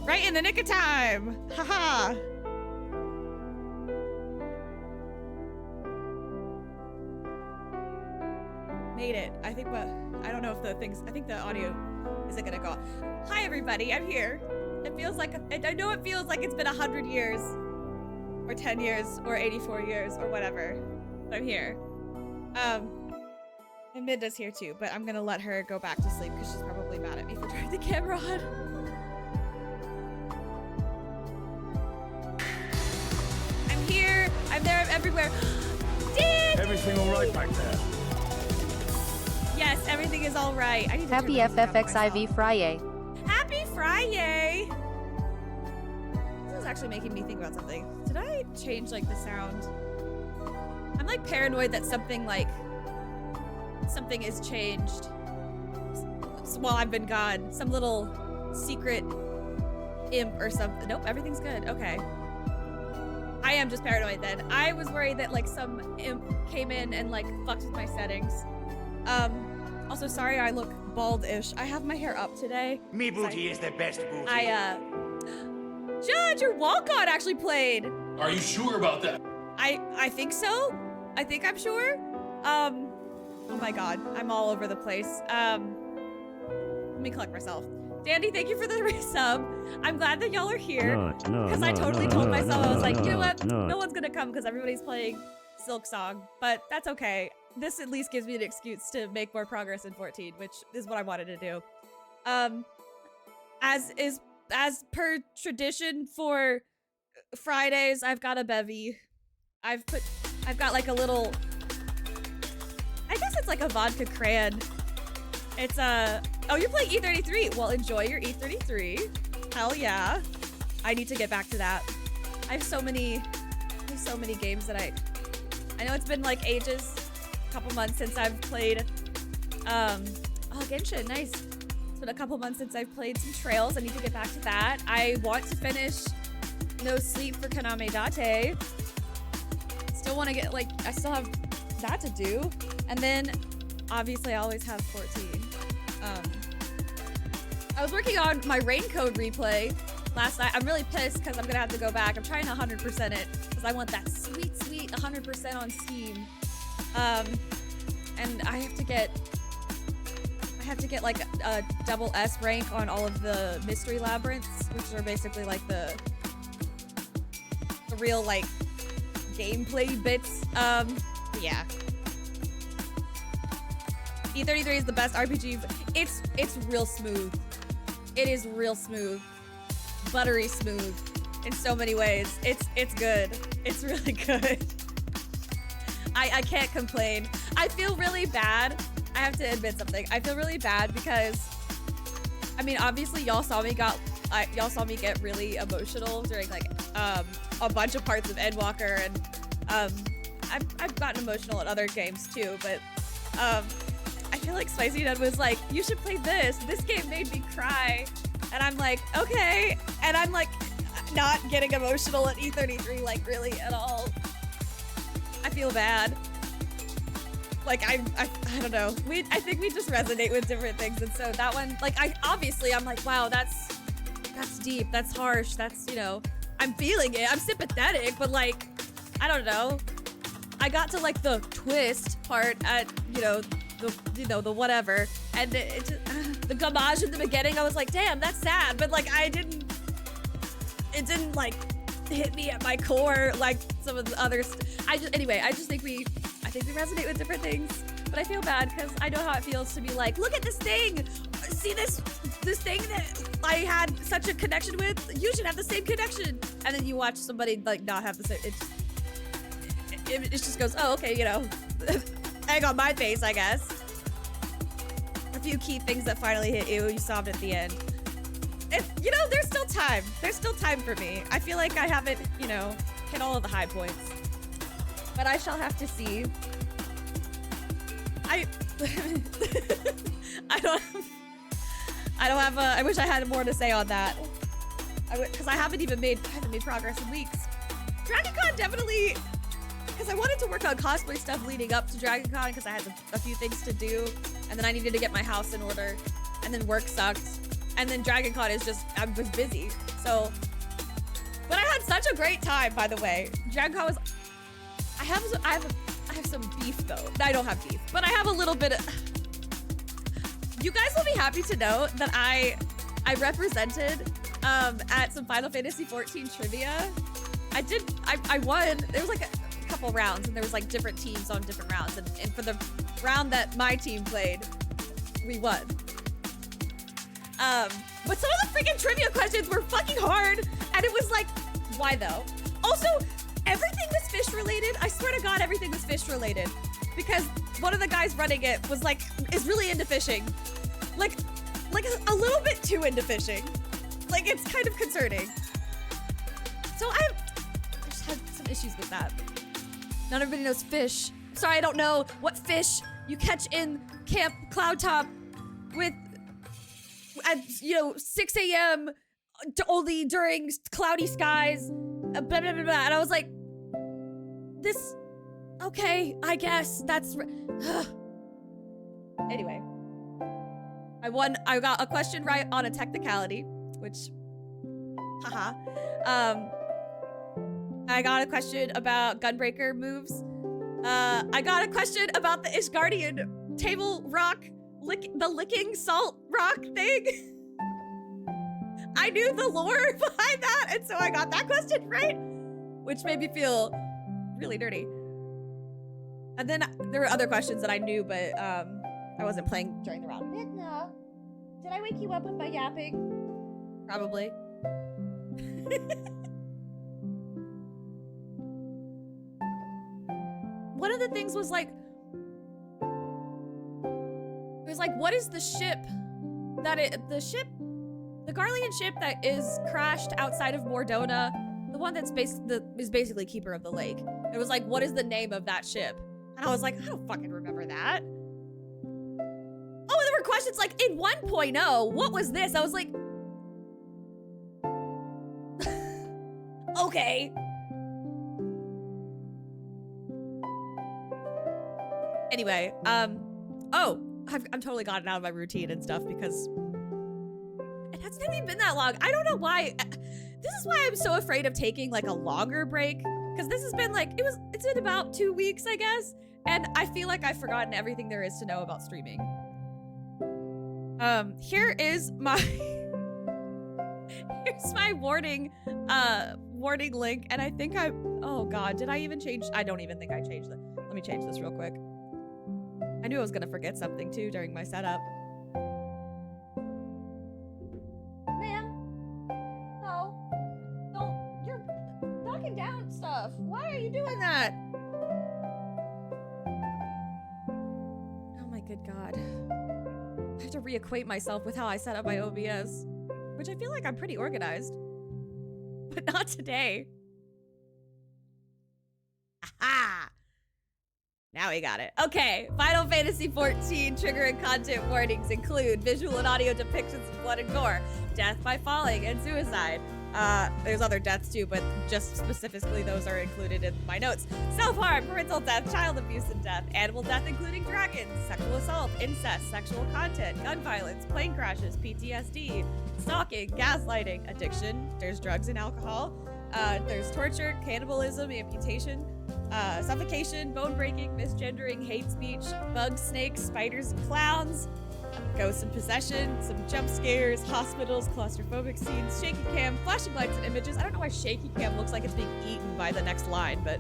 Right in the nick of time. Haha. Made it. I think I don't know if I think the audio isn't gonna go. Hi everybody, I'm here. It feels like, I know it feels like it's been 100 years, or 10 years, or 84 years, or whatever. But I'm here. And Midna's here too, but I'm gonna let her go back to sleep because she's probably mad at me for turning the camera on. I'm here, I'm there, I'm everywhere. Dandy! Everything all right back there? Yes, everything is all right. I need to Happy FFXIV Friday. Happy Friday! This is actually making me think about something. Did I change like the sound? I'm like paranoid that something is changed while I've been gone. Some little secret imp or something. Nope, everything's good. Okay. I am just paranoid then. I was worried that like some imp came in and like fucked with my settings. Also sorry I look bald-ish. I have my hair up today. Me booty is the best booty. Judge, your walk-on actually played. Are you sure about that? I think so. I think I'm sure. Oh my god, I'm all over the place. Let me collect myself. Dandy, thank you for the resub. I'm glad that y'all are here. Because I totally told myself, I was like, you know what? No one's gonna come because everybody's playing Silk Song. But that's okay. This at least gives me an excuse to make more progress in 14, which is what I wanted to do. As per tradition for Fridays, I've got a bevy. I've got like a little, I guess it's like a vodka cran. It's oh, you're playing E33. Well, enjoy your E33. Hell yeah. I need to get back to that. I have so many games that I know it's been like ages, a couple months since I've played, oh, Genshin, nice. It's been a couple months since I've played some Trails. I need to get back to that. I want to finish No Sleep for Kaname Date. Still want to get, like, I still have that to do. And then, obviously, I always have 14. I was working on my Raincoat replay last night. I'm really pissed because I'm going to have to go back. I'm trying to 100% it because I want that sweet, sweet 100% on Steam. And I have to get like a double S rank on all of the mystery labyrinths, which are basically like the real like gameplay bits. Yeah. E33 is the best RPG. It's real smooth. It is real smooth. Buttery smooth in so many ways. It's good. It's really good. I can't complain. I feel really bad. I have to admit something. I feel really bad because, I mean, obviously y'all saw me get really emotional during like a bunch of parts of Endwalker, and I've gotten emotional at other games too, but I feel like Spicy Ned was like, you should play this. This game made me cry. And I'm like, okay. And I'm like not getting emotional at E33 like really at all. I feel bad. Like I don't know. I think we just resonate with different things, and so that one, like I'm like, wow, that's deep, that's harsh, that's, you know, I'm feeling it, I'm sympathetic, but like, I don't know. I got to like the twist part at, the whatever, and it just, the gomage in the beginning, I was like, damn, that's sad, but like it didn't like hit me at my core like some of the others. I just think we resonate with different things, but I feel bad because I know how it feels to be like, look at this thing, see this thing that I had such a connection with, you should have the same connection, and then you watch somebody like not have the same, it just goes, oh, okay, you know, egg on my face, I guess. A few key things that finally hit you solved at the end. You know, there's still time for me. I feel like I haven't, you know, hit all of the high points, but I shall have to see. I wish I had more to say on that. Because I haven't made progress in weeks. DragonCon definitely, because I wanted to work on cosplay stuff leading up to DragonCon because I had a few things to do, and then I needed to get my house in order, and then work sucked. And then DragonCon is just, I was busy. So, but I had such a great time, by the way. DragonCon was, I have some beef though. I don't have beef, but I have a little bit of, you guys will be happy to know that I represented at some Final Fantasy XIV trivia. I won. There was like a couple rounds and there was like different teams on different rounds. And for the round that my team played, we won. But some of the freaking trivia questions were fucking hard. And it was like, why though? Also, everything was fish related. I swear to God, everything was fish related. Because one of the guys running it was like, is really into fishing. Like a little bit too into fishing. Like, it's kind of concerning. So I just had some issues with that. Not everybody knows fish. Sorry, I don't know what fish you catch in Camp Cloudtop with, at, 6 a.m. only during cloudy skies, blah, blah, blah, blah. And I was like, this, okay, I guess that's, anyway. I got a question right on a technicality, which, haha. I got a question about Gunbreaker moves. I got a question about the Ishgardian table rock, the licking salt rock thing. I knew the lore behind that, and so I got that question right, which made me feel really dirty. And then there were other questions that I knew, but I wasn't playing during the round. Midna, did I wake you up with my yapping? Probably. One of the things was like, it was like, what is the ship that the Garlean ship that is crashed outside of Mordona, the one that's is basically Keeper of the Lake. It was like, what is the name of that ship? And I was like, I don't fucking remember that. Oh, there were questions like, in 1.0, what was this? I was like, okay. Anyway, oh, I'm totally gotten out of my routine and stuff because it hasn't even been that long. I don't know why. This is why I'm so afraid of taking like a longer break, because this has been like, it's been about 2 weeks, I guess. And I feel like I've forgotten everything there is to know about streaming. Here is my, here's my warning link. And I think oh God, did I even change? I don't even think I changed it. Let me change this real quick. I knew I was gonna forget something too during my setup. Ma'am, no, don't, you're knocking down stuff. Why are you doing that? Oh my good God. I have to reacquaint myself with how I set up my OBS, which I feel like I'm pretty organized, but not today. Aha! Now we got it. Okay, Final Fantasy XIV trigger and content warnings include visual and audio depictions of blood and gore, death by falling, and suicide. There's other deaths too, but just specifically those are included in my notes. Self-harm, parental death, child abuse and death, animal death including dragons, sexual assault, incest, sexual content, gun violence, plane crashes, PTSD, stalking, gaslighting, addiction, there's drugs and alcohol, there's torture, cannibalism, amputation, suffocation, bone breaking, misgendering, hate speech, bugs, snakes, spiders, and clowns, ghosts and possession, some jump scares, hospitals, claustrophobic scenes, shaky cam, flashing lights and images. I don't know why shaky cam looks like it's being eaten by the next line, but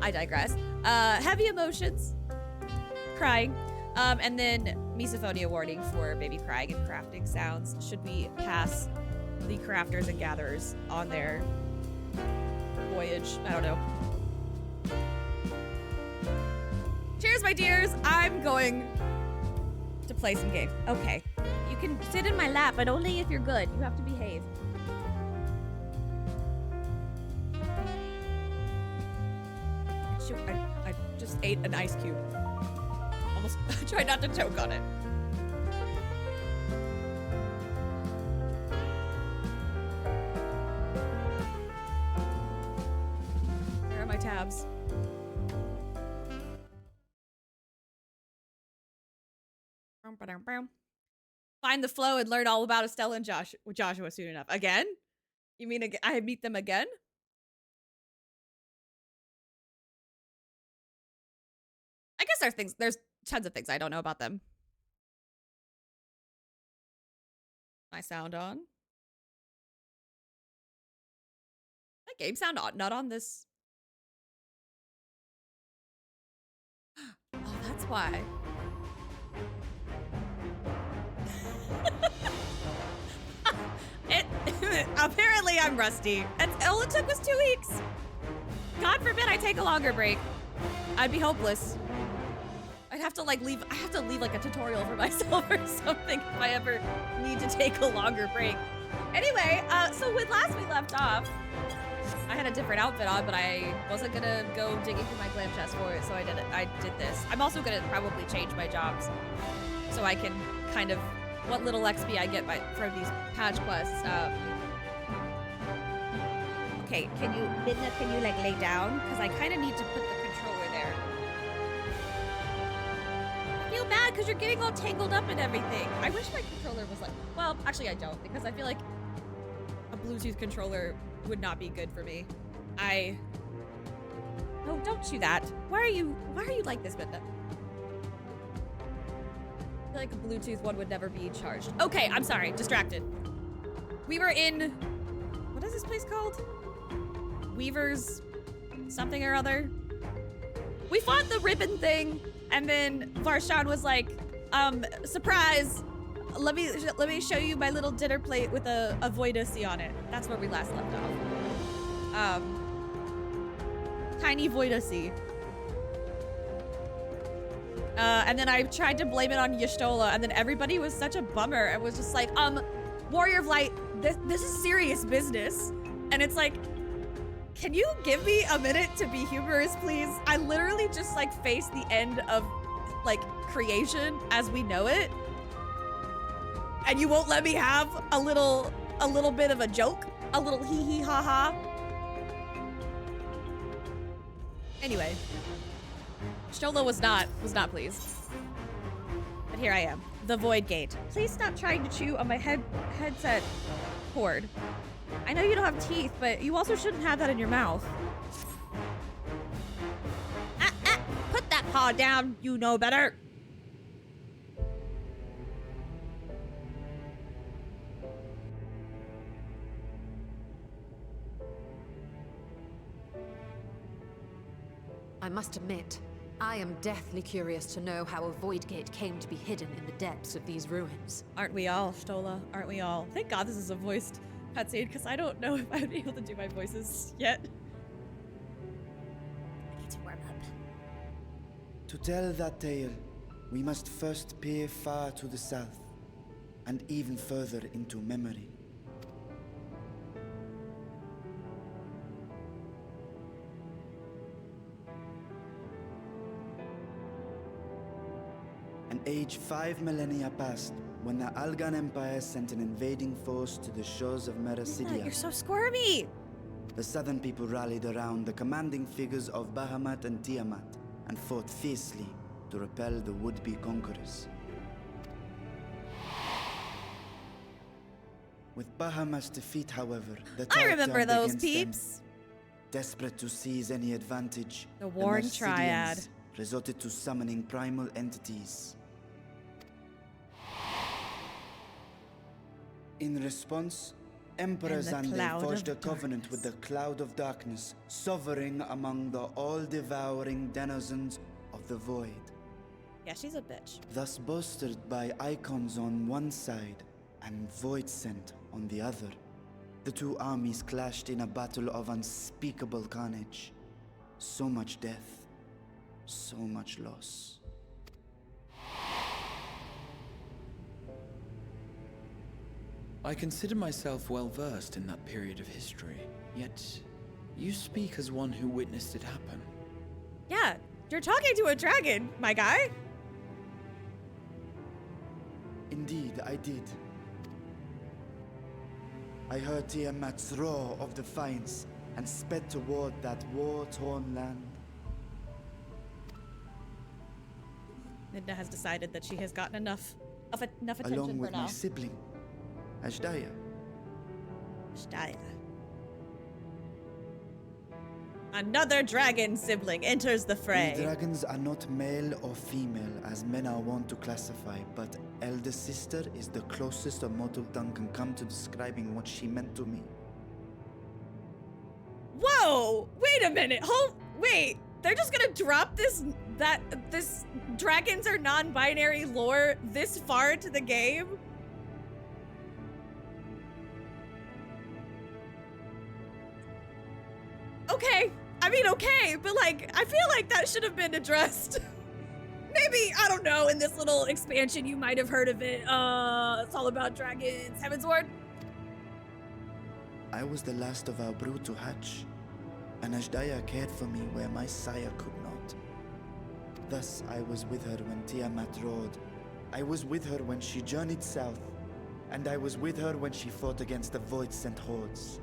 I digress. Heavy emotions, crying, and then misophonia warning for baby crying and crafting sounds should we pass the crafters and gatherers on their voyage. I don't know. Cheers, my dears. I'm going to play some games. Okay. You can sit in my lap, but only if you're good. You have to behave. Shoot, I just ate an ice cube. Almost tried not to choke on it. Where are my tabs? Find the flow and learn all about Estella and Joshua soon enough. Again? You mean I meet them again? I guess there's tons of things I don't know about them. My sound on? My game sound on, not on this. Oh, that's why. Apparently I'm rusty. All it took was 2 weeks. God forbid I take a longer break. I'd be hopeless. I'd have to like leave like a tutorial for myself or something if I ever need to take a longer break. Anyway, so when last we left off, I had a different outfit on, but I wasn't gonna go digging through my glam chest for it, so I did this. I'm also gonna probably change my jobs so I can kind of what little XP I get from these patch quests. Okay, Midna, can you like lay down? Because I kind of need to put the controller there. I feel bad because you're getting all tangled up in everything. I wish my controller was like, well, actually I don't, because I feel like a Bluetooth controller would not be good for me. No, don't do that. Why are you like this, Midna? I feel like a Bluetooth one would never be charged. Okay, I'm sorry, distracted. We were in, what is this place called? Weaver's something or other. We fought the ribbon thing, and then Varshan was like, surprise, let me show you my little dinner plate with a Voidacy on it. That's where we last left off. Tiny Voidacy. And then I tried to blame it on Y'shtola, and then everybody was such a bummer and was just like, Warrior of Light, this is serious business. And it's like, can you give me a minute to be humorous, please? I literally just like faced the end of like creation as we know it. And you won't let me have a little bit of a joke? A little hee hee ha ha? Anyway. Y'shtola was not pleased. But here I am. The Void Gate. Please stop trying to chew on my headset cord. I know you don't have teeth, but you also shouldn't have that in your mouth. Put that paw down, you know better. I must admit, I am deathly curious to know how a void gate came to be hidden in the depths of these ruins. Aren't we all, Y'shtola? Aren't we all? Thank God this is a voiced cutscene, because I don't know if I would be able to do my voices yet. I need to warm up. To tell that tale, we must first peer far to the south, and even further into memory. An age 5 millennia passed when the Algan Empire sent an invading force to the shores of Meracidia. You're so squirmy! The southern people rallied around the commanding figures of Bahamut and Tiamat and fought fiercely to repel the would-be conquerors. With Bahamut's defeat, however, the I tide remember turned those against peeps. them. Desperate to seize any advantage, The Warring Mercidians Triad resorted to summoning primal entities. In response, Emperor And the Zande Cloud forged a of covenant with the Cloud of Darkness, sovereign among the all-devouring denizens of the Void. Yeah, she's a bitch. Thus bolstered by icons on one side and Void Scent on the other, the two armies clashed in a battle of unspeakable carnage. So much death, so much loss. I consider myself well versed in that period of history, yet you speak as one who witnessed it happen. Yeah, you're talking to a dragon, my guy. Indeed, I did. I heard Tiamat's roar of defiance and sped toward that war-torn land. Midna has decided that she has gotten enough Enough attention along for with now. my sibling, Ashdaya. Ashdaya. Another dragon sibling enters the fray. We dragons are not male or female as men are wont to classify, but elder sister is the closest a mortal tongue can come to describing what she meant to me. Whoa! Wait a minute. Wait. They're just gonna drop this dragons are non-binary lore this far into the game? Okay. I mean, okay, but like, I feel like that should have been addressed. Maybe, I don't know, in this little expansion you might have heard of it. It's all about dragons. Heavensward? I was the last of our brood to hatch, and Ashdaya cared for me where my sire could not. Thus, I was with her when Tiamat roared. I was with her when she journeyed south, and I was with her when she fought against the Void-sent hordes.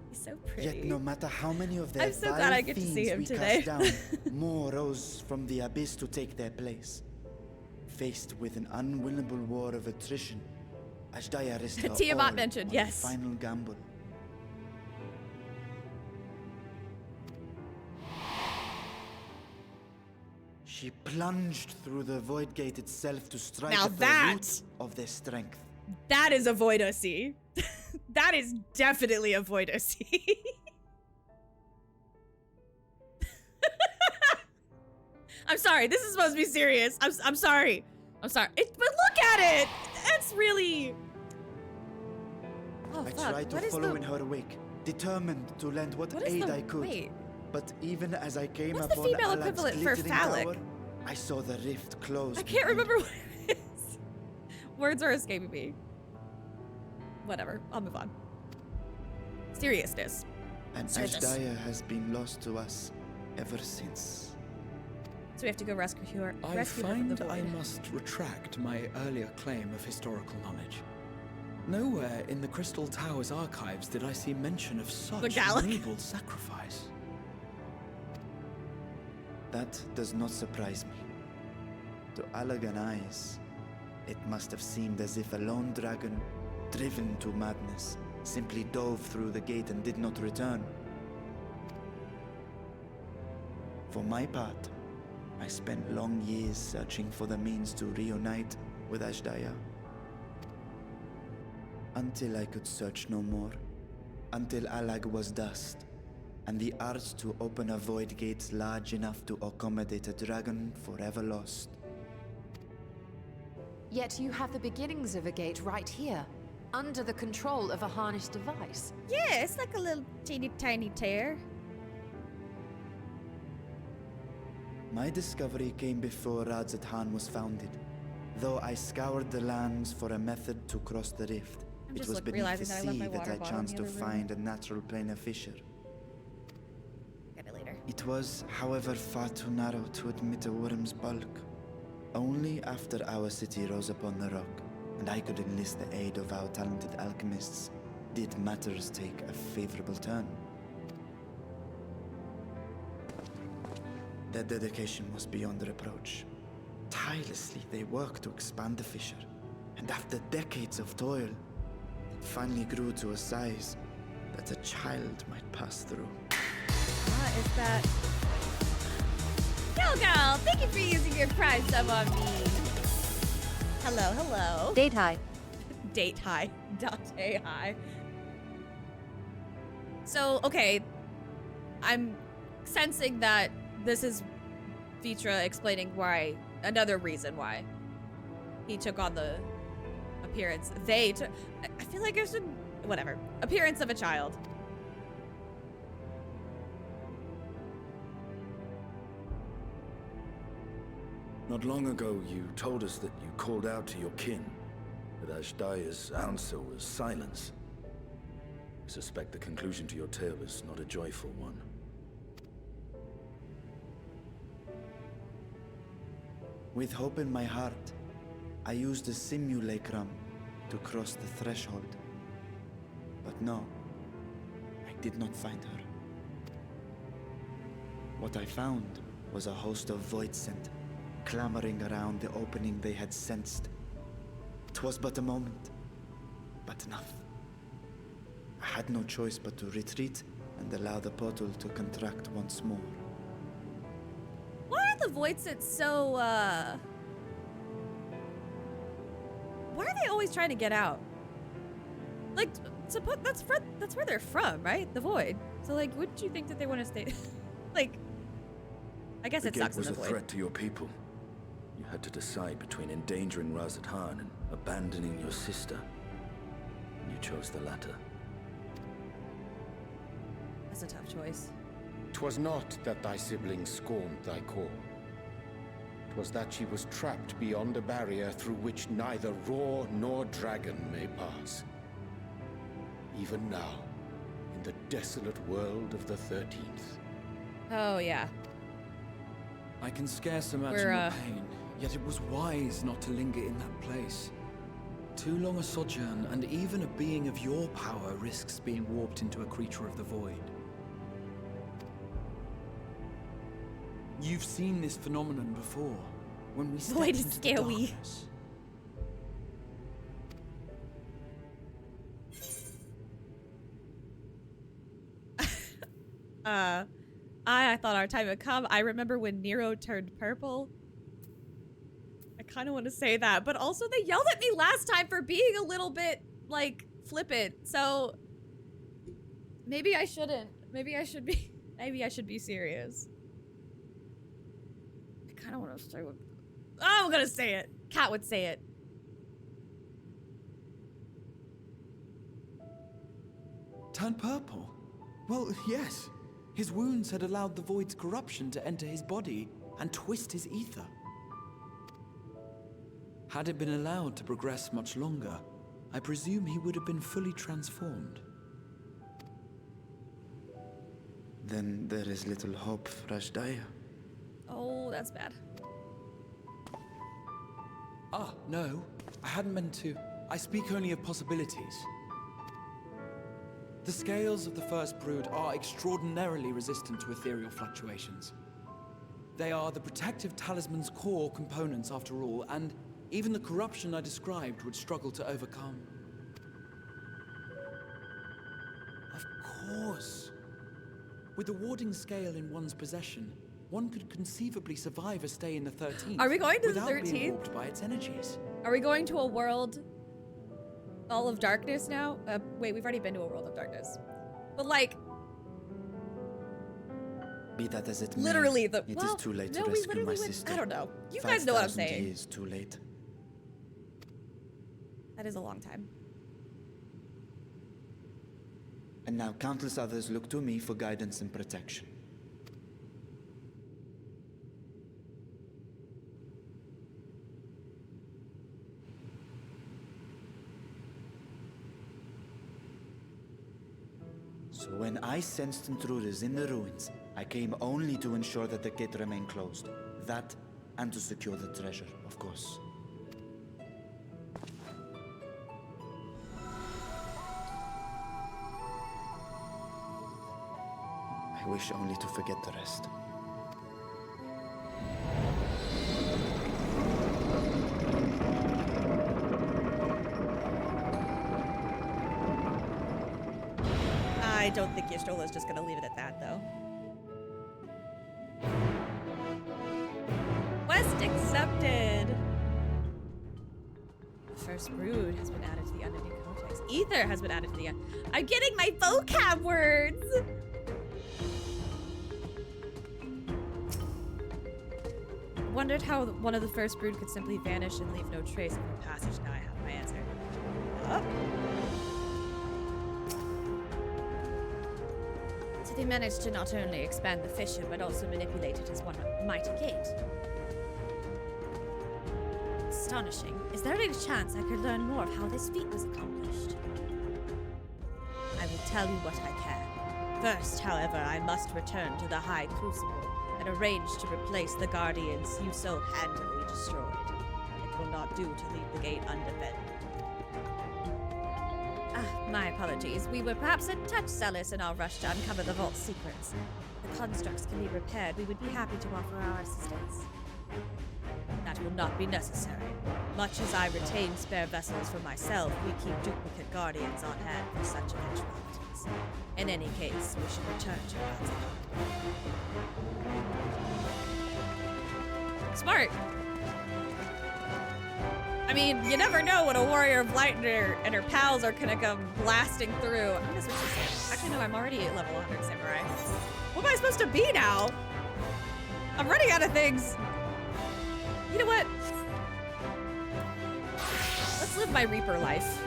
He's so pretty. Yet no matter how many of their I'm so glad vile I get to see fiends him we today. cast down, more rose from the abyss to take their place. Faced with an unwinnable war of attrition, Ashdaya risked her Tiamat all mentioned, on yes. the final gamble. She plunged through the void gate itself to strike Now at the that- root of their strength. That is a voidacy. That is definitely a voidacy. I'm sorry. This is supposed to be serious. I'm sorry. I'm sorry. But look at it. That's really. Oh I fuck. tried to What is follow the? in her wake, determined to lend what What is aid the? I could. Wait. But even as I came What's the upon female Alad's equivalent for glittering phallic? tower, I saw the rift close. I can't behind remember what it is. Words are escaping me. Whatever. I'll move on. Seriousness. And Service. Ashdaya has been lost to us ever since. So we have to go rescue her. I Rescue her from the find I void. must retract my earlier claim of historical knowledge. Nowhere in the Crystal Tower's archives did I see mention of such Gallic. noble sacrifice. That does not surprise me. To Allagan eyes, it must have seemed as if a lone dragon, driven to madness, simply dove through the gate and did not return. For my part, I spent long years searching for the means to reunite with Ashdaya. Until I could search no more. Until Allag was dust, and the art to open a void gate large enough to accommodate a dragon forever lost. Yet you have the beginnings of a gate right here, under the control of a harnessed device. Yeah, it's like a little teeny tiny tear. My discovery came before Radzat was founded. Though I scoured the lands for a method to cross the rift, I'm it just, was like, beneath the realizing that I left sea my that water I bottle in chanced the to other room. find a natural planar fissure. Get it later. It was, however, far too narrow to admit a worm's bulk. Only after our city rose upon the rock, and I could enlist the aid of our talented alchemists, did matters take a favorable turn. Their dedication was beyond reproach. Tirelessly, they worked to expand the fissure, and after decades of toil, it finally grew to a size that a child might pass through. What is that? Girl, thank you for using your Prime sub on me. Hello, hello. Date high. Date high. Date high. So, okay. I'm sensing that this is Vitra explaining why, another reason why he took on the appearance. I feel like I should, whatever. Appearance of a child. Not long ago, you told us that you called out to your kin, that Ashdaya's answer was silence. I suspect the conclusion to your tale is not a joyful one. With hope in my heart, I used a simulacrum to cross the threshold. But no, I did not find her. What I found was a host of void scent, clamoring around the opening they had sensed. 'Twas but a moment, but enough. I had no choice but to retreat and allow the portal to contract once more. Why are the void scents so, why are they always trying to get out? Like, that's where they're from, right? The void. So, like, wouldn't you think that they want to stay? Like, I guess it sucks in the The gate was a void. threat to your people. You had to decide between endangering Razathan and abandoning your sister. And you chose the latter. That's a tough choice. 'Twas not that thy sibling scorned thy call. 'Twas that she was trapped beyond a barrier through which neither roar nor dragon may pass. Even now, in the desolate world of the 13th. Oh, yeah. I can scarce imagine We're, your pain, yet it was wise not to linger in that place. Too long a sojourn, and even a being of your power risks being warped into a creature of the void. You've seen this phenomenon before, when we stepped Void is into the scary. darkness. I thought our time had come. I remember when Nero turned purple. I kind of want to say that, but also they yelled at me last time for being a little bit, like, flippant. So maybe I shouldn't. Maybe I should be. Maybe I should be serious. I kind of want to start with. Oh, I'm gonna say it. Kat would say it. Turned purple? Well, yes. His wounds had allowed the void's corruption to enter his body and twist his ether. Had it been allowed to progress much longer, I presume he would have been fully transformed. Then there is little hope for Ashdaya. Oh, that's bad. Ah, no. I hadn't meant to. I speak only of possibilities. The scales of the First Brood are extraordinarily resistant to ethereal fluctuations. They are the protective talisman's core components after all, and even the corruption I described would struggle to overcome. Of course. With the warding scale in one's possession, one could conceivably survive a stay in the 13th. Are we going to the without being 13th? warped by its energies. Are we going to a world all of darkness now? Wait, we've already been to a world of darkness. But like, Be that as it may, literally it is too late to no, we rescue literally my went- sister. I don't know. You guys know what I'm 5,000 saying. years too late. That is a long time. And now countless others look to me for guidance and protection. So when I sensed intruders in the ruins, I came only to ensure that the gate remained closed. That, and to secure the treasure, of course. I wish only to forget the rest. I don't think Yashtola's just gonna leave it at that, though. Quest accepted! First Brood has been added to the unending codex. Ether has been added to the I'm getting my vocab words! Wondered how one of the First Brood could simply vanish and leave no trace of her passage. Now I have my answer. Up. So they managed to not only expand the fissure, but also manipulate it as one mighty gate. Astonishing. Is there any chance I could learn more of how this feat was accomplished? I will tell you what I can. First, however, I must return to the High Crucible and arrange to replace the Guardians you so handily destroyed. It will not do to leave the gate undefended. My apologies. We were perhaps a touch zealous in our rush to uncover the vault's secrets. The constructs can be repaired. We would be happy to offer our assistance. That will not be necessary. Much as I retain spare vessels for myself, we keep duplicate guardians on hand for such eventualities. In any case, we should return to God's Smart! I mean, you never know when a warrior of light and her pals are gonna come blasting through. I'm gonna switch this. Actually, no, I'm already at level 100 samurai. What am I supposed to be now? I'm running out of things. You know what? Let's live my Reaper life.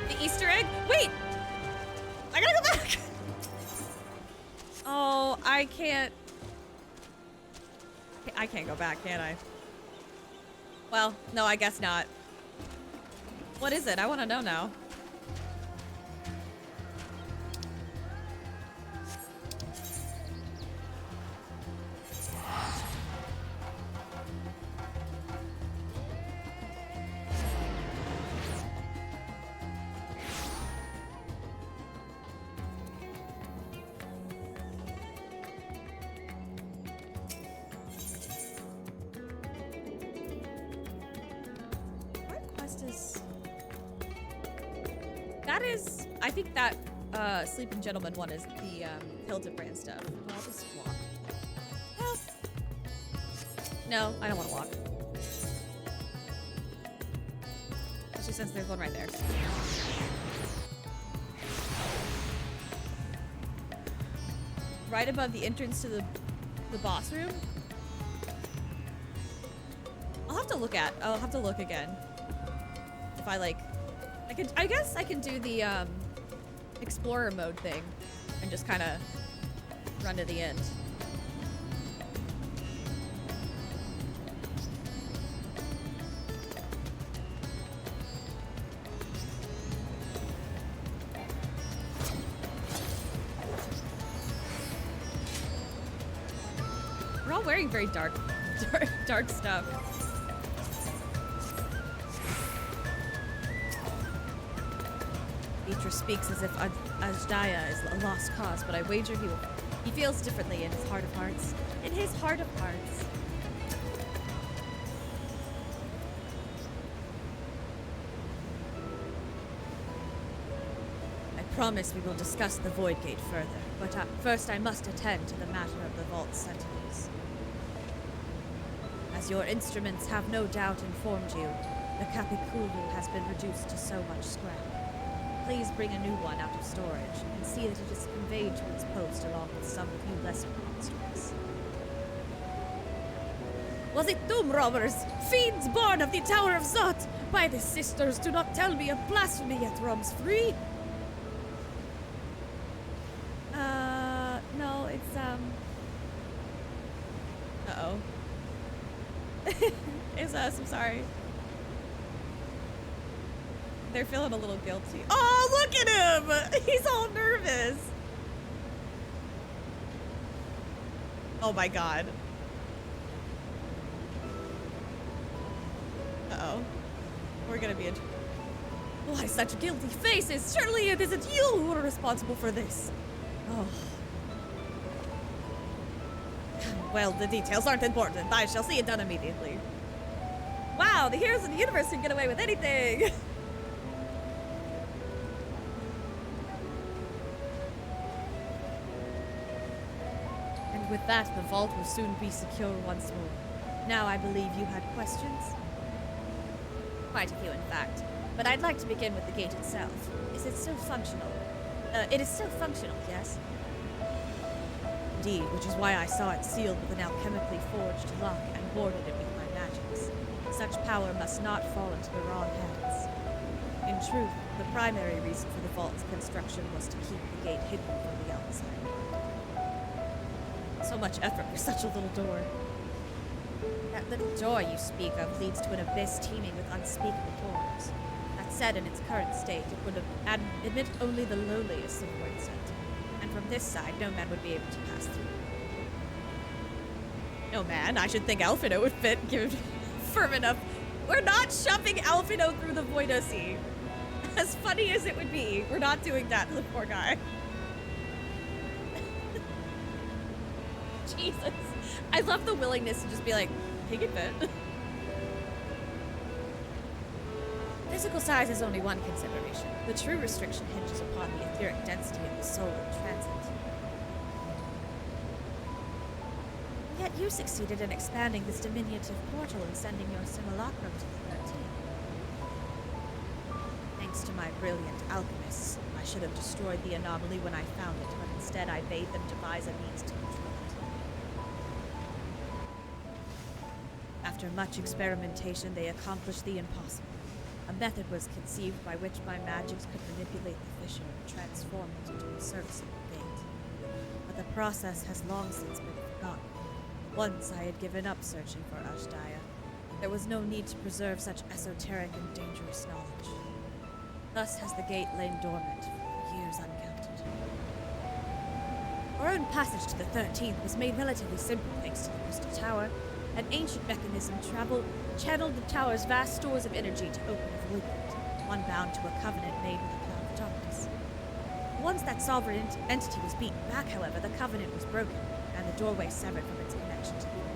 The Easter egg? Wait! I gotta go back! Oh, I can't go back, can I? Well, no, I guess not. What is it? I want to know now. That is, I think that Sleeping Gentleman one is the Hildebrand stuff. I'll just walk. Well, no, I don't want to walk. Especially since there's one right there. Right above the entrance to the boss room. I'll have to look again. If I like. I guess I can do the explorer mode thing and just kind of run to the end. We're all wearing very dark stuff. Beatrice speaks as if Ajdaya is a lost cause, but I wager he feels differently in his heart of hearts. In his heart of hearts. I promise we will discuss the Void Gate further, but first I must attend to the matter of the Vault Sentinels. As your instruments have no doubt informed you, the Capiculu has been reduced to so much scrap. Please bring a new one out of storage and see that it is conveyed to its post along with some few lesser monsters. Was it tomb robbers? Fiends born of the Tower of Zot! By the sisters, do not tell me of blasphemy yet roams free! No, it's, Uh-oh. It's us, I'm sorry. They're feeling a little guilty. Oh, look at him! He's all nervous. Oh my god. Uh-oh. We're gonna be in... Why such guilty faces? Surely it isn't you who are responsible for this. Oh. Well, the details aren't important. I shall see it done immediately. Wow, the heroes of the universe can get away with anything! With that, the vault will soon be secure once more. Now I believe you had questions? Quite a few, in fact. But I'd like to begin with the gate itself. Is it still functional? It is still functional, yes? Indeed, which is why I saw it sealed with an alchemically forged lock and boarded it with my magics. Such power must not fall into the wrong hands. In truth, the primary reason for the vault's construction was to keep the gate hidden from the outside. So much effort for such a little door. That little door you speak of leads to an abyss teeming with unspeakable horrors. That said, in its current state, it would admit only the lowliest of void sent, and from this side, no man would be able to pass through. No, man, I should think Alphino would fit, given firm enough. We're not shoving Alphino through the Voidosi. As funny as it would be, we're not doing that to the poor guy. Jesus. I love the willingness to just be like, he can fit. Physical size is only one consideration. The true restriction hinges upon the etheric density of the soul in transit. Yet you succeeded in expanding this diminutive portal and sending your simulacrum to the 13th. Thanks to my brilliant alchemists, I should have destroyed the anomaly when I found it, but instead I bade them devise a means to control it. After much experimentation, they accomplished the impossible. A method was conceived by which my magics could manipulate the fissure and transform it into a serviceable gate. But the process has long since been forgotten. Once I had given up searching for Ashdaya. There was no need to preserve such esoteric and dangerous knowledge. Thus has the gate lain dormant for years uncounted. Our own passage to the 13th was made relatively simple thanks to the Crystal Tower. An ancient mechanism channeled the tower's vast stores of energy to open a void gate, one bound to a covenant made with a cloud of darkness. Once that sovereign entity was beaten back, however, the covenant was broken, and the doorway severed from its connection to the world.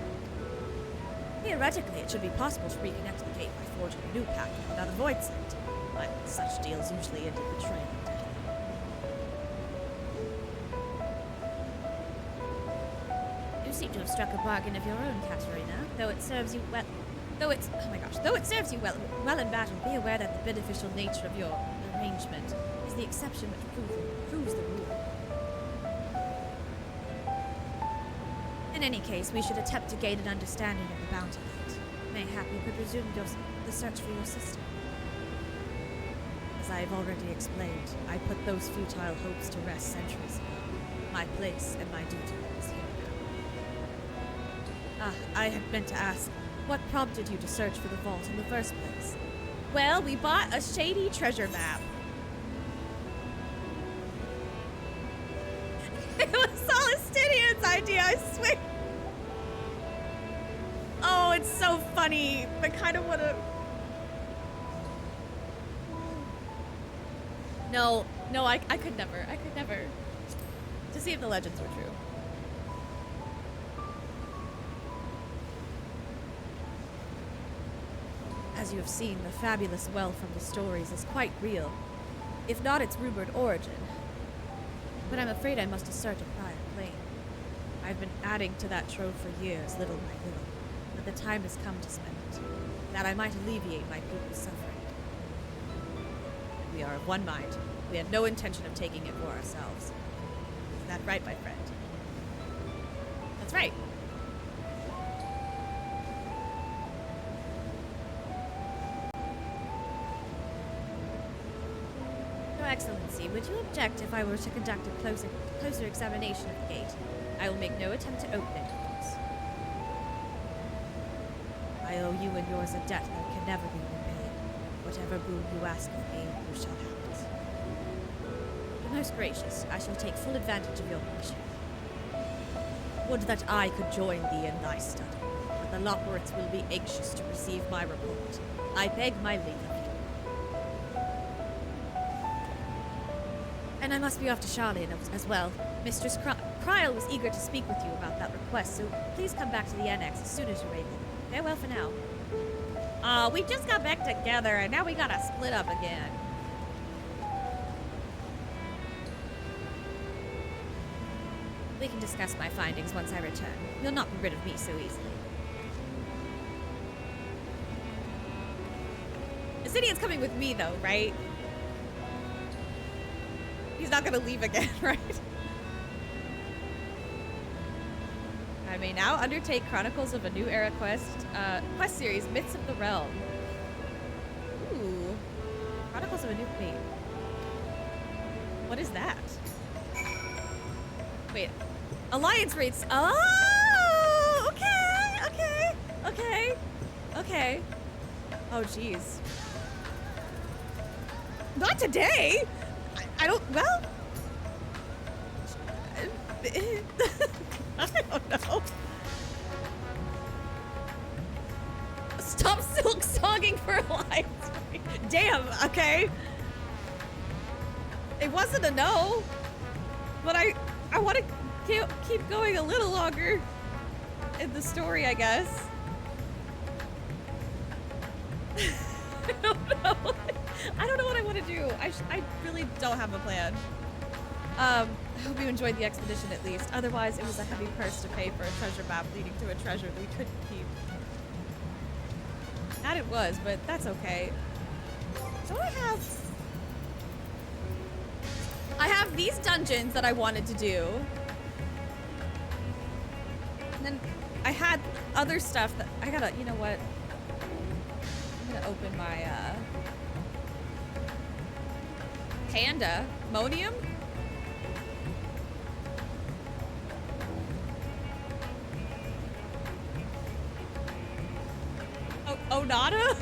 Theoretically, it should be possible to reconnect the gate by forging a new pact with another void site, but such deals usually end in betrayal and death. You seem to have struck a bargain of your own, Katerina, though it serves you well. Though it serves you well in battle, be aware that the beneficial nature of your arrangement is the exception which proves the rule. In any case, we should attempt to gain an understanding of the bounty gate. Mayhap you could resume the search for your sister. As I have already explained, I put those futile hopes to rest centuries ago. My place and my duty is here now. I had meant to ask, what prompted you to search for the vault in the first place? Well, we bought a shady treasure map. It was Solistinian's idea, I swear. Oh, it's so funny. I kind of want to... No, I could never. I could never. To see if the legends were true. As you have seen, the fabulous wealth from the stories is quite real, if not its rumored origin. But I'm afraid I must assert a prior claim. I've been adding to that trove for years, little by little, but the time has come to spend it, that I might alleviate my people's suffering. We are of one mind. We had no intention of taking it for ourselves. Is that right, my friend? That's right. Your Excellency, would you object if I were to conduct a closer examination of the gate? I will make no attempt to open it, of course. I owe you and yours a debt that can never be repaid. Whatever boon you ask of me, you shall have it. Be most gracious, I shall take full advantage of your permission. Would that I could join thee in thy study, but the Loporits will be anxious to receive my report. I beg my leave of you. And I must be off to Charlene as well. Mistress Kryl was eager to speak with you about that request, so please come back to the annex as soon as you're able. Farewell for now. We just got back together, and now we gotta split up again. We can discuss my findings once I return. You'll not be rid of me so easily. Assidian's coming with me, though, right? He's not gonna leave again, right? I may now undertake Chronicles of a New Era quest series, Myths of the Realm. Ooh. Chronicles of a New... Wait. What is that? Wait. Alliance rates... Oh! Okay. Oh, jeez. Not today! I don't... Well... I don't know. for alliance raid. Damn, okay. It wasn't a no, but I want to keep going a little longer in the story, I guess. I don't know. I don't know what I want to do. I really don't have a plan. I hope you enjoyed the expedition at least. Otherwise, it was a heavy purse to pay for a treasure map leading to a treasure that we couldn't keep. That it was, but that's okay. So I have these dungeons that I wanted to do. And then I had other stuff that I gotta, you know what? I'm gonna open my Pandemonium. Oh, Onada?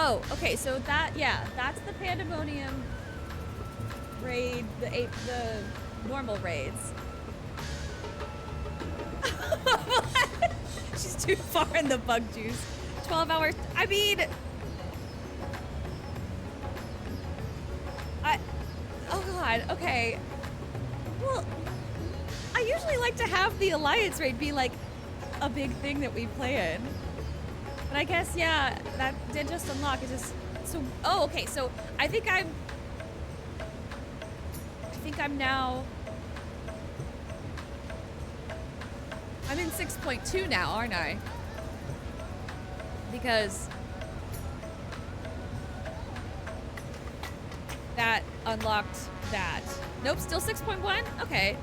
Oh, okay, so that's the Pandemonium raid, the normal raids. She's too far in the bug juice. 12 hours, I mean... oh god, okay. Well, I usually like to have the Alliance raid be like a big thing that we play in. But I guess, yeah, that did just unlock. It just, so, oh, okay, so I think I'm now, I'm in 6.2 now, aren't I? Because that unlocked that. Nope, still 6.1? Okay.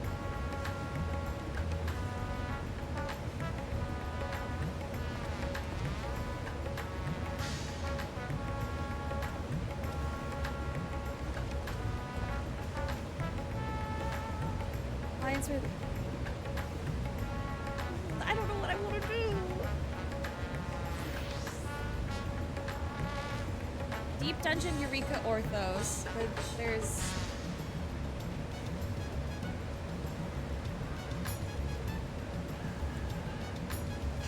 I don't know what I want to do. Deep Dungeon Eureka Orthos. There's...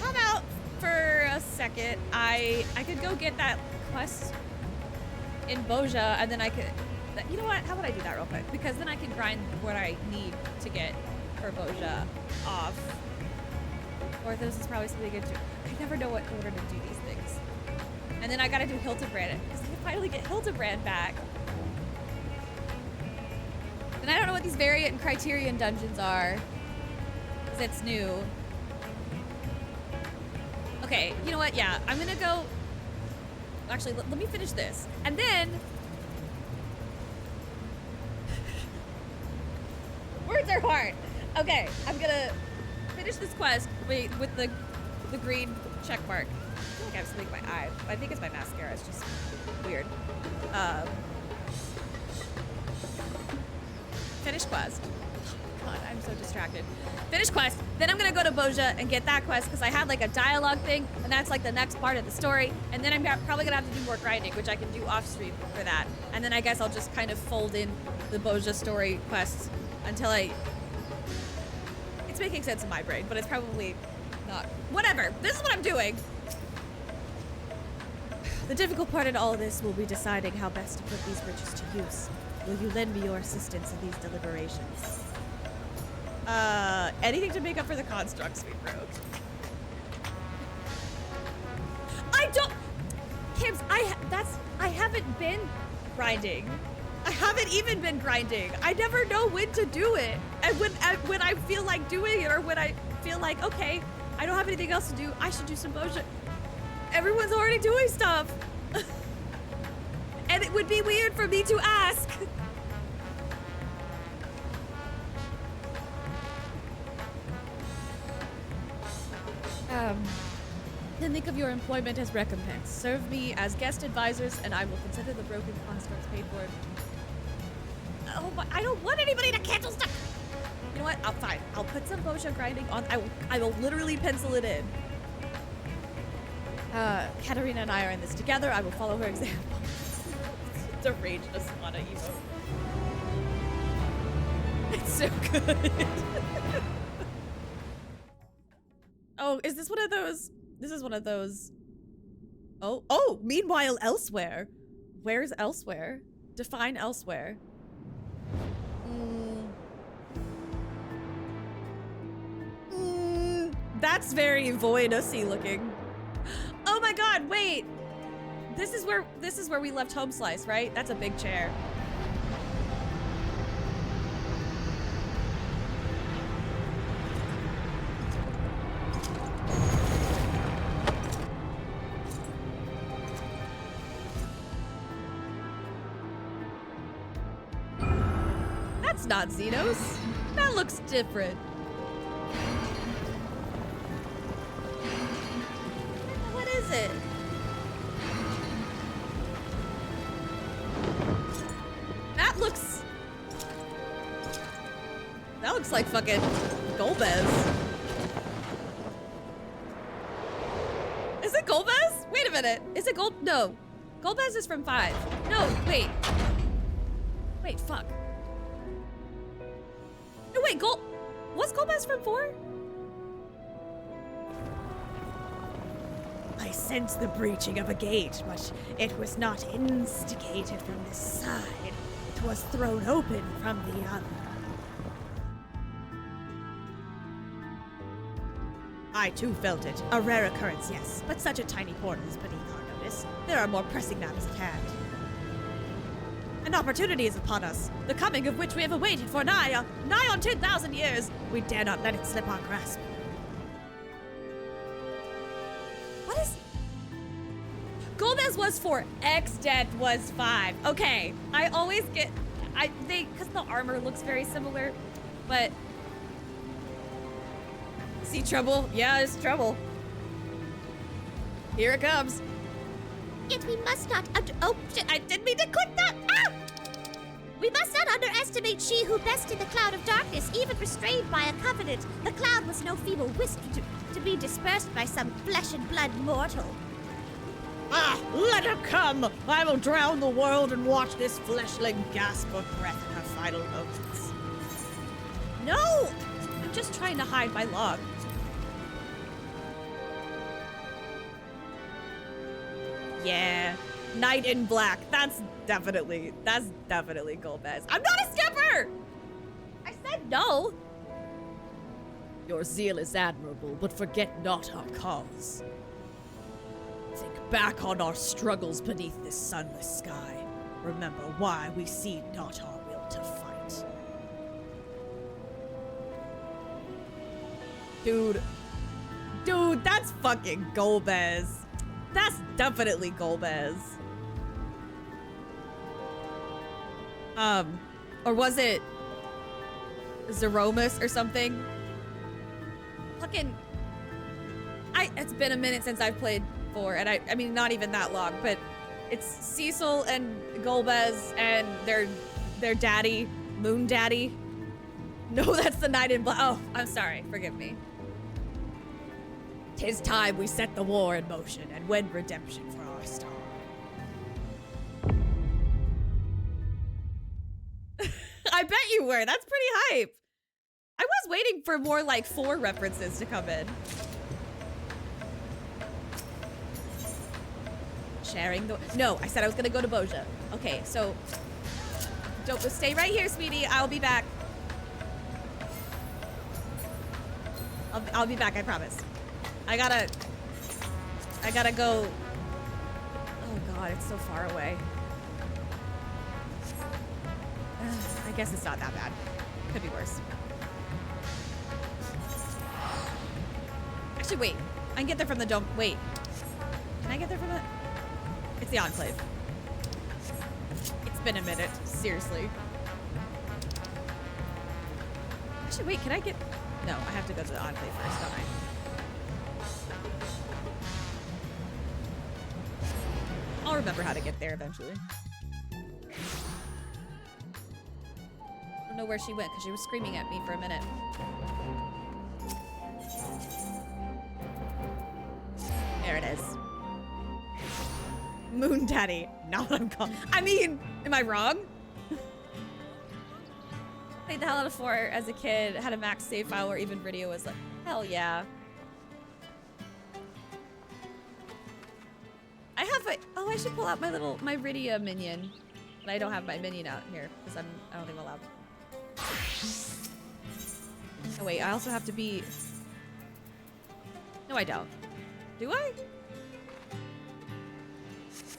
How about for a second, I could go get that quest in Boja, and then I could... You know what? How about I do that real quick? Because then I can grind what I need to get for Boja off. Orthos is probably something good to... I never know what order to do these things. And then I gotta do Hildebrand, because I can finally get Hildebrand back. And I don't know what these variant and criterion dungeons are, because it's new. Okay, you know what? Yeah, I'm gonna go... Actually, let me finish this. And then... Words are hard. Okay, I'm gonna finish this quest with the green check mark. I feel like I have something in my eye. I think it's my mascara. It's just weird. Finish quest. God, I'm so distracted. Finish quest. Then I'm gonna go to Boja and get that quest because I had like a dialogue thing, and that's like the next part of the story. And then I'm probably gonna have to do more grinding, which I can do off stream for that. And then I guess I'll just kind of fold in the Boja story quests until it's making sense in my brain, but it's probably not. Whatever, this is what I'm doing. The difficult part in all of this will be deciding how best to put these riches to use. Will you lend me your assistance in these deliberations? Anything to make up for the constructs we broke. I don't, Kims, I haven't been grinding. I haven't even been grinding. I never know when to do it. And when I feel like doing it, or when I feel like, okay, I don't have anything else to do, I should do some Boja. Everyone's already doing stuff. And it would be weird for me to ask. Then think of your employment as recompense. Serve me as guest advisors, and I will consider the broken constructs paid for. Oh, but I don't want anybody to cancel stuff. You know what? Fine. I'll put some Boja grinding on. I will literally pencil it in. Katarina and I are in this together. I will follow her example. The Rage Asana emote. It's so good. Oh, is this one of those? This is one of those. Oh, meanwhile elsewhere. Where's elsewhere? Define elsewhere. That's very void-ussy looking. Oh my god, wait. This is where we left Home Slice, right? That's a big chair. That's not Xenos. That looks different. What is it? That looks like fucking Golbez. Is it Golbez? Wait a minute. Is it Gold? No. Golbez is from 5. No, wait. Wait, fuck. No, wait, was Golbez from 4? I sense the breaching of a gate, but it was not instigated from this side. It was thrown open from the other. I too felt it. A rare occurrence, yes, but such a tiny portal is beneath our notice. There are more pressing matters at hand. An opportunity is upon us, the coming of which we have awaited for nigh on 10,000 years. We dare not let it slip our grasp. What is... Golbez was 4, X-Death was 5. Okay, I always get... because the armor looks very similar, but... See trouble? Yeah, it's trouble. Here it comes. Yet we must not oh shit, I didn't mean to click that! Ah! We must not underestimate she who bested the cloud of darkness, even restrained by a covenant. The cloud was no feeble wisp to be dispersed by some flesh and blood mortal. Ah, let her come! I will drown the world and watch this fleshling gasp for breath in her final moments. No! I'm just trying to hide my log. Yeah, Knight in Black. That's definitely Golbez. I'm not a skipper! I said no. Your zeal is admirable, but forget not our cause. Think back on our struggles beneath this sunless sky. Remember why we cede not our will to fight. Dude, that's fucking Golbez. That's definitely Golbez. Or was it Zeromus or something? Fucking, it's been a minute since I've played 4, and I mean, not even that long, but it's Cecil and Golbez and their daddy, Moon Daddy. No, that's the Knight in Black. Oh, I'm sorry, forgive me. 'Tis time we set the war in motion and win redemption for our star. I bet you were. That's pretty hype. I was waiting for more like 4 references to come in. Sharing the... No, I said I was gonna go to Boja. Okay, so... Don't stay right here, sweetie. I'll be back. I'll be back, I promise. I gotta go. Oh god, it's so far away. I guess it's not that bad. Could be worse. Actually, wait. I can get there from the dome. Wait. Can I get there from the... It's the Enclave. It's been a minute. Seriously. Actually, wait. Can I get... No, I have to go to the Enclave first, don't I? I'll remember how to get there eventually. I don't know where she went because she was screaming at me for a minute. There it is. Moon Daddy. Not what I'm called. I mean, am I wrong? Played the hell out of 4 as a kid. Had a max save file where even video was like, hell yeah. I have a, oh, I should pull out my Rydia minion. But I don't have my minion out here because I don't think I'm allowed. Oh wait, I also have to be, no I don't. Do I?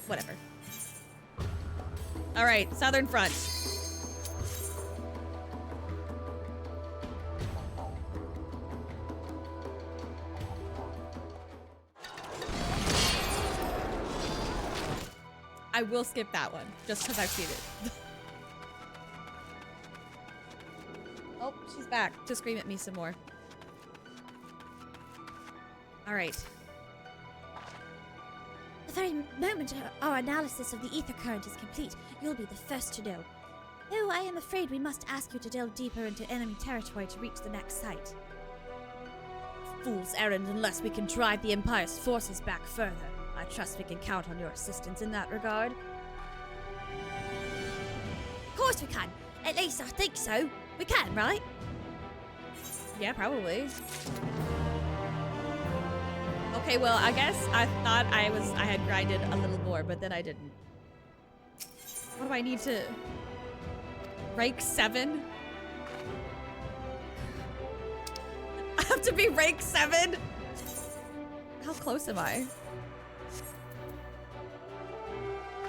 Whatever. All right, Southern Front. I will skip that one, just because I've seen it. Oh, she's back to scream at me some more. All right. The very moment our analysis of the ether current is complete, you'll be the first to know. Though I am afraid we must ask you to delve deeper into enemy territory to reach the next site. Fool's errand unless we can drive the Empire's forces back further. I trust we can count on your assistance in that regard. Of course we can. At least I think so. We can, right? Yeah, probably. Okay, well, I guess I thought I had grinded a little more, but then I didn't. What do I need to... Rank 7? I have to be rank 7? How close am I?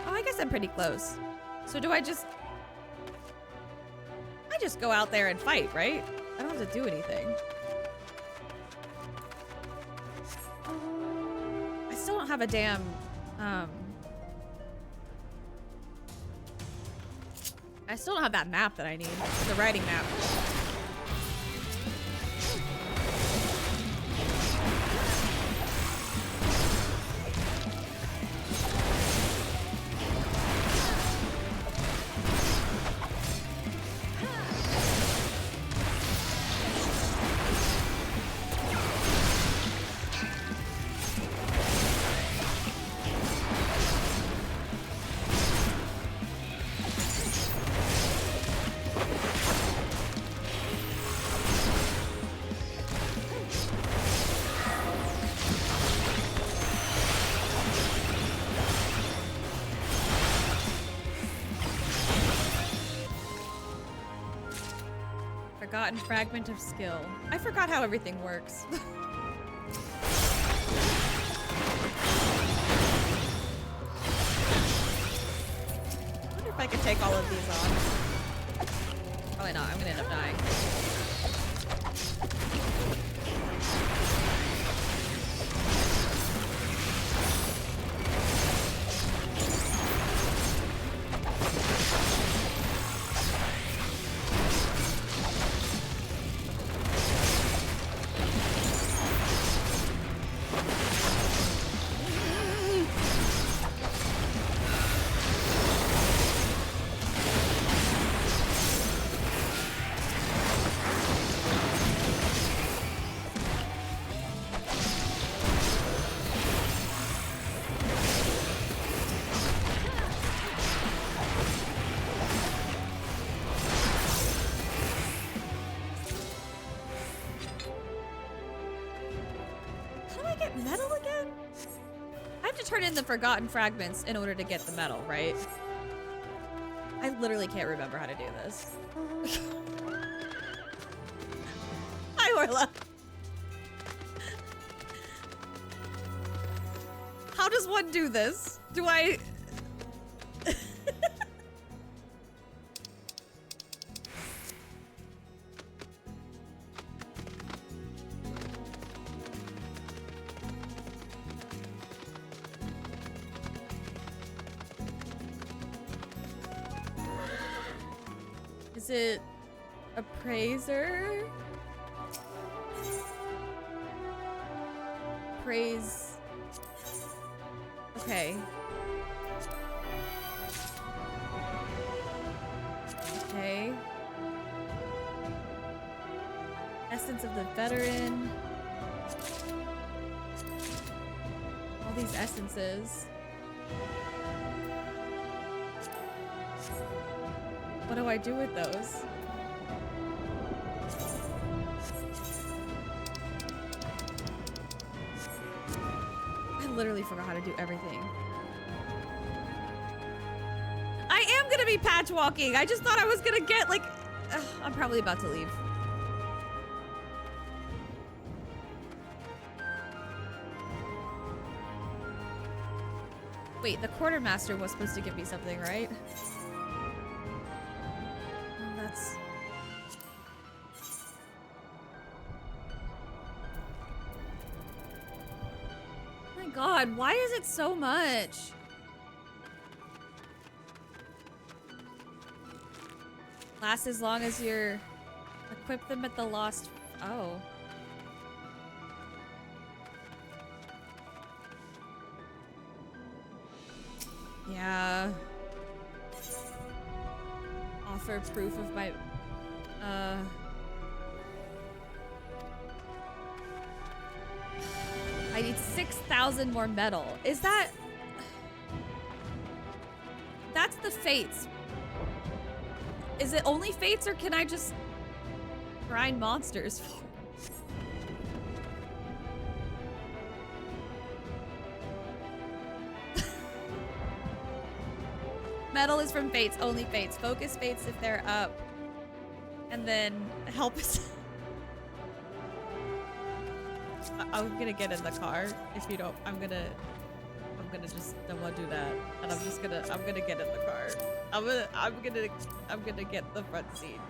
Oh, I guess I'm pretty close. So do I just go out there and fight, right? I don't have to do anything. I still don't have a damn, I still don't have that map that I need. The writing map. Forgotten fragment of skill. I forgot how everything works. I wonder if I can take all of these on. Probably not. I'm gonna end up dying. Turn in the forgotten fragments in order to get the medal, right? I literally can't remember how to do this. Hi, Orla. How does one do this? Do I... Is it appraiser? Praise. Okay. Okay. Essence of the veteran. All these essences. What do I do with those? I literally forgot how to do everything. I am gonna be patch walking. I just thought I was gonna get like, I'm probably about to leave. Wait, the quartermaster was supposed to give me something, right? Oh, that's... Oh my god, why is it so much? Last as long as you're... Equip them at the lost... Oh. Yeah. Offer proof of my... I need 6,000 more metal. Is that... That's the fates. Is it only fates, or can I just grind monsters for? Metal is from fates, only fates. Focus fates if they're up. And then help us. I'm gonna get in the car. If you don't, I'm gonna just don't want to do that. And I'm gonna get in the car. I'm gonna get the front seat.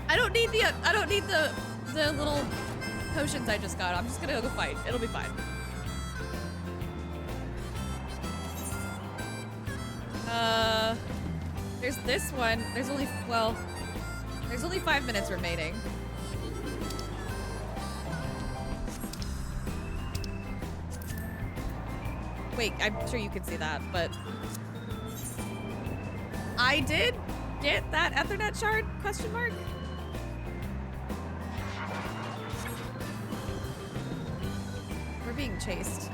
I don't need the little potions I just got. I'm just gonna go fight. It'll be fine. There's this one. There's only 5 minutes remaining. Wait, I'm sure you can see that, but I did get that Ethernet shard? Question mark? We're being chased.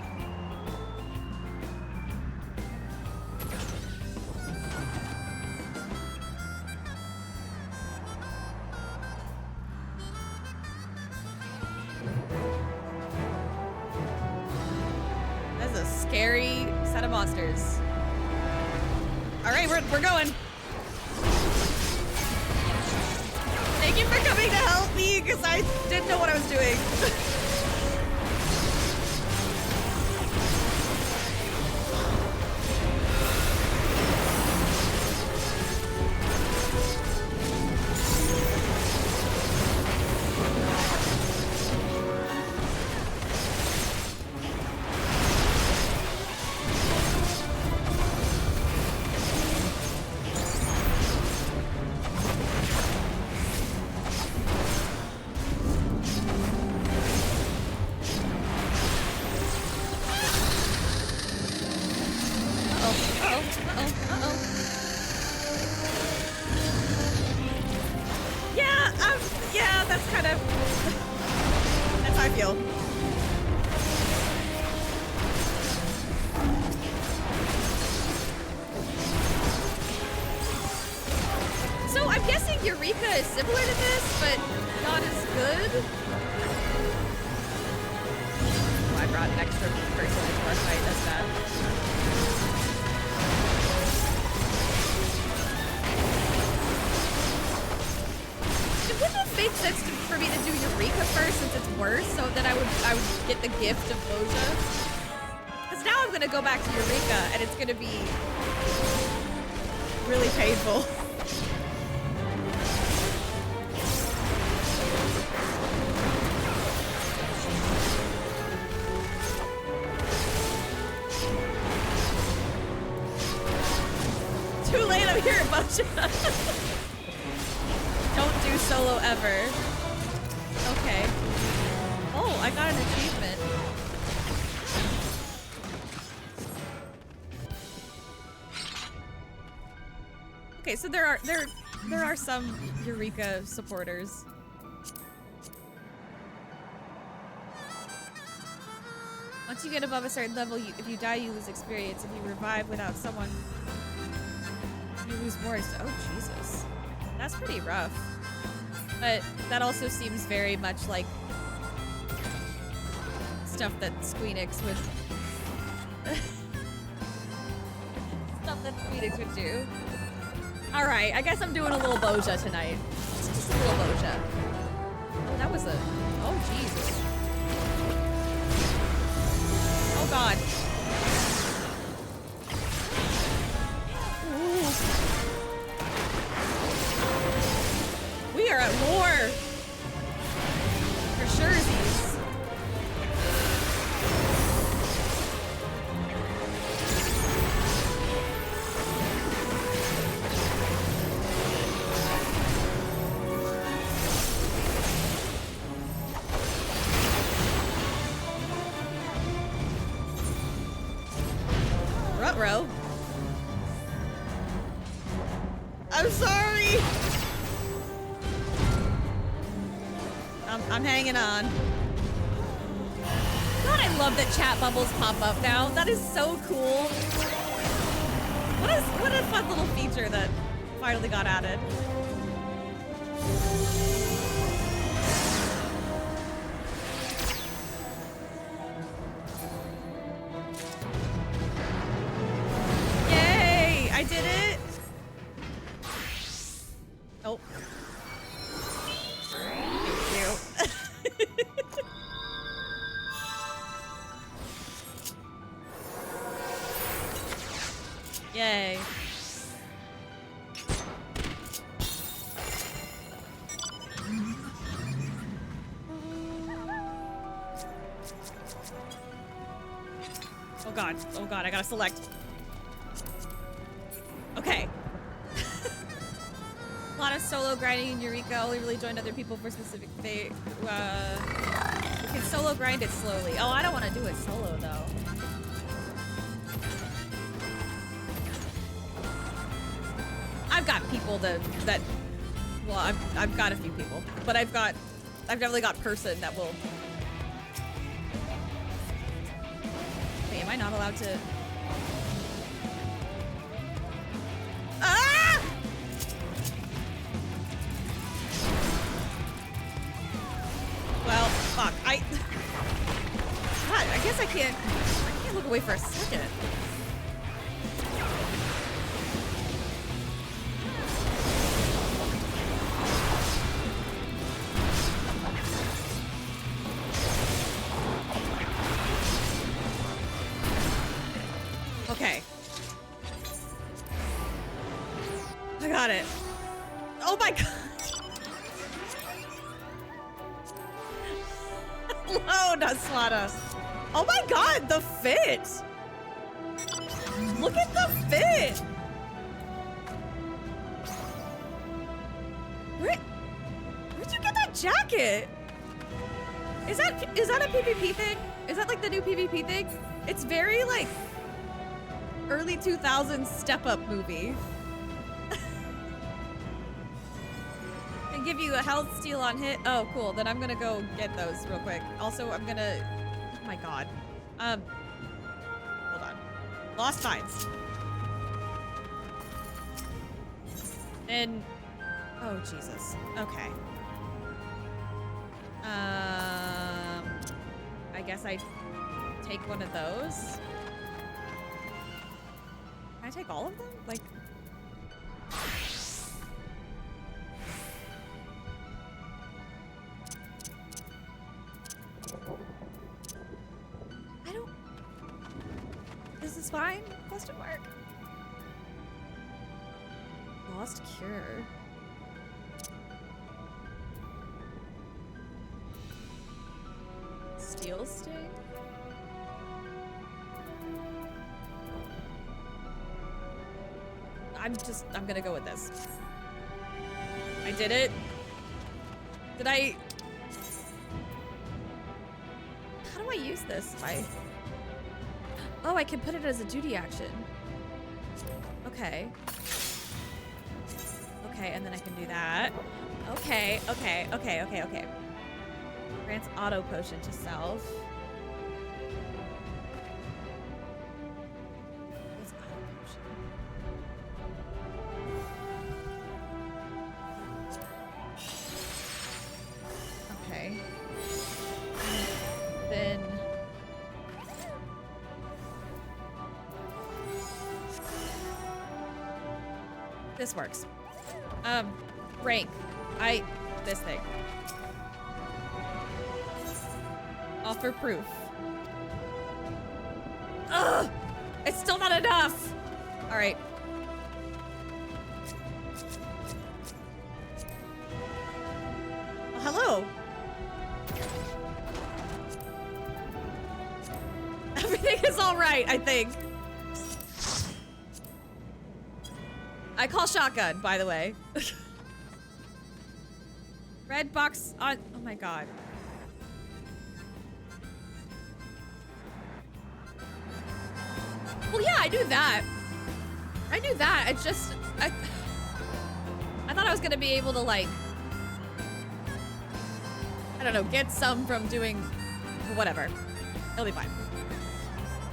That's a scary set of monsters. All right, we're going. Thank you for coming to help me, because I didn't know what I was doing. Yeah, that's kind of... That's how I feel. So I'm guessing Eureka is similar to this, but not as good. Oh, I brought an extra person into our fight, that's bad. It wouldn't have made sense for me to do Eureka first since it's worse, so that I would get the gift of Boja. Because now I'm gonna go back to Eureka and it's gonna be really painful. Too late, I'm here, Boja. Don't do solo ever. Okay. Oh, I got an achievement. Okay, so there are some Eureka supporters. Once you get above a certain level, if you die, you lose experience. If you revive without someone, you lose more. Oh, Jesus. That's pretty rough. But that also seems very much like stuff that Squeenix would... stuff that Squeenix would do. Alright, I guess I'm doing a little Boja tonight. Just a little Boja. Oh, that was a... Oh, Jesus. Oh, God. Ooh. We are at war. For surezies. Ruh-roh. I'm sorry. I'm hanging on. God, I love that chat bubbles pop up now. That is so cool. What a fun little feature that finally got added. Yay! I did it. Oh. Thank you. Yay. Oh god. Oh god, I gotta select. Okay. A lot of solo grinding in Eureka. Only really joined other people for specific you can solo grind it slowly. Oh, I don't want to do it solo though. I've got people that well, I've got a few people, but I've definitely got person that will. Wait, am I not allowed to? Ah! Well, fuck. God, I guess I can't look away for a second. Okay. I got it. Oh my god. Hello, Naslada. Oh my god, the fit. Look at the fit. Where'd you get that jacket? Is that a PvP thing? Is that like the new PvP thing? It's very like early 2000s step-up movie. And give you a health steal on hit. Oh, cool. Then I'm gonna go get those real quick. Also, I'm gonna... Oh my god. Hold on. Lost finds. And... Oh, Jesus. Okay. I guess I take one of those. Can I take all of them? Like... I don't... This is fine? Question mark. Lost cure. Steel sting? I'm gonna go with this. I did it. Did I... How do I use this? Oh, I can put it as a duty action. Okay. Okay, and then I can do that. Okay. Grants auto potion to self. This works. Rank. This thing. Offer proof. Ugh! It's still not enough! Alright. Oh, hello! Everything is alright, I think. I call shotgun, by the way. Red box on. Oh my god. Well, yeah, I knew that. I knew that. It's just I thought I was gonna be able to like, I don't know, get some from doing whatever. It'll be fine.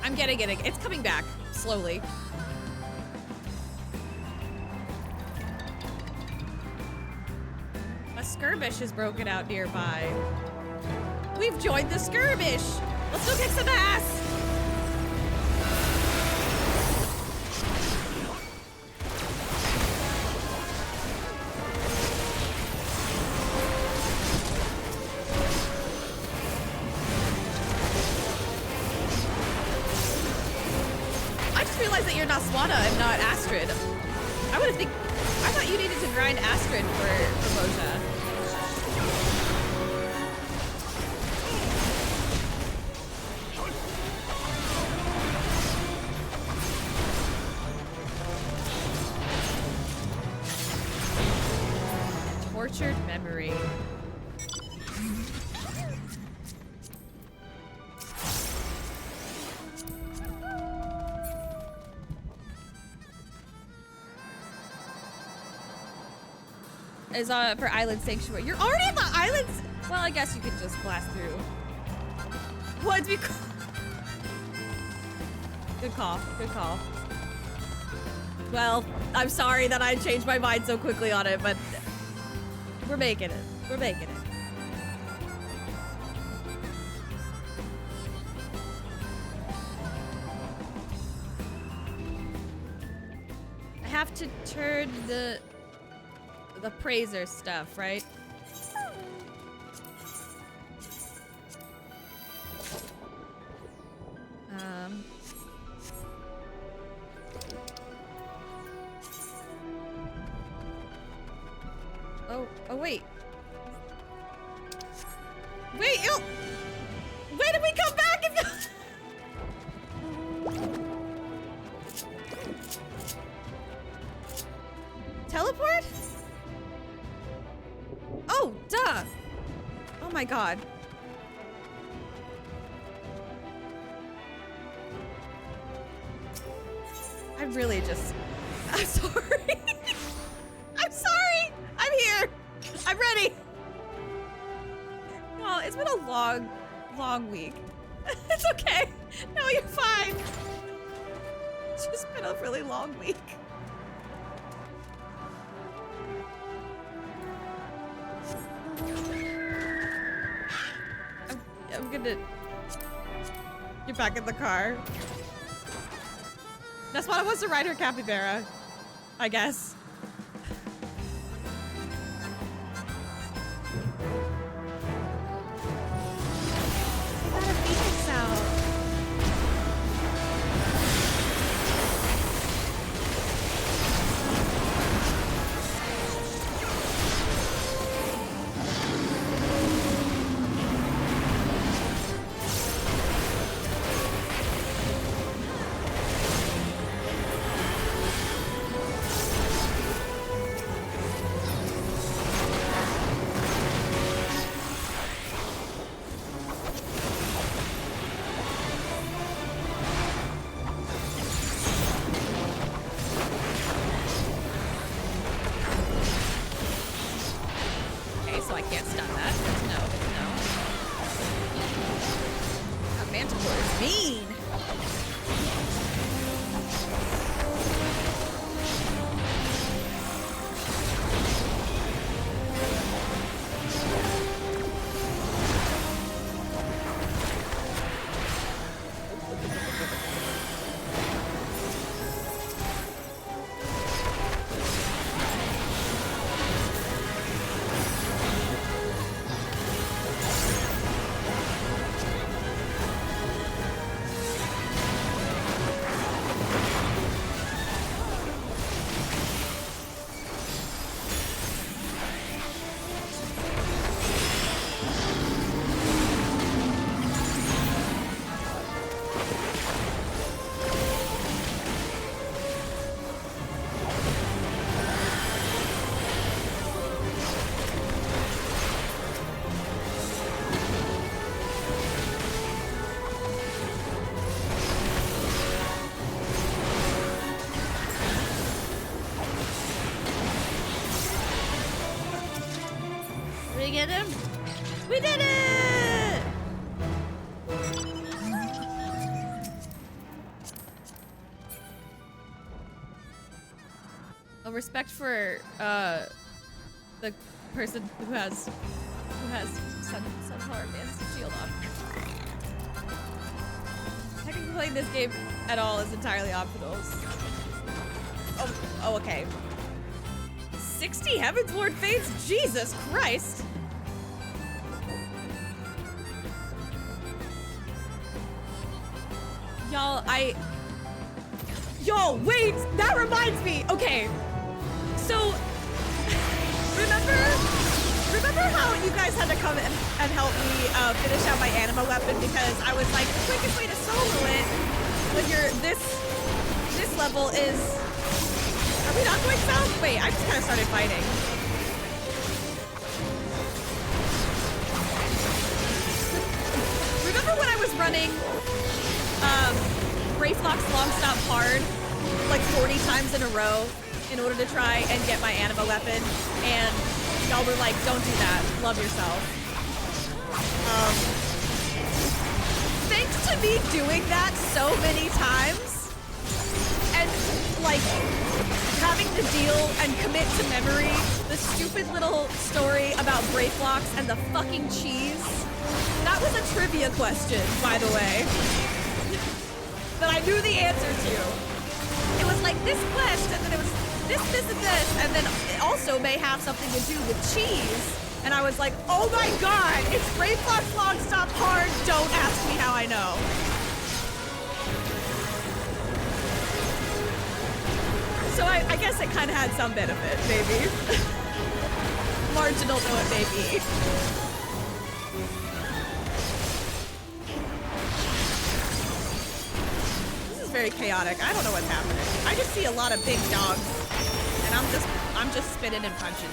I'm getting it. It's coming back slowly. A skirmish is broken out nearby. We've joined the skirmish. Let's go kick some ass. I just realized that you're not Swana and not Astrid. I thought you needed to grind Astrid for Moja. Tortured memory. Is for Island Sanctuary. You're already in the islands? Well, I guess you could just blast through. What? Good call. Good call. Well, I'm sorry that I changed my mind so quickly on it, but we're making it. We're making it. I have to turn the praiser stuff, right? Oh wait. Wait, ew! Where did we come back? Teleport? Oh, duh! Oh my god. I'm really just... I'm sorry. I'm sorry! I'm here! I'm ready! Well, it's been a long week. It's okay. No, you're fine. It's just been a really long week. I'm gonna get back in the car. That's what I was to ride her capybara, I guess. I got a phoenix out. we get him? We did it! Oh, respect for the person who has Sunflower Man's shield on. Technically playing this game at all is entirely optional. Oh, okay. 60 Heavensward Fates? Jesus Christ! Y'all, Yo, wait! That reminds me! Okay. So, remember how you guys had to come and help me finish out my anima weapon because I was like, the quickest way to solo it when you're this level is... Are we not going south? Wait, I just kind of started fighting. Remember when I was running Brayflock's Long Stop Hard like 40 times in a row in order to try and get my anima weapon, and y'all were like, don't do that, love yourself. Thanks to me doing that so many times and like having to deal and commit to memory the stupid little story about Brayflocks and the fucking cheese. That was a trivia question, by the way, that I knew the answer to. It was like this quest, and then it was this, and then it also may have something to do with cheese. And I was like, oh my god, it's Brayflock's Long Stop Hard, don't ask me how I know. So I guess it kind of had some benefit, maybe. Marginal though it may be. Very chaotic. I don't know what's happening. I just see a lot of big dogs, and I'm just spinning and punching.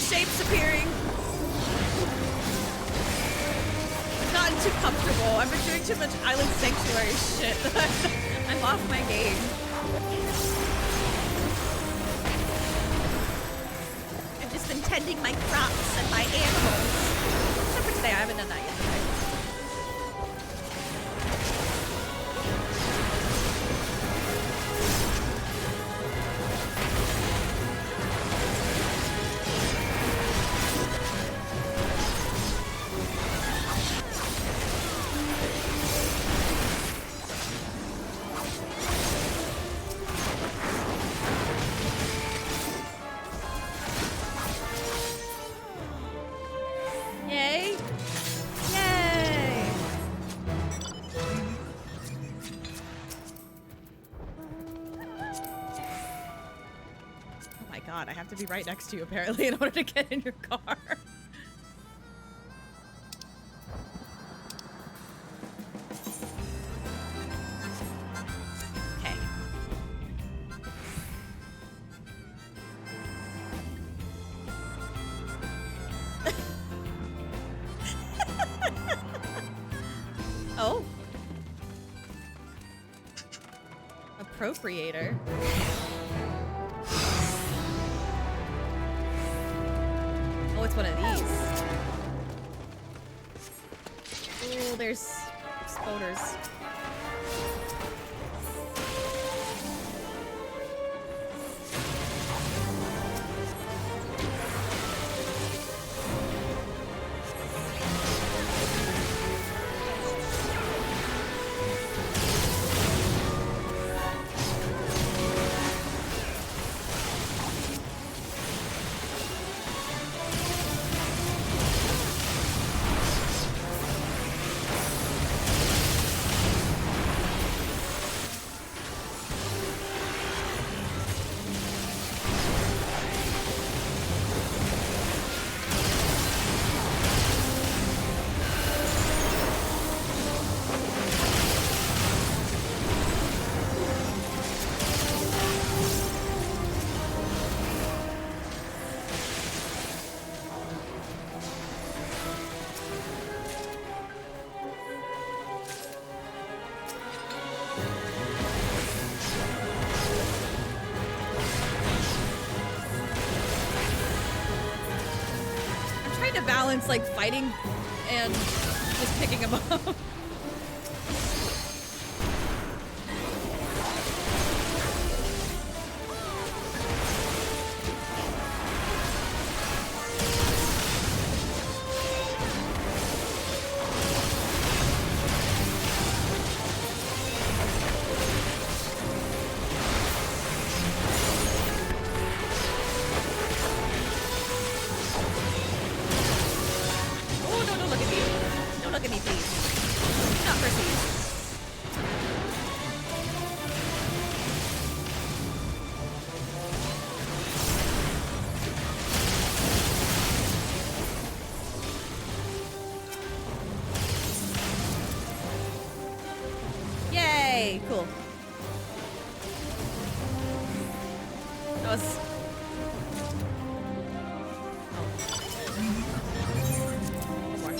Shapes appearing. I've gotten too comfortable. I've been doing too much Island Sanctuary shit. I'm off my game. I've just been tending my crops and my animals. Except for today, I haven't done that yet today. I have to be right next to you, apparently, in order to get in your car. Okay. Oh. Appropriator. Oh, it's one of these. Oh, there's exploders. balance like fighting and just picking him up. Cool. That was... One more.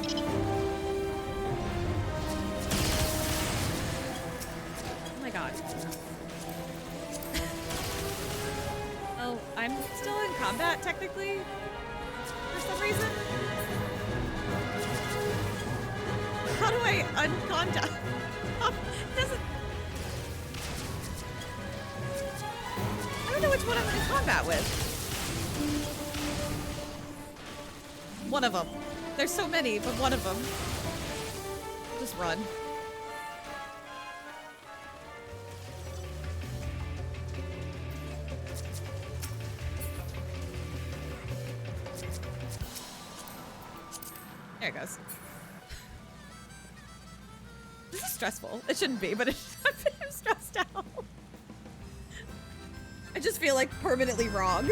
Oh my god. Oh, I'm still in combat, technically? For some reason? How do I uncontact? Doesn't... I don't know which one I'm in combat with. One of them. There's so many, but one of them. Just run. There it goes. This is stressful. It shouldn't be, but I'm stressed out. I just feel like permanently wrong.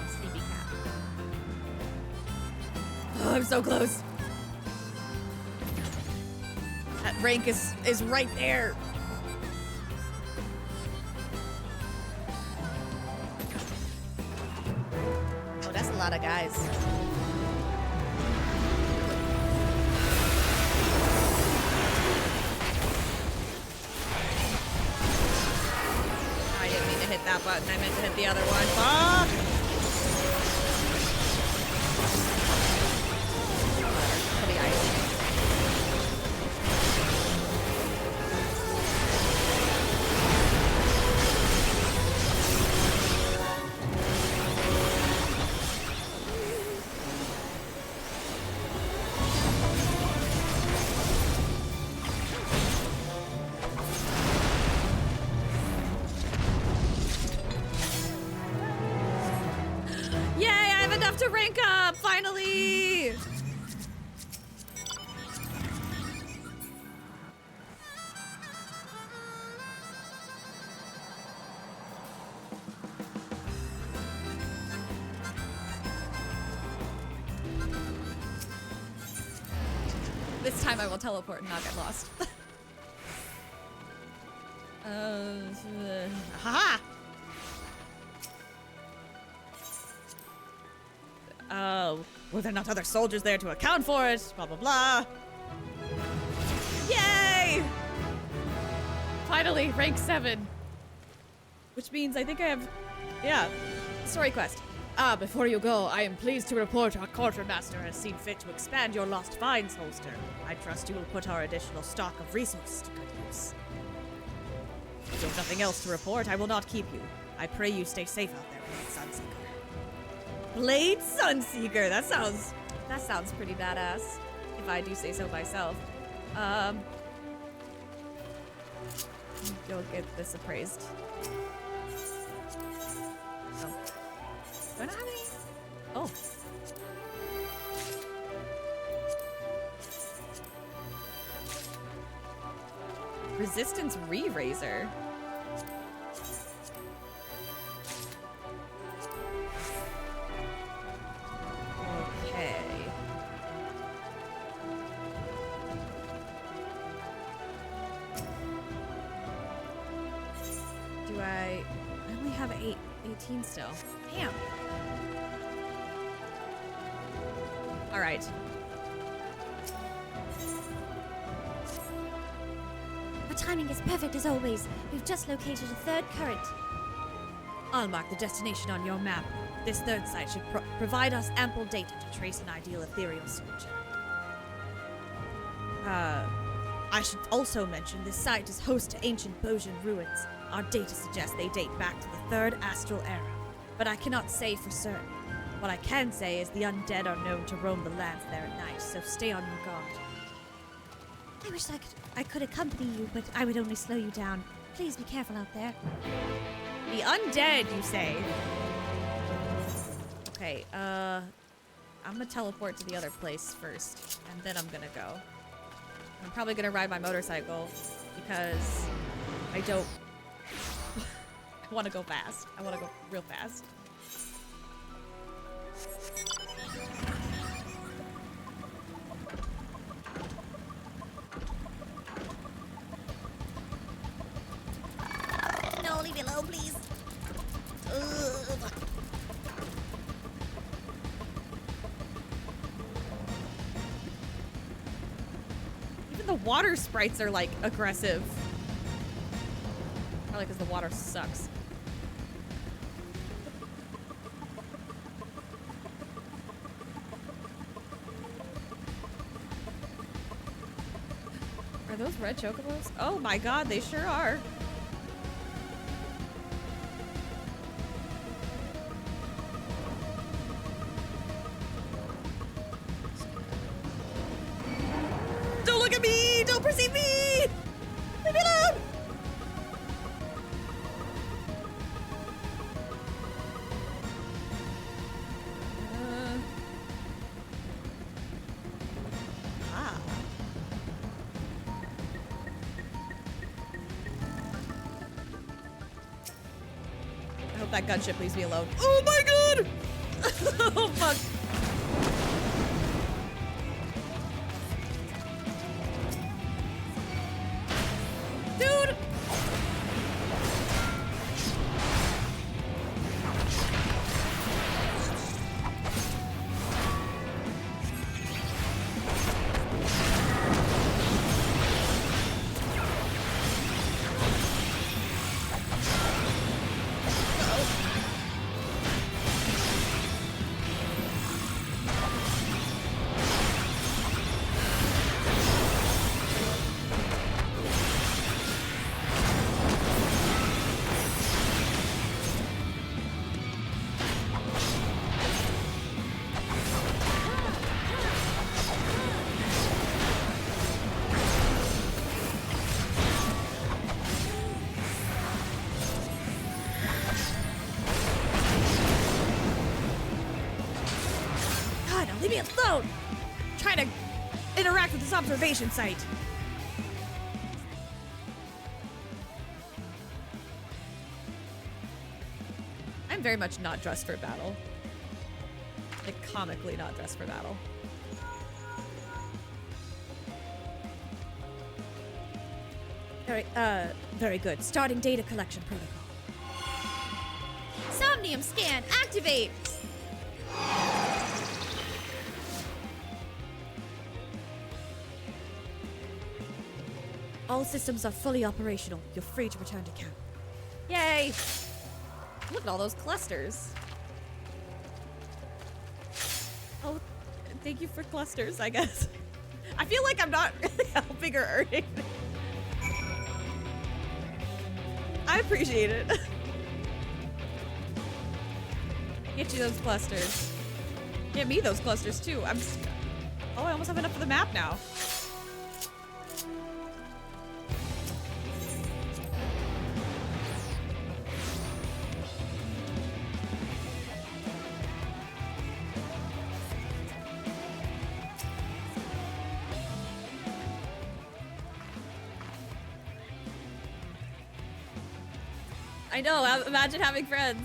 Sleepy cat. Oh, I'm so close. That rank is right there. Oh, that's a lot of guys. Hit that button. I meant to hit the other one. Fuck! For the ice. To rank up, finally! This time I will teleport and not get lost. Haha! Were there not other soldiers there to account for it? Blah, blah, blah. Yay! Finally, rank 7. Which means I think I have, yeah, story quest. Before you go, I am pleased to report our quartermaster has seen fit to expand your lost finds holster. I trust you will put our additional stock of resources to good use. If you have nothing else to report, I will not keep you. I pray you stay safe out there, Blade Sunseeker. Blade Sunseeker. That sounds pretty badass, if I do say so myself. You'll get this appraised. Oh. Do I not have any? Oh. Resistance Re-Razor. Okay. Do I only have 18 still. Damn. All right. Our timing is perfect as always. We've just located a third current. I'll mark the destination on your map. This third site should provide us ample data to trace an ideal ethereal signature. I should also mention this site is host to ancient Bosian ruins. Our data suggests they date back to the Third Astral Era, but I cannot say for certain. What I can say is the undead are known to roam the lands there at night, so stay on your guard. I wish I could accompany you, but I would only slow you down. Please be careful out there. The undead, you say? Okay, I'm gonna teleport to the other place first, and then I'm gonna go. I'm probably gonna ride my motorcycle, because I don't... I wanna go fast. I wanna go real fast. No, leave me alone, please. Ugh. Even the water sprites are, like, aggressive. Probably because the water sucks. Are those red chocobos? Oh my god, they sure are. Don't look at me! Don't perceive me! Leave me alone! I hope that gunship leaves me alone. Oh my god! Oh fuck. Dude! Leave me alone! I'm trying to interact with this observation site. I'm very much not dressed for battle. Like, comically not dressed for battle. Very good. Starting data collection protocol. Somnium scan, activate! All systems are fully operational. You're free to return to camp. Yay! Look at all those clusters. Oh, thank you for clusters, I guess. I feel like I'm not really helping or earning. I appreciate it. Get you those clusters. Get me those clusters too. Oh, I almost have enough for the map now. I know, imagine having friends.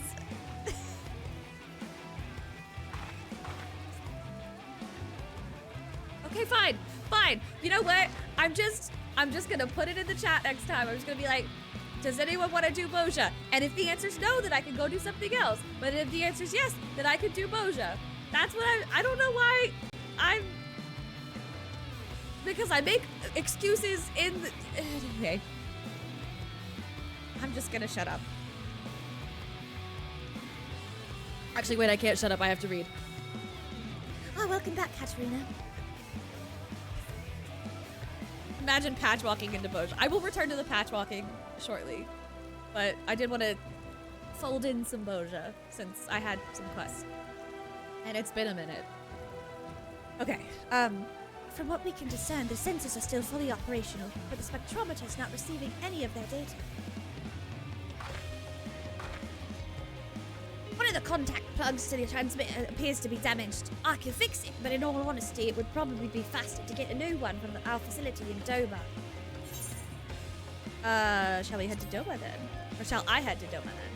Okay, fine, fine. You know what? I'm just gonna put it in the chat next time. I'm just gonna be like, does anyone want to do Boja? And if the answer's no, then I can go do something else. But if the answer's yes, then I could do Boja. That's what I don't know why because I make excuses in the, anyway. I'm just gonna shut up. Actually, wait, I can't shut up. I have to read. Oh, welcome back, Katerina. Imagine patchwalking into Boja. I will return to the patchwalking shortly, but I did want to fold in some Boja since I had some quests. And it's been a minute. Okay, from what we can discern, the sensors are still fully operational, but the spectrometer is not receiving any of their data. One of the contact plugs to the transmitter appears to be damaged. I can fix it, but in all honesty, it would probably be faster to get a new one from our facility in Doma. Shall we head to Doma then? Or shall I head to Doma then?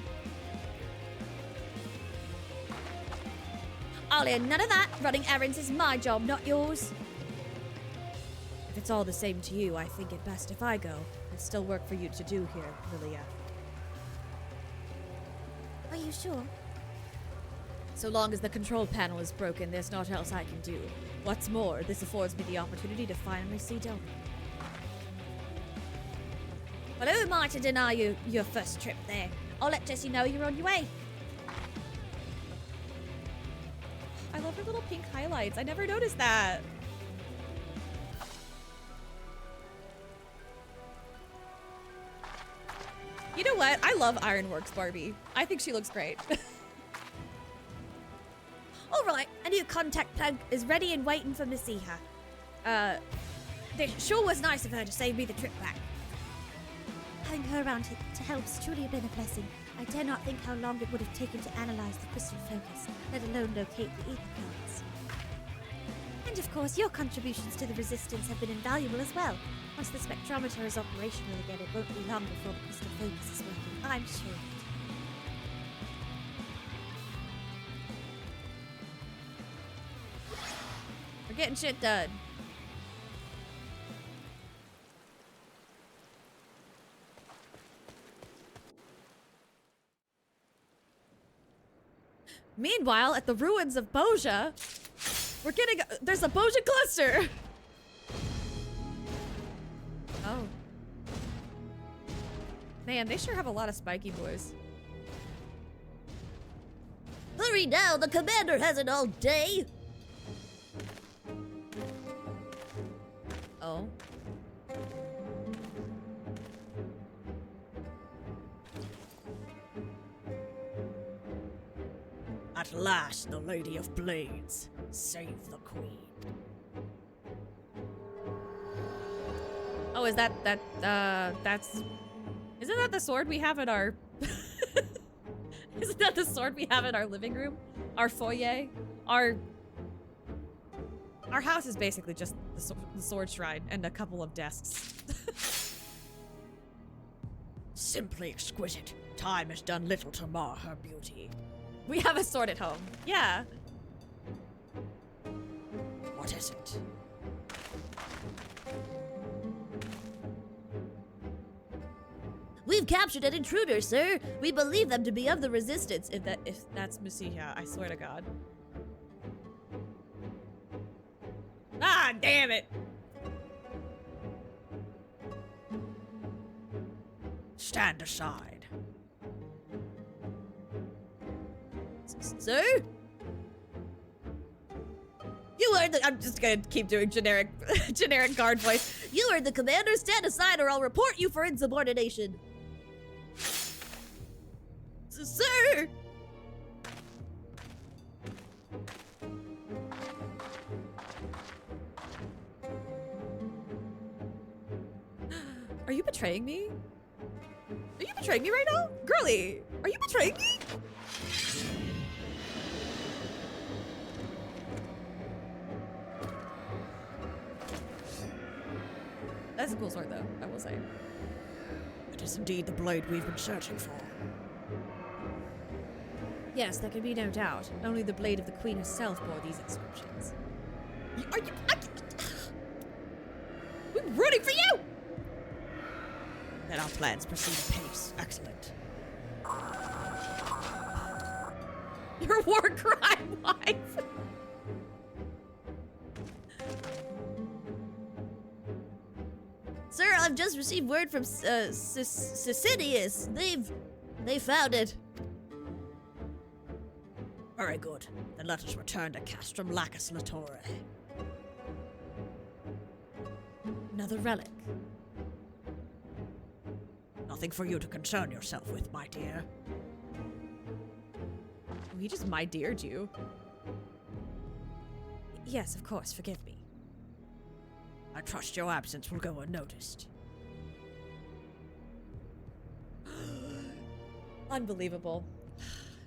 Ollie, none of that. Running errands is my job, not yours. If it's all the same to you, I think it best if I go. There's still work for you to do here, Lilia. Are you sure? So long as the control panel is broken, there's naught else I can do. What's more, this affords me the opportunity to finally see Doma. Well, who am I to deny you your first trip there? I'll let Jessie know you're on your way. I love her little pink highlights. I never noticed that. You know what? I love Ironworks Barbie. I think she looks great. All right, a new contact plug is ready and waiting for Masiha. It sure was nice of her to save me the trip back. Having her around to help has truly been a blessing. I dare not think how long it would have taken to analyze the crystal focus, let alone locate the ether currents. And of course, your contributions to the resistance have been invaluable as well. Once the spectrometer is operational again, it won't be long before the crystal focus is working, I'm sure. We're getting shit done. Meanwhile, at the ruins of Boja, we're getting there's a Boja cluster. Oh. Man, they sure have a lot of spiky boys. Hurry now, the commander hasn't all day. Oh. At last, the Lady of Blades. Save the Queen. Oh, is that's isn't that the sword we have in our isn't that the sword we have in our living room? Our foyer? Our house is basically just the sword shrine and a couple of desks. Simply exquisite. Time has done little to mar her beauty. We have a sword at home. Yeah. What is it? We've captured an intruder, sir. We believe them to be of the resistance. If that's Masiha, I swear to God. Ah, damn it! Stand aside. Sir? You are the— I'm just gonna keep doing generic guard voice. You are the commander. Stand aside or I'll report you for insubordination. Sir! Are you betraying me? Are you betraying me right now? Girly, are you betraying me? That's a cool sword though, I will say. It is indeed the blade we've been searching for. Yes, there can be no doubt. Only the blade of the queen herself bore these inscriptions. Are you— we're rooting for you! Then our plans proceed apace. Excellent. Your war crime wife! Sir, I've just received word from Sidious. They found it. Very good. Then let us return to Castrum Lacus Latore. Another relic. Nothing for you to concern yourself with, my dear. Oh, he just my deared you. Yes, of course, forgive me. I trust your absence will go unnoticed. Unbelievable.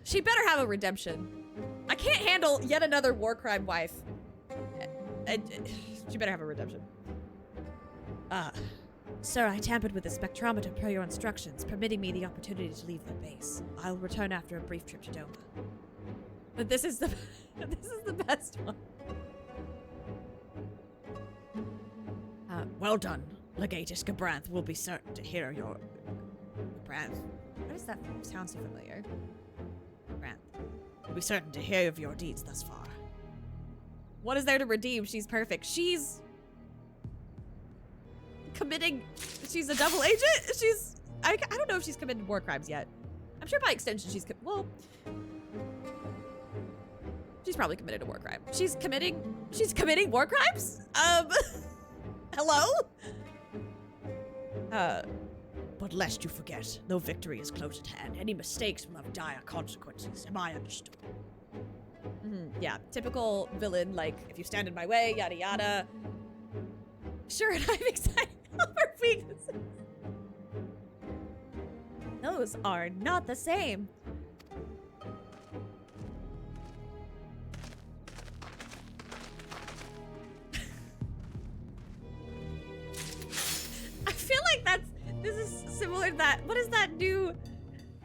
She better have a redemption. I can't handle yet another war crime wife. She better have a redemption. Sir, I tampered with the spectrometer per your instructions, permitting me the opportunity to leave the base. I'll return after a brief trip to Doma. But this is the this is the best one. Well done, Legatus Gabranth. Will be certain to hear your... Gabranth? Why does that sound so familiar? Gabranth. Will be certain to hear of your deeds thus far. What is there to redeem? She's perfect. She's committing... She's a double agent? She's... I don't know if she's committed war crimes yet. I'm sure by extension she's... Well... She's probably committed a war crime. She's committing war crimes? Hello? But lest you forget, no victory is close at hand. Any mistakes will have dire consequences. Am I understood? Yeah, typical villain, like, if you stand in my way, yada yada. Sure, and I'm excited over weaknesses. Those are not the same. I feel like this is similar to that. What is that new?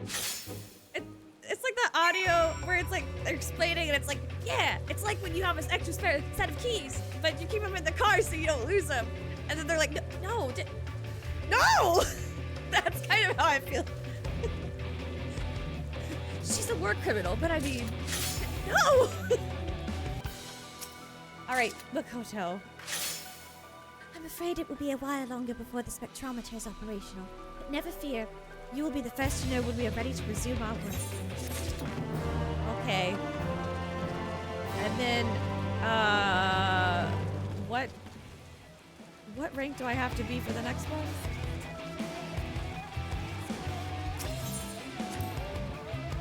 It's like the audio where it's like they're explaining and it's like, yeah, it's like when you have an extra spare set of keys, but you keep them in the car so you don't lose them. And then they're like, no. That's kind of how I feel. She's a war criminal, but I mean, no. All right, Makoto. I'm afraid it will be a while longer before the spectrometer is operational. But never fear. You will be the first to know when we are ready to resume our work. Okay. And then, what rank do I have to be for the next one?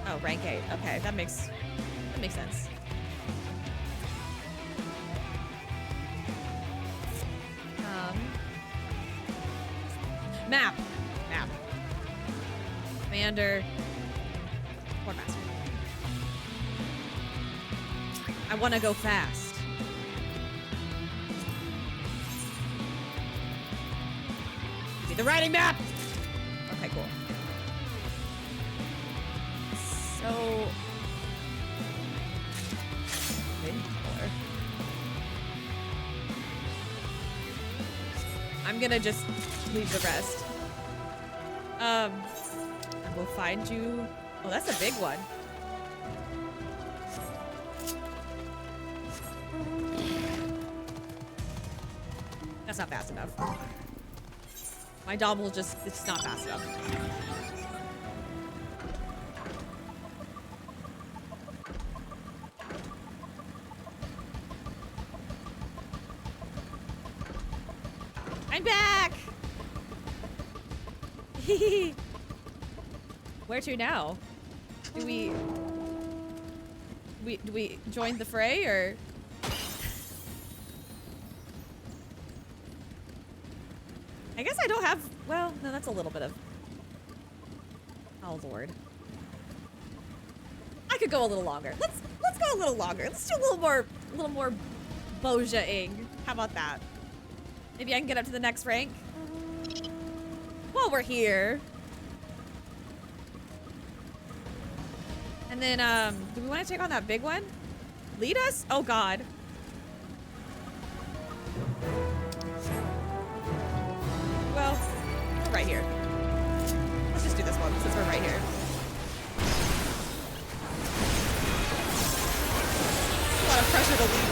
Oh, rank 8. Okay, that makes sense. Map. Commander. Quartermaster. I want to go fast. Give me the riding map! Okay, cool. So... Color. I'm gonna just leave the rest. I will find you. Oh, that's a big one. That's not fast enough. My dom will just, it's not fast enough. I'm back! Where to now? Do we join the fray, or? I guess I don't have, well, no, that's a little bit of, oh Lord. I could go a little longer. Let's go a little longer. Let's do a little more Boja-ing. How about that? Maybe I can get up to the next rank while we're here. And then, do we want to take on that big one? Lead us? Oh God. Well, we're right here. Let's just do this one since we're right here. A lot of pressure to lead.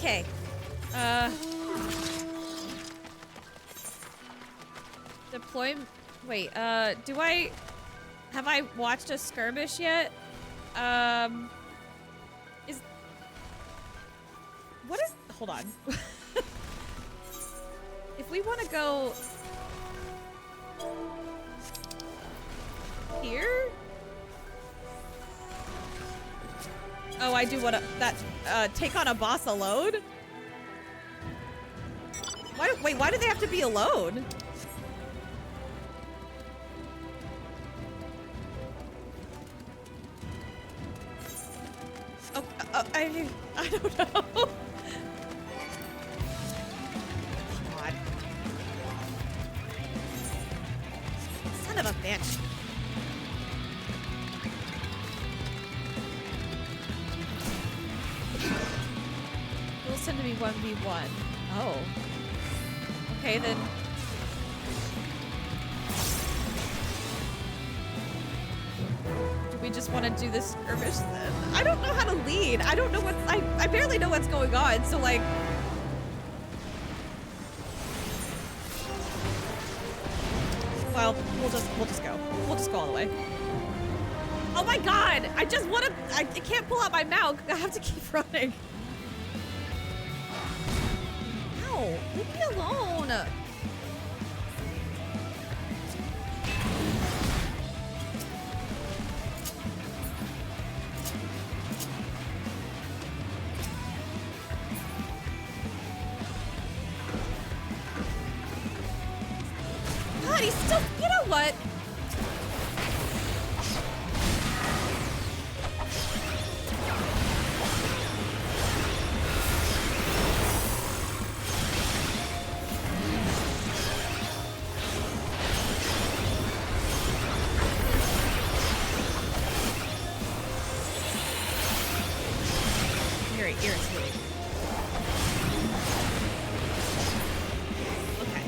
Okay. Deploy. Wait. Have I watched a skirmish yet? Hold on. If we want to go here. Oh, I do want to take on a boss alone. Why do they have to be alone? Oh, I don't know. God. Son of a bitch. Rules tend to be 1v1. Oh. Okay, then. Do we just want to do this skirmish then? I don't know how to lead. I don't know what's. I barely know what's going on, so like. Well, we'll just go. We'll just go all the way. Oh my god! I just want to. I can't pull out my mouth. I have to keep running. Ow! Leave me alone. God, he's still. You know what? Very irritating. Okay.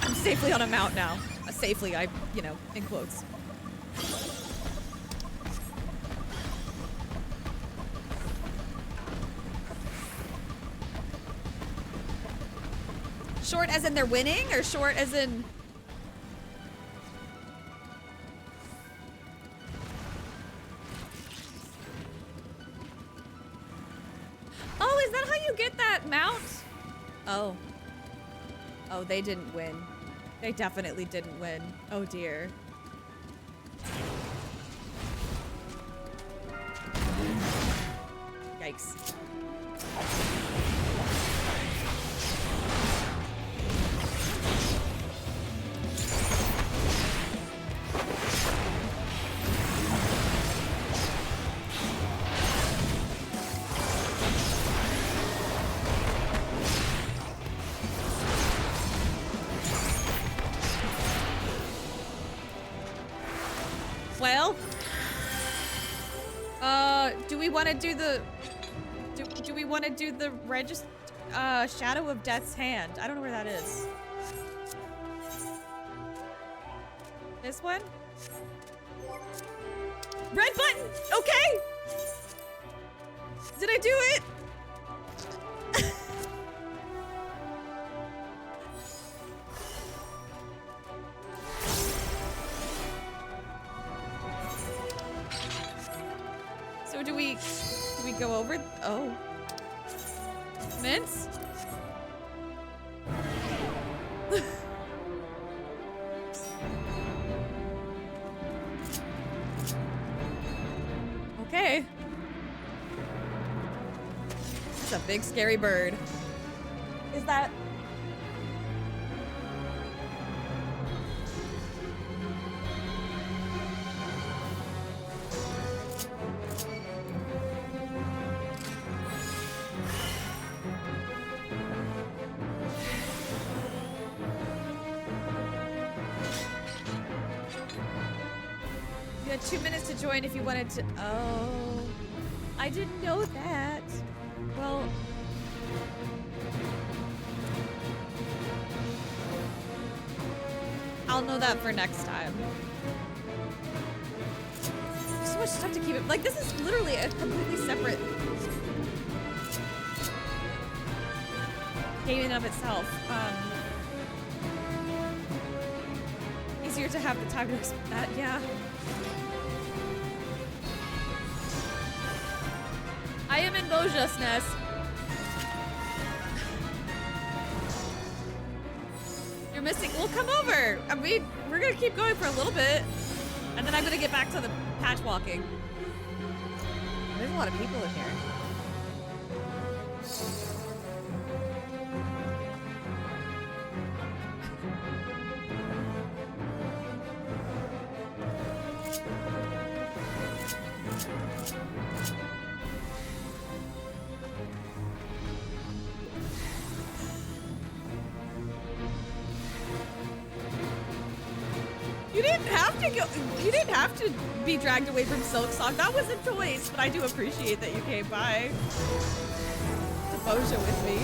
I'm safely on a mount now. Safely, you know, in quotes. Short as in they're winning, or short as in... Oh, is that how you get that mount? Oh. Oh, they didn't win. They definitely didn't win. Oh dear. Yikes. Well, do we want to do the do we want to do the Shadow of Death's Hand? I don't know where that is. This one? Red button. Okay. Did I do it? So do we go over? Oh. Mince? Okay. It's a big scary bird. Is that... You had 2 minutes to join if you wanted to. Oh, I didn't know that. Well, I'll know that for next time. There's so much stuff to keep it. Like, this is literally a completely separate game in of itself. Easier to have the time to that, yeah. I am in Boja's nest. You're missing. Well, come over. I mean, we're gonna keep going for a little bit, and then I'm gonna get back to the patch walking. There's a lot of people in here. You didn't have to go. You didn't have to be dragged away from Silksong. That was a choice, but I do appreciate that you came by to Boja with me.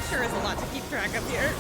Sure is a lot to keep track of here.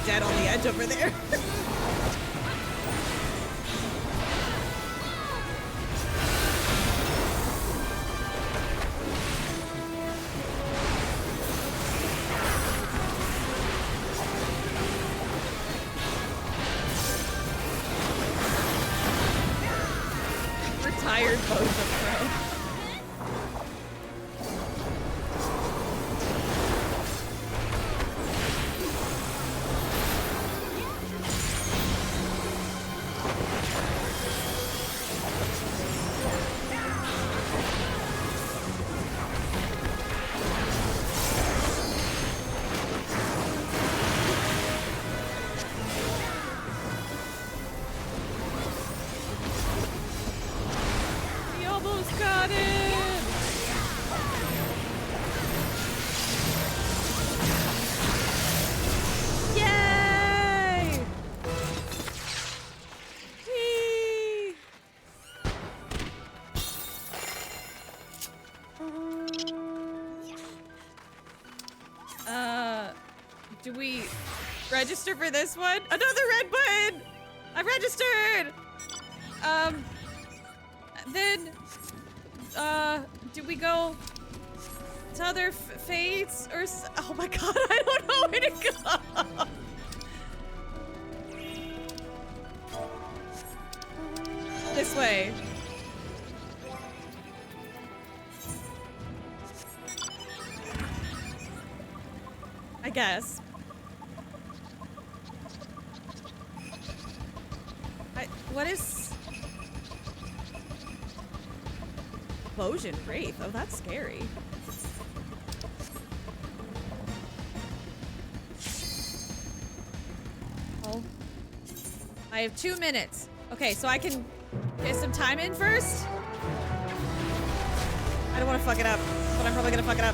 Dead on the edge over there. Retired Boja Pro. Do we register for this one? Another red button! I registered! Then, do we go to other fates or oh my god, I don't know where to go! This way. I guess. What is... Bojan Wraith? Oh, that's scary. I have 2 minutes. Okay, so I can get some time in first. I don't want to fuck it up, but I'm probably gonna fuck it up.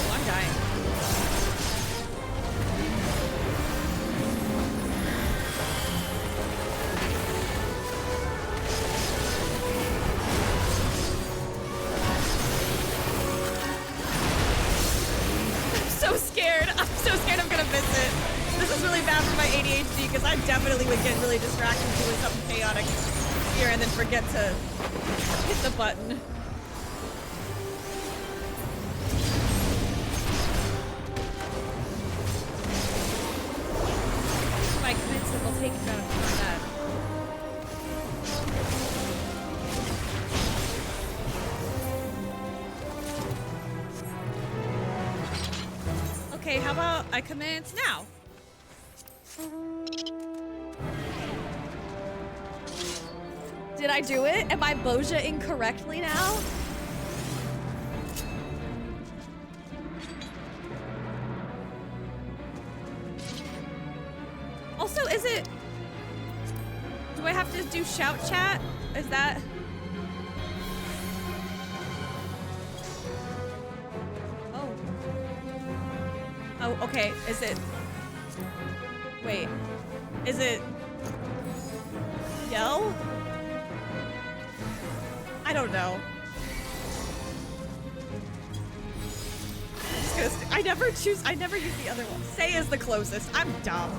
Oh, I'm dying. I'm so scared I'm gonna miss it. This is really bad for my ADHD because I definitely would get really distracted doing something chaotic here and then forget to hit the button. If I convince it, we'll take it down from that. Okay, how about I commence now? Did I do it? Am I Boja incorrectly now? Also, is it... Do I have to do shout chat? Is that... Oh, okay. Is it... Wait. Is it... Yell? I don't know. I'm just gonna I never use the other one. Say is the closest. I'm dumb.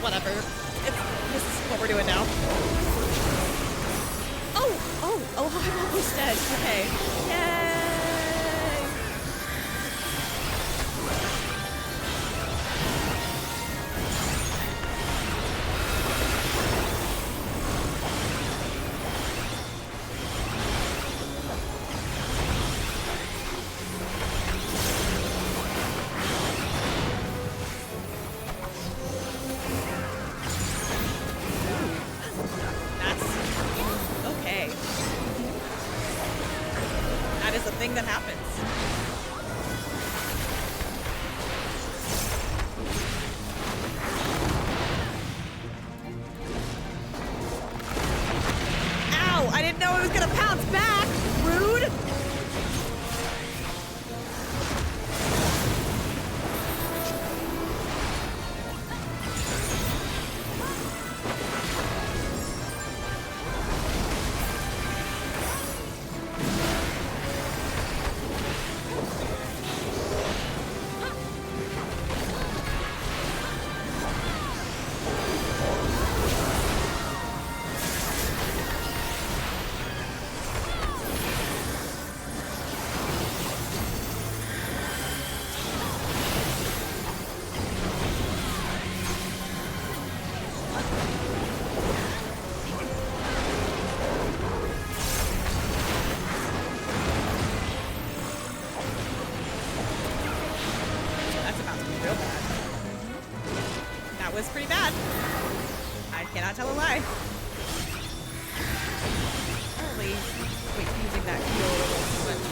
Whatever. This is what we're doing now. Oh, I'm almost dead. Okay. Yay! Thing that happens. Ow! I didn't know it was gonna pounce back! Rude! Was pretty bad. I cannot tell a lie. Holy. Wait, using that heal a little too much.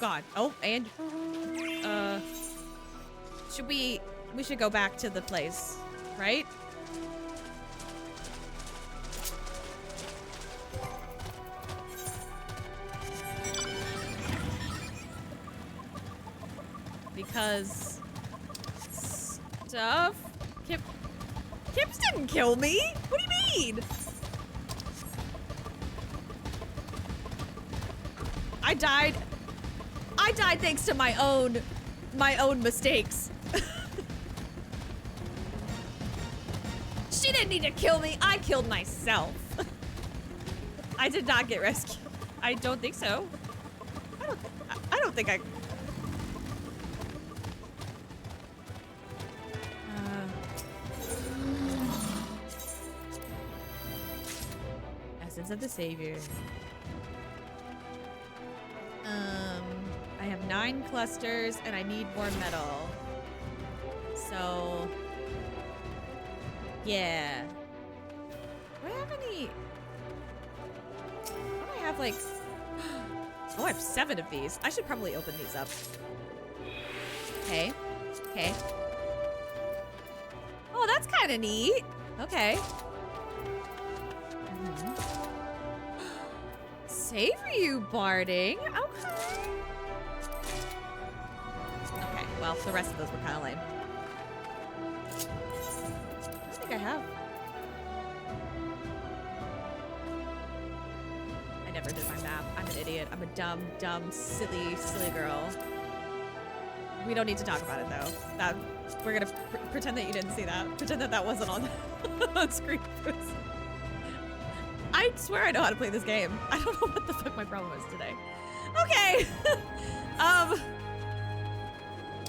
God. Oh, and we should go back to the place, right? Because stuff. Kips didn't kill me. What do you mean? I died thanks to my own mistakes. She didn't need to kill me. I killed myself. I did not get rescued. I don't think so. I don't think I. Essence of the Savior. I have 9 clusters and I need more metal. So, yeah. Do I have any? Don't I have like? Oh, I have 7 of these. I should probably open these up. Okay. Okay. Oh, that's kind of neat. Okay. Save you, barding. Okay. Okay, well, the rest of those were kind of lame. I don't think I have. I never did my map. I'm an idiot. I'm a dumb, silly girl. We don't need to talk about it, though. We're gonna pretend that you didn't see that. Pretend that that wasn't on, on screen. I swear I know how to play this game. I don't know what the fuck my problem is today. Okay.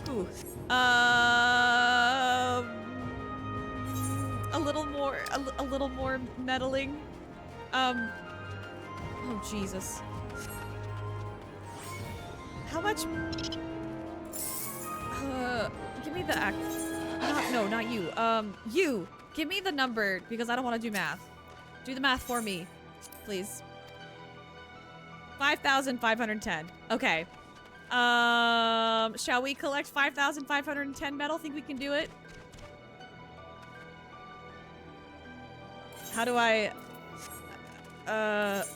Ooh. A little more meddling. Oh Jesus. How much? Give me the act. No, not you. You. Give me the number because I don't want to do math. Do the math for me, please. 5,510. Okay. Shall we collect 5,510 metal? Think we can do it? How do I...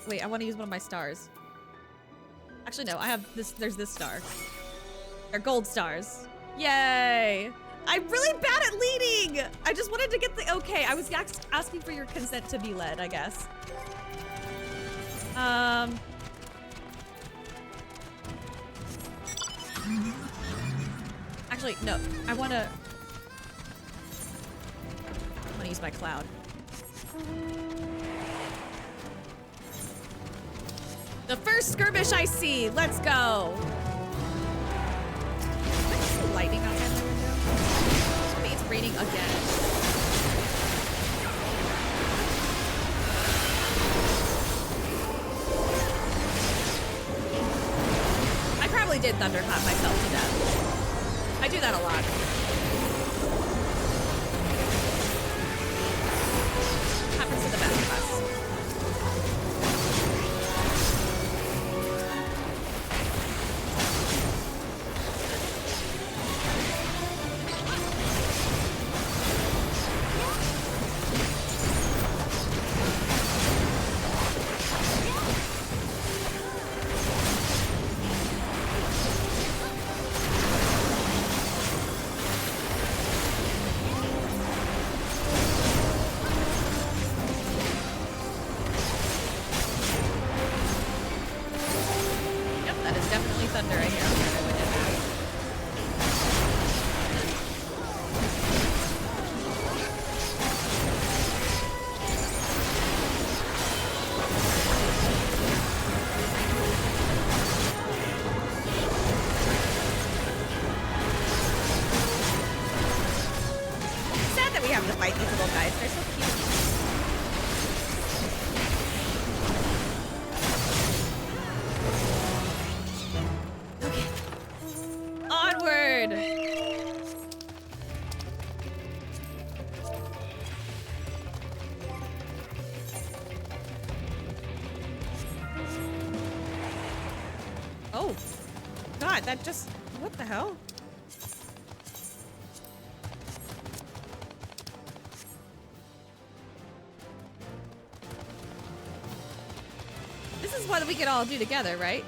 wait, I want to use one of my stars. Actually, no, I have this... There's this star. They're gold stars. Yay! I'm really bad at leading! I just wanted to get the okay. I was asking for your consent to be led, I guess. Actually, no. I wanna use my cloud. The first skirmish I see! Let's go! Can I see lightning outside my window? Maybe it's raining again. I probably did thunderclap myself to death. I do that a lot. Happens to the best of us. not. That just... What the hell? This is what we could all do together, right?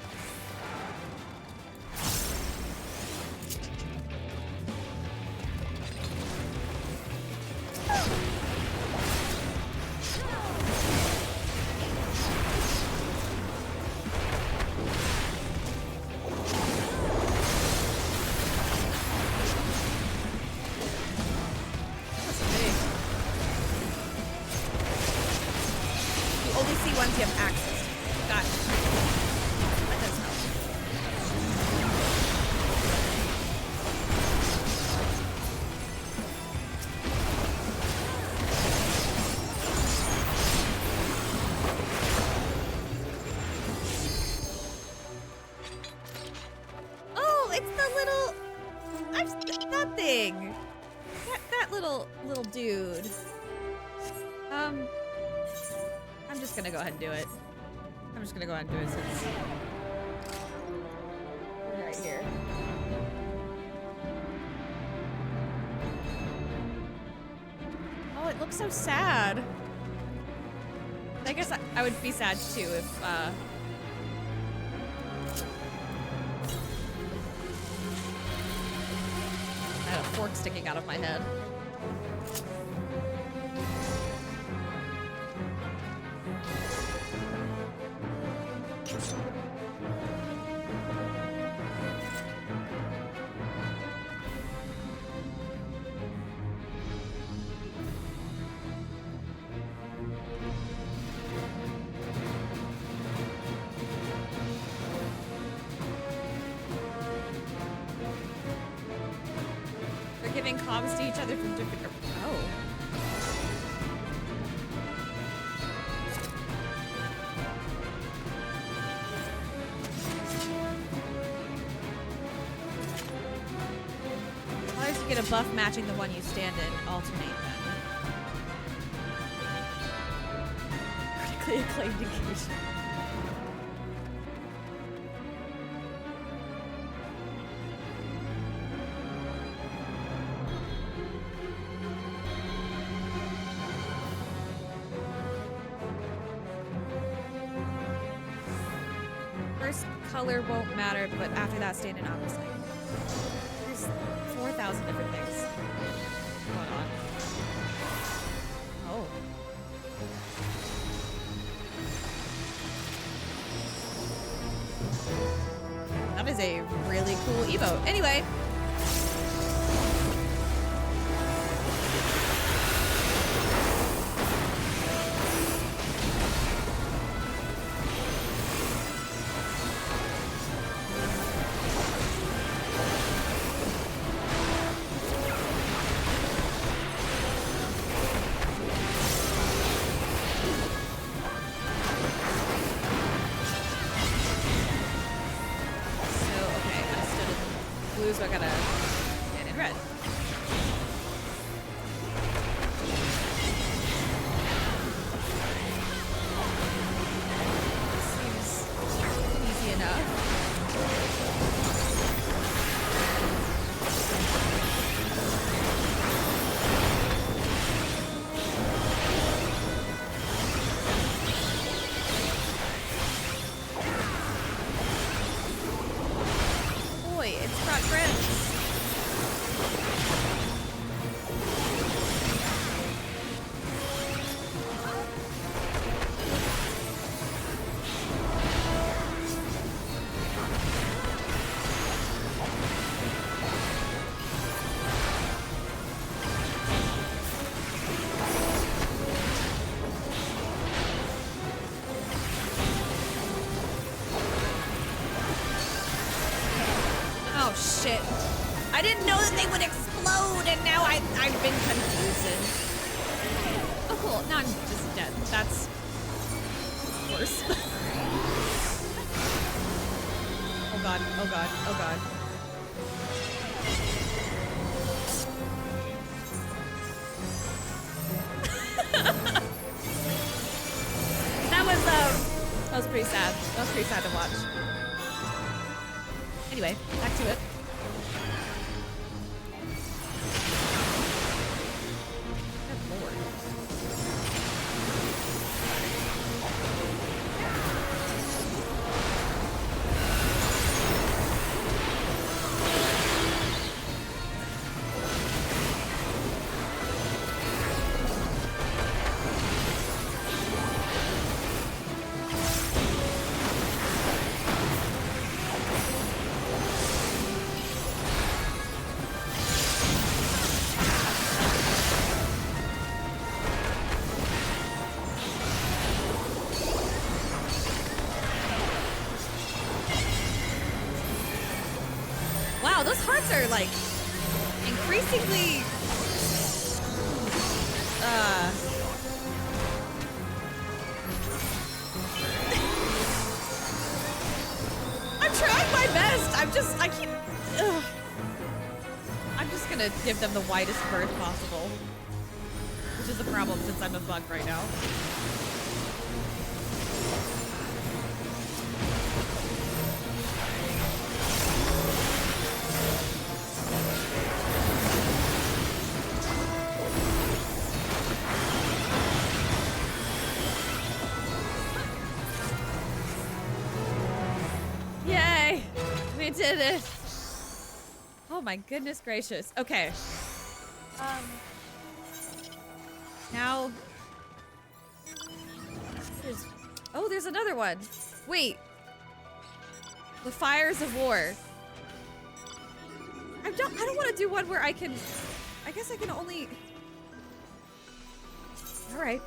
Dude. I'm just gonna go ahead and do it. I'm just gonna go ahead and do it since we're right here. Oh, it looks so sad. I guess I would be sad too if I had a fork sticking out of my head. Giving comms to each other from different. Oh. Always get a buff matching the one you stand in. Alternate them. Critically acclaimed engagement. Color won't matter, but after that, stand in opposite. There's 4,000 different things going on. Oh. That is a really cool emote. Anyway. So I gotta get in red. Seems easy enough. Boy, it's got friends. Shit. I didn't know that they would explode, and now I've been confused. Oh, cool. Now I'm just dead. That's worse. Oh god. Oh god. Oh god. That was pretty sad. That was pretty sad to watch. Anyway, back to it. Good lord. Wow, those hearts are like increasingly I'm trying my best. I keep ugh. I'm just gonna give them the widest berth possible. Which is a problem since I'm a bug right now. Yay! We did it! Oh my goodness gracious. Okay. Now... there's another one. Wait. The Fires of War. I don't want to do one where I can... I guess I can only... Alright.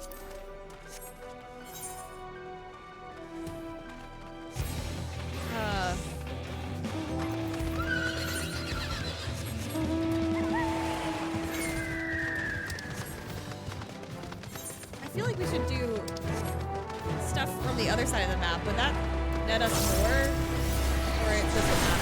I feel like we should do stuff from the other side of the map. Would that net us more? Or it doesn't matter?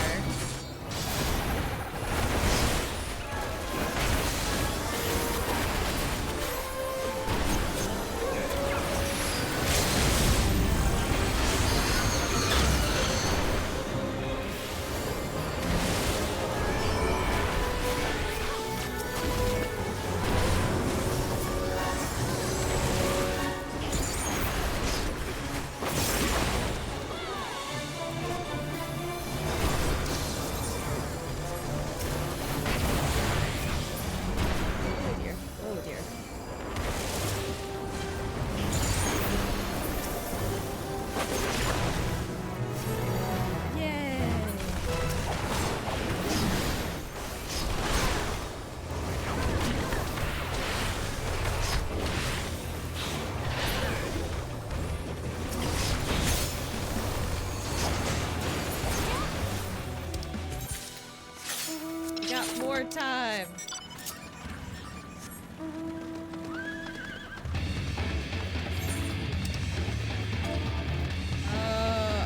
More time.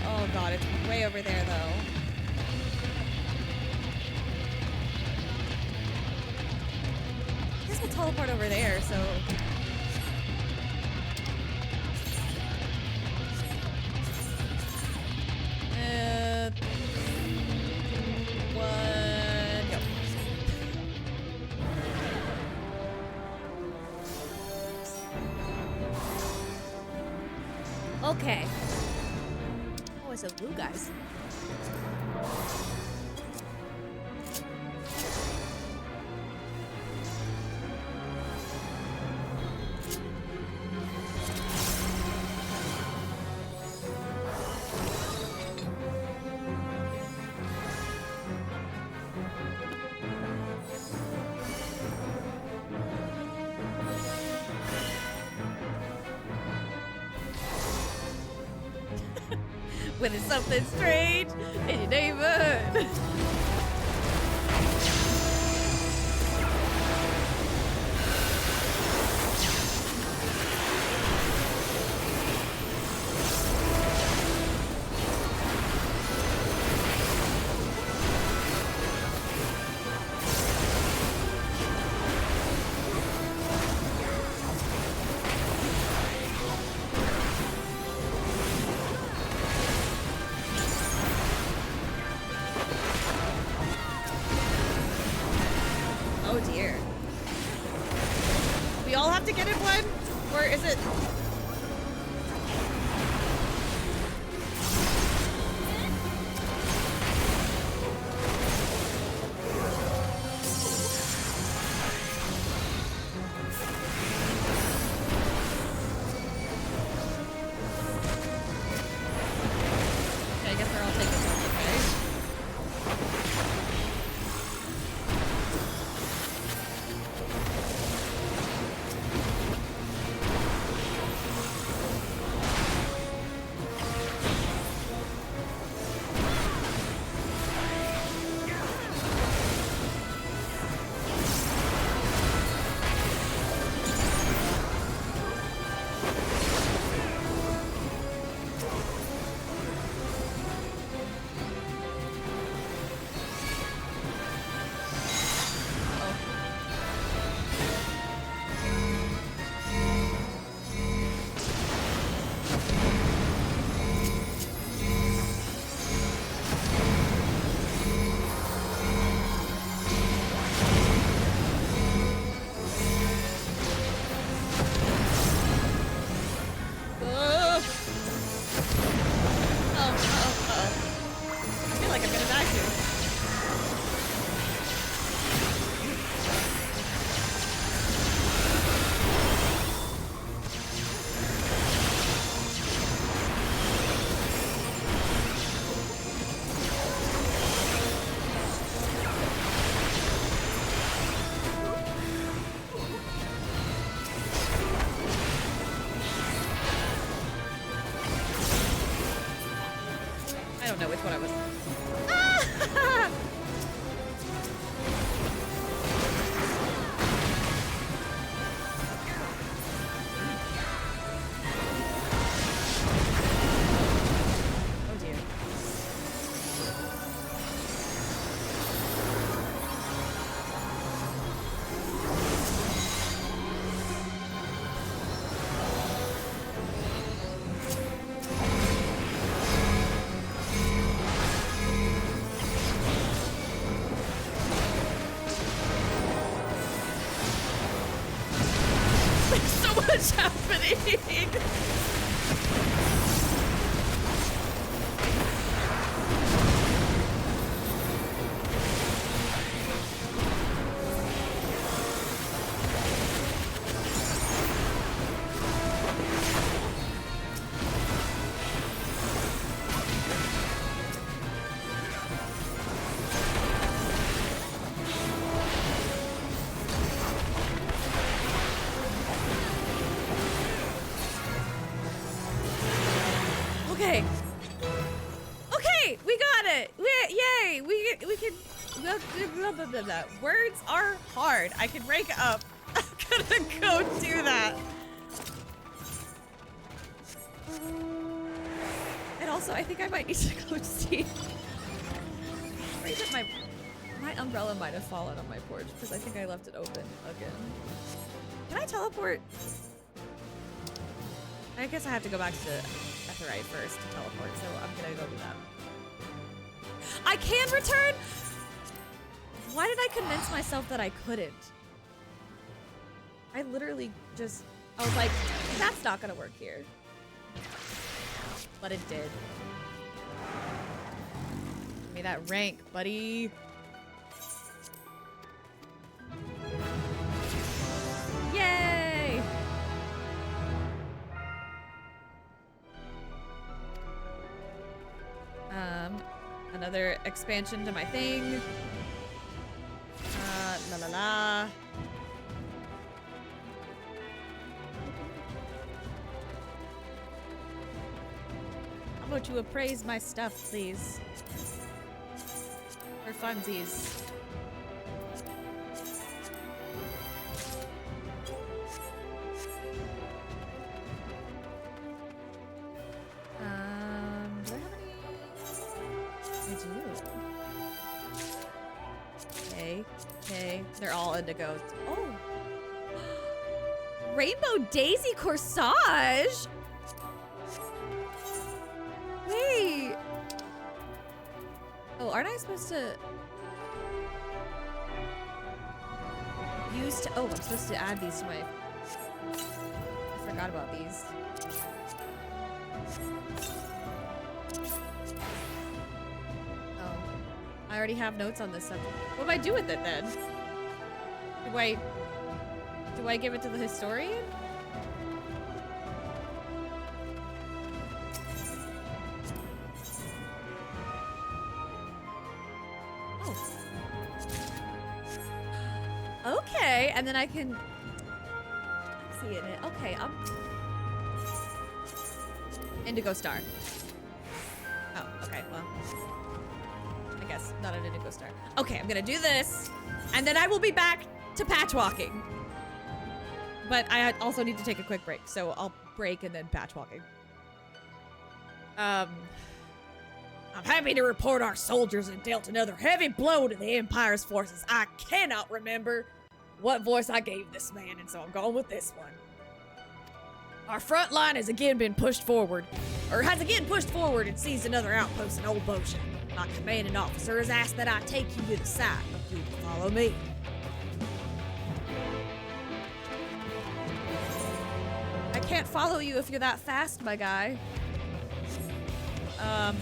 Oh god, it's way over there though. I guess we'll teleport over there, so... Okay. Oh, it's a blue guys. When it's something strange in your neighborhood. Oh dear. We all have to get in one? Or is it... Okay, I guess they're all taking turns, okay? I feel like I'm gonna die soon. I don't know which one I was. Ah! Oh dear. There's so much happening. Okay. Okay, we got it. Yay! We can. Blah, blah, blah, blah, blah. Words are hard. I can rank up. I'm gonna go do that. And also, I think I might need to go see. Where is it? My umbrella might have fallen on my porch because I think I left it open again. Can I teleport? I guess I have to go back to FFXIV first to teleport, so I'm gonna go do that. I can return? Why did I convince myself that I couldn't? I literally just, I was like, that's not gonna work here. But it did. Give me that rank, buddy. Yay! Another expansion to my thing. La la la. How about you appraise my stuff, please? For funsies. Do I have any? I do. Okay, okay. They're all indigos. Oh! Rainbow Daisy Corsage? Wait! Oh, aren't I supposed to... Used to, oh, I'm supposed to add these to my, I forgot about these. Oh, I already have notes on this subject. What do I do with it then? Do I give it to the historian? Okay, and then I can see it. Okay, Indigo Star. Oh, okay, well, I guess not an Indigo Star. Okay, I'm gonna do this, and then I will be back to patch walking. But I also need to take a quick break, so I'll break and then patch walking. I'm happy to report our soldiers have dealt another heavy blow to the Empire's forces. I cannot remember what voice I gave this man, and so I'm going with this one. Our front line has again pushed forward and seized another outpost in Old Bosha. My commanding officer has asked that I take you to the site. You can follow me. I can't follow you if you're that fast, my guy.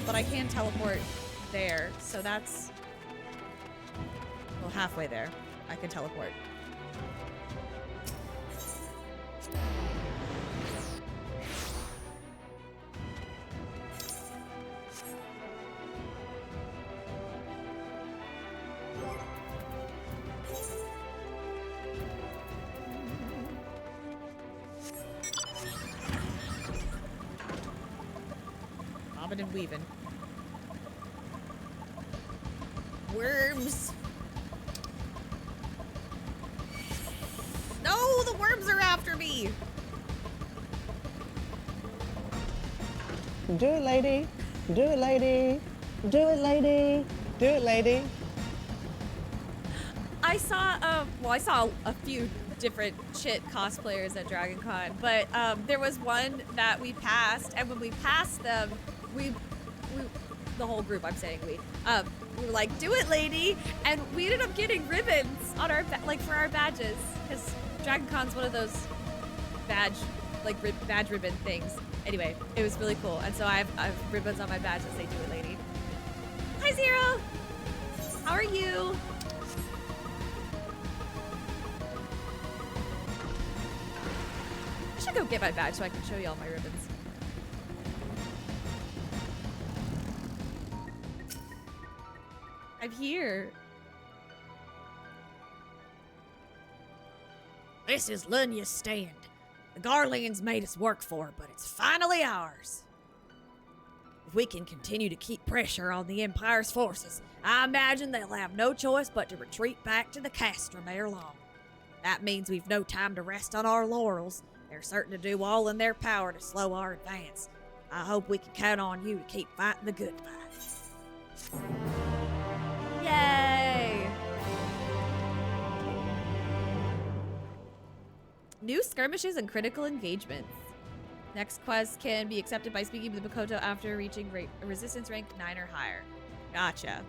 But I can teleport there, so that's... well, halfway there. I can teleport. Bobbing and weaving. Worms. No, the worms are after me. Do it, lady. Do it, lady. Do it, lady. Do it, lady. I saw, well, I saw a few different shit cosplayers at Dragon Con, but there was one that we passed, and when we passed them, we the whole group, I'm saying we were like, do it, lady, and we ended up getting ribbons on our, like, for our badges, because Dragon Con's one of those badge ribbon things. Anyway, it was really cool, and so I have ribbons on my badge that say, do it, lady. Hi, Zero! How are you? I should go get my badge so I can show you all my ribbons. I'm here. This is Lunya's stand. The Garleans made us work for it, but it's finally ours. If we can continue to keep pressure on the Empire's forces, I imagine they'll have no choice but to retreat back to the Castrum ere long. That means we've no time to rest on our laurels. They're certain to do all in their power to slow our advance. I hope we can count on you to keep fighting the good fight. Yay! New skirmishes and critical engagements. Next quest can be accepted by speaking with the Makoto after reaching resistance rank 9 or higher. Gotcha.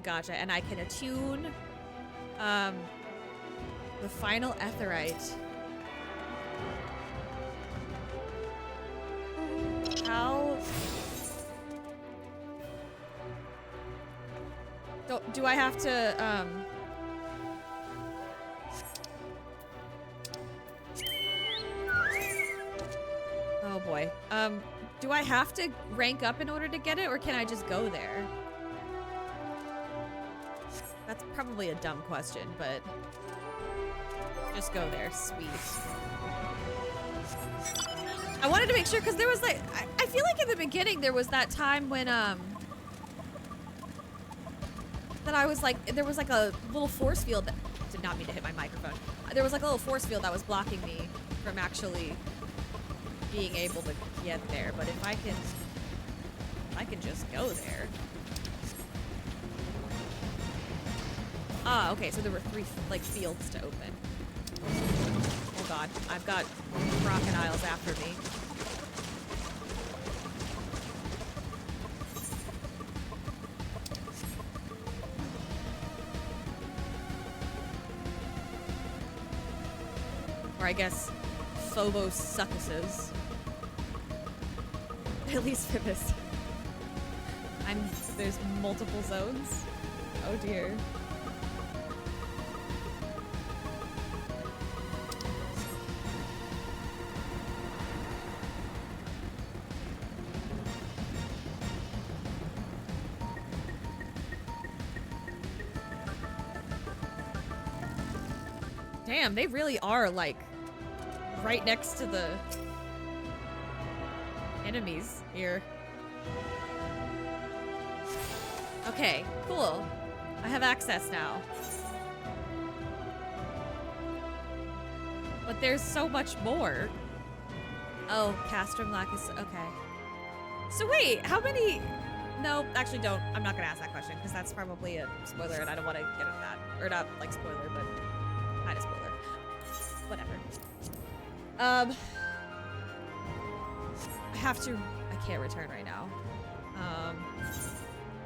Gotcha. And I can attune the final Aetheryte. How... Do I have to, oh boy. Do I have to rank up in order to get it, or can I just go there? That's probably a dumb question, but just go there. Sweet. I wanted to make sure, because there was like, I feel like in the beginning there was that time when, that I was like, there was like a little force field that, did not mean to hit my microphone. There was like a little force field that was blocking me from actually being able to get there. But if I can just go there. Ah, okay, so there were 3 like fields to open. Oh god, I've got crocodiles after me. Or I guess Phobos succuses. At least for this. There's multiple zones. Oh dear. Damn, they really are like right next to the enemies here. Okay, cool. I have access now. But there's so much more. Oh, Castrum Lacus. Okay. So wait, how many? No, actually don't. I'm not gonna ask that question because that's probably a spoiler and I don't want to get into that. Or not like spoiler, but kind of spoiler. Whatever. I have to. I can't return right now.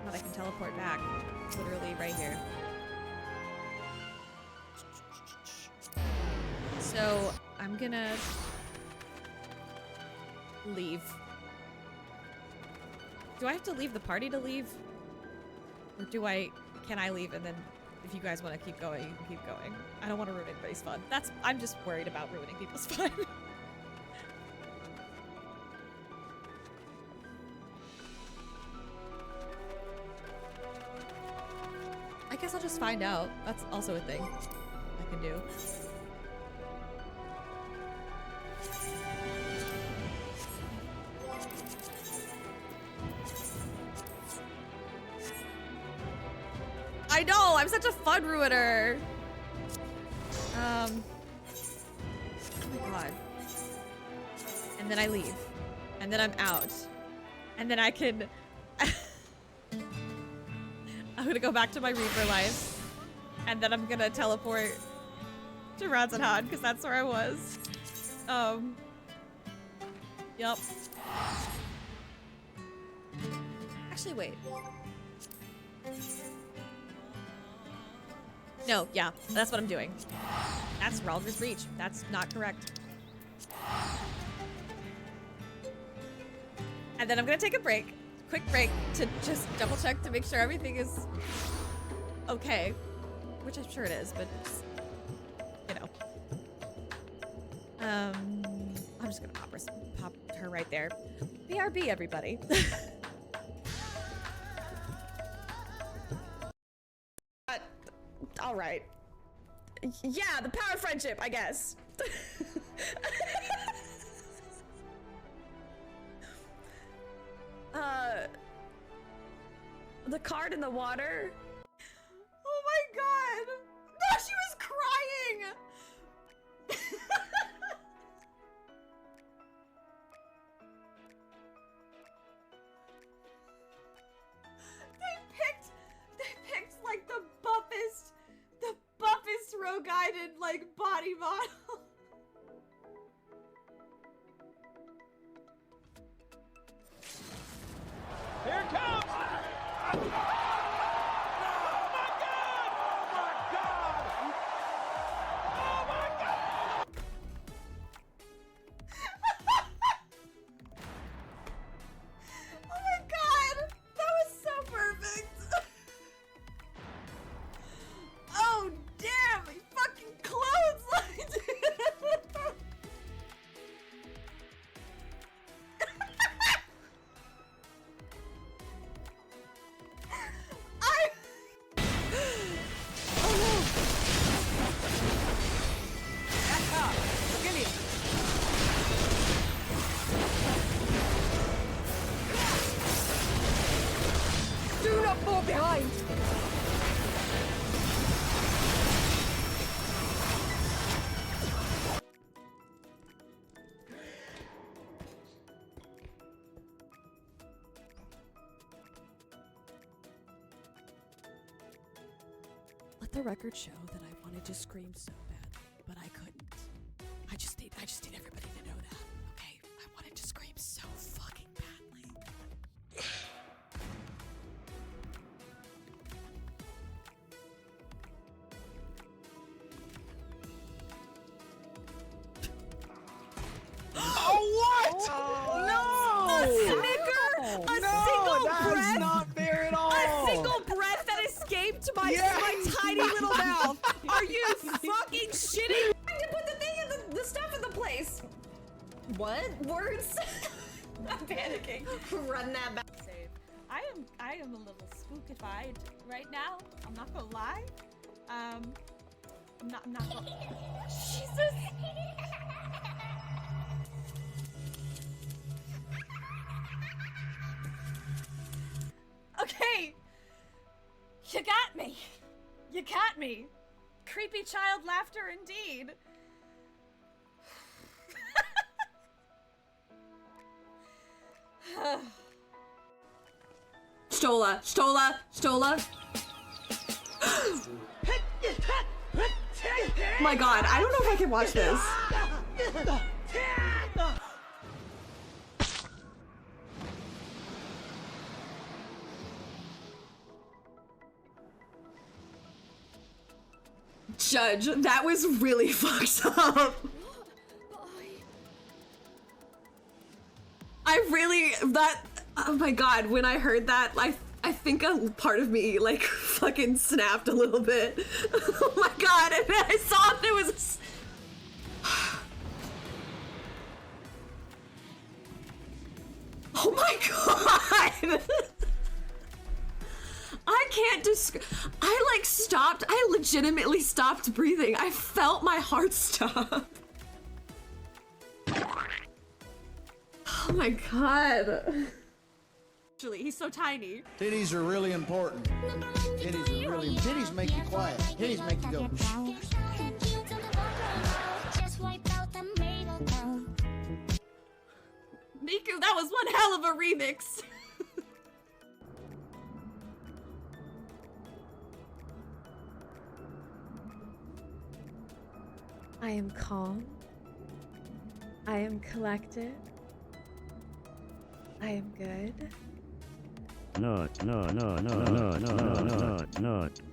But I can teleport back. Literally right here. So I'm gonna leave. Do I have to leave the party to leave? Or can I leave and then if you guys want to keep going, you can keep going. I don't want to ruin anybody's fun. I'm just worried about ruining people's fun. I guess I'll just find out. That's also a thing I can do. I know, I'm such a fun ruiner. Oh my god. And then I leave. And then I'm out. And then I can... I'm gonna go back to my Reaper life. And then I'm gonna teleport to Radzenhan, because that's where I was. Yup. Actually, wait. No, yeah, that's what I'm doing. That's Raldr's Reach. That's not correct. And then I'm gonna take a break. Quick break to just double check to make sure everything is okay. Which I'm sure it is, but it's, you know. I'm just gonna pop her right there. BRB, everybody. All right. Yeah, the power of friendship, I guess. The card in the water. Oh my god. No, she was crying. They picked like the buffest rogue-guided like body model. Here it comes! Oh my god! Oh my god! Oh my god! That was so perfect! Oh damn! He fucking clotheslined it! Do not fall behind! Let the record show that I wanted to scream so badly, but I couldn't. I just need everybody to know that, okay? I wanted to scream so fucking badly. to my tiny little mouth. Are you fucking shitting? I had to put the thing in the stuff in the place. What? Words? I'm panicking. Run that back. Save. I am a little spookified right now. I'm not gonna lie. I'm not gonna. Jesus. Okay. You got me. You got me. Creepy child laughter indeed. Stola. My god, I don't know if I can watch this. Judge, that was really fucked up. Oh my god, when I heard that, I think a part of me, like, fucking snapped a little bit. Oh my god, and then I saw there was oh my god! I can't I legitimately stopped breathing. I felt my heart stop. Oh my god. Actually, he's so tiny. Titties are really important. Titties make you quiet. Titties make you go. Miku, that was one hell of a remix. I am calm. I am collected. I am good. Not.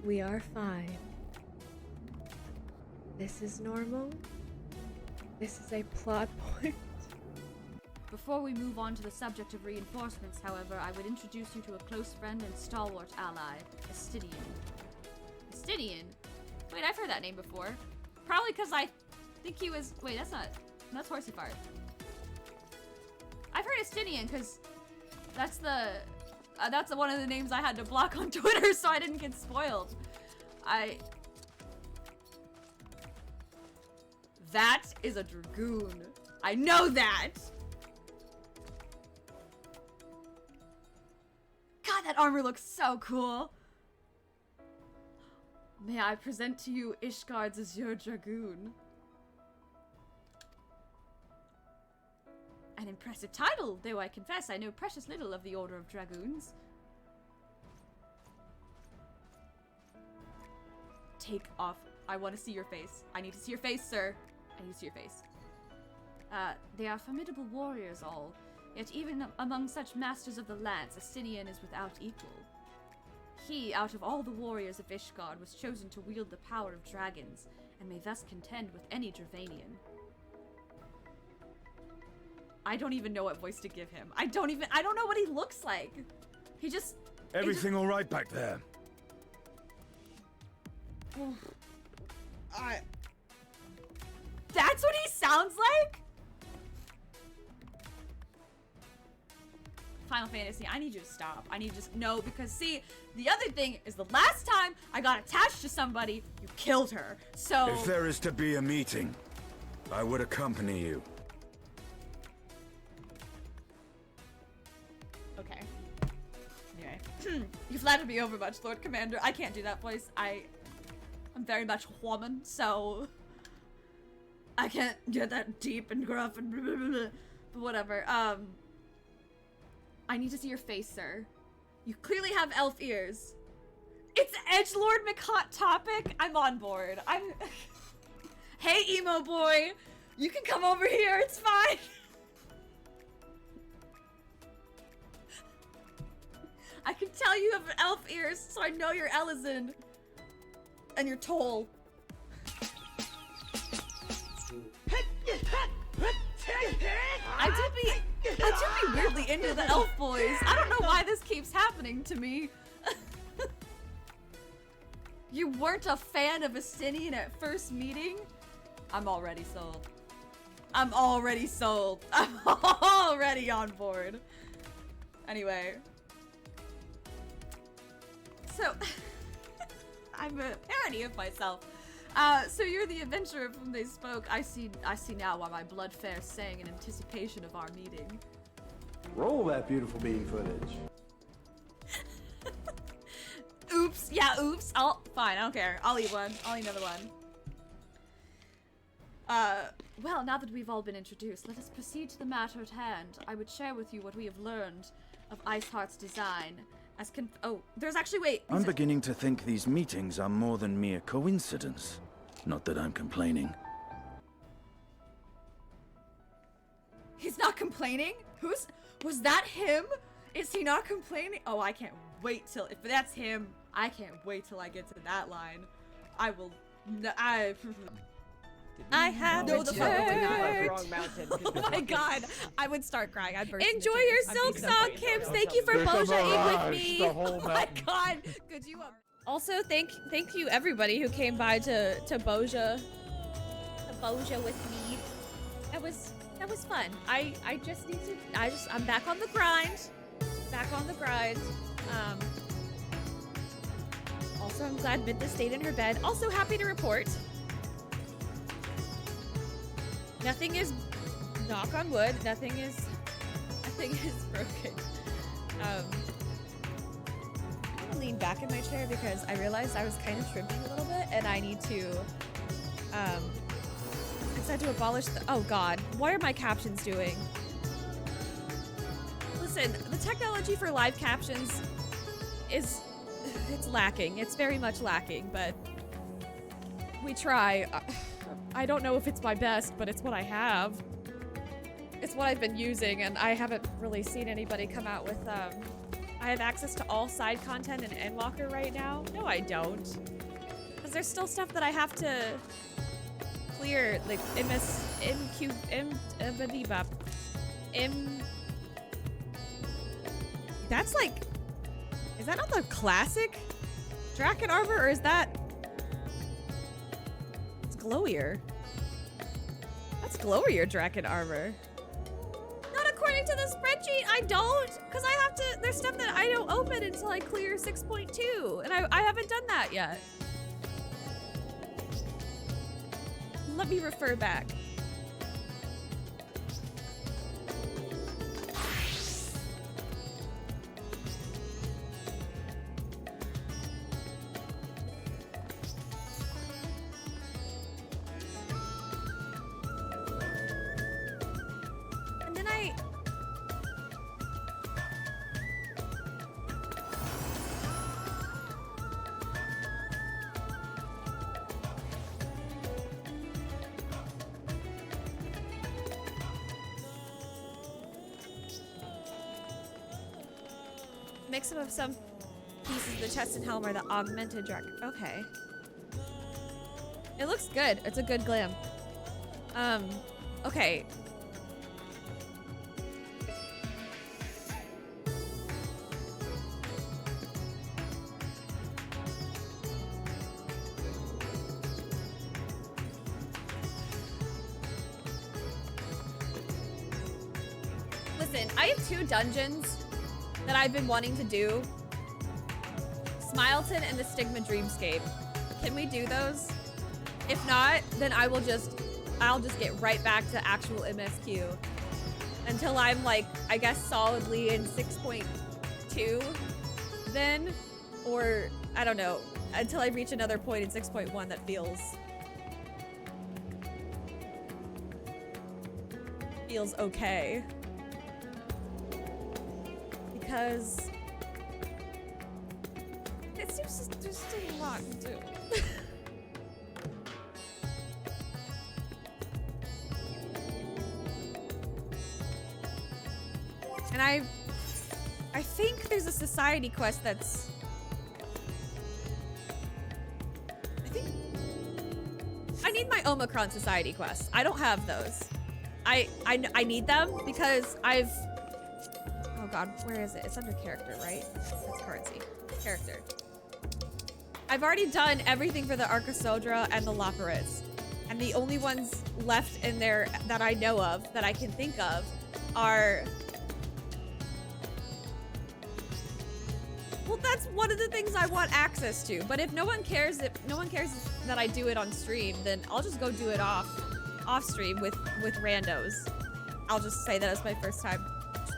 We are fine. This is normal. This is a plot point. Before we move on to the subject of reinforcements, however, I would introduce you to a close friend and stalwart ally, Astidian. Astidian? Wait, I've heard that name before. Probably because I think he was... Wait, that's Horsey Fart. I've heard Astidian because that's one of the names I had to block on Twitter so I didn't get spoiled. That is a dragoon. I know that! God, that armor looks so cool! May I present to you Ishgard's Azure Dragoon? An impressive title, though I confess I know precious little of the Order of Dragoons. Take off. I want to see your face. I need to see your face, sir. I need to see your face. They are formidable warriors all, yet even among such masters of the lance, Astidian is without equal. He, out of all the warriors of Ishgard, was chosen to wield the power of dragons, and may thus contend with any Dravanian. I don't even know what voice to give him. I don't know what he looks like. He just... Everything all right back there? That's what he sounds like? Final Fantasy, I need you to stop. I need you to no, because see, the other thing is the last time I got attached to somebody, you killed her. So if there is to be a meeting, I would accompany you. Okay. Anyway. You flattered me over much, Lord Commander. I can't do that voice. I'm very much woman, so I can't get that deep and gruff and blah, blah, blah, blah. But whatever. I need to see your face, sir. You clearly have elf ears. It's Edgelord McHot Topic. I'm on board. Hey, emo boy. You can come over here. It's fine. I can tell you have elf ears, so I know you're Elizin. And you're Toll. I do be weirdly into the elf boys. I don't know why this keeps happening to me. You weren't a fan of Estinian at first meeting? I'm already sold. I'm already sold. I'm already on board. Anyway. So, I'm a parody of myself. So you're the adventurer of whom they spoke. I see now why my blood fair sang in anticipation of our meeting. Roll that beautiful bean footage. Oops. Yeah, oops. Fine, I don't care. I'll eat one. I'll eat another one. Well, now that we've all been introduced, let us proceed to the matter at hand. I would share with you what we have learned of Iceheart's design. Oh, there's actually, wait. I'm beginning to think these meetings are more than mere coincidence. Not that I'm complaining. He's not complaining? Was that him? Is he not complaining? Oh, I can't wait till, if that's him, I can't wait till I get to that line. I will, I have no the wrong mountain. Oh my god, I would start crying. I'd burst Enjoy into your tears. silk song, Kims. Thank you for bojaing with me. Oh my god, could you? Also, thank you everybody who came by to boja with me. That was fun. I just need to. I'm back on the grind. Back on the grind. Also, I'm glad Minta stayed in her bed. Also, happy to report. Nothing is, knock on wood, nothing is broken. I'm gonna lean back in my chair because I realized I was kind of shrimping a little bit and I need to, I had to abolish the, oh god, what are my captions doing? Listen, the technology for live captions it's lacking. It's very much lacking, but we try. I don't know if it's my best, but it's what I have. It's what I've been using, and I haven't really seen anybody come out with, I have access to all side content in Endwalker right now. No, I don't. Because there's still stuff that I have to clear, like that's like, is that not the classic Draken armor, or is that? It's glowier. That's glowier Draken armor. Not according to the spreadsheet, I don't, because I have to, there's stuff that I don't open until I clear 6.2, and I haven't done that yet. Let me refer back. Mix up of some pieces of the chest and helm are the augmented dragon. Okay. It looks good. It's a good glam. Okay. Listen, I have 2 dungeons that I've been wanting to do. Smileton and the Stigma Dreamscape. Can we do those? If not, then I'll just get right back to actual MSQ until I'm like, I guess solidly in 6.2 then, or I don't know, until I reach another point in 6.1 that feels okay. Because it seems there's still a lot to do. And I think there's a society quest that's, I need my Omicron society quests. I don't have those. I need them because I've, oh god, where is it? It's under character, right? That's currency. Character. I've already done everything for the Arcosodra and the Laparis. And the only ones left in there that I know of, that I can think of, are... Well, that's one of the things I want access to. But if no one cares that I do it on stream, then I'll just go do it off stream with randos. I'll just say that it's my first time.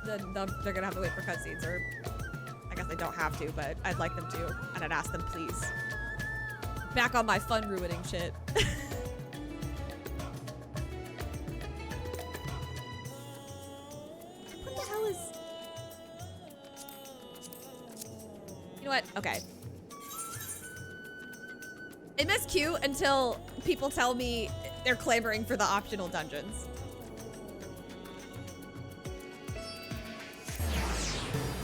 Then they're gonna have to wait for cutscenes, or I guess they don't have to, but I'd like them to, and I'd ask them please. Back on my fun ruining shit. What the hell is... You know what? Okay. MSQ until people tell me they're clamoring for the optional dungeons.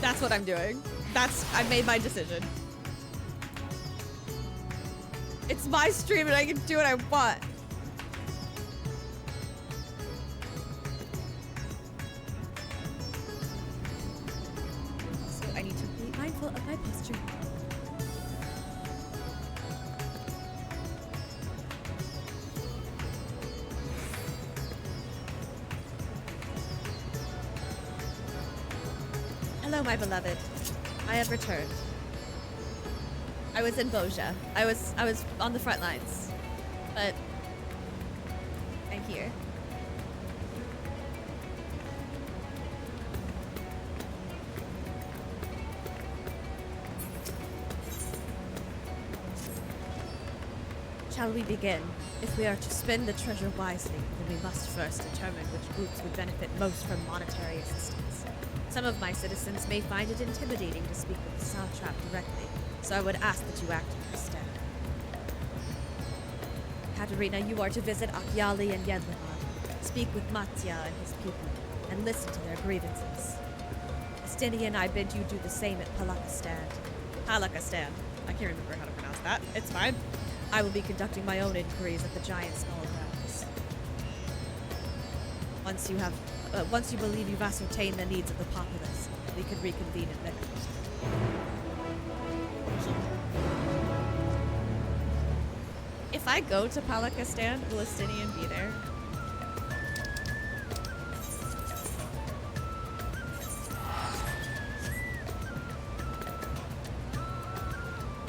That's what I'm doing. I made my decision. It's my stream and I can do what I want. So I need to be mindful of my posture. Hello, my beloved. I have returned. I was in Boja. I was on the front lines, but I'm here. Shall we begin? If we are to spend the treasure wisely, then we must first determine which groups would benefit most from monetary assistance. Some of my citizens may find it intimidating to speak with the Satrap directly, so I would ask that you act in their stead. Katerina, you are to visit Akyali and Yedliman, speak with Matya and his people, and listen to their grievances. Estinian, I bid you do the same at Palakistan. Palakistan. I can't remember how to pronounce that. It's fine. I will be conducting my own inquiries at the giant skull grounds. Once you believe you've ascertained the needs of the populace, we can reconvene at midnight. If I go to Palakistan, will Estinian be there?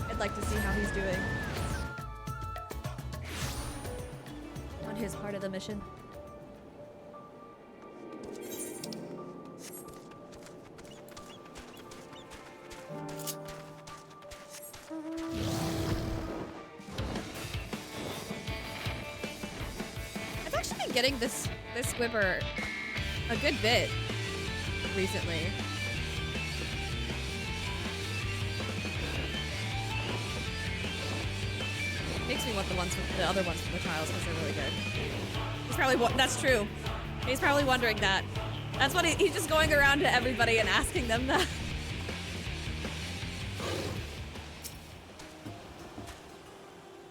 I'd like to see how he's doing on his part of the mission. Getting this squibber a good bit recently. Makes me want the other ones from the trials because they're really good. He's probably that's true. He's probably wondering that. That's what he's just going around to everybody and asking them that.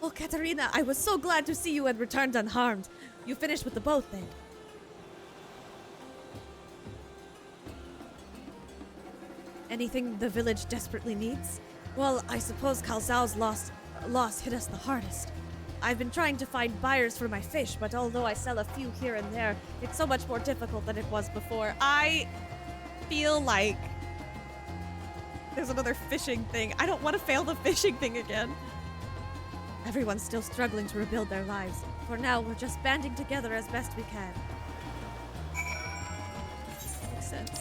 Oh, Katerina, I was so glad to see you had returned unharmed. You finished with the boat, then? Anything the village desperately needs? Well, I suppose Kalzau's loss hit us the hardest. I've been trying to find buyers for my fish, but although I sell a few here and there, it's so much more difficult than it was before. I feel like there's another fishing thing. I don't want to fail the fishing thing again. Everyone's still struggling to rebuild their lives. For now, we're just banding together as best we can. Makes sense.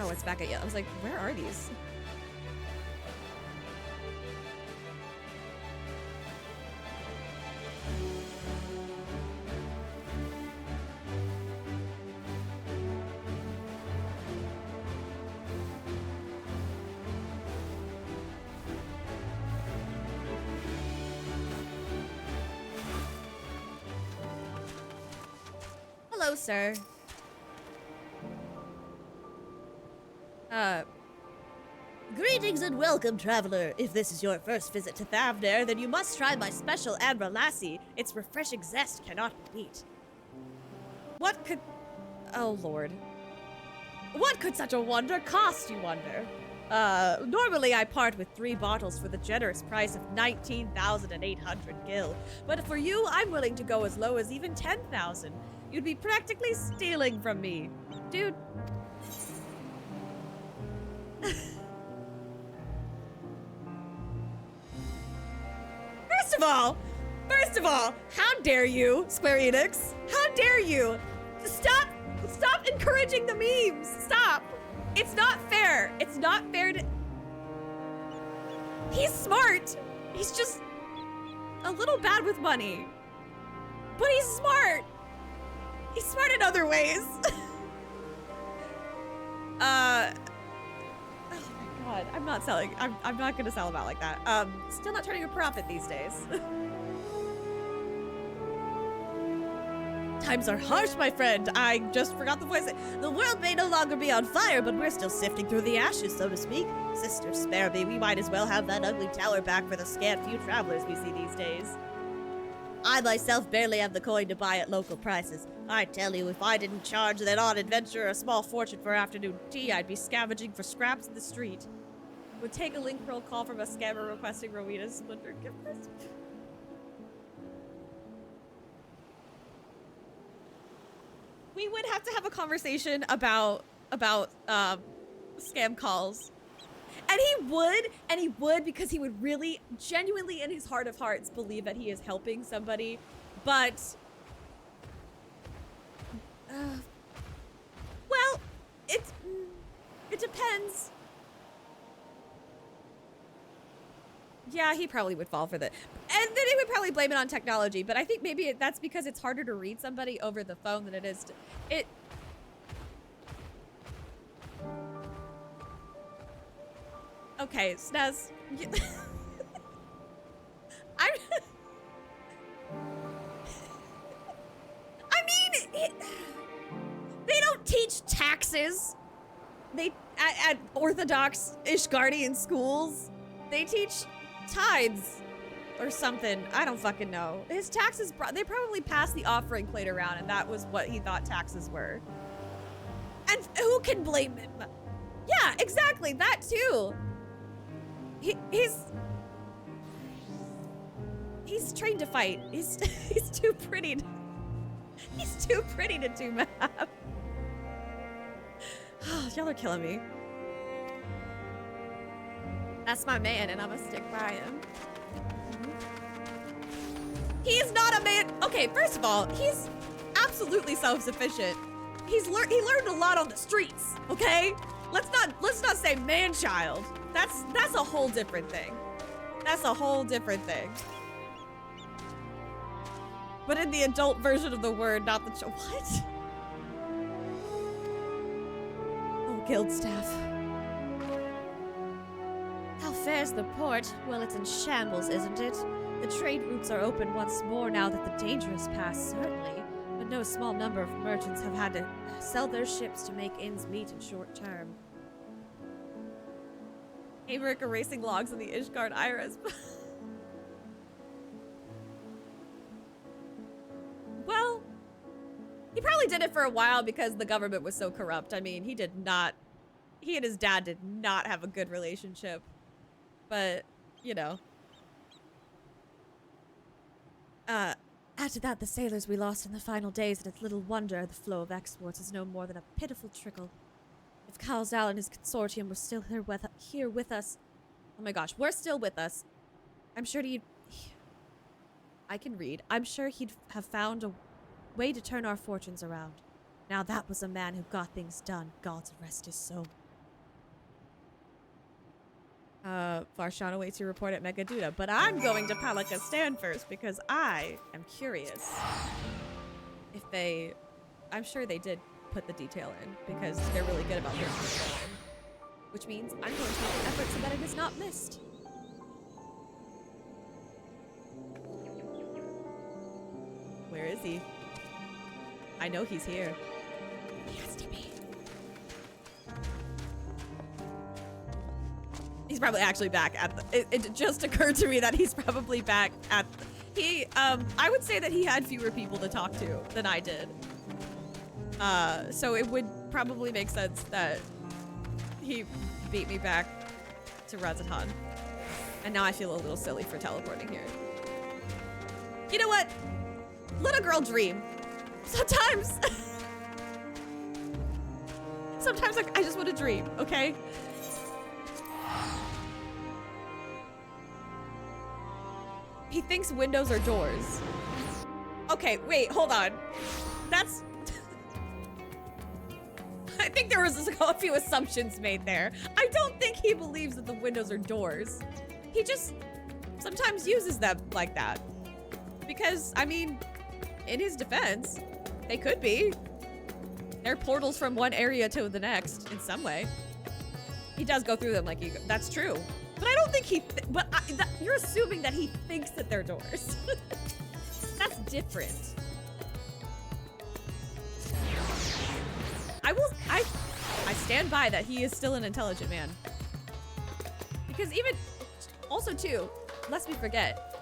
Oh, it's back at you. I was like, where are these? Hello, sir. Greetings and welcome, traveler. If this is your first visit to Thavner, then you must try my special Ambra Lassie. Its refreshing zest cannot be beat. What could... Oh, Lord. What could such a wonder cost, you wonder? Normally I part with 3 bottles for the generous price of 19,800 gil. But for you, I'm willing to go as low as even 10,000. You'd be practically stealing from me. Dude. First of all, how dare you, Square Enix? How dare you? Stop encouraging the memes. Stop. It's not fair. It's not fair to... He's smart. He's just a little bad with money. But he's smart. He's smart in other ways. Oh my god, I'm not selling. I'm not gonna sell him out like that. Still not turning a profit these days. Times are harsh, my friend. I just forgot the voice. The world may no longer be on fire, but we're still sifting through the ashes, so to speak. Sister, spare me. We might as well have that ugly tower back for the scant few travelers we see these days. I myself barely have the coin to buy at local prices. I tell you, if I didn't charge that odd adventurer a small fortune for afternoon tea, I'd be scavenging for scraps in the street. Would take a link roll call from a scammer requesting Rowena's splinter gift list. We would have to have a conversation about scam calls. And he would because he would really genuinely in his heart of hearts believe that he is helping somebody, but well, it depends. Yeah, he probably would fall for that. And then he would probably blame it on technology, but I think maybe that's because it's harder to read somebody over the phone than it is to... Okay, Snez. They don't teach taxes. At Orthodox Ishgardian schools, they teach tithes or something. I don't fucking know. His taxes, they probably passed the offering plate around and that was what he thought taxes were. And who can blame him? Yeah, exactly, that too. He's trained to fight. He's too pretty. He's too pretty to do math. Y'all are killing me. That's my man, and I'ma stick by him. He's not a man. Okay, first of all, he's absolutely self-sufficient. He learned a lot on the streets. Okay, let's not say man-child. That's a whole different thing. That's a whole different thing. But in the adult version of the word, not the what? Oh, guild staff. How fares the port? Well, it's in shambles, isn't it? The trade routes are open once more now that the danger is past, certainly. But no small number of merchants have had to sell their ships to make ends meet in short term. America racing logs in the Ishgard Iris. Well, he probably did it for a while because the government was so corrupt. I mean, he and his dad did not have a good relationship. But, you know. Add to that the sailors we lost in the final days, and it's little wonder the flow of exports is no more than a pitiful trickle. If Kalzal and his consortium were still here with us... Oh my gosh, we're still with us. I'm sure I can read. I'm sure he'd have found a way to turn our fortunes around. Now that was a man who got things done. God rest his soul. Varshan awaits your report at Megaduda, but I'm going to Palakistan first because I am curious if I'm sure they did put the detail in because they're really good about putting detail in, which means I'm going to make an effort so that it is not missed. Where is he? I know he's here. He has to be. He's probably actually back at the... It just occurred to me that he's probably back at... I would say that he had fewer people to talk to than I did. So it would probably make sense that he beat me back to Razatan. And now I feel a little silly for teleporting here. You know what? Let a girl dream. Sometimes. Sometimes I just want to dream, okay? He thinks windows are doors. Okay, wait, hold on. That's... I think there was a few assumptions made there. I don't think he believes that the windows are doors. He just sometimes uses them like that. Because, I mean, in his defense, they could be. They're portals from one area to the next in some way. He does go through them like that's true. But I don't think he, you're assuming that he thinks that they're doors. That's different. I stand by that he is still an intelligent man. Because even, also too, lest we forget,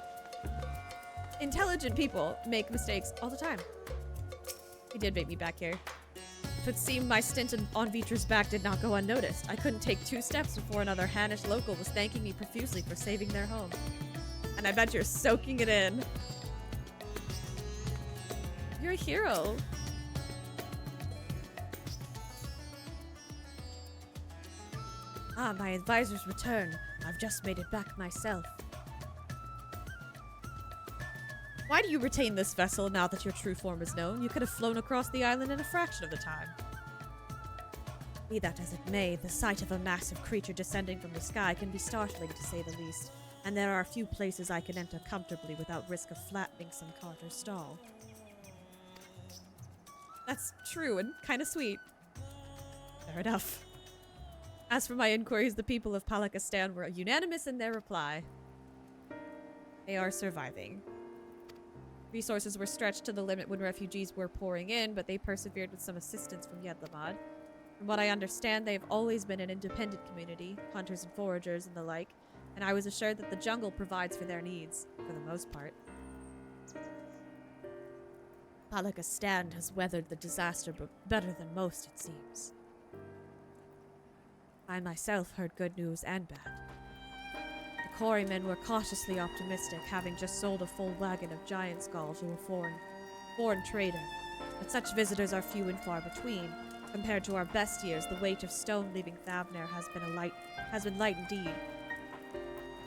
intelligent people make mistakes all the time. He did make me back here. If it seemed my stint on Vitra's back did not go unnoticed, I couldn't take 2 steps before another Hannish local was thanking me profusely for saving their home. And I bet you're soaking it in. You're a hero. Ah, my advisor's return. I've just made it back myself. Why do you retain this vessel now that your true form is known? You could have flown across the island in a fraction of the time. Be that as it may, the sight of a massive creature descending from the sky can be startling to say the least, and there are few places I can enter comfortably without risk of flattening some cart or stall. That's true and kind of sweet. Fair enough. As for my inquiries, the people of Palakistan were unanimous in their reply. They are surviving. Resources were stretched to the limit when refugees were pouring in, but they persevered with some assistance from Yedlamad. From what I understand, they have always been an independent community, hunters and foragers and the like, and I was assured that the jungle provides for their needs, for the most part. Palakistan has weathered the disaster better than most, it seems. I myself heard good news and bad. The quarrymen were cautiously optimistic, having just sold a full wagon of giant skull to a foreign trader. But such visitors are few and far between. Compared to our best years, the weight of stone leaving Thavner has been light indeed.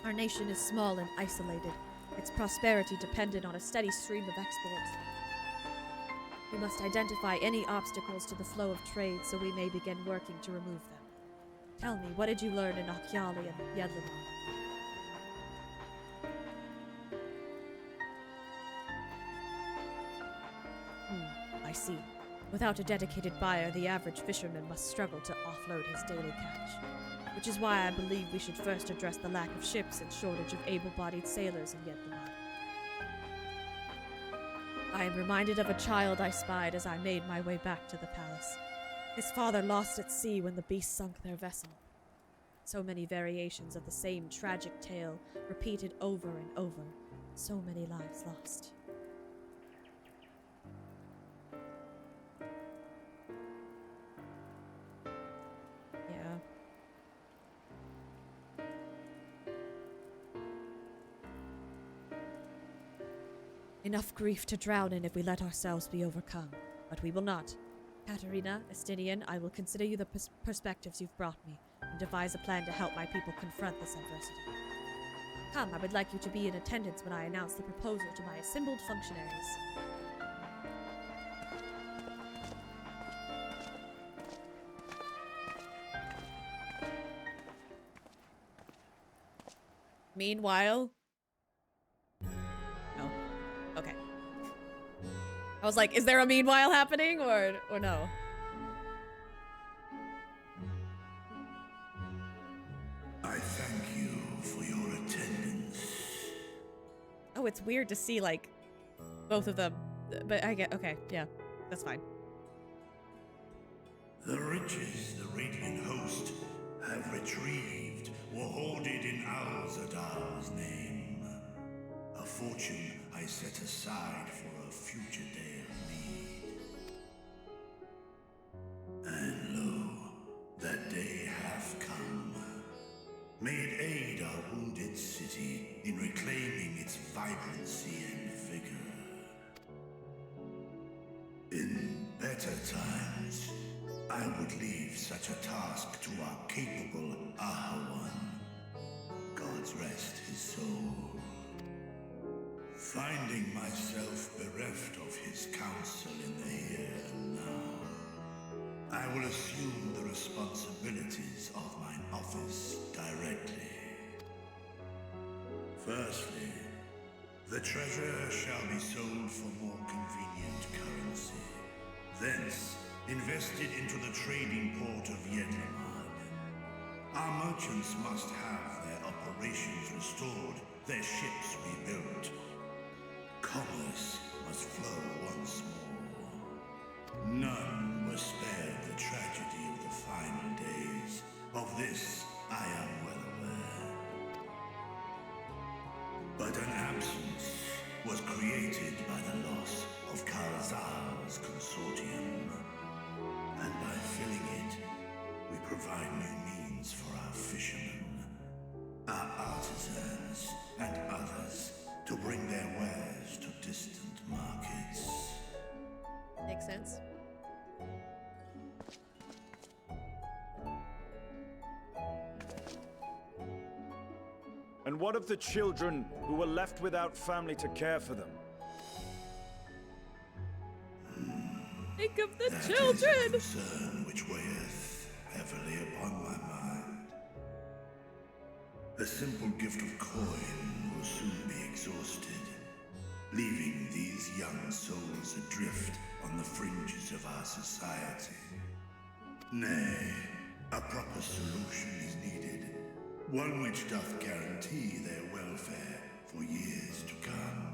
Our nation is small and isolated, its prosperity dependent on a steady stream of exports. We must identify any obstacles to the flow of trade so we may begin working to remove them. Tell me, what did you learn in Akyali and Yedlamad? I see. Without a dedicated buyer, the average fisherman must struggle to offload his daily catch. Which is why I believe we should first address the lack of ships and shortage of able-bodied sailors in Yedlamad. I am reminded of a child I spied as I made my way back to the palace. His father lost at sea when the beast sunk their vessel. So many variations of the same tragic tale, repeated over and over. So many lives lost. Yeah. Enough grief to drown in if we let ourselves be overcome, but we will not. Katerina, Estinian, I will consider you the perspectives you've brought me, and devise a plan to help my people confront this adversity. Come, I would like you to be in attendance when I announce the proposal to my assembled functionaries. Meanwhile... No. Okay. I was like, is there a meanwhile happening or no? I thank you for your attendance. Oh, it's weird to see like both of them, but I get okay, yeah, that's fine. The riches the Radiant host have retrieved were hoarded in Al-Zadar's name. A fortune I set aside for a future day of need. May it aid our wounded city in reclaiming its vibrancy and vigor. In better times, I would leave such a task to our capable Ahawan. God's rest his soul. Finding myself bereft of his counsel in the here and now, I will assume the responsibilities of mine office directly. Firstly, the treasure shall be sold for more convenient currency. Thence, invested into the trading port of Yedlamad. Our merchants must have their operations restored, their ships rebuilt. Commerce must flow once more. None were spared the tragedy of the final days. Of this, I am well aware. But an absence was created by the loss of Kalzar's consortium. And by filling it, we provide new means for our fishermen, our artisans, and others to bring their wares to distant markets. Makes sense. And what of the children who were left without family to care for them? Think of the That children! is a concern which weigheth heavily upon my mind. A simple gift of coin will soon be exhausted, leaving these young souls adrift on the fringes of our society. Nay, a proper solution is needed, one which doth guarantee their welfare for years to come.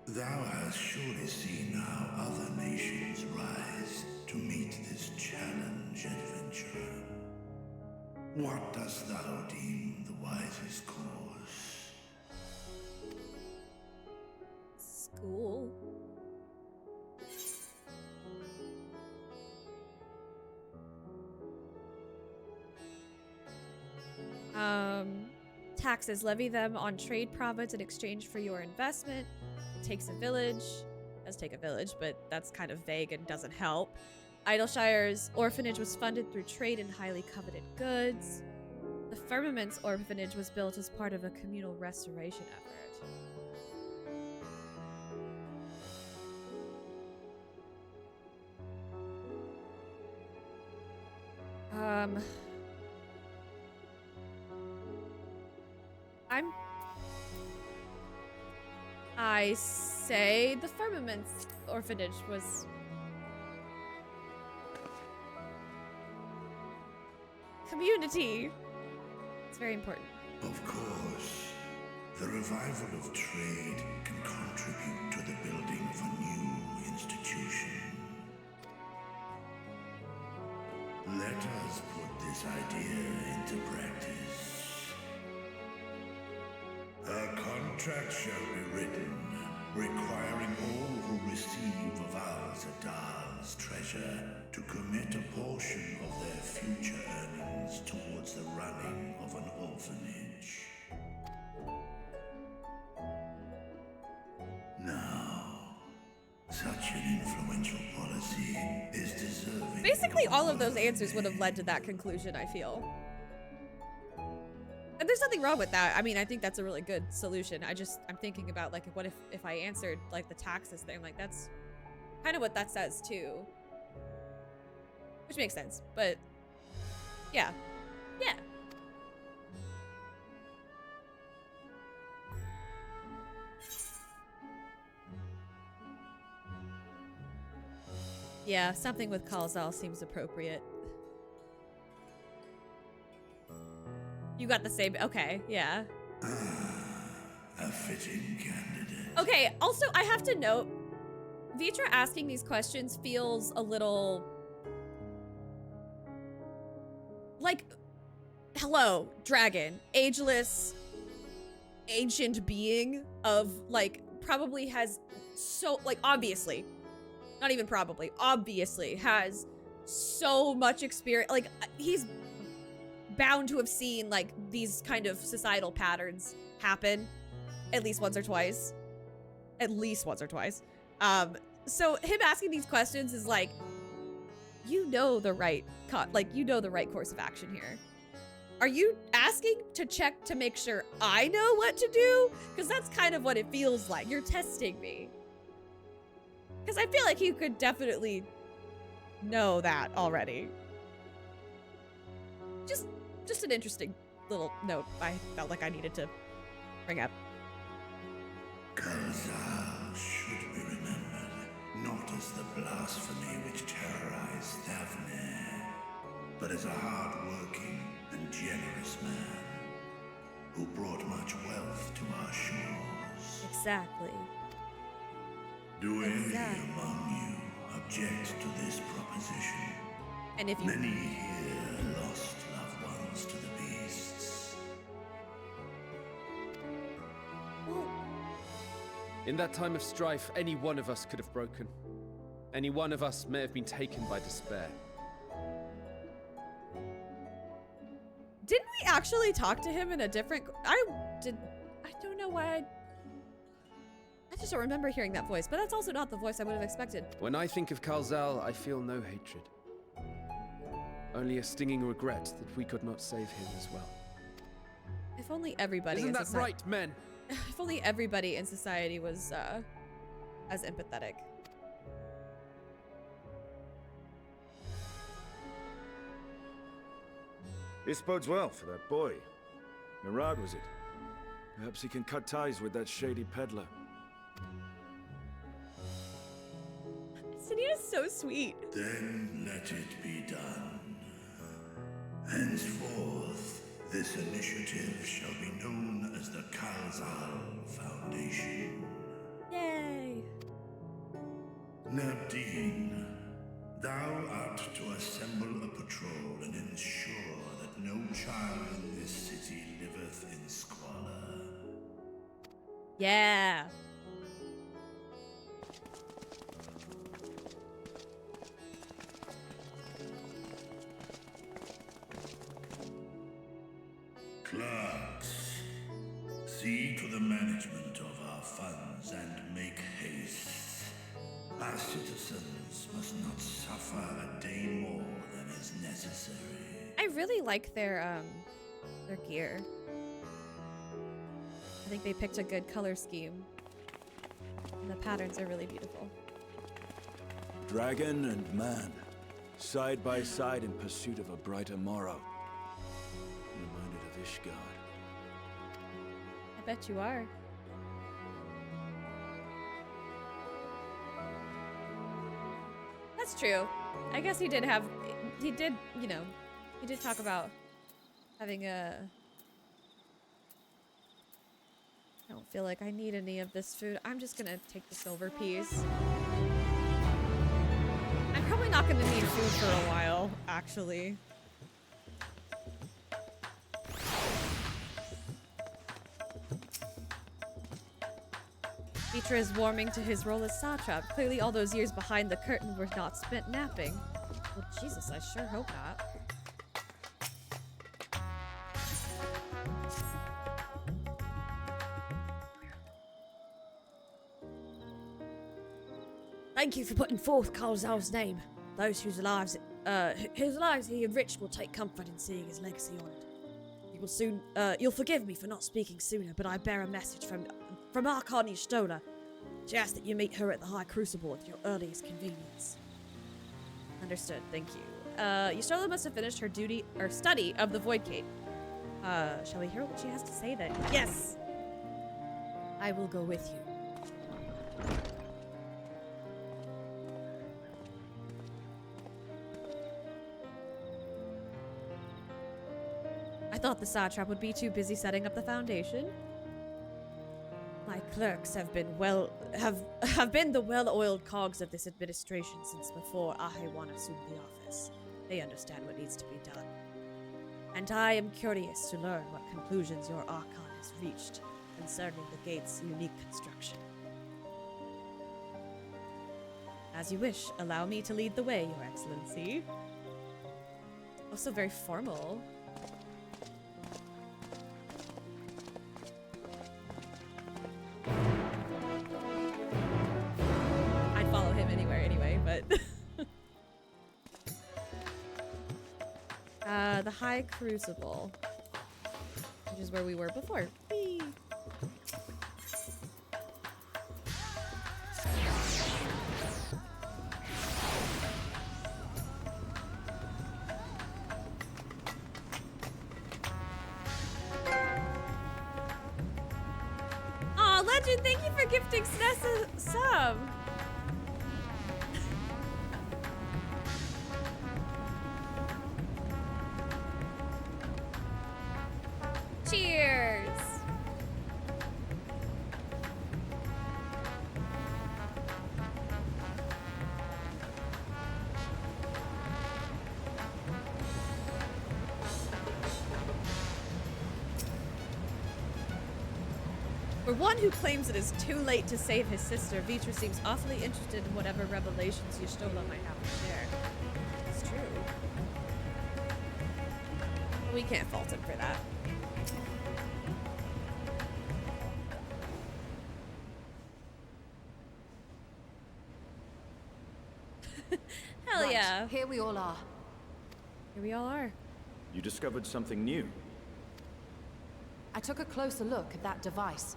Thou hast surely seen how other nations rise to meet this challenge, adventurer. What dost thou deem the wisest course? School. Taxes. Levy them on trade profits in exchange for your investment. Takes a village. Does take a village, but that's kind of vague and doesn't help. Idleshire's orphanage was funded through trade in highly coveted goods. The Firmament's orphanage was built as part of a communal restoration effort. I say the Firmament's orphanage was community. It's very important. Of course, the revival of trade can contribute to the building of a new institution. Let us put this idea into practice. A contract shall be written, requiring all who receive of Al-Zadar's treasure to commit a portion of their future earnings towards the running of an orphanage. Now, such an influential policy is deserving. Basically, all of those answers would have led to that conclusion, I feel. And there's nothing wrong with that. I mean, I think that's a really good solution. I'm thinking about, like, what if I answered, like, the taxes thing? Like, that's kind of what that says, too. Which makes sense, but yeah. Yeah. Yeah, something with Kalzal seems appropriate. You got the same, okay, yeah. A fitting candidate. Okay, also, I have to note, Vitra asking these questions feels a little... like, hello, dragon, ageless, ancient being of, like, probably has so, like, obviously, not even probably, obviously has so much experience. Like, he's bound to have seen, like, these kind of societal patterns happen at least once or twice. At least once or twice. So him asking these questions is like, you know the right course of action here. Are you asking to check to make sure I know what to do? Because that's kind of what it feels like. You're testing me. Because I feel like you could definitely know that already. Just an interesting little note I felt like I needed to bring up. Kalzal should be remembered, not as the blasphemy which terrorized Thavne, but as a hard-working and generous man who brought much wealth to our shores. Exactly. Do any among you object to this proposition? And if you... Many here lost loved ones to the beasts. In that time of strife, any one of us could have broken. Any one of us may have been taken by despair. Didn't we actually talk to him in a different... I don't know why I just don't remember hearing that voice, but that's also not the voice I would have expected. When I think of Kalzal, I feel no hatred. Only a stinging regret that we could not save him as well. If only everybody Isn't in that society... right, men? If only everybody in society was as empathetic. This bodes well for that boy. Murad, was it? Perhaps he can cut ties with that shady peddler. Sinia's so sweet. Then let it be done. Henceforth, this initiative shall be known as the Kalzal Foundation. Yay! Nabdeen, thou art to assemble a patrol and ensure that no child in this city liveth in squalor. Yeah. Clerks, see to the management of our funds and make haste. Our citizens must not suffer a day more than is necessary. I really like their gear. I think they picked a good color scheme. And the patterns are really beautiful. Dragon and man, side by side in pursuit of a brighter morrow. Reminded of Ishgard. I bet you are. That's true. I guess he did, you know, he did talk about having a... I don't feel like I need any of this food. I'm just gonna take the silver piece. I'm probably not gonna need food for a while, actually. Mitra is warming to his role as satrap. Clearly all those years behind the curtain were not spent napping. Well, Jesus, I sure hope not. Thank you for putting forth Kalzal's name. Those whose lives he enriched will take comfort in seeing his legacy honored. You will soon, you'll forgive me for not speaking sooner, but I bear a message from Archon Stola. She asks that you meet her at the High Crucible at your earliest convenience. Understood, thank you. Yustola must have finished her study of the Void Gate. Shall we hear what she has to say then? Yes! I will go with you. I thought the satrap would be too busy setting up the foundation. My clerks have been the well-oiled cogs of this administration since before Ahewan assumed the office. They understand what needs to be done. And I am curious to learn what conclusions your Archon has reached concerning the gate's unique construction. As you wish. Allow me to lead the way, Your Excellency. Also very formal. I'd follow him anywhere anyway, but... the High Crucible. Which is where we were before. Whee! Aw, Legend, thank you for gifting Sness a sub. Cheers! For one who claims it is too late to save his sister, Vitra seems awfully interested in whatever revelations Y'shtola might have to share. It's true. We can't fault him for that. Hell Right, yeah. Here we all are. Here we all are. You discovered something new. I took a closer look at that device.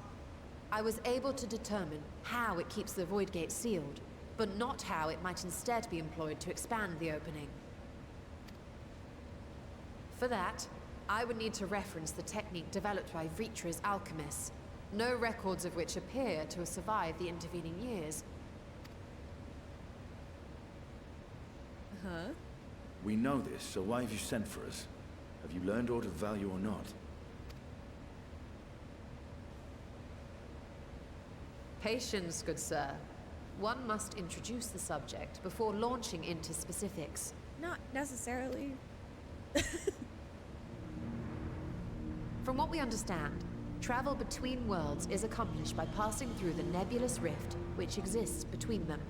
I was able to determine how it keeps the void gate sealed, but not how it might instead be employed to expand the opening. For that, I would need to reference the technique developed by Vitra's alchemists, no records of which appear to have survived the intervening years. Huh? We know this, so why have you sent for us? Have you learned aught of value or not? Patience, good sir. One must introduce the subject before launching into specifics. Not necessarily. From what we understand, travel between worlds is accomplished by passing through the nebulous rift which exists between them.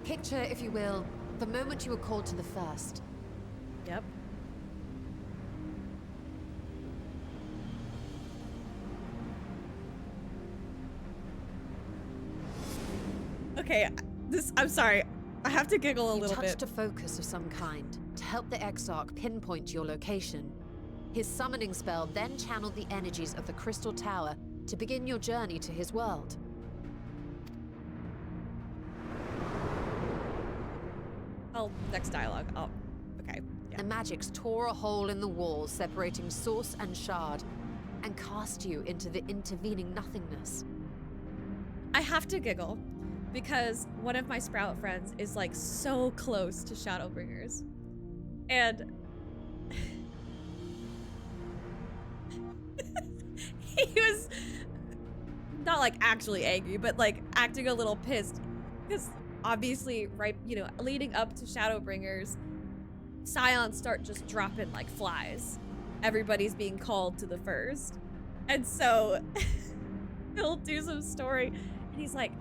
Picture, if you will, the moment you were called to the first. Yep. Okay, I'm sorry. I have to giggle a little bit. You touched a focus of some kind to help the Exarch pinpoint your location. His summoning spell then channeled the energies of the Crystal Tower to begin your journey to his world. Oh, next dialogue. Oh, okay. Yeah. The magics tore a hole in the wall separating source and shard, and cast you into the intervening nothingness. I have to giggle because one of my Sprout friends is like so close to Shadowbringers. And he was not like actually angry, but like acting a little pissed because obviously, right, you know, leading up to Shadowbringers, Scions start just dropping like flies. Everybody's being called to the first. And so he'll do some story and he's like,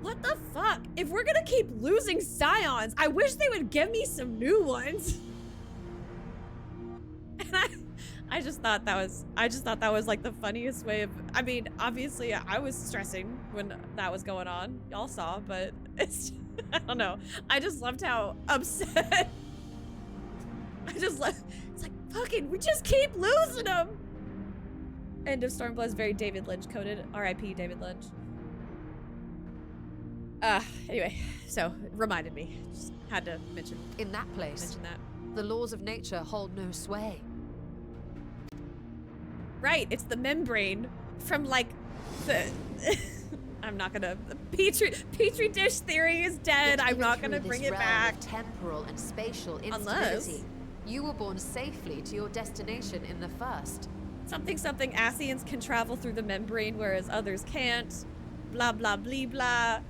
what the fuck? If we're gonna keep losing Scions, I wish they would give me some new ones. And I just thought that was like the funniest way of, I mean, obviously I was stressing when that was going on. Y'all saw, but it's, I don't know. I just loved how upset. It's like, fucking, we just keep losing them. End of Stormblood is very David Lynch coded. R.I.P. David Lynch. Anyway, so it reminded me. Just had to mention. In that place, mention that. The laws of nature hold no sway. Right, it's the membrane from like the I'm not gonna Petri dish theory is dead. I'm not gonna bring it back. Temporal and spatial instability. You were born safely to your destination in the first. Something Ascians can travel through the membrane whereas others can't. Blah blah blee blah.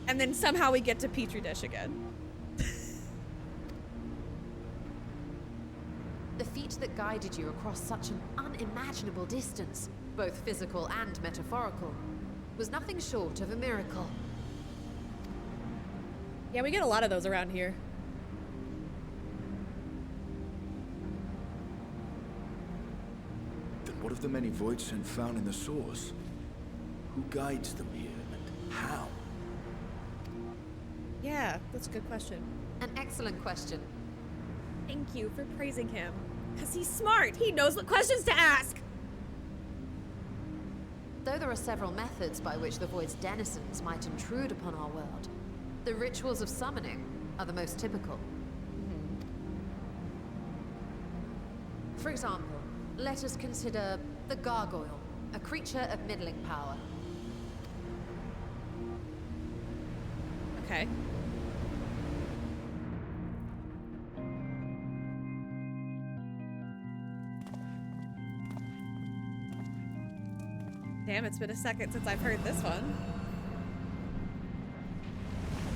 And then somehow we get to Petri dish again. The feat that guided you across such an unimaginable distance. both physical and metaphorical, was nothing short of a miracle. Yeah, we get a lot of those around here. Then what of the many voidsent found in the source? Who guides them here, and how? Yeah, that's a good question. An excellent question. Thank you for praising him. Because he's smart. He knows what questions to ask. Though there are several methods by which the Void's denizens might intrude upon our world, the rituals of summoning are the most typical. For example, let us consider the Gargoyle, a creature of middling power. Okay. Damn, it's been a second since I've heard this one.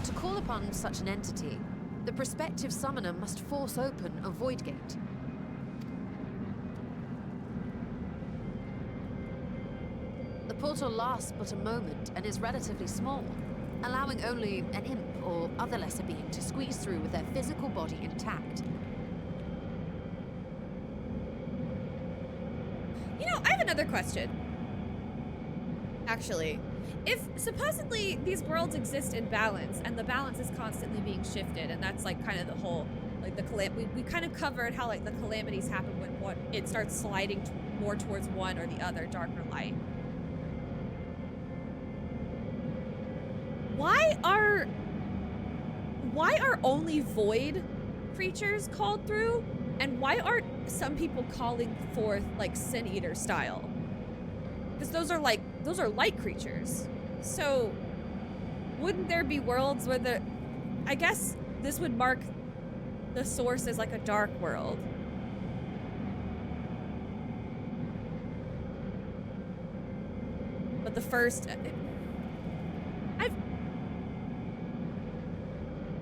To call upon such an entity, the prospective summoner must force open a void gate. The portal lasts but a moment and is relatively small, allowing only an imp or other lesser being to squeeze through with their physical body intact. You know, I have another question. Actually, if supposedly these worlds exist in balance and the balance is constantly being shifted, and that's like kind of the whole, like the we kind of covered how like the calamities happen when it starts sliding more towards one or the other, dark or light. Why are only void creatures called through, and why aren't some people calling forth like Sin Eater style? Because those are light creatures. So wouldn't there be worlds where I guess this would mark the source as like a dark world. But the first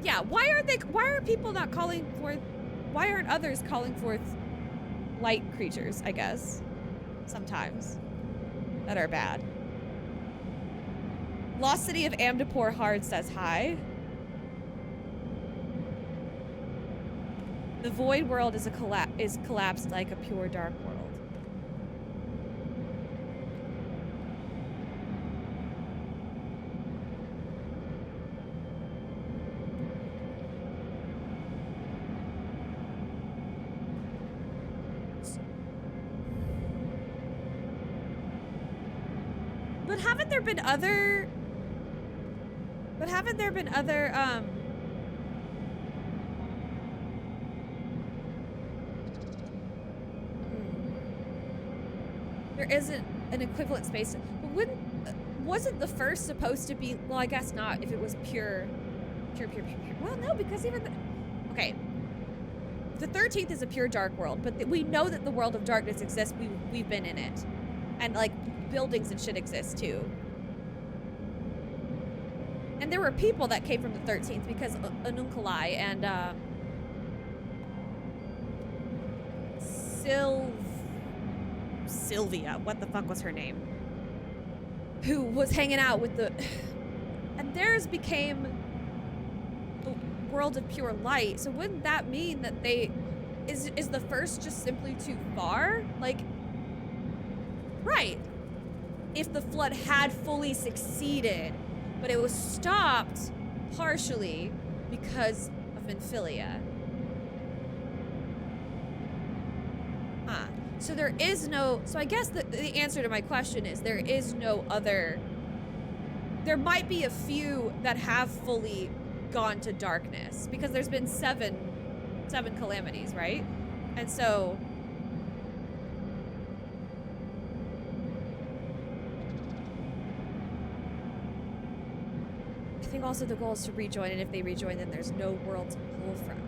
yeah, why are people not calling forth, why aren't others calling forth light creatures, I guess, sometimes, that are bad? Lost City of Amdapor Hard says hi. The void world is collapsed like a pure dark world. But haven't there been other there isn't an equivalent space, but wasn't the first supposed to be, well, I guess not, if it was pure. Well, no, because even okay, the 13th is a pure dark world, but we know that the world of darkness exists. We've been in it, and like buildings and shit exist too. And there were people that came from the 13th because Anunculai and Sylvia, what the fuck was her name? Who was hanging out with the, and theirs became a world of pure light. So wouldn't that mean that is the first just simply too far? Like, right. If the flood had fully succeeded, but it was stopped partially because of Infilia. So there is no, so I guess the answer to my question is there is no other, there might be a few that have fully gone to darkness because there's been seven calamities, right? And so I think also the goal is to rejoin, and if they rejoin, then there's no world to pull from.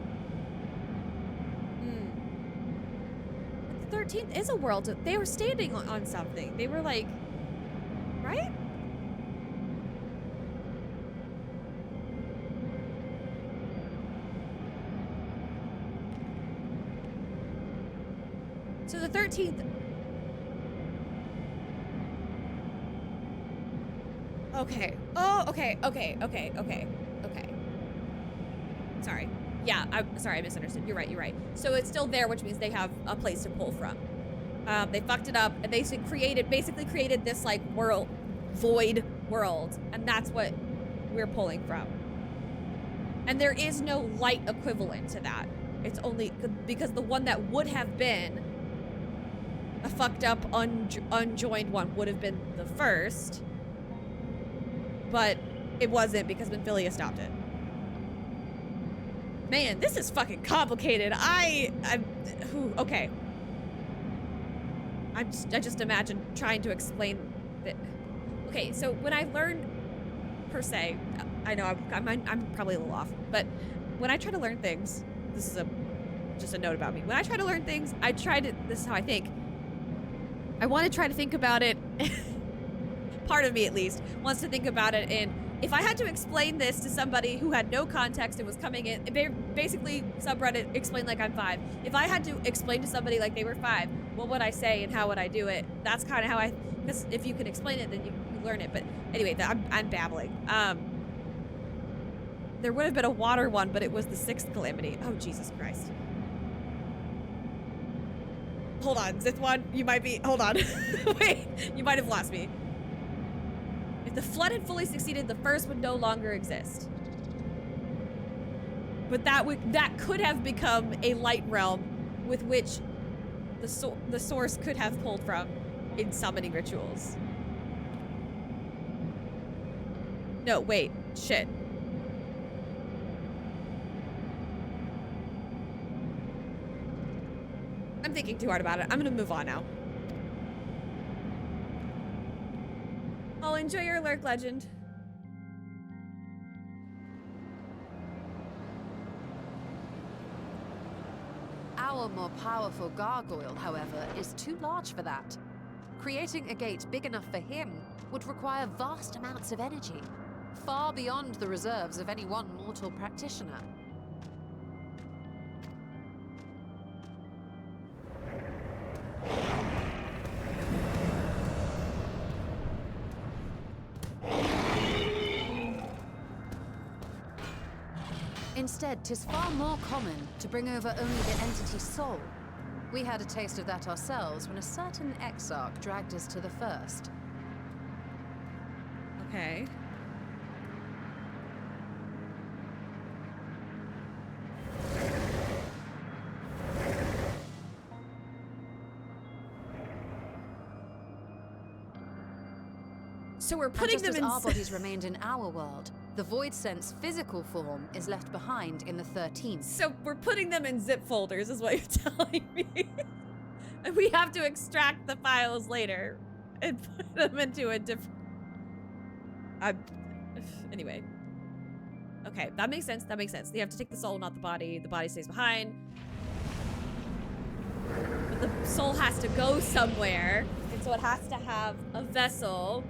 But the 13th is a world. They were standing on something. They were like, right? So the 13th, Okay. Oh, okay. Sorry. Yeah, I'm sorry, I misunderstood. You're right. So it's still there, which means they have a place to pull from. They fucked it up and basically created this like void world, and that's what we're pulling from. And there is no light equivalent to that. It's only because the one that would have been a fucked up unjoined one would have been the first, but it wasn't because Benphilia stopped it. Man, this is fucking complicated. Okay. I just imagine trying to explain that. Okay, so when I learn, per se, I know I'm probably a little off, but when I try to learn things, this is just a note about me. When I try to learn things, this is how I think. I want to try to think about it. Part of me, at least, wants to think about it in, if I had to explain this to somebody who had no context and was coming in, basically subreddit explain like I'm 5. If I had to explain to somebody like they were 5, what would I say and how would I do it? That's kind of how because if you can explain it, then you learn it. But anyway, I'm babbling. There would have been a water one, but it was the 6th calamity. Oh, Jesus Christ. Hold on, Zith one, you might be, hold on. Wait, you might have lost me. If the flood had fully succeeded, the first would no longer exist. But that could have become a light realm with which the source could have pulled from in summoning rituals. No, wait, shit. I'm thinking too hard about it. I'm gonna move on now. Oh, enjoy your lurk, legend. Our more powerful gargoyle, however, is too large for that. Creating a gate big enough for him would require vast amounts of energy, far beyond the reserves of any one mortal practitioner. Instead, 'tis far more common to bring over only the entity's soul. We had a taste of that ourselves when a certain exarch dragged us to the first. Okay. So we're putting them in. Our bodies remained in our world. The Void Sense physical form is left behind in the 13th. So we're putting them in zip folders, is what you're telling me. And we have to extract the files later and put them into a different. Anyway. Okay, that makes sense. That makes sense. They have to take the soul, not the body. The body stays behind. But the soul has to go somewhere, and so it has to have a vessel.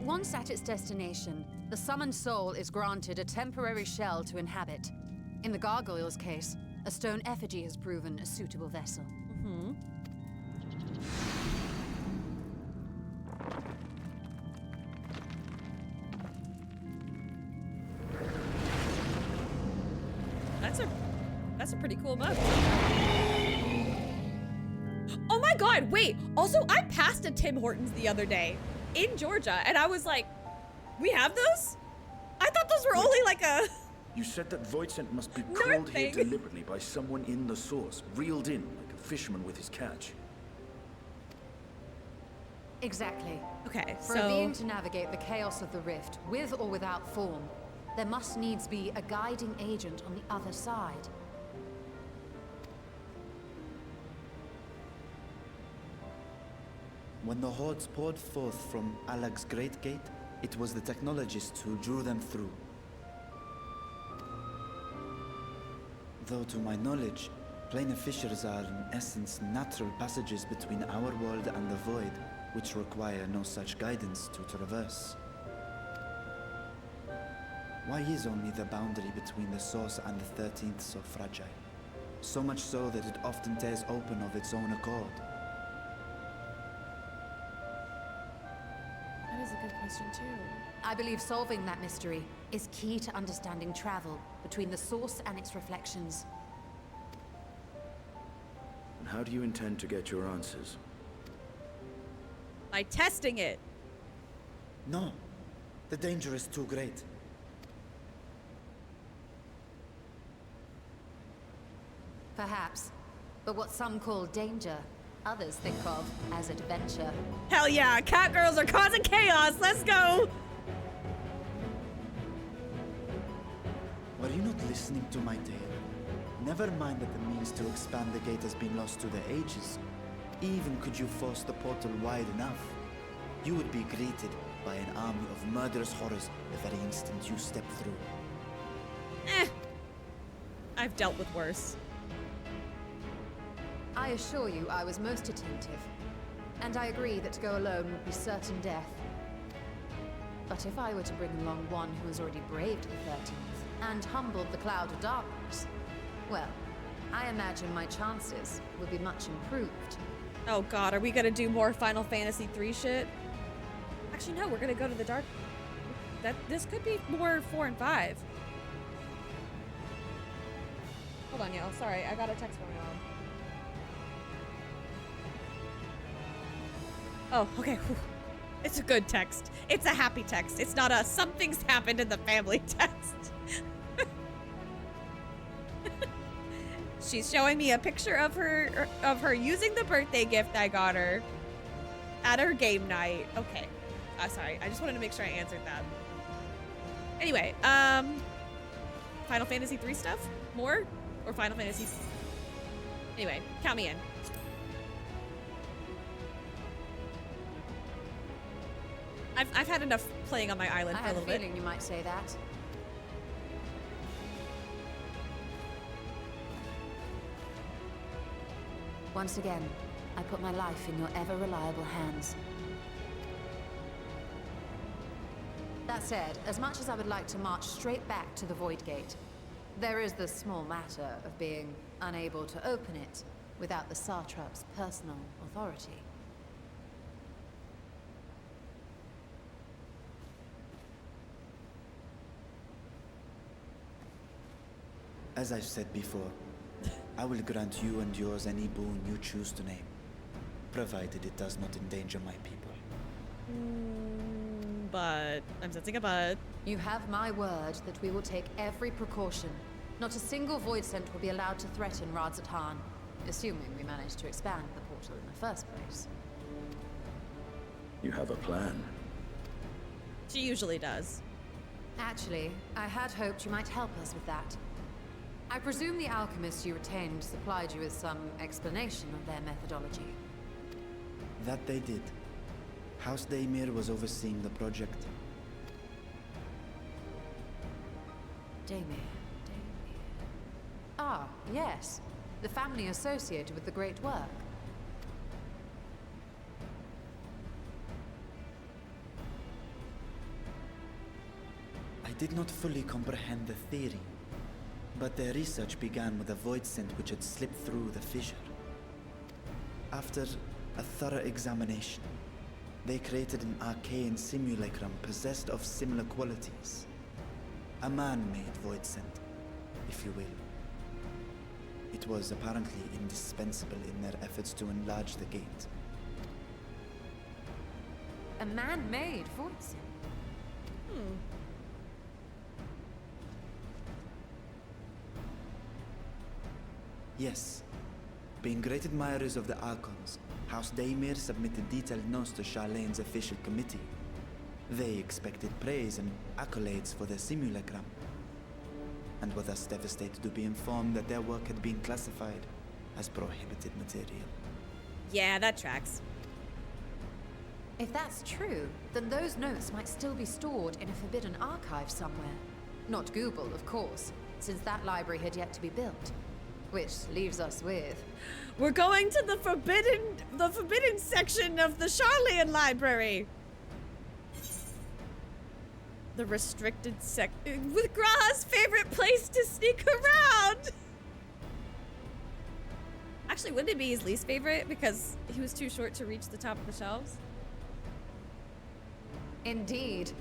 Once at its destination, the summoned soul is granted a temporary shell to inhabit. In the gargoyle's case, a stone effigy has proven a suitable vessel. Mm-hmm. That's a pretty cool mug. Oh my god, wait. Also, I passed a Tim Hortons the other day in Georgia, and I was like, we have those? I thought those were only like a... You said that Voidsent must be called here deliberately by someone in the source, reeled in like a fisherman with his catch. Exactly. Okay, For a being to navigate the chaos of the rift, with or without form, there must needs be a guiding agent on the other side. When the hordes poured forth from Alag's Great Gate, it was the technologists who drew them through. Though to my knowledge, planar fissures are in essence natural passages between our world and the void, which require no such guidance to traverse. Why is only the boundary between the source and the 13th so fragile? So much so that it often tears open of its own accord. good question too. I believe solving that mystery is key to understanding travel between the source and its reflections. And how do you intend to get your answers? By testing it. No. The danger is too great. Perhaps. But what some call danger, others think of as adventure. Hell yeah, cat girls are causing chaos. Let's go. Were you not listening to my tale? Never mind that the means to expand the gate has been lost to the ages. Even could you force the portal wide enough, you would be greeted by an army of murderous horrors the very instant you step through. I've dealt with worse. I assure you I was most attentive. And I agree that to go alone would be certain death. But if I were to bring along one who has already braved the 13th and humbled the cloud of darkness, well, I imagine my chances would be much improved. Oh god, are we gonna do more Final Fantasy III shit? Actually, no, we're gonna go to the dark. This could be more 4 and 5. Hold on, y'all. Sorry, I got a text from y'all. Oh, okay. Whew. It's a good text. It's a happy text. It's not a something's happened in the family text. She's showing me a picture of her using the birthday gift I got her at her game night. Okay. Sorry. I just wanted to make sure I answered that. Anyway, Final Fantasy III stuff? More? Or Final Fantasy? Anyway, count me in. I've had enough playing on my island for a little bit. I had a feeling you might say that. Once again, I put my life in your ever-reliable hands. That said, as much as I would like to march straight back to the Void Gate, there is the small matter of being unable to open it without the Satrap's personal authority. As I've said before, I will grant you and yours any boon you choose to name, provided it does not endanger my people. But I'm sensing a but. You have my word that we will take every precaution. Not a single void scent will be allowed to threaten Radzatan, assuming we manage to expand the portal in the first place. You have a plan. She usually does. Actually, I had hoped you might help us with that. I presume the alchemists you retained supplied you with some explanation of their methodology. That they did. House Daimir was overseeing the project. Daimir. Ah, yes. The family associated with the great work. I did not fully comprehend the theory, but their research began with a void scent which had slipped through the fissure. After a thorough examination, they created an arcane simulacrum possessed of similar qualities. A man-made void scent, if you will. It was apparently indispensable in their efforts to enlarge the gate. A man-made void scent? Yes. Being great admirers of the Archons, House Daimir submitted detailed notes to Charlene's official committee. They expected praise and accolades for their simulacrum, and were thus devastated to be informed that their work had been classified as prohibited material. Yeah, that tracks. If that's true, then those notes might still be stored in a forbidden archive somewhere. Not Google, of course, since that library had yet to be built. Which leaves us with... We're going to the forbidden section of the Charlean library. The restricted with Graha's favorite place to sneak around. Actually, wouldn't it be his least favorite because he was too short to reach the top of the shelves? Indeed.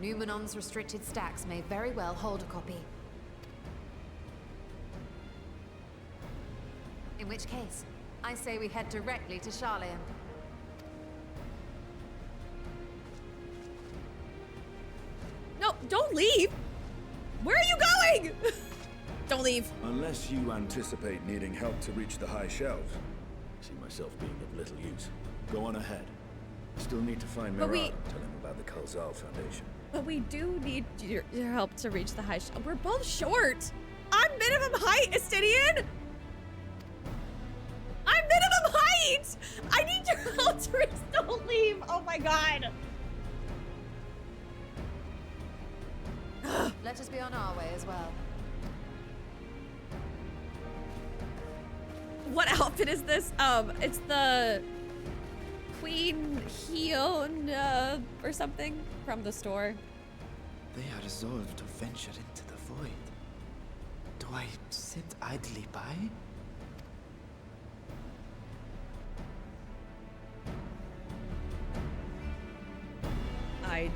Numenon's restricted stacks may very well hold a copy. In which case, I say we head directly to Charlian. No, don't leave! Where are you going? Don't leave. Unless you anticipate needing help to reach the high shelves. I see myself being of little use. Go on ahead. Still need to find But Mirad and tell him about the Kalzal Foundation. But we do need your help to reach the high shelf. We're both short. I'm minimum height, Estidian! I'm minimum height! I need your help to reach. Don't leave. Oh my god. Let us be on our way as well. What outfit is this? It's the Queen Hion or something from the store. They are resolved to venture into the void. Do I sit idly by? I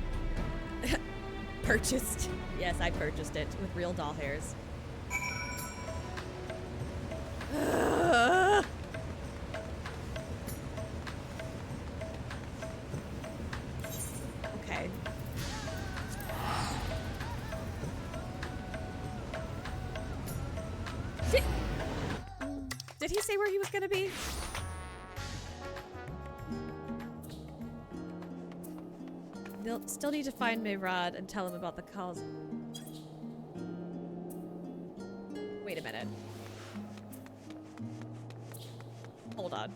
purchased. Yes, I purchased it with real doll hairs. Okay. Did he say where he was gonna be? They'll still need to find Mirad and tell him about the calls. Wait a minute. Hold on.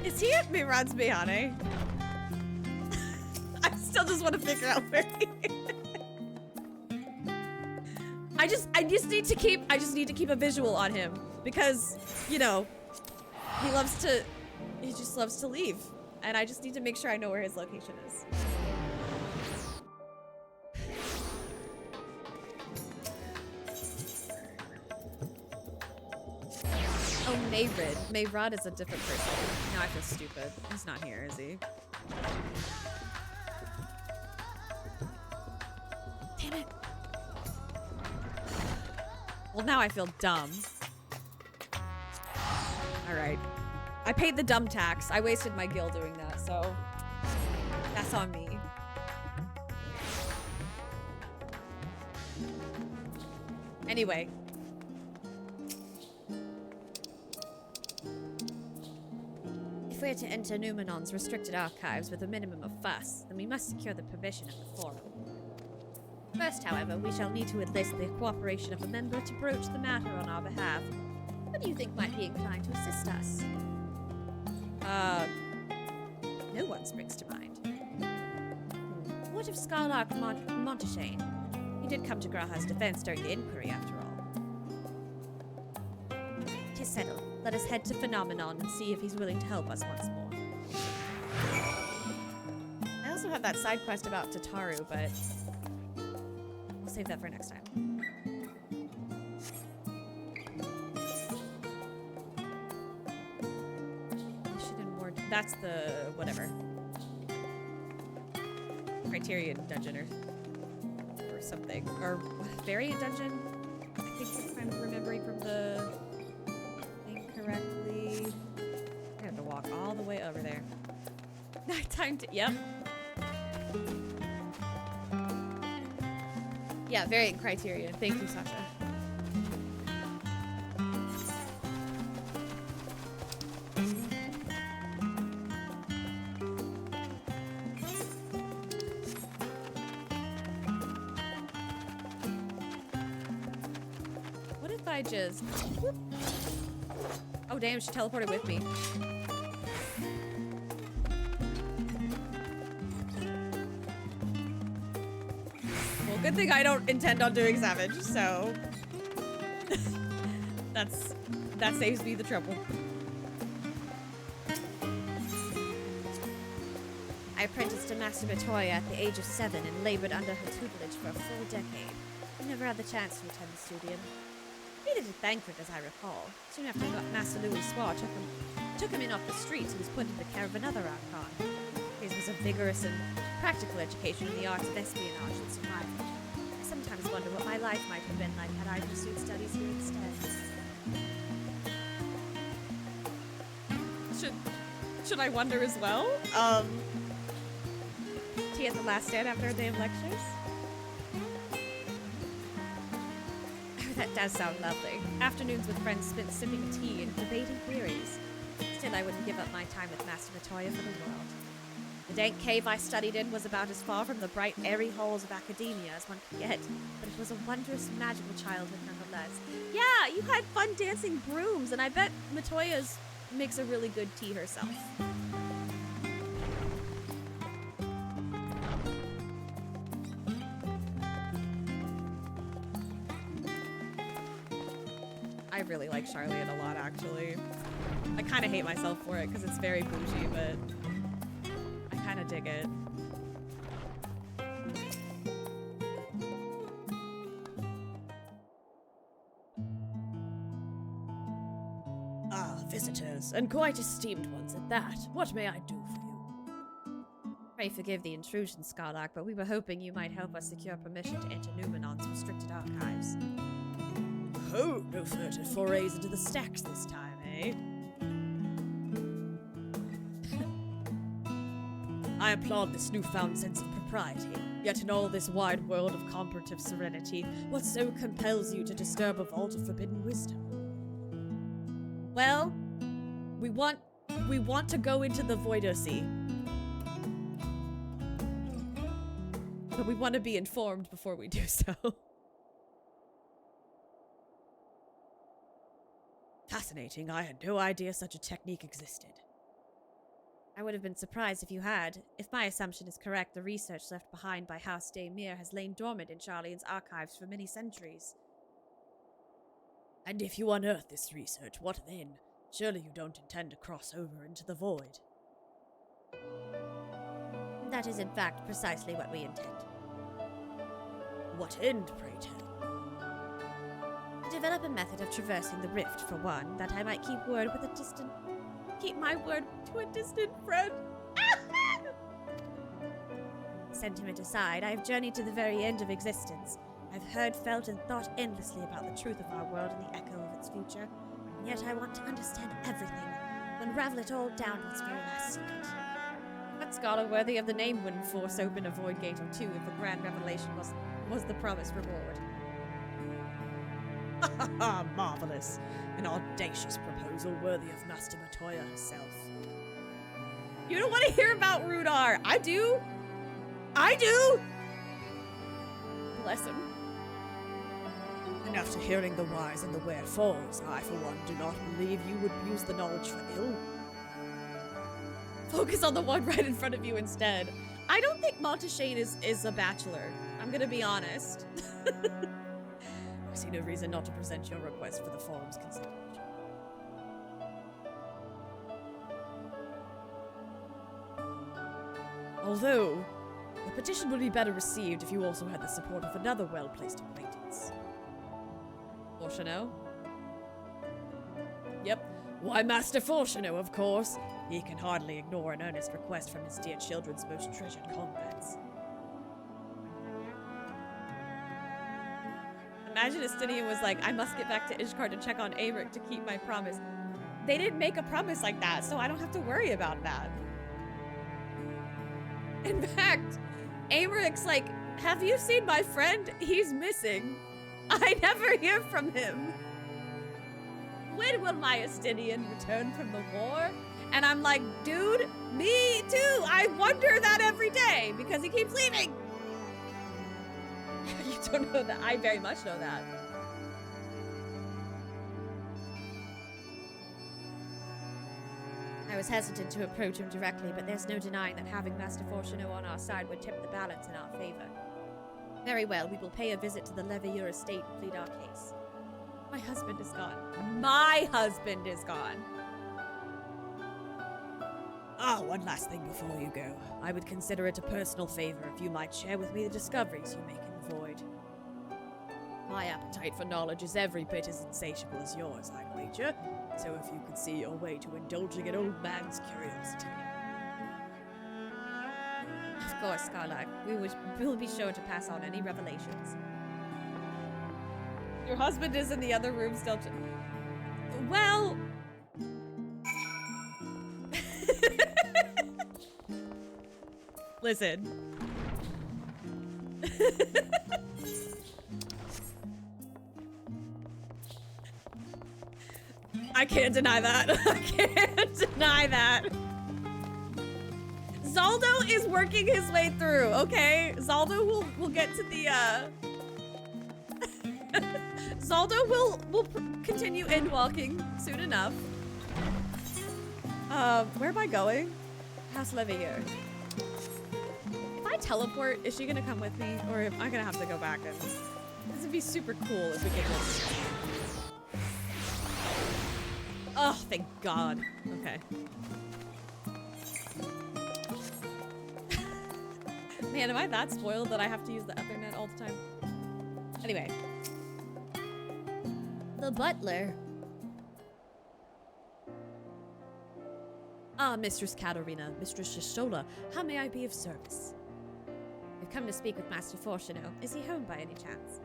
Is he at Mirad's Bihane? I still just want to figure out where he is. I just need to keep a visual on him because, you know, he just loves to leave. And I just need to make sure I know where his location is. Oh, Mayrod. Mayrod is a different person. Now I feel stupid. He's not here, is he? Damn it. Well, now I feel dumb. Alright. I paid the dumb tax. I wasted my gil doing that, so that's on me. Anyway. If we're to enter Numenon's restricted archives with a minimum of fuss, then we must secure the permission of the Forum. First, however, we shall need to enlist the cooperation of a member to broach the matter on our behalf. What do you think might be inclined to assist us? No one springs to mind. What of Scarlark Monteshane? He did come to Graha's defense during the inquiry, after all. 'Tis settled. Let us head to Phenomenon and see if he's willing to help us once more. I also have that side quest about Tataru, but I'll save that for next time. That's the whatever Criterion dungeon or something, or variant dungeon. I think if I'm remembering from the thing correctly. I have to walk all the way over there. Nighttime. Yep. Yeah, variant Criterion. Thank you, Sasha. Just whoop. Oh damn, she teleported with me. Well, good thing I don't intend on doing Savage, so that saves me the trouble. I apprenticed to Master Batoya at the age of 7 and labored under her tutelage for a full decade. I never had the chance to attend the studio. He did at Bankford, as I recall. Soon after Master Louis Swar took him in off the streets and was put into care of another Archon. His was a vigorous and practical education in the arts of espionage and survival. I sometimes wonder what my life might have been like had I pursued studies here instead. Should I wonder as well? Tea at the last stand after a day of lectures? Oh, that does sound lovely. Afternoons with friends spent sipping tea and debating theories. Still, I wouldn't give up my time with Master Matoya for the world. The dank cave I studied in was about as far from the bright, airy halls of academia as one could get, but it was a wondrous, magical childhood nonetheless. Yeah, you had fun dancing brooms, and I bet Matoya's makes a really good tea herself. I really like Charlotte a lot, actually. I kind of hate myself for it because it's very bougie, but I kind of dig it. Ah, visitors, and quite esteemed ones at that. What may I do for you? Pray forgive the intrusion, Skarlark, but we were hoping you might help us secure permission to enter Numenon's restricted archives. Oh, no furtive forays into the stacks this time, eh? I applaud this newfound sense of propriety, yet in all this wide world of comparative serenity, what so compels you to disturb a vault of forbidden wisdom? Well, we want to go into the Voider Sea. But we want to be informed before we do so. Fascinating. I had no idea such a technique existed. I would have been surprised if you had. If my assumption is correct, the research left behind by House Daymere has lain dormant in Charlian's archives for many centuries. And if you unearth this research, what then? Surely you don't intend to cross over into the void. That is, in fact, precisely what we intend. What end, pray tell? Develop a method of traversing the rift, for one, that I might keep my word to a distant friend. Sentiment aside, I have journeyed to the very end of existence. I've heard, felt, and thought endlessly about the truth of our world and the echo of its future. And yet I want to understand everything, and unravel it all down to its very last secret. What scholar worthy of the name wouldn't force open a void gate or two if the grand revelation was the promised reward? Marvelous. An audacious proposal worthy of Master Matoya herself. You don't want to hear about Rudar! I do! I do! Bless him. And after hearing the whys and the wherefores, I for one do not believe you would use the knowledge for ill. Focus on the one right in front of you instead. I don't think Monteshane is a bachelor. I'm gonna be honest. I see no reason not to present your request for the forum's consideration. Although, the petition would be better received if you also had the support of another well-placed acquaintance. Fortuno? Yep. Why, Master Fortuno, of course. He can hardly ignore an earnest request from his dear children's most treasured combats. Imagine Estinian was like, I must get back to Ishkar to check on Amric to keep my promise. They didn't make a promise like that, so I don't have to worry about that. In fact, Amric's like, have you seen my friend? He's missing. I never hear from him. When will my Estinian return from the war? And I'm like, dude, me too. I wonder that every day because he keeps leaving. You don't know that. I very much know that. I was hesitant to approach him directly, but there's no denying that having Master Fortuno on our side would tip the balance in our favor. Very well, we will pay a visit to the Leveilleur estate and plead our case. My husband is gone. My husband is gone. Ah, one last thing before you go. I would consider it a personal favor if you might share with me the discoveries you make in the void. My appetite for knowledge is every bit as insatiable as yours, I'd wager. So if you could see your way to indulging an old man's curiosity. Of course, Scarlet. We will be sure to pass on any revelations. Your husband is in the other room still. Well. Listen. I can't deny that. I can't deny that. Zaldo is working his way through, okay? Zaldo will get to the Zaldo will continue in walking soon enough. Where am I going? House Levy here. If I teleport, is she gonna come with me? Or am I gonna have to go back and... This would be super cool if we could just... Oh, thank God. Okay. Man, am I that spoiled that I have to use the Ethernet all the time? Anyway. The butler. Ah, Mistress Katarina, Mistress Shishola, how may I be of service? We've come to speak with Master Fortuno. Is he home by any chance?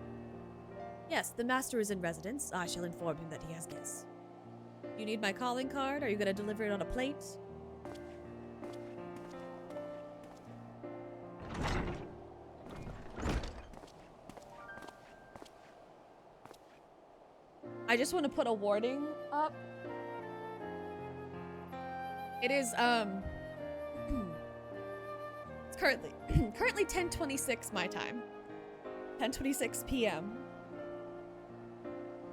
Yes, the master is in residence. I shall inform him that he has guests. You need my calling card? Are you going to deliver it on a plate? I just want to put a warning up. It is, it's currently 10:26 my time. 10:26 p.m.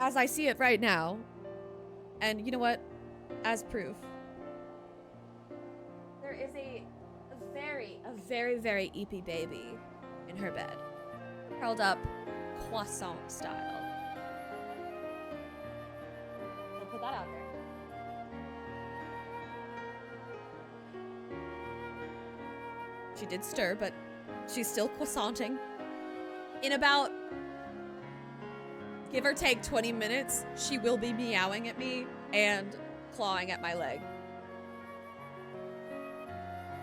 As I see it right now. And you know what? As proof. There is a very, very eepy baby in her bed. Curled up croissant style. I'll put that out there. She did stir, but she's still croissanting. In about, give or take 20 minutes, she will be meowing at me and clawing at my leg.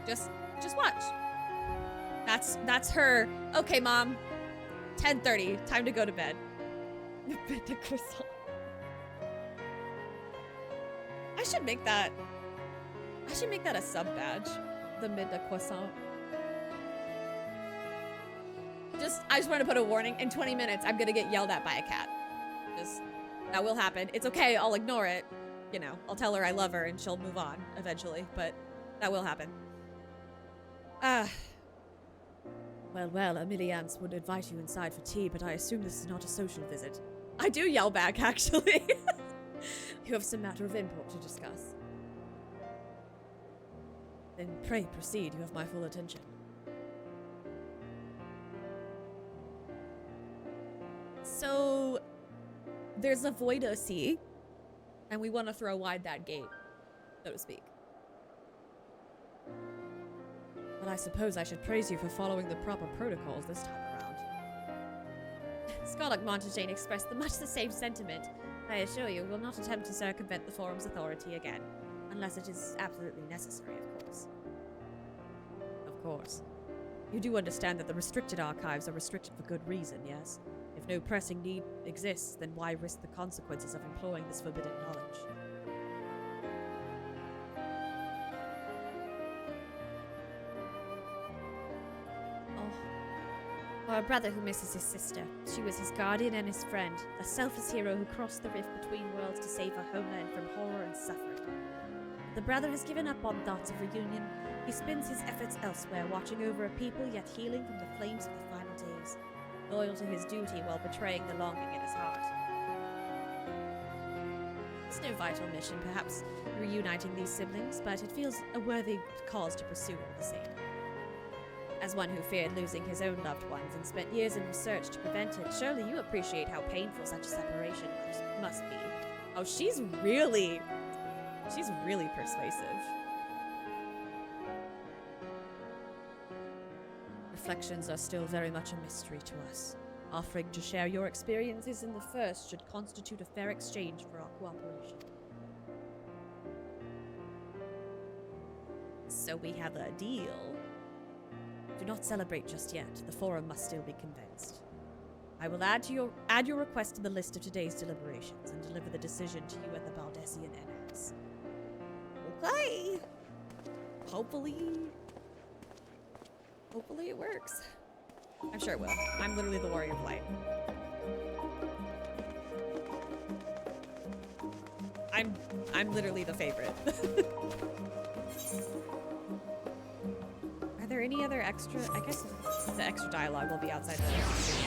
Just watch. That's her. Okay, Mom. 10:30. Time to go to bed. The croissant. I should make that a sub badge. The midday croissant. I just want to put a warning. In 20 minutes, I'm gonna get yelled at by a cat. That will happen. It's okay. I'll ignore it. You know, I'll tell her I love her and she'll move on eventually, but that will happen. Well, Emiliance would invite you inside for tea, but I assume this is not a social visit. I do yell back, actually. You have some matter of import to discuss. Then pray proceed. You have my full attention. So, there's a void OC, and we want to throw wide that gate, so to speak. But I suppose I should praise you for following the proper protocols this time around. Scarlet Montagane expressed much the same sentiment. I assure you, we'll not attempt to circumvent the forum's authority again, unless it is absolutely necessary, of course. Of course. You do understand that the restricted archives are restricted for good reason, yes? If no pressing need exists, then why risk the consequences of employing this forbidden knowledge? Oh. Or a brother who misses his sister. She was his guardian and his friend, a selfless hero who crossed the rift between worlds to save her homeland from horror and suffering. The brother has given up on thoughts of reunion. He spends his efforts elsewhere, watching over a people yet healing from the flames of the final days. Loyal to his duty while betraying the longing in his heart. It's no vital mission, perhaps reuniting these siblings, but it feels a worthy cause to pursue all the same. As one who feared losing his own loved ones and spent years in research to prevent it, surely you appreciate how painful such a separation must be. Oh, she's really persuasive. Reflections are still very much a mystery to us. Offering to share your experiences in the first should constitute a fair exchange for our cooperation. So we have a deal. Do not celebrate just yet. The forum must still be convinced. I will add your request to the list of today's deliberations and deliver the decision to you at the Baldessian Annex. Okay. Hopefully it works. I'm sure it will. I'm literally the warrior of light. I'm literally the favorite. Are there any other extra? I guess the extra dialogue will be outside the annex.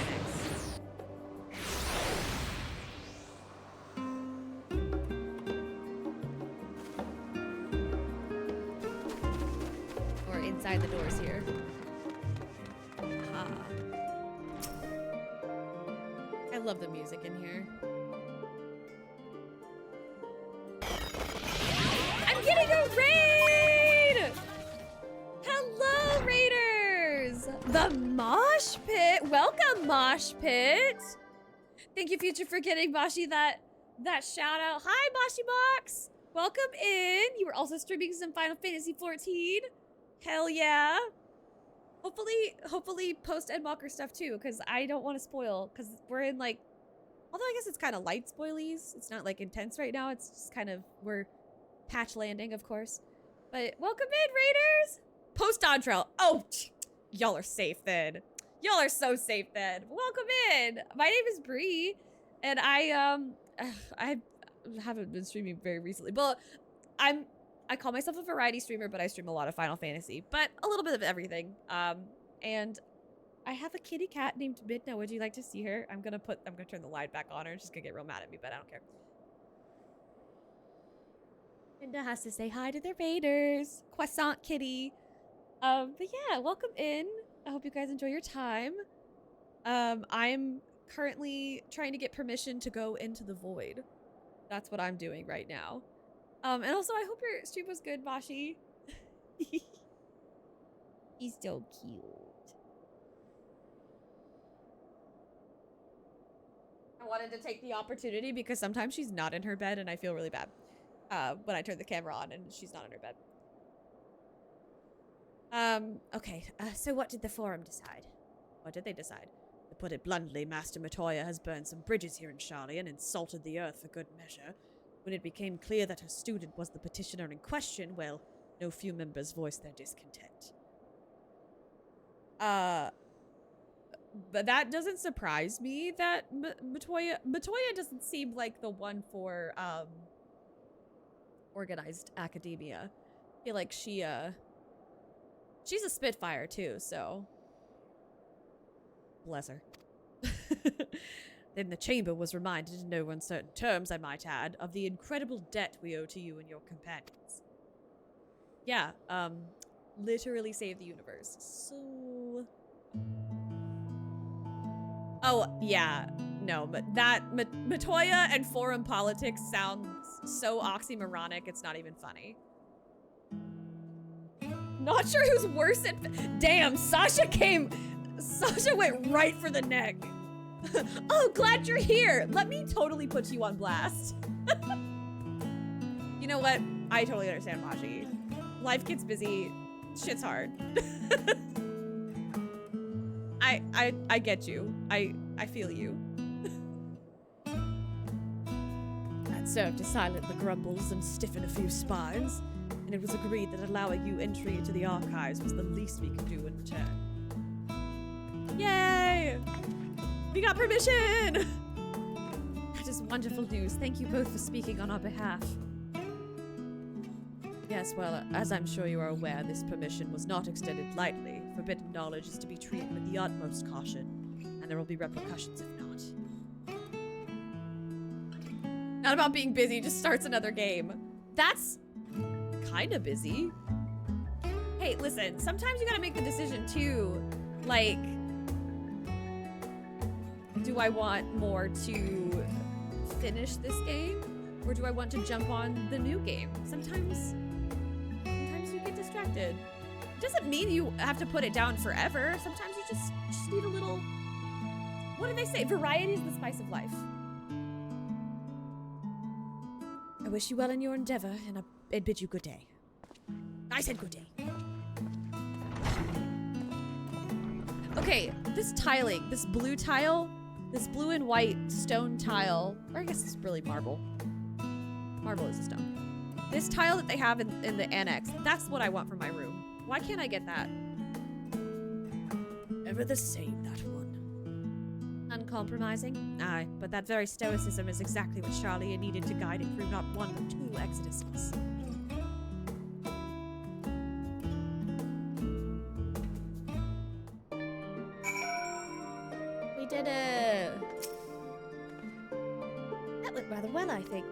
Or inside the doors here. I love the music in here. I'm getting a raid! Hello, raiders! The Mosh Pit. Welcome, Mosh Pit. Thank you, Future, for getting Bashi that shout out. Hi, Bashi Box. Welcome in. You were also streaming some Final Fantasy XIV. Hell yeah. Hopefully post Endwalker stuff too, because I don't want to spoil, because we're in like, although I guess it's kind of light spoilies. It's not like intense right now. It's just kind of, we're patch landing, of course. But welcome in, raiders. Post on trail. Oh, y'all are safe then. Y'all are so safe then. Welcome in. My name is Bree, and I haven't been streaming very recently, but I call myself a variety streamer, but I stream a lot of Final Fantasy, but a little bit of everything. And I have a kitty cat named Midna. Would you like to see her? I'm gonna turn the light back on her. She's gonna get real mad at me, but I don't care. Midna has to say hi to the raiders. Croissant kitty. But yeah, welcome in. I hope you guys enjoy your time. I'm currently trying to get permission to go into the void. That's what I'm doing right now. And also, I hope your stream was good, Bashi. He's so cute. I wanted to take the opportunity because sometimes she's not in her bed and I feel really bad when I turn the camera on and she's not in her bed. Okay, so what did the forum decide? What did they decide? To put it bluntly, Master Matoya has burned some bridges here in Charlie and insulted the earth for good measure. When it became clear that her student was the petitioner in question, well, no few members voiced their discontent. But that doesn't surprise me that Matoya doesn't seem like the one for, organized academia. I feel like she's a Spitfire too, so. Bless her. Then the chamber was reminded in no uncertain terms, I might add, of the incredible debt we owe to you and your companions. Yeah, literally save the universe. So... Oh, yeah. No, but that... Matoya and forum politics sounds so oxymoronic, it's not even funny. Not sure who's worse at... Damn, Sasha went right for the neck. Oh, glad you're here. Let me totally put you on blast. You know what? I totally understand, Maji. Life gets busy. Shit's hard. I get you. I feel you. That served to silence the grumbles and stiffen a few spines, and it was agreed that allowing you entry into the archives was the least we could do in return. Yay! We got permission! That is wonderful news. Thank you both for speaking on our behalf. Yes, well, as I'm sure you are aware, this permission was not extended lightly. Forbidden knowledge is to be treated with the utmost caution, and there will be repercussions if not. Not about being busy, just starts another game. That's kind of busy. Hey, listen, sometimes you gotta make the decision too, like, do I want more to finish this game, or do I want to jump on the new game? Sometimes you get distracted. It doesn't mean you have to put it down forever. Sometimes you just need a little What did they say? Variety is the spice of life. I wish you well in your endeavor, and I bid you good day. I said good day. Okay, this tiling, this blue tile, this blue and white stone tile, or I guess it's really marble. Marble is a stone. This tile that they have in the annex, that's what I want for my room. Why can't I get that? Ever the same, that one. Uncompromising? Aye, but that very stoicism is exactly what Charlie needed to guide it through not one but 2 exoduses. We did it! That went rather well, I think.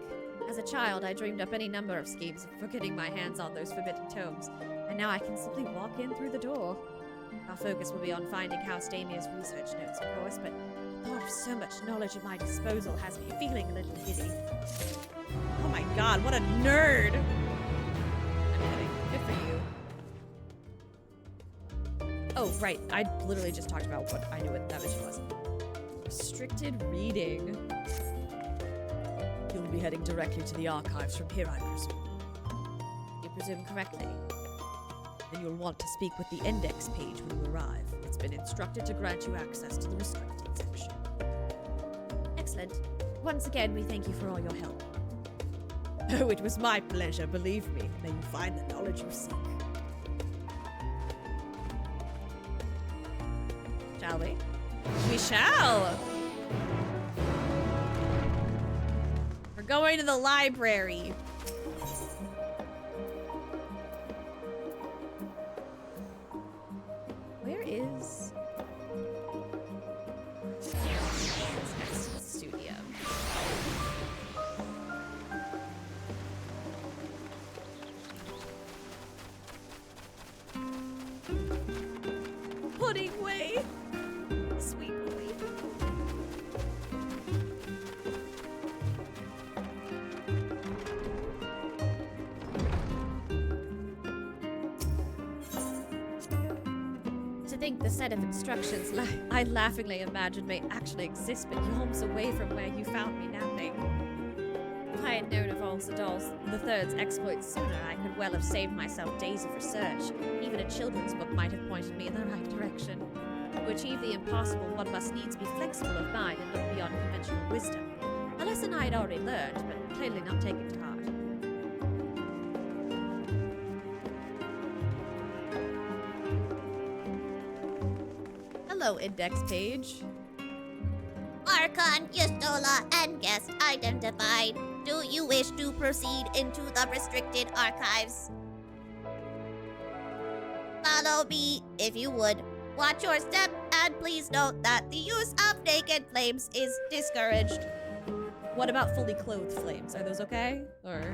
As a child, I dreamed up any number of schemes for getting my hands on those forbidden tomes, and now I can simply walk in through the door. Our focus will be on finding House Damia's research notes, of course, but the thought of so much knowledge at my disposal has me feeling a little giddy. Oh my god, what a nerd! I'm kidding. Good for you. Oh, right. I literally just talked about what I knew what that mission was. Restricted reading. You'll be heading directly to the archives from here, I presume. You presume correctly. Then you'll want to speak with the index page when you arrive. It's been instructed to grant you access to the restricted section. Excellent. Once again, we thank you for all your help. Oh, it was my pleasure, believe me. May you find the knowledge you seek. Shall we? We shall! We're going to the library. Where is... Next to the studio. Pudding way! Sweet boy. To think the set of instructions I laughingly imagined may actually exist but yawns away from where you found me napping. If I had known of Ulsadol's the Third's exploits sooner, I could well have saved myself days of research. Even a children's book might have pointed me in the right direction. To achieve the impossible, one must needs be flexible of mind and look beyond conventional wisdom. A lesson I had already learned, but clearly not taken to heart. Hello, index page. Archon, Yustola, and guest identified. Do you wish to proceed into the restricted archives? Follow me, if you would. Watch your step, and please note that the use of naked flames is discouraged. What about fully clothed flames? Are those okay? Or...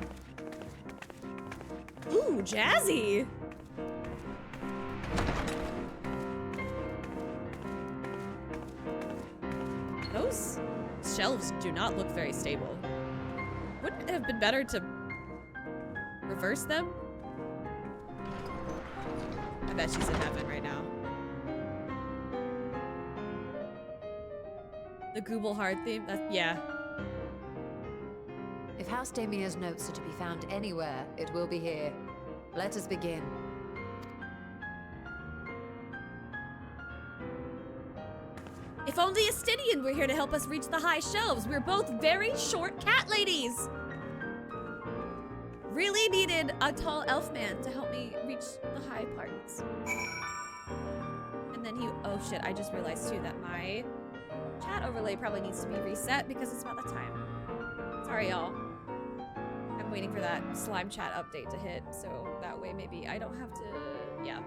Ooh, jazzy! Those shelves do not look very stable. Wouldn't it have been better to reverse them? I bet she's in heaven right now. The Google Hard theme? Yeah. If House Damia's notes are to be found anywhere, it will be here. Let us begin. If only Estinian were here to help us reach the high shelves. We're both very short cat ladies. Really needed a tall elf man to help me reach the high parts. And then he, oh shit, I just realized too that my chat overlay probably needs to be reset because it's about that time. Sorry, y'all. I'm waiting for that slime chat update to hit, so that way maybe I don't have to, yeah.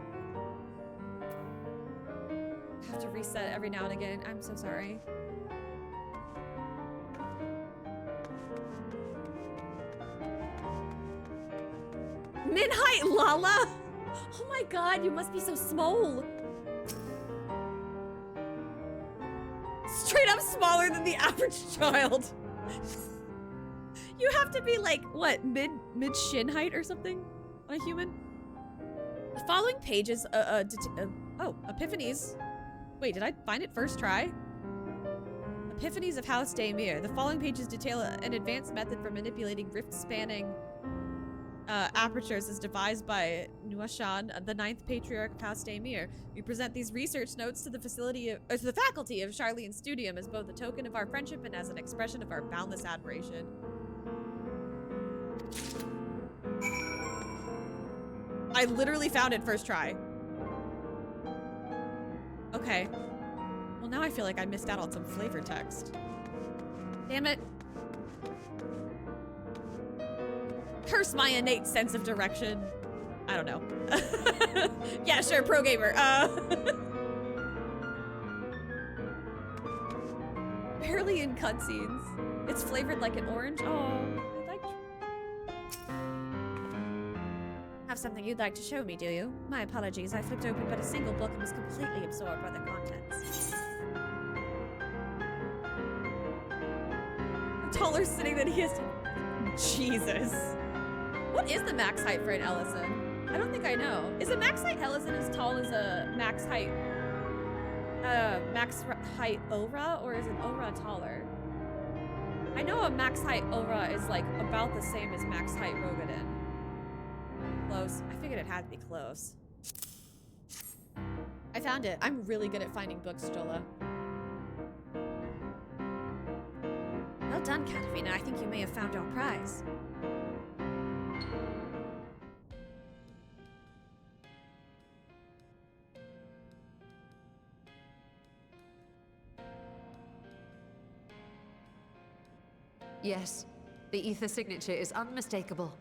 Have to reset every now and again. I'm so sorry. Mid-height Lala! Oh my god, you must be so small. Straight up smaller than the average child. You have to be like, what, mid-shin height or something on a human? The following pages, oh, Epiphanies. Wait, did I find it first try? Epiphanies of House Daemir. The following pages detail an advanced method for manipulating rift-spanning apertures as devised by Nuashan, the 9th patriarch of House Daemir. We present these research notes to the faculty of Charlene's studium as both a token of our friendship and as an expression of our boundless admiration. I literally found it first try. Okay. Well, now I feel like I missed out on some flavor text. Damn it. Curse my innate sense of direction. I don't know. Yeah, sure, pro gamer. Barely in cutscenes. It's flavored like an orange. Oh, I like. Have something you'd like to show me, do you? My apologies. I flipped open but a single book and was completely absorbed by the contents. The taller sitting than he is. Jesus. What is the max height for an Ellison? I don't think I know. Is a max height Ellison as tall as a max height Aura, or is an Aura taller? I know a max height Aura is like about the same as max height Rogadin. Close. I figured it had to be close. I found it. I'm really good at finding books, Jola. Well done, Katarina. I think you may have found your prize. Yes, the ether signature is unmistakable.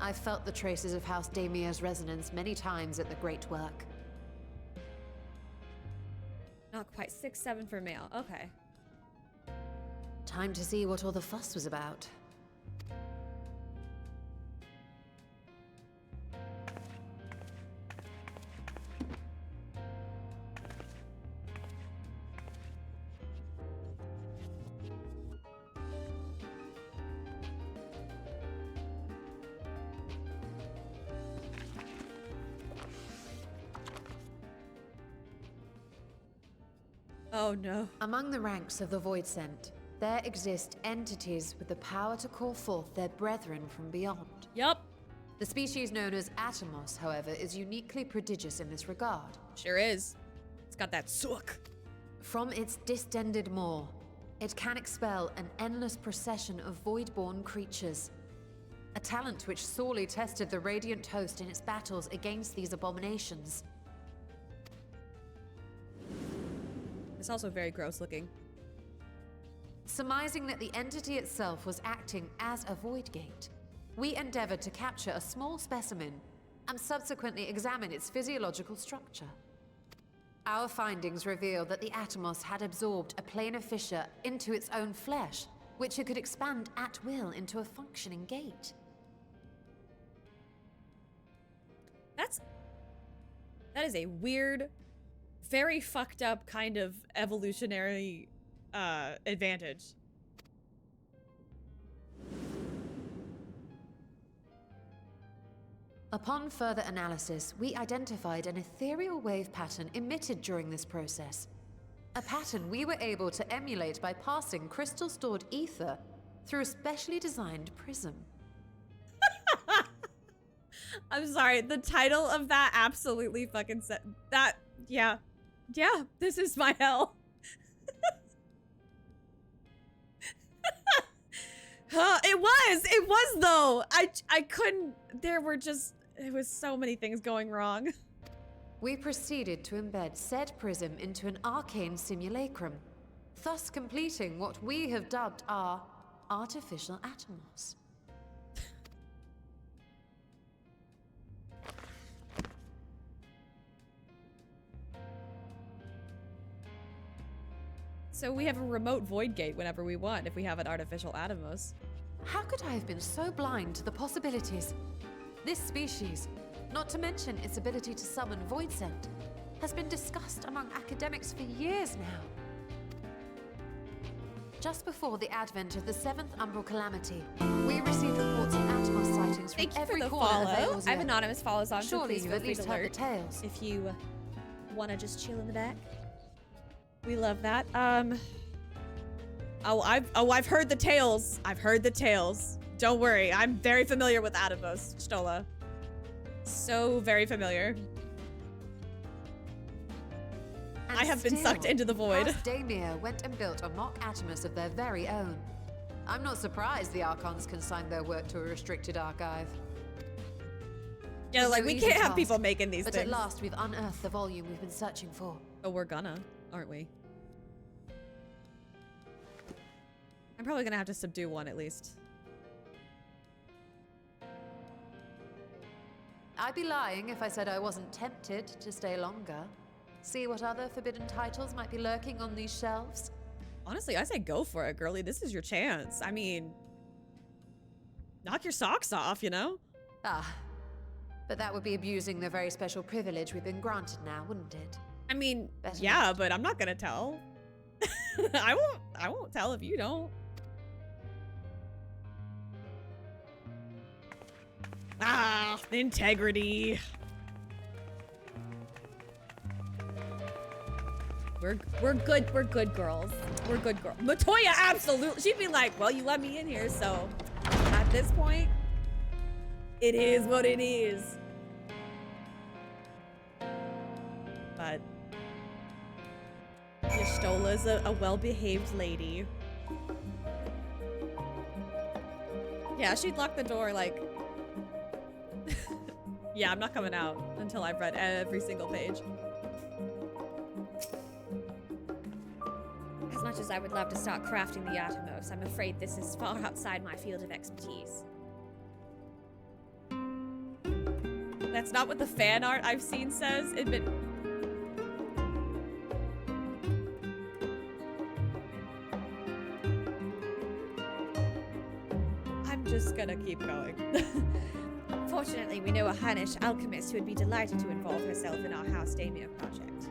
I've felt the traces of House Daemir's resonance many times at the Great Work. Not quite 6'7" for male. Okay. Time to see what all the fuss was about. Oh no. Among the ranks of the Void Sent, there exist entities with the power to call forth their brethren from beyond. Yup. The species known as Atomos, however, is uniquely prodigious in this regard. Sure is. It's got that suck. From its distended maw, it can expel an endless procession of void-born creatures. A talent which sorely tested the Radiant Host in its battles against these abominations. It's also very gross looking. Surmising that the entity itself was acting as a void gate, we endeavored to capture a small specimen and subsequently examine its physiological structure. Our findings reveal that the Atomos had absorbed a planar fissure into its own flesh, which it could expand at will into a functioning gate. That is a weird, very fucked up kind of evolutionary advantage. Upon further analysis, we identified an ethereal wave pattern emitted during this process. A pattern we were able to emulate by passing crystal-stored ether through a specially designed prism. I'm sorry, the title of that absolutely fucking said that. Yeah, this is my hell. It was though. I couldn't. There was so many things going wrong. We proceeded to embed said prism into an arcane simulacrum, thus completing what we have dubbed our artificial Atomos. So we have a remote void gate whenever we want if we have an artificial Atomos. How could I have been so blind to the possibilities? This species, not to mention its ability to summon Void Sent, has been discussed among academics for years now. Just before the advent of the 7th Umbral Calamity, we received reports of Atomos sightings from every corner of Eorzea. I have anonymous follows on, so Surely please you've feel at free least to heard the alert tales. if you want to just chill in the back. We love that. Oh, I've heard the tales. I've heard the tales. Don't worry, I'm very familiar with Atomos, Stola. So very familiar. And I have been sucked into the void. House Daimir went and built a mock Atomos of their very own. I'm not surprised the Archons consigned their work to a restricted archive. Yeah, like, we can't have people making these things. things. But at last, we've unearthed the volume we've been searching for. Oh, we're gonna, aren't we? I'm probably gonna have to subdue one at least. I'd be lying if I said I wasn't tempted to stay longer. See what other forbidden titles might be lurking on these shelves. Honestly, I say go for it, girly. This is your chance. I mean, knock your socks off, you know? Ah, but that would be abusing the very special privilege we've been granted now, wouldn't it? I mean, Better yeah, not. but I'm not gonna tell. I won't tell if you don't. Ah, integrity. We're good girls. We're good girls. Matoya, absolutely. She'd be like, well, you let me in here, so at this point, it is what it is. But Y'shtola's a well-behaved lady. Yeah, she'd lock the door like, yeah, I'm not coming out until I've read every single page. As much as I would love to start crafting the Atomos, I'm afraid this is far outside my field of expertise. That's not what the fan art I've seen says. I'm just gonna keep going. Fortunately, we know a Hunnish alchemist who would be delighted to involve herself in our House Daimir project.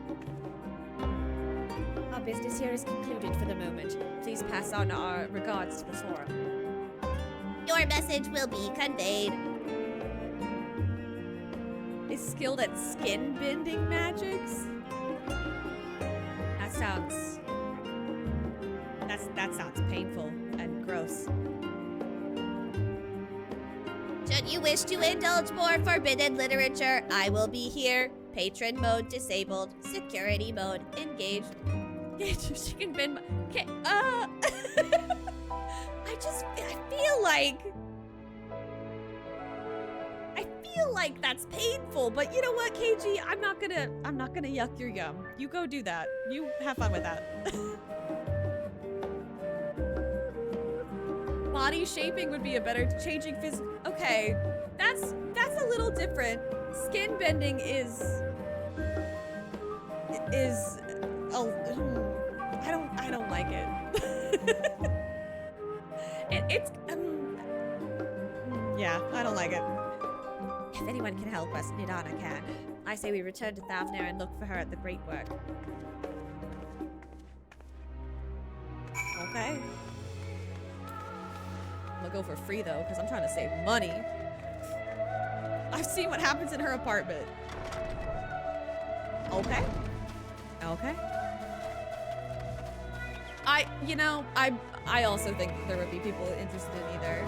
Our business here is concluded for the moment. Please pass on our regards to the forum. Your message will be conveyed. Is skilled at skin bending magics? That sounds painful and gross. Should you wish to indulge more forbidden literature, I will be here. Patron mode disabled. Security mode engaged. She can bend. Okay, I feel like that's painful, but you know what, KG? I'm not gonna yuck your yum. You go do that. You have fun with that. Body shaping would be a better changing physical. Okay, that's a little different. Skin bending is I don't like it. Yeah, I don't like it. If anyone can help us, Nidana can. I say we return to Thavner and look for her at the Great Work. Okay. I'm gonna go for free though, because I'm trying to save money. I've seen what happens in her apartment. Okay. Okay. I also think there would be people interested in either.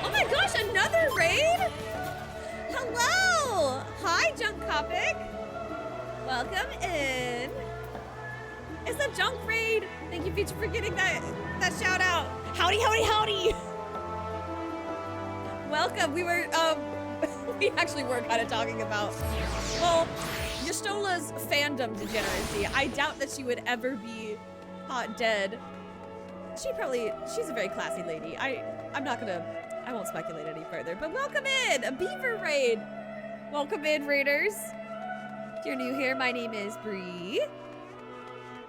Oh my gosh, another raid? Hello! Hi, Junk Copic. Welcome in. It's a junk raid. Thank you, Feature, for getting that shout out. Howdy, howdy, howdy. Welcome. We were, we actually were kind of talking about, well, Y'shtola's fandom degeneracy. I doubt that she would ever be caught dead. She's a very classy lady. I won't speculate any further, but welcome in, a beaver raid. Welcome in, raiders. If you're new here, my name is Bree.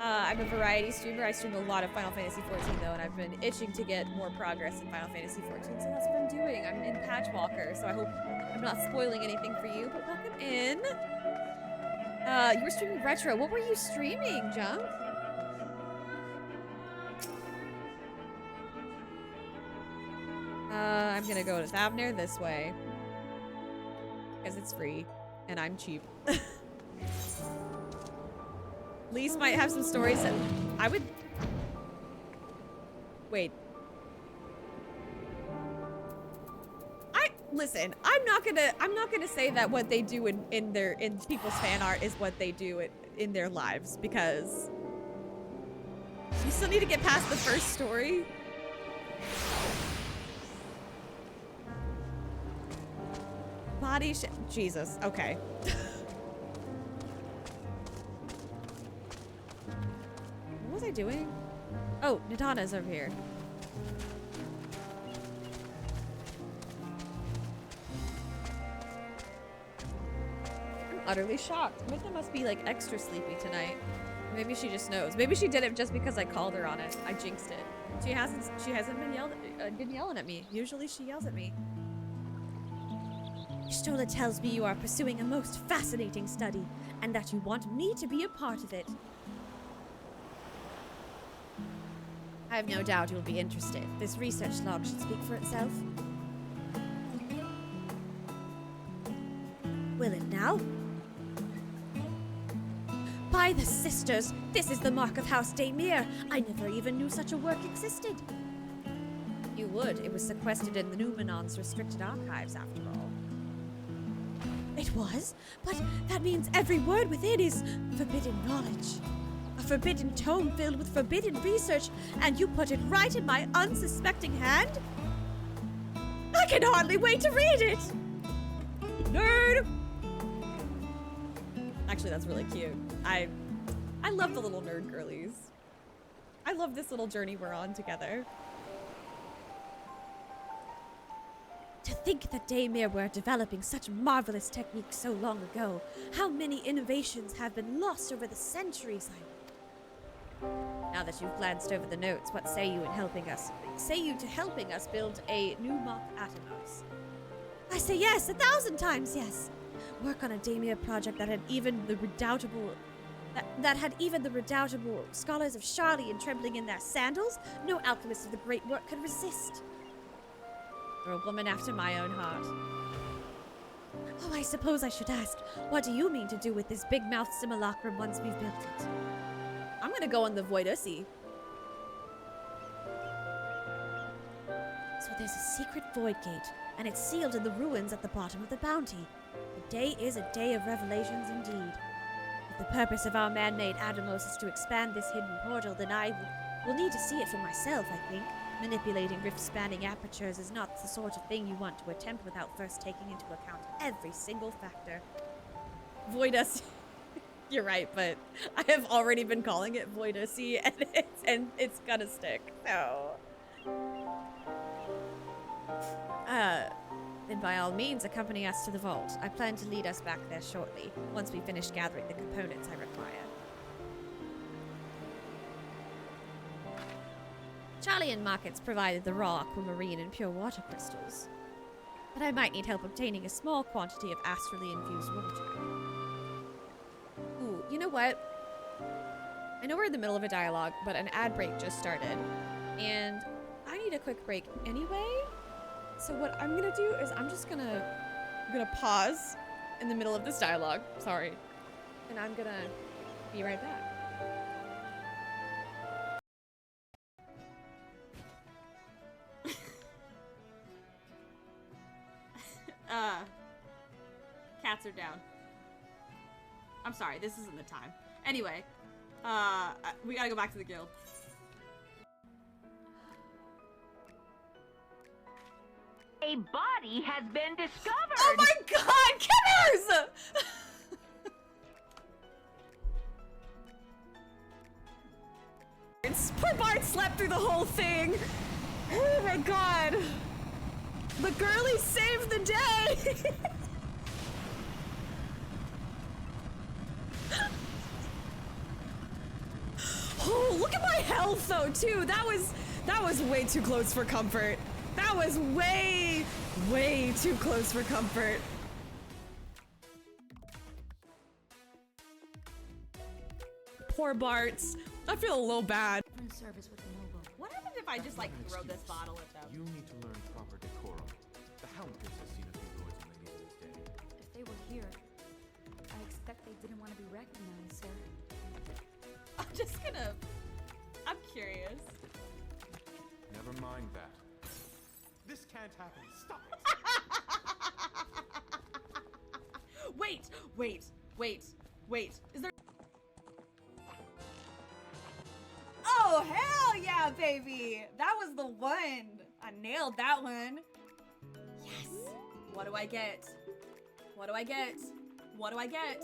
I'm a variety streamer. I stream a lot of Final Fantasy XIV though, and I've been itching to get more progress in Final Fantasy XIV, so that's what I'm doing. I'm in Patchwalker, so I hope I'm not spoiling anything for you, but welcome in. You were streaming retro. What were you streaming, Junk? I'm gonna go to Thavner this way. Because it's free, and I'm cheap. Lise might have some stories that I would... Wait. Listen, I'm not gonna say that what they do in people's fan art is what they do in their lives, because you still need to get past the first story. Body Jesus, okay. What was I doing? Oh, Nadana's over here. Utterly shocked. Midna must be like extra sleepy tonight. Maybe she just knows. Maybe she did it just because I called her on it. I jinxed it. She hasn't been yelling at me. Usually she yells at me. Stola tells me you are pursuing a most fascinating study, and that you want me to be a part of it. I have no doubt you'll be interested. This research log should speak for itself. Will it now? By the sisters, this is the mark of House Daymere. I never even knew such a work existed. You would. It was sequestered in the Numenon's restricted archives, after all. It was? But that means every word within is forbidden knowledge. A forbidden tome filled with forbidden research, and you put it right in my unsuspecting hand? I can hardly wait to read it! Nerd! Actually, that's really cute. I love the little nerd girlies. I love this little journey we're on together. To think that Daymere were developing such marvelous techniques so long ago. How many innovations have been lost over the centuries. Now that you've glanced over the notes, what say you in helping us? Say you to helping us build a new mock Atomos? I say yes, 1,000 times yes. Work on a Daymere project that had even the redoubtable scholars of Charlian trembling in their sandals? No alchemist of the great work could resist. You're a woman after my own heart. Oh, I suppose I should ask, what do you mean to do with this big-mouthed simulacrum once we've built it? I'm gonna go on the Void Ussie. So there's a secret void gate, and it's sealed in the ruins at the bottom of the bounty. The day is a day of revelations indeed. If the purpose of our man-made Atomos is to expand this hidden portal, then I will need to see it for myself, I think. Manipulating rift-spanning apertures is not the sort of thing you want to attempt without first taking into account every single factor. Void Ussie. You're right, but I have already been calling it Void Ussie, and it's gonna stick, so... Then by all means, accompany us to the vault. I plan to lead us back there shortly, once we finish gathering the components I require. Charlian markets provided the raw aquamarine and pure water crystals, but I might need help obtaining a small quantity of astrally infused water. Ooh, you know what? I know we're in the middle of a dialogue, but an ad break just started, and I need a quick break anyway. So what I'm gonna do is I'm gonna pause in the middle of this dialogue, sorry, and I'm gonna be right back. Cats are down. I'm sorry, this isn't the time. Anyway, we gotta go back to the guild. A body has been discovered! Oh my god, Kimmers! Poor Bart slept through the whole thing! Oh my god! The girlie saved the day! Oh, look at my health though, too! That was way too close for comfort. That was way, way too close for comfort. Poor Bart's. I feel a little bad. Service with the noble. What happens if I just like throw this bottle at them? You need to learn proper decorum. The Hound Prince has seen a few lords and ladies in his day. If they were here, I expect they didn't want to be recognized, sir. just gonna... I'm curious. Never mind that. This can't happen. Stop it! Wait. Is there... Oh, hell yeah, baby! That was the one! I nailed that one. Yes! What do I get? What do I get? What do I get?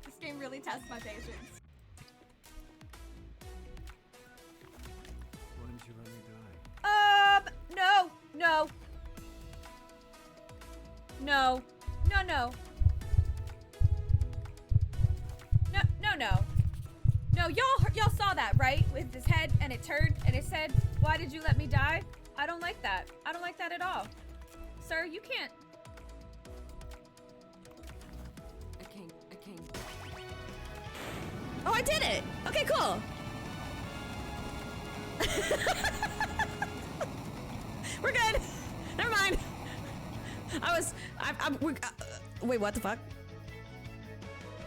This game really tests my patience. Why didn't you let me die? No. No, y'all saw that, right? With his head, and it turned, and it said, "Why did you let me die?" I don't like that. I don't like that at all. Sir, you can't. A king. Oh, I did it! Okay, cool. We're good. Never mind. Wait, what the fuck?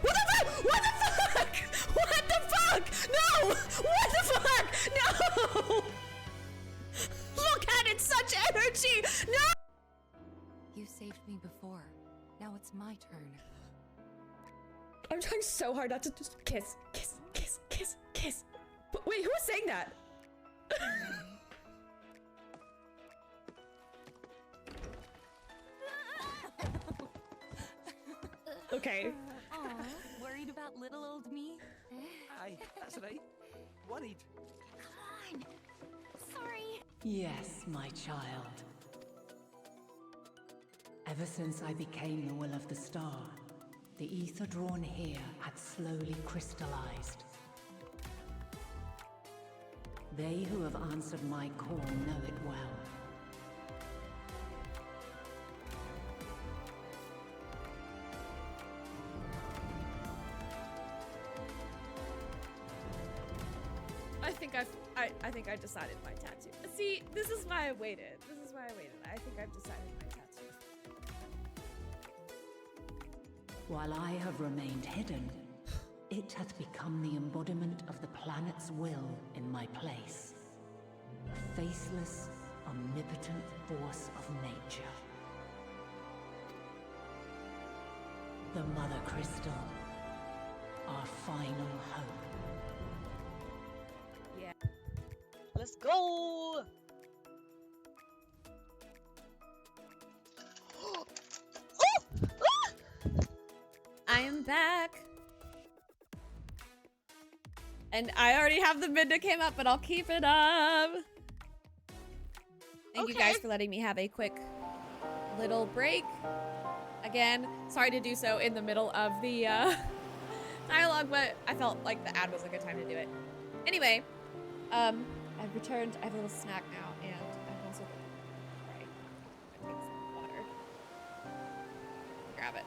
What the fuck? What the fuck? What the fuck? No! What the fuck? No! Look at it, such energy! No! You saved me before. Now it's my turn. I'm trying so hard not to just kiss. But wait, who was saying that? Okay. Aw, worried about little old me? Aye, that's right. Worried. Come on. Sorry. Yes, my child. Ever since I became the will of the star, the ether drawn here had slowly crystallized. They who have answered my call know it well. I think I decided my tattoo. See, this is why I waited. I think I've decided my tattoo. While I have remained hidden, it has become the embodiment of the planet's will in my place. A faceless, omnipotent force of nature. The Mother Crystal, our final hope. Yeah. Let's go! I am back. And I already have the mid that came up, but I'll keep it up. Thank you guys for letting me have a quick little break. Again, sorry to do so in the middle of the dialogue, but I felt like the ad was a good time to do it. Anyway, I've returned. I have a little snack now, and I'm also right. I'm gonna take some water. Grab it.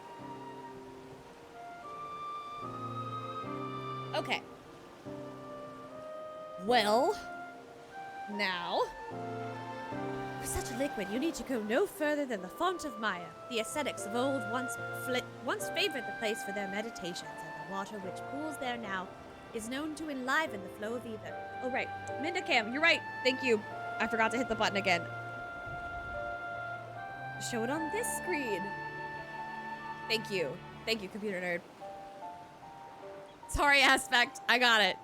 Okay. Well, now, for such a liquid, you need to go no further than the font of Maya. The ascetics of old once favored the place for their meditations, and the water which pools there now is known to enliven the flow of ether. Oh, right. Mindacam, you're right. Thank you. I forgot to hit the button again. Show it on this screen. Thank you. Thank you, computer nerd. Sorry, Aspect. I got it.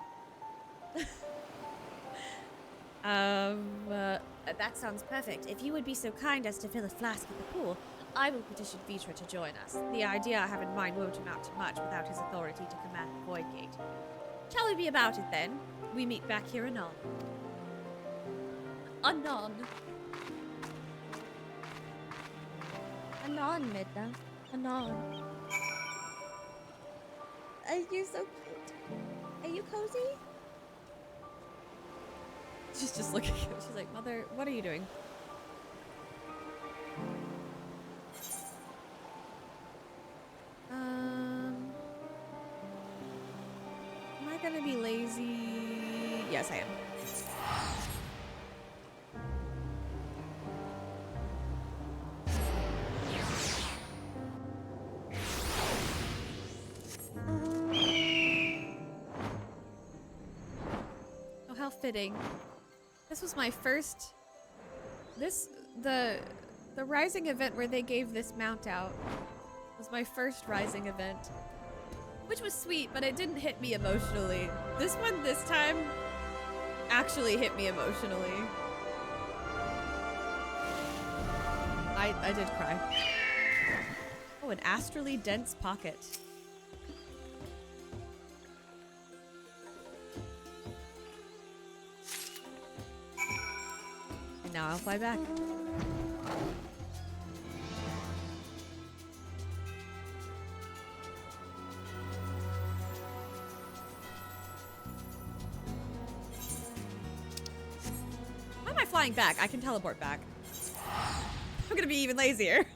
That sounds perfect. If you would be so kind as to fill a flask at the pool, I will petition Vitra to join us. The idea I have in mind won't amount to much without his authority to command the Void Gate. Shall we be about it then? We meet back here anon. Anon. Anon, Midna. Anon. You're so cute. Are you cozy? She's just looking at him. She's like, Mother, what are you doing? Am I gonna be lazy? Yes, I am. Oh, how fitting. This was my first... The Rising event where they gave this mount out was my first Rising event. Which was sweet, but it didn't hit me emotionally. This one, this time, actually hit me emotionally. I did cry. Oh, an astrally dense pocket. And now I'll fly back. Why am I flying back? I can teleport back. I'm gonna be even lazier.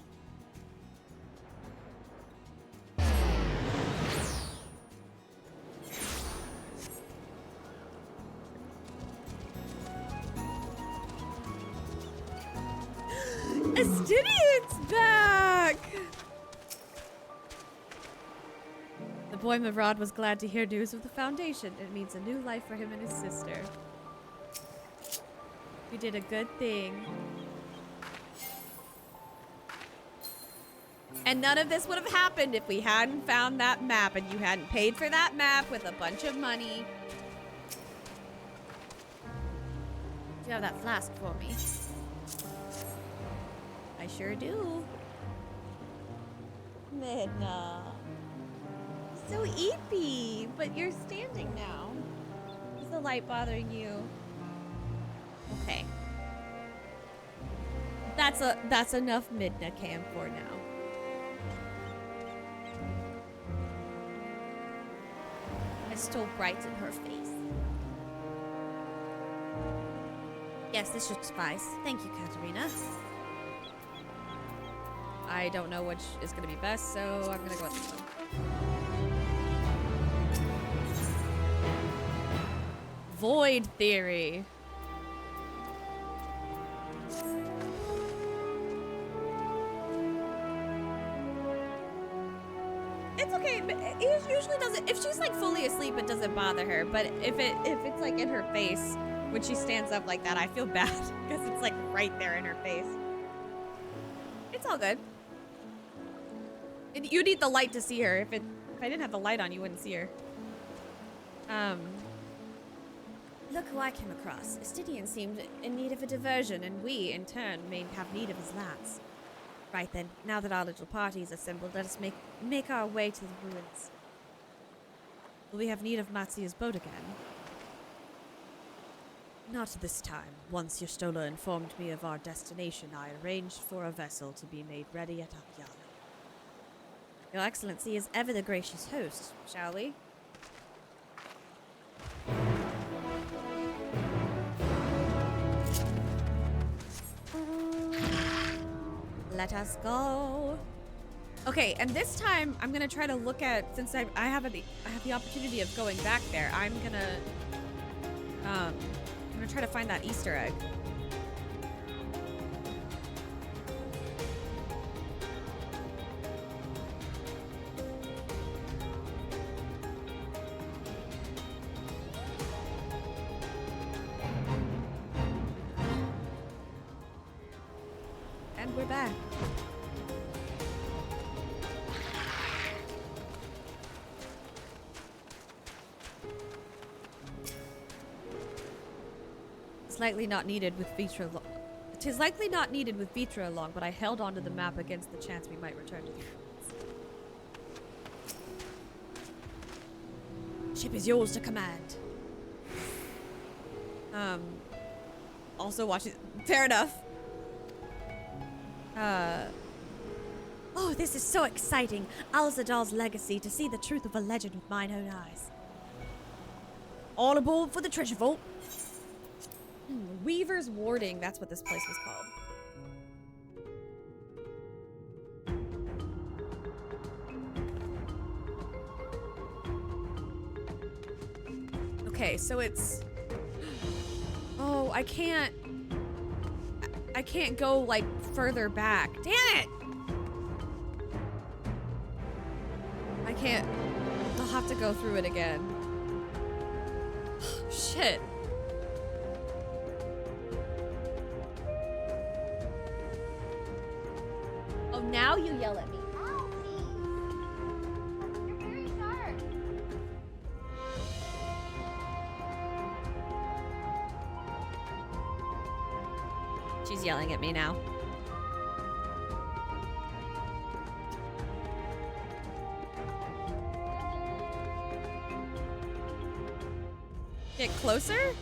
Estinian's back! The boy Mavrod was glad to hear news of the Foundation. It means a new life for him and his sister. You did a good thing. And none of this would have happened if we hadn't found that map and you hadn't paid for that map with a bunch of money. Do you have that flask for me? I sure do. Midna. So eepy, but you're standing now. Is the light bothering you? Okay. That's enough Midna cam for now. I still brighten her face. Yes, this should suffice. Thank you, Katarina. I don't know which is gonna be best, so I'm gonna go with this one. Void theory. It's okay, but it usually doesn't. If she's like fully asleep, it doesn't bother her. But if it's like in her face when she stands up like that, I feel bad because it's like right there in her face. It's all good. You need the light to see her. If I didn't have the light on, you wouldn't see her. Look who I came across. Estidian seemed in need of a diversion, and we, in turn, may have need of his lance. Right then, now that our little party is assembled, let us make our way to the ruins. Will we have need of Matsuya's boat again? Not this time. Once your Stola informed me of our destination, I arranged for a vessel to be made ready at Akyana. Your Excellency is ever the gracious host, shall we? Let us go. Okay, and this time I'm gonna try to look at, since I have the opportunity of going back there, I'm gonna try to find that Easter egg. And we're back. It's likely not needed with Vitra. It is likely not needed with Vitra along, but I held onto the map against the chance we might return to the ruins. Ship is yours to command. Also watching. Fair enough. Oh, this is so exciting. Alzadal's legacy, to see the truth of a legend with mine own eyes. All aboard for the treasure vault. Weaver's Warding, that's what this place was called. Okay, so it's go, I can't go like further back. Damn it! I can't, I'll have to go through it again. Shit. Oh, now you yell at me. You're very sharp. She's yelling at me now. Get closer?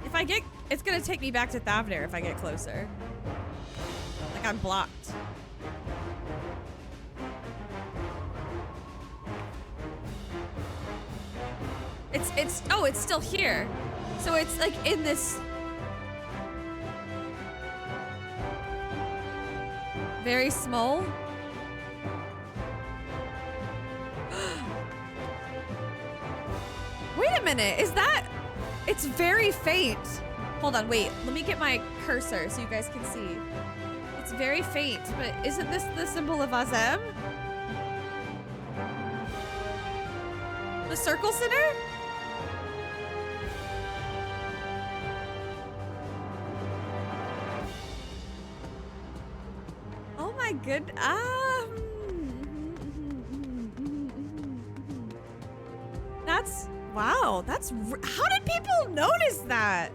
If I get, it's gonna take me back to Thavnir if I get closer. Like I'm blocked. Oh, it's still here. So it's like in this very small. Wait a minute, is that? It's very faint. Hold on, wait, let me get my cursor so you guys can see. It's very faint, but isn't this the symbol of Azem? The circle center? Oh my good, that's, wow, that's, how did people notice that?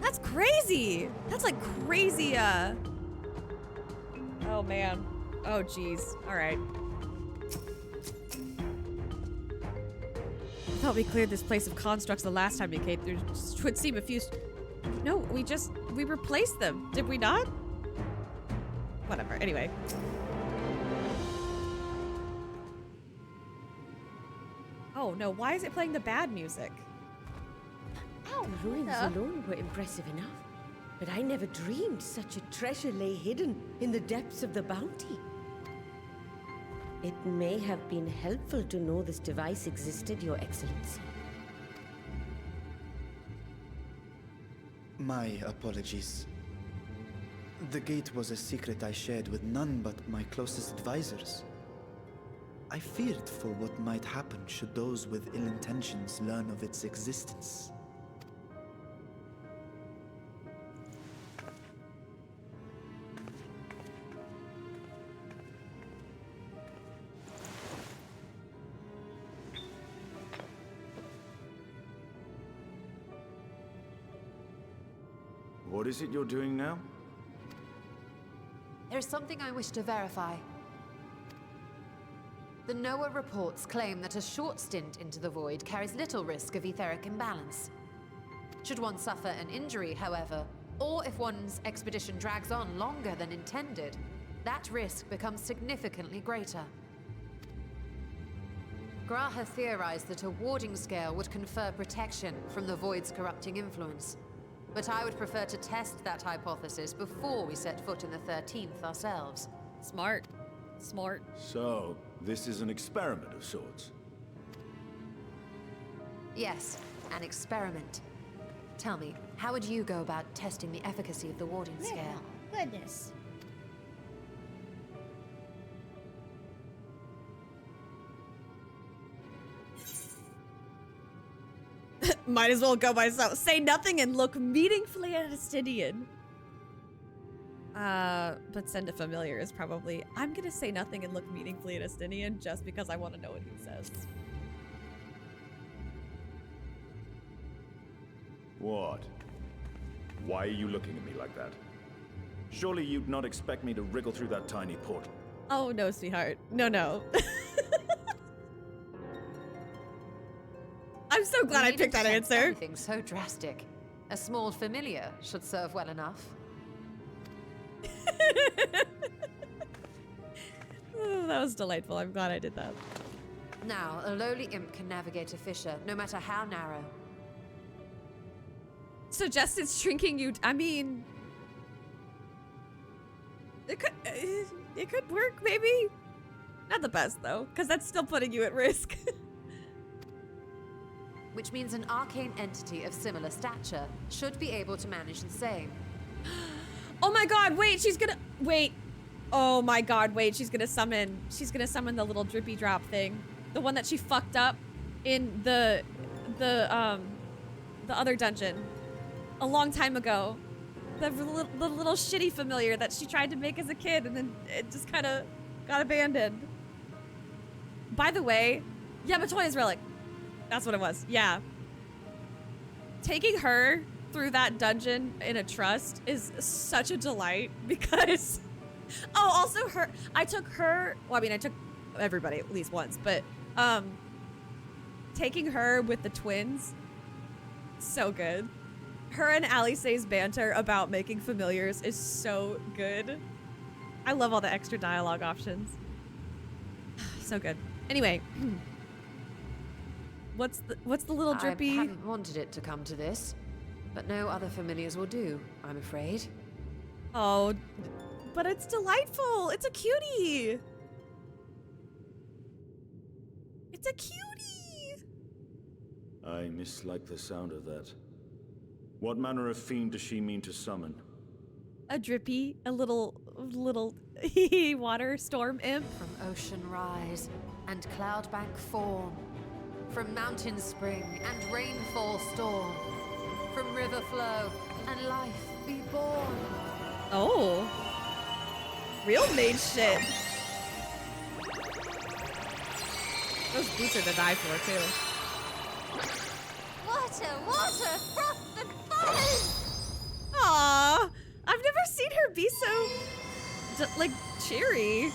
That's crazy. That's like crazy, oh man. Oh geez, all right. I thought we cleared this place of constructs the last time we came through. It would seem a few, no, we replaced them, did we not? Whatever, anyway. Oh no, why is it playing the bad music? The ruins alone were impressive enough, but I never dreamed such a treasure lay hidden in the depths of the bounty. It may have been helpful to know this device existed, Your Excellency. My apologies. The gate was a secret I shared with none but my closest advisors. I feared for what might happen should those with ill intentions learn of its existence. What is it you're doing now? There is something I wish to verify. The NOAA reports claim that a short stint into the void carries little risk of etheric imbalance. Should one suffer an injury, however, or if one's expedition drags on longer than intended, that risk becomes significantly greater. Graha theorized that a warding scale would confer protection from the void's corrupting influence. But I would prefer to test that hypothesis before we set foot in the 13th ourselves. Smart. Smart. So, this is an experiment of sorts. Yes, an experiment. Tell me, how would you go about testing the efficacy of the warding scale? Goodness. Might as well go myself. Say nothing and look meaningfully at Astidian. But send a familiar is probably... I'm gonna say nothing and look meaningfully at Astidian just because I want to know what he says. What? Why are you looking at me like that? Surely you'd not expect me to wriggle through that tiny portal. Oh no, sweetheart. No. I'm so glad I picked that answer. Anything so drastic. A small familiar should serve well enough. Oh, that was delightful. I'm glad I did that. Now, a lowly imp can navigate a fissure, no matter how narrow. Suggested shrinking you. I mean, it could work, maybe. Not the best though, because that's still putting you at risk. which means an arcane entity of similar stature should be able to manage the same. Oh my god, wait, she's gonna... Wait. Oh my god, wait, she's gonna summon the little drippy drop thing. The one that she fucked up in the other dungeon a long time ago. The little shitty familiar that she tried to make as a kid and then it just kind of got abandoned. By the way, yeah, Matoya's relic. That's what it was. Yeah. Taking her through that dungeon in a trust is such a delight because... Oh, also I took her... Well, I mean, I took everybody at least once, but taking her with the twins, so good. Her and Alice's banter about making familiars is so good. I love all the extra dialogue options. So good. Anyway, what's the little drippy? I hadn't wanted it to come to this, but no other familiars will do, I'm afraid. Oh, but it's delightful. It's a cutie. It's a cutie. I mislike the sound of that. What manner of fiend does she mean to summon? A drippy, a little water storm imp. From ocean rise and cloudbank form, from mountain spring and rainfall storm, from river flow and life be born. Oh, real mage shit. Those boots are to die for too. Water, froth and foam! Aww, I've never seen her be so, like, cheery.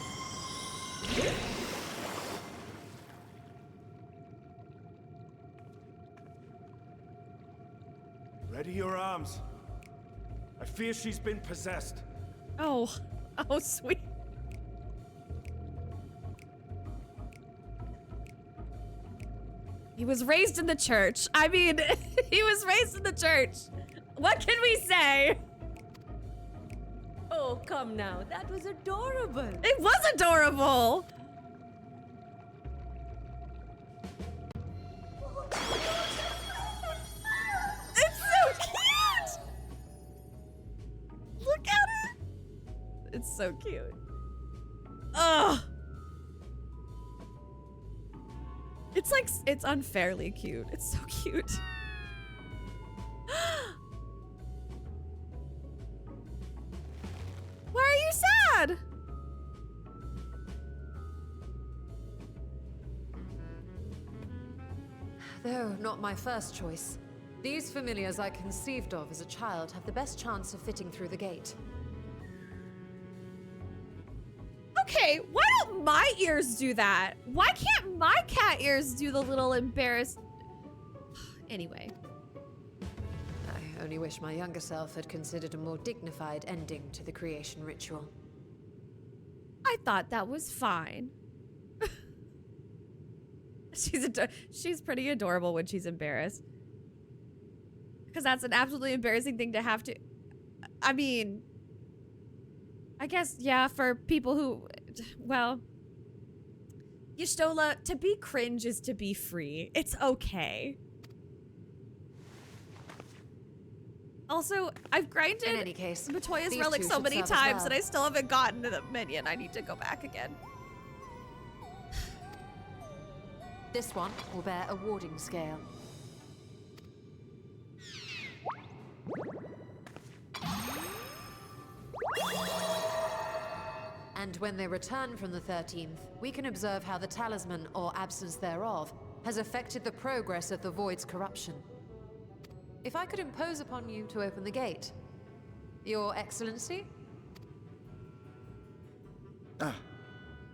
Ready your arms. I fear she's been possessed. Oh, sweet. He was raised in the church. I mean, he was raised in the church. What can we say? Oh, come now. That was adorable. It was adorable. It's so cute. Look at it. It's so cute. Ugh. It's like, it's unfairly cute. It's so cute. Why are you sad? Though not my first choice. These familiars I conceived of as a child have the best chance of fitting through the gate. Okay, why don't my ears do that? Why can't my cat ears do the little embarrassed... Anyway. I only wish my younger self had considered a more dignified ending to the creation ritual. I thought that was fine. She's pretty adorable when she's embarrassed. Because that's an absolutely embarrassing thing to have to... I mean... I guess, yeah, for people who... Well... Y'shtola, to be cringe is to be free. It's okay. Also, I've grinded In any case, Matoya's relic two so should many serve as times well. and I still haven't gotten to the minion. I need to go back again. This one will bear a warding scale. And when they return from the 13th, we can observe how the talisman, or absence thereof, has affected the progress of the Void's corruption. If I could impose upon you to open the gate. Your Excellency? Ah,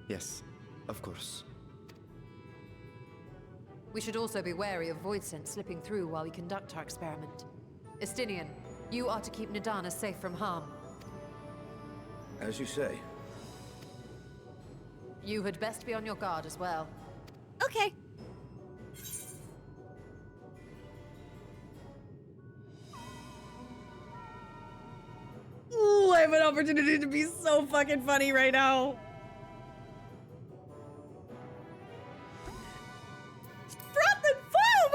yes, of course. We should also be wary of void scent slipping through while we conduct our experiment. Estinian, you are to keep Nadana safe from harm. As you say. You had best be on your guard as well. Okay. Ooh, I have an opportunity to be so fucking funny right now. Froth and foam!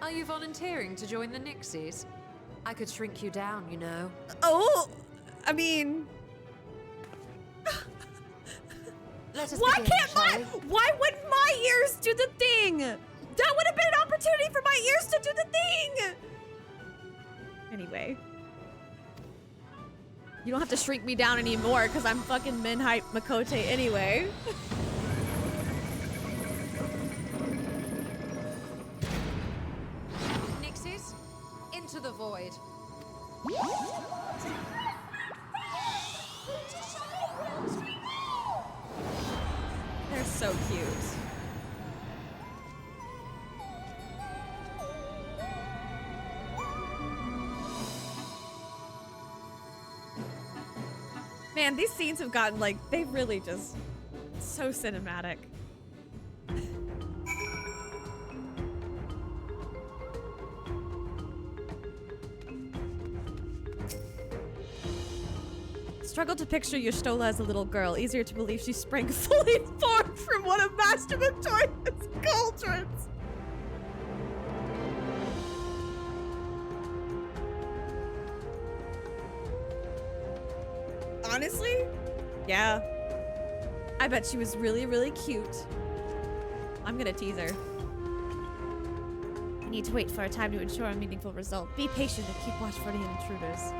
Are you volunteering to join the Nixies? I could shrink you down, you know. Oh, I mean... Why wouldn't my ears do the thing? That would have been an opportunity for my ears to do the thing! Anyway. You don't have to shrink me down anymore, because I'm fucking min-hype Makote anyway. Nixies, into the void. They're so cute. Man, these scenes have gotten like, they really just so cinematic. Struggle to picture Y'shtola as a little girl. Easier to believe she sprang fully formed from one of Master Victoria's cauldrons. Honestly, yeah. I bet she was really, really cute. I'm gonna tease her. I need to wait for a time to ensure a meaningful result. Be patient and keep watch for any intruders.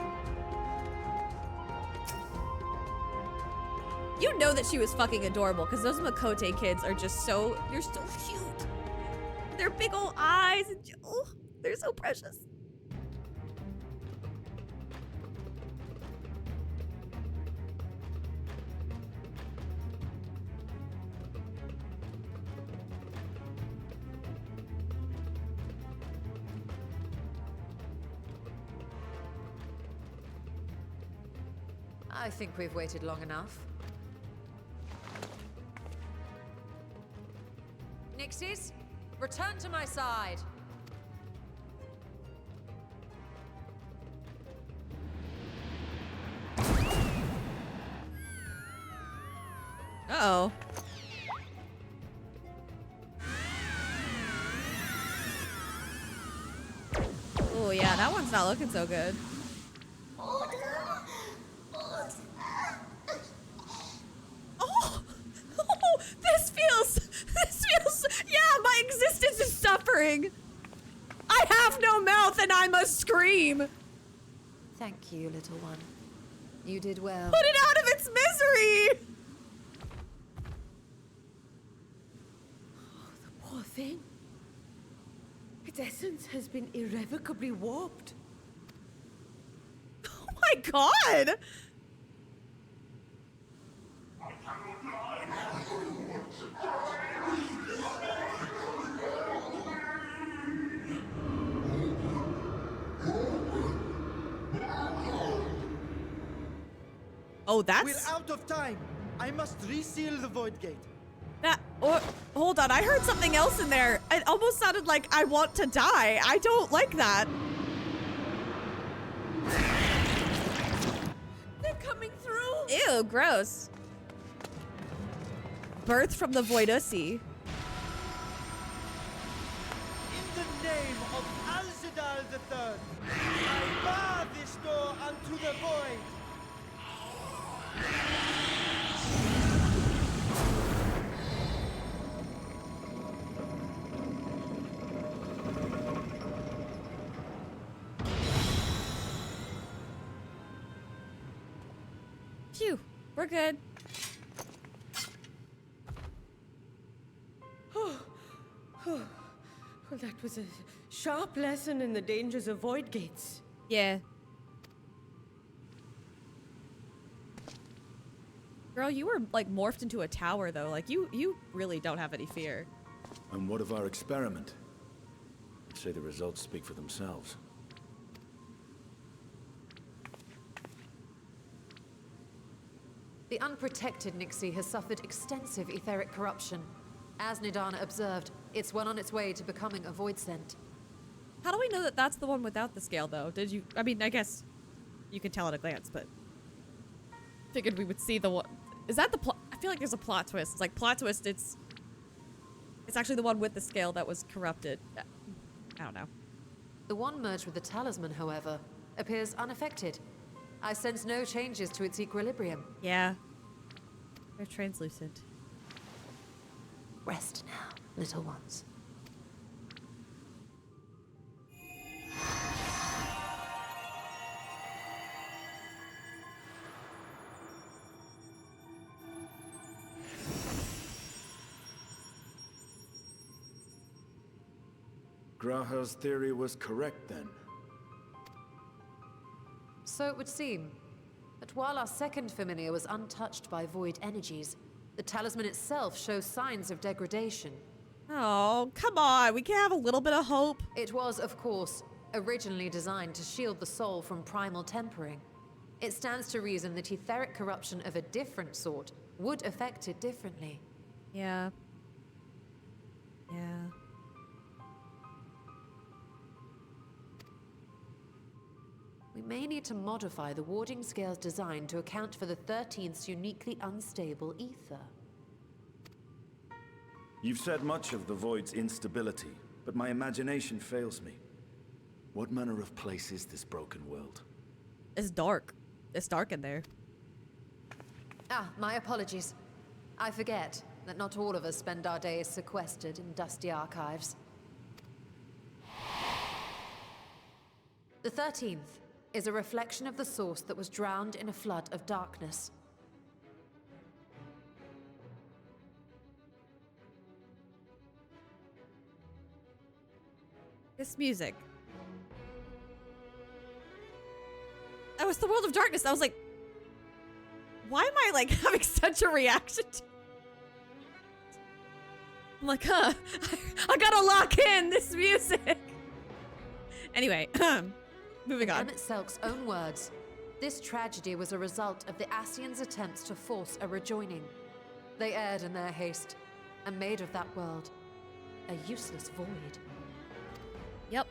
You know that she was fucking adorable because those Makote kids are just so, they're so cute. Their big old eyes, and oh, they're so precious. I think we've waited long enough. Nixies, return to my side. Uh-oh. Oh yeah, that one's not looking so good. Yeah, my existence is suffering. I have no mouth and I must scream. Thank you, little one. You did well. Put it out of its misery. Oh, the poor thing. Its essence has been irrevocably warped. Oh my god. Oh, that's... We're out of time. I must reseal the void gate. That... Oh, hold on. I heard something else in there. It almost sounded like I want to die. I don't like that. They're coming through. Ew, gross. Birth from the Voidussy. In the name of Alzadal III, I bar this door unto the void. Phew, we're good. Well, that was a sharp lesson in the dangers of void gates. Yeah. Girl, you were like morphed into a tower though. Like you really don't have any fear. And what of our experiment? I'd say the results speak for themselves. The unprotected Nixie has suffered extensive etheric corruption. As Nidana observed, it's well on its way to becoming a void scent. How do we know that that's the one without the scale though? Did you, I mean, I guess you could tell at a glance, but figured we would see the one. Is that the plot? I feel like there's a plot twist. It's like plot twist, it's actually the one with the scale that was corrupted. I don't know. The one merged with the talisman, however, appears unaffected. I sense no changes to its equilibrium. Yeah. They're translucent. Rest now, little ones. Graha's theory was correct then. So it would seem. But while our second familiar was untouched by void energies, the talisman itself shows signs of degradation. Oh, come on. We can have a little bit of hope. It was, of course, originally designed to shield the soul from primal tempering. It stands to reason that etheric corruption of a different sort would affect it differently. Yeah. Yeah. We may need to modify the warding scale's design to account for the 13th's uniquely unstable ether. You've said much of the Void's instability, but my imagination fails me. What manner of place is this broken world? It's dark. It's dark in there. Ah, my apologies. I forget that not all of us spend our days sequestered in dusty archives. The 13th is a reflection of the source that was drowned in a flood of darkness. This music. Oh, it's the world of darkness. I was like, why am I like having such a reaction to I'm like, huh, I gotta lock in this music. Anyway, moving on. In Emmett Selk's own words, this tragedy was a result of the Ascians' attempts to force a rejoining. They erred in their haste, and made of that world a useless void. Yep.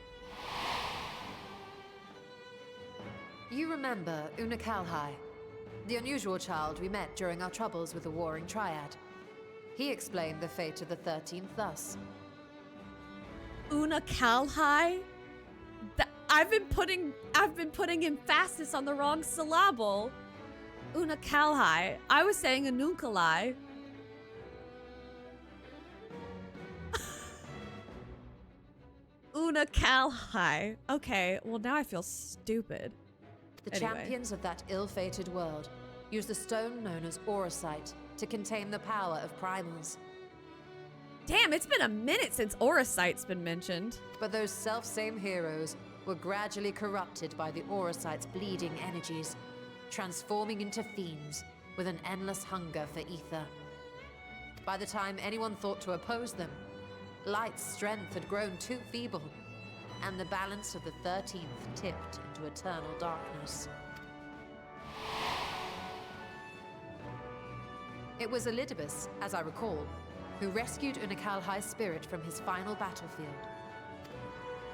You remember Una Kalhai, the unusual child we met during our troubles with the Warring Triad. He explained the fate of the 13th thus. Una Kalhai? I've been putting emphasis on the wrong syllable. Una Kalhai. I was saying Anunkalai. Una Kalhai. Okay, well now I feel stupid. The champions of that ill-fated world used the stone known as Auracite to contain the power of primals. Damn, it's been a minute since Auracite's been mentioned. But those self-same heroes were gradually corrupted by the Auracite's bleeding energies, transforming into fiends with an endless hunger for ether. By the time anyone thought to oppose them, Light's strength had grown too feeble, and the balance of the 13th tipped into eternal darkness. It was Elidibus, as I recall, who rescued Una Kalhai's spirit from his final battlefield.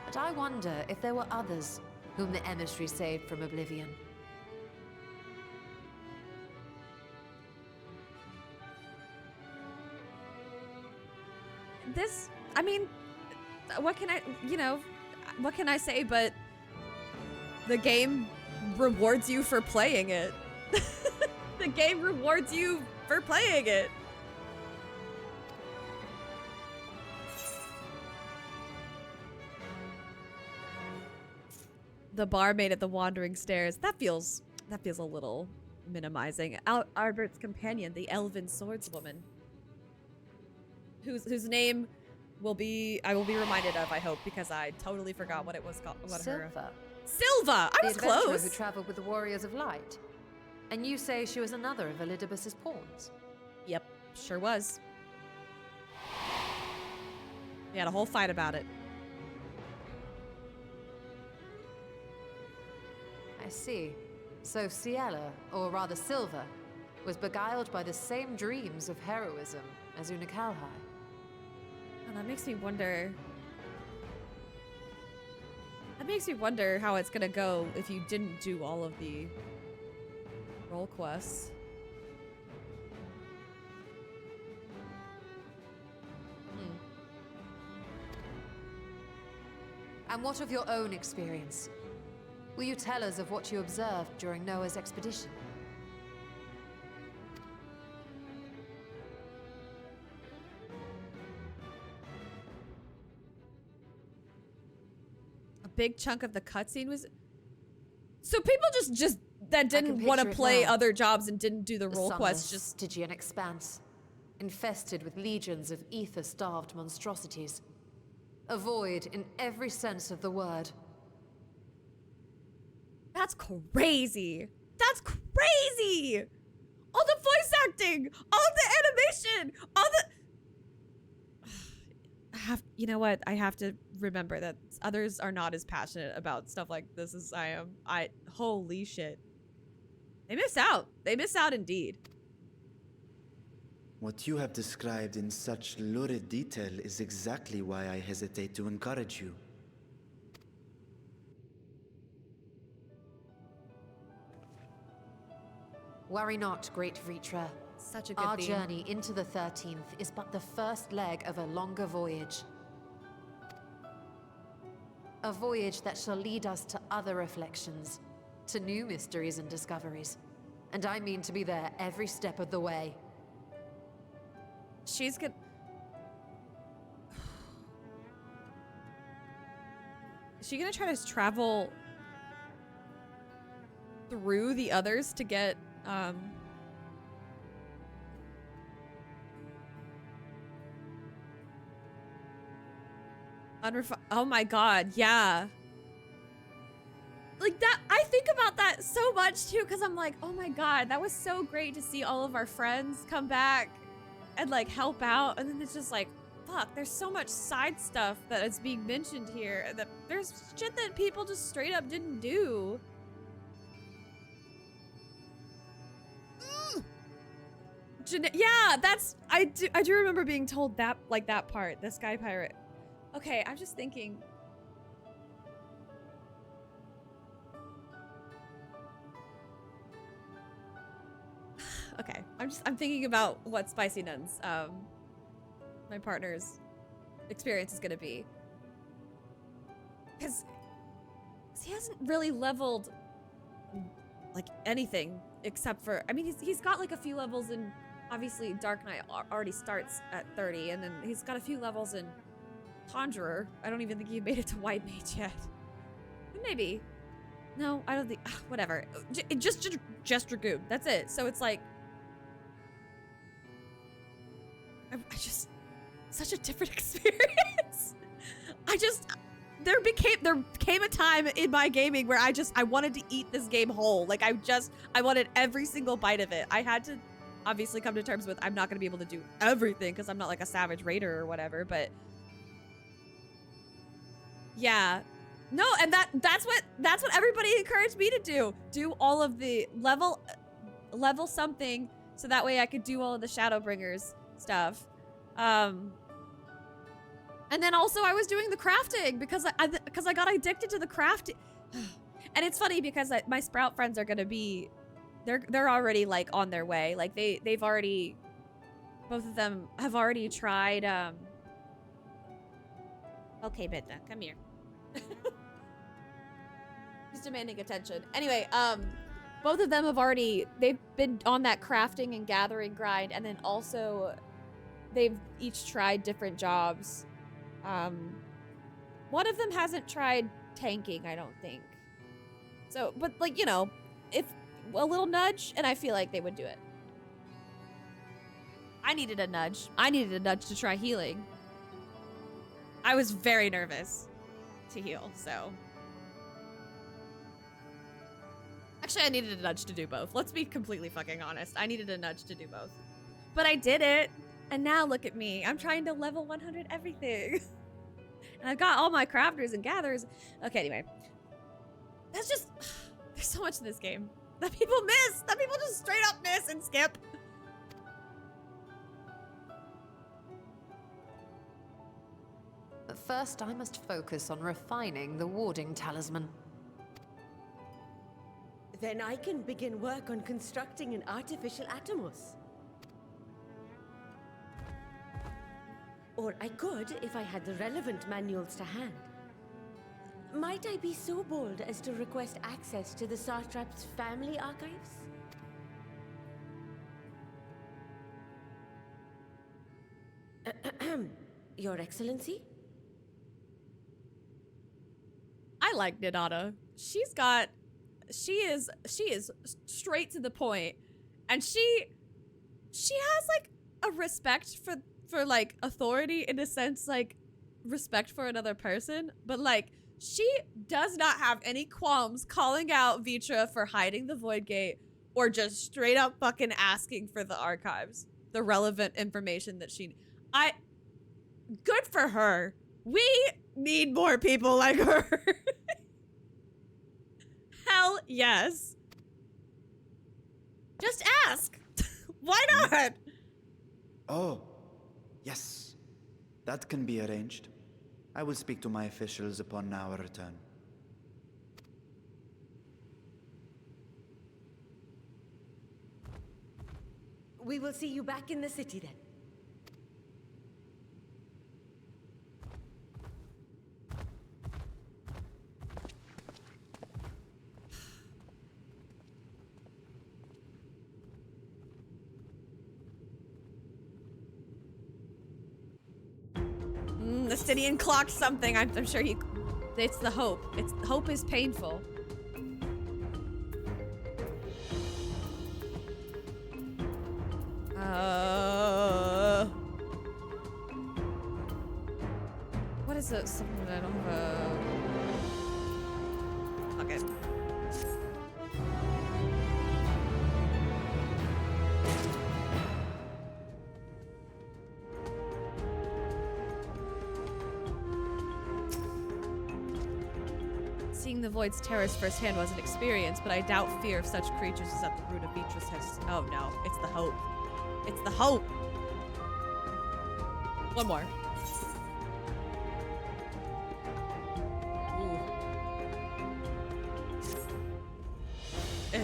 But I wonder if there were others whom the emissary saved from oblivion. This, I mean, what can I say but the game rewards you for playing it. The game rewards you for playing it. The barmaid at the Wandering Stairs. That feels a little minimizing. Albert's companion, the elven swordswoman. Whose name I will be reminded of, I hope, because I totally forgot what it was called. Silva. Silva! I was the adventurer close! Who traveled with the Warriors of Light. And you say she was another of Elidibus's pawns? Yep, sure was. We had a whole fight about it. I see. So Ciela, or rather Silva, was beguiled by the same dreams of heroism as Una Kalhai. And that makes me wonder... That makes me wonder how it's gonna go if you didn't do all of the role quests. And what of your own experience? Will you tell us of what you observed during Noah's expedition? A big chunk of the cutscene was... So people just that didn't want to picture it play now. other jobs and didn't do the role sunless, quests just... Stygian expanse, infested with legions of ether-starved monstrosities. A void in every sense of the word. That's crazy. That's crazy. All the voice acting, all the animation, all the... you know what? I have to remember that others are not as passionate about stuff like this as I am. Holy shit. They miss out. They miss out indeed. What you have described in such lurid detail is exactly why I hesitate to encourage you. Worry not, great Vritra. Such a good Our theme. journey into the 13th is but the first leg of a longer voyage. A voyage that shall lead us to other reflections, to new mysteries and discoveries. And I mean to be there every step of the way. She's good. Is she gonna try to travel through the others to get, oh my god, yeah. Like that, I think about that so much too, because I'm like, oh my god, that was so great to see all of our friends come back and like help out, and then it's just like, fuck, there's so much side stuff that is being mentioned here, and that there's shit that people just straight up didn't do. Yeah, that's, I do remember being told that, like that part, the Sky Pirate. Okay, I'm just thinking. Okay, I'm thinking about what Spicy Nuns, my partner's experience is gonna be. Because he hasn't really leveled like anything except for, I mean, he's got like a few levels in, obviously Dark Knight already starts at 30, and then he's got a few levels in Conjurer. I don't even think he made it to White Mage yet. Maybe. No, I don't think, whatever. Just Dragoon, that's it. So it's like, I just, such a different experience. There came a time in my gaming where I wanted to eat this game whole. Like I wanted every single bite of it. I had to obviously come to terms with, I'm not gonna be able to do everything because I'm not like a savage raider or whatever, but yeah. No, and that's what everybody encouraged me to do. Do all of the level something so that way I could do all of the Shadowbringers stuff. And then also I was doing the crafting because I got addicted to the crafting. And it's funny because my Sprout friends are gonna be, they're already like on their way. Like they've already, both of them have already tried. Okay, Bidna, come here. He's demanding attention. Anyway, both of them they've been on that crafting and gathering grind, and then also they've each tried different jobs. One of them hasn't tried tanking, I don't think. So, but like, you know, if a little nudge, and I feel like they would do it. I needed a nudge. I needed a nudge to try healing. I was very nervous to heal, so. Actually, I needed a nudge to do both. Let's be completely fucking honest. I needed a nudge to do both. But I did it, and now look at me. I'm trying to level 100 everything. And I've got all my crafters and gatherers. Okay, anyway. That's just, there's so much in this game that people miss, that people just straight up miss and skip. But first, I must focus on refining the warding talisman. Then I can begin work on constructing an artificial Atomos. Or I could if I had the relevant manuals to hand. Might I be so bold as to request access to the Satrap's family archives? Your Excellency? I like Nadana. She is straight to the point, and she has like a respect for like authority, in a sense, like respect for another person, but like she does not have any qualms calling out Vitra for hiding the Void Gate, or just straight up fucking asking for the archives, the relevant information that good for her. We need more people like her. Hell yes. Just ask. Why not? Oh, yes. That can be arranged. I will speak to my officials upon our return. We will see you back in the city then. The Stydian clocked something. I'm sure he... It's the hope. Hope is painful. What is it? Something that I don't have. Okay. Seeing the Void's terrors firsthand was an experience, but I doubt fear of such creatures is at the root of Vitra's has. Oh no, it's the hope. It's the hope. One more.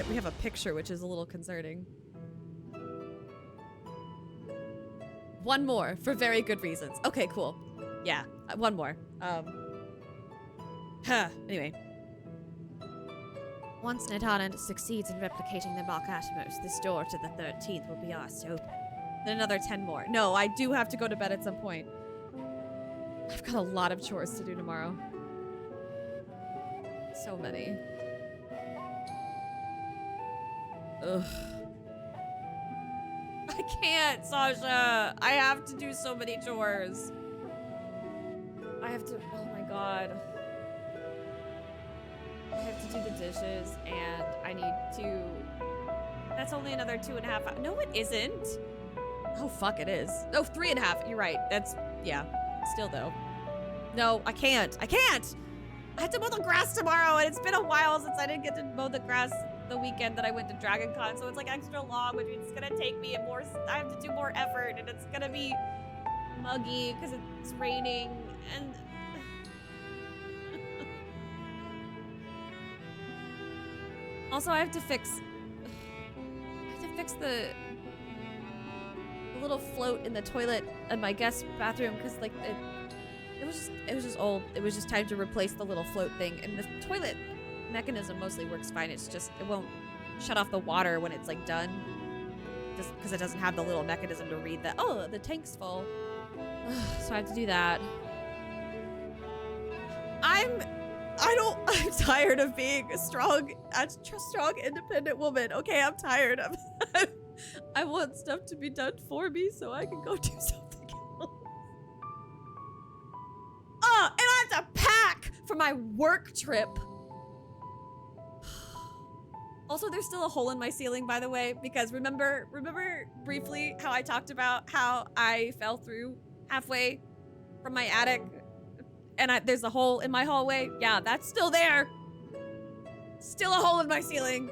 We have a picture, which is a little concerning. One more, for very good reasons. Okay, cool. Yeah, one more. Anyway. Once Nadana succeeds in replicating the Mark Atomos, this door to the 13th will be ours to open. Then another 10 more. No, I do have to go to bed at some point. I've got a lot of chores to do tomorrow. So many. Ugh. I can't, Sasha. I have to do so many chores. I have to, oh my god. I have to do the dishes, and I need to, that's only another 2.5 hours. No, it isn't. Oh, fuck, it is. Oh, 3.5, you're right. That's, yeah, still though. No, I can't. I have to mow the grass tomorrow, and it's been a while since I didn't get to mow the grass the weekend that I went to Dragon Con, so it's like extra long, which means it's gonna take me more, I have to do more effort, and it's gonna be muggy because it's raining, and also I have to fix the little float in the toilet in my guest bathroom, because like it was just old. It was just time to replace the little float thing, and the toilet mechanism mostly works fine. It's just it won't shut off the water when it's like done, just because it doesn't have the little mechanism to read that, oh, the tank's full. So I have to do that. I'm tired of being a strong independent woman. Okay, I'm tired of I want stuff to be done for me so I can go do something else. Oh, and I have to pack for my work trip. Also, there's still a hole in my ceiling, by the way, because remember briefly how I talked about how I fell through halfway from my attic, and there's a hole in my hallway? Yeah, that's still there. Still a hole in my ceiling.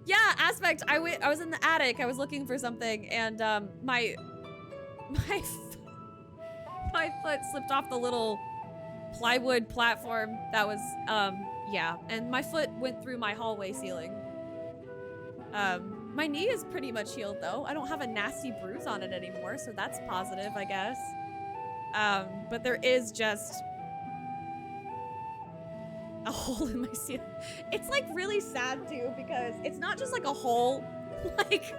Yeah, Aspect, I was in the attic, I was looking for something, and my foot slipped off the little plywood platform that was, yeah, and my foot went through my hallway ceiling. My knee is pretty much healed though. I don't have a nasty bruise on it anymore, so that's positive, I guess. But there is just A hole in my ceiling. It's like really sad too because it's not just like a hole, like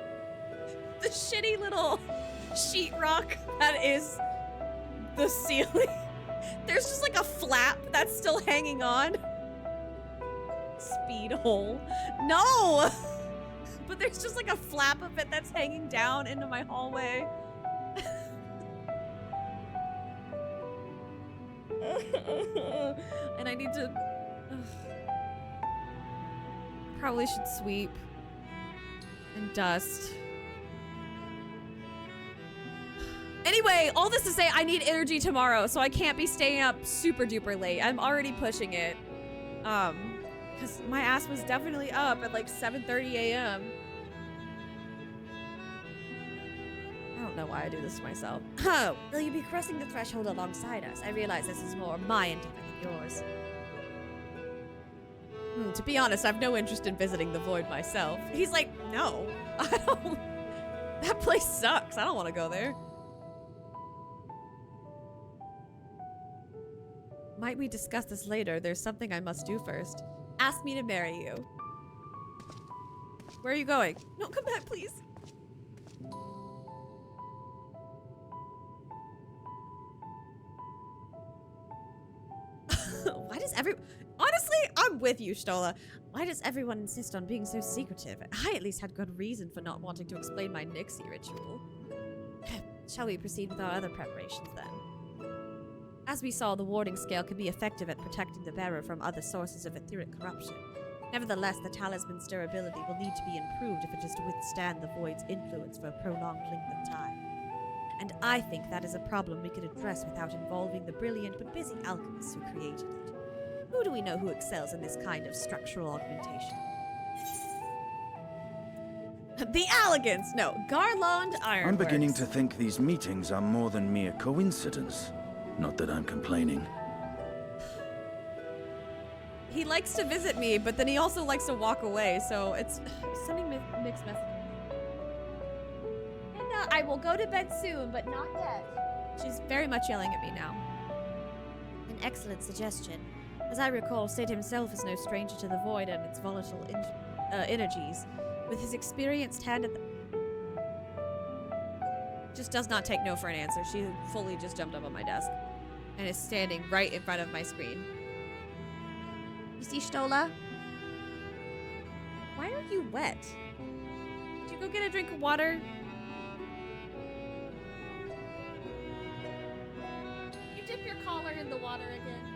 the shitty little sheetrock that is the ceiling. There's just like a flap that's still hanging on. Speed hole. No! But there's just like a flap of it that's hanging down into my hallway. And I need to... Probably should sweep. And dust. Anyway, all this to say, I need energy tomorrow, so I can't be staying up super duper late. I'm already pushing it. Because my ass was definitely up at like 7:30 a.m. I don't know why I do this to myself. Oh, will you be crossing the threshold alongside us? I realize this is more my endeavor than yours. To be honest, I have no interest in visiting the void myself. He's like, no, I don't. That place sucks. I don't want to go there. Might we discuss this later? There's something I must do first. Ask me to marry you. Where are you going? No, come back, please. Why does honestly, I'm with you, Stola. Why does everyone insist on being so secretive? I at least had good reason for not wanting to explain my Nixie ritual. Shall we proceed with our other preparations then? As we saw, the warding scale can be effective at protecting the bearer from other sources of etheric corruption. Nevertheless, the talisman's durability will need to be improved if it is to withstand the void's influence for a prolonged length of time. And I think that is a problem we could address without involving the brilliant but busy alchemists who created it. Who do we know who excels in this kind of structural augmentation? The elegance! No, Garland Ironworks. I'm beginning to think these meetings are more than mere coincidence. Not that I'm complaining. He likes to visit me, but then he also likes to walk away, so it's sending mixed messages. And I will go to bed soon, but not yet. She's very much yelling at me now. An excellent suggestion. As I recall, Sid himself is no stranger to the void and its volatile energies. With his experienced hand at the... Just does not take no for an answer. She fully just jumped up on my desk and is standing right in front of my screen. You see Stola? Why are you wet? Did you go get a drink of water? You dip your collar in the water again.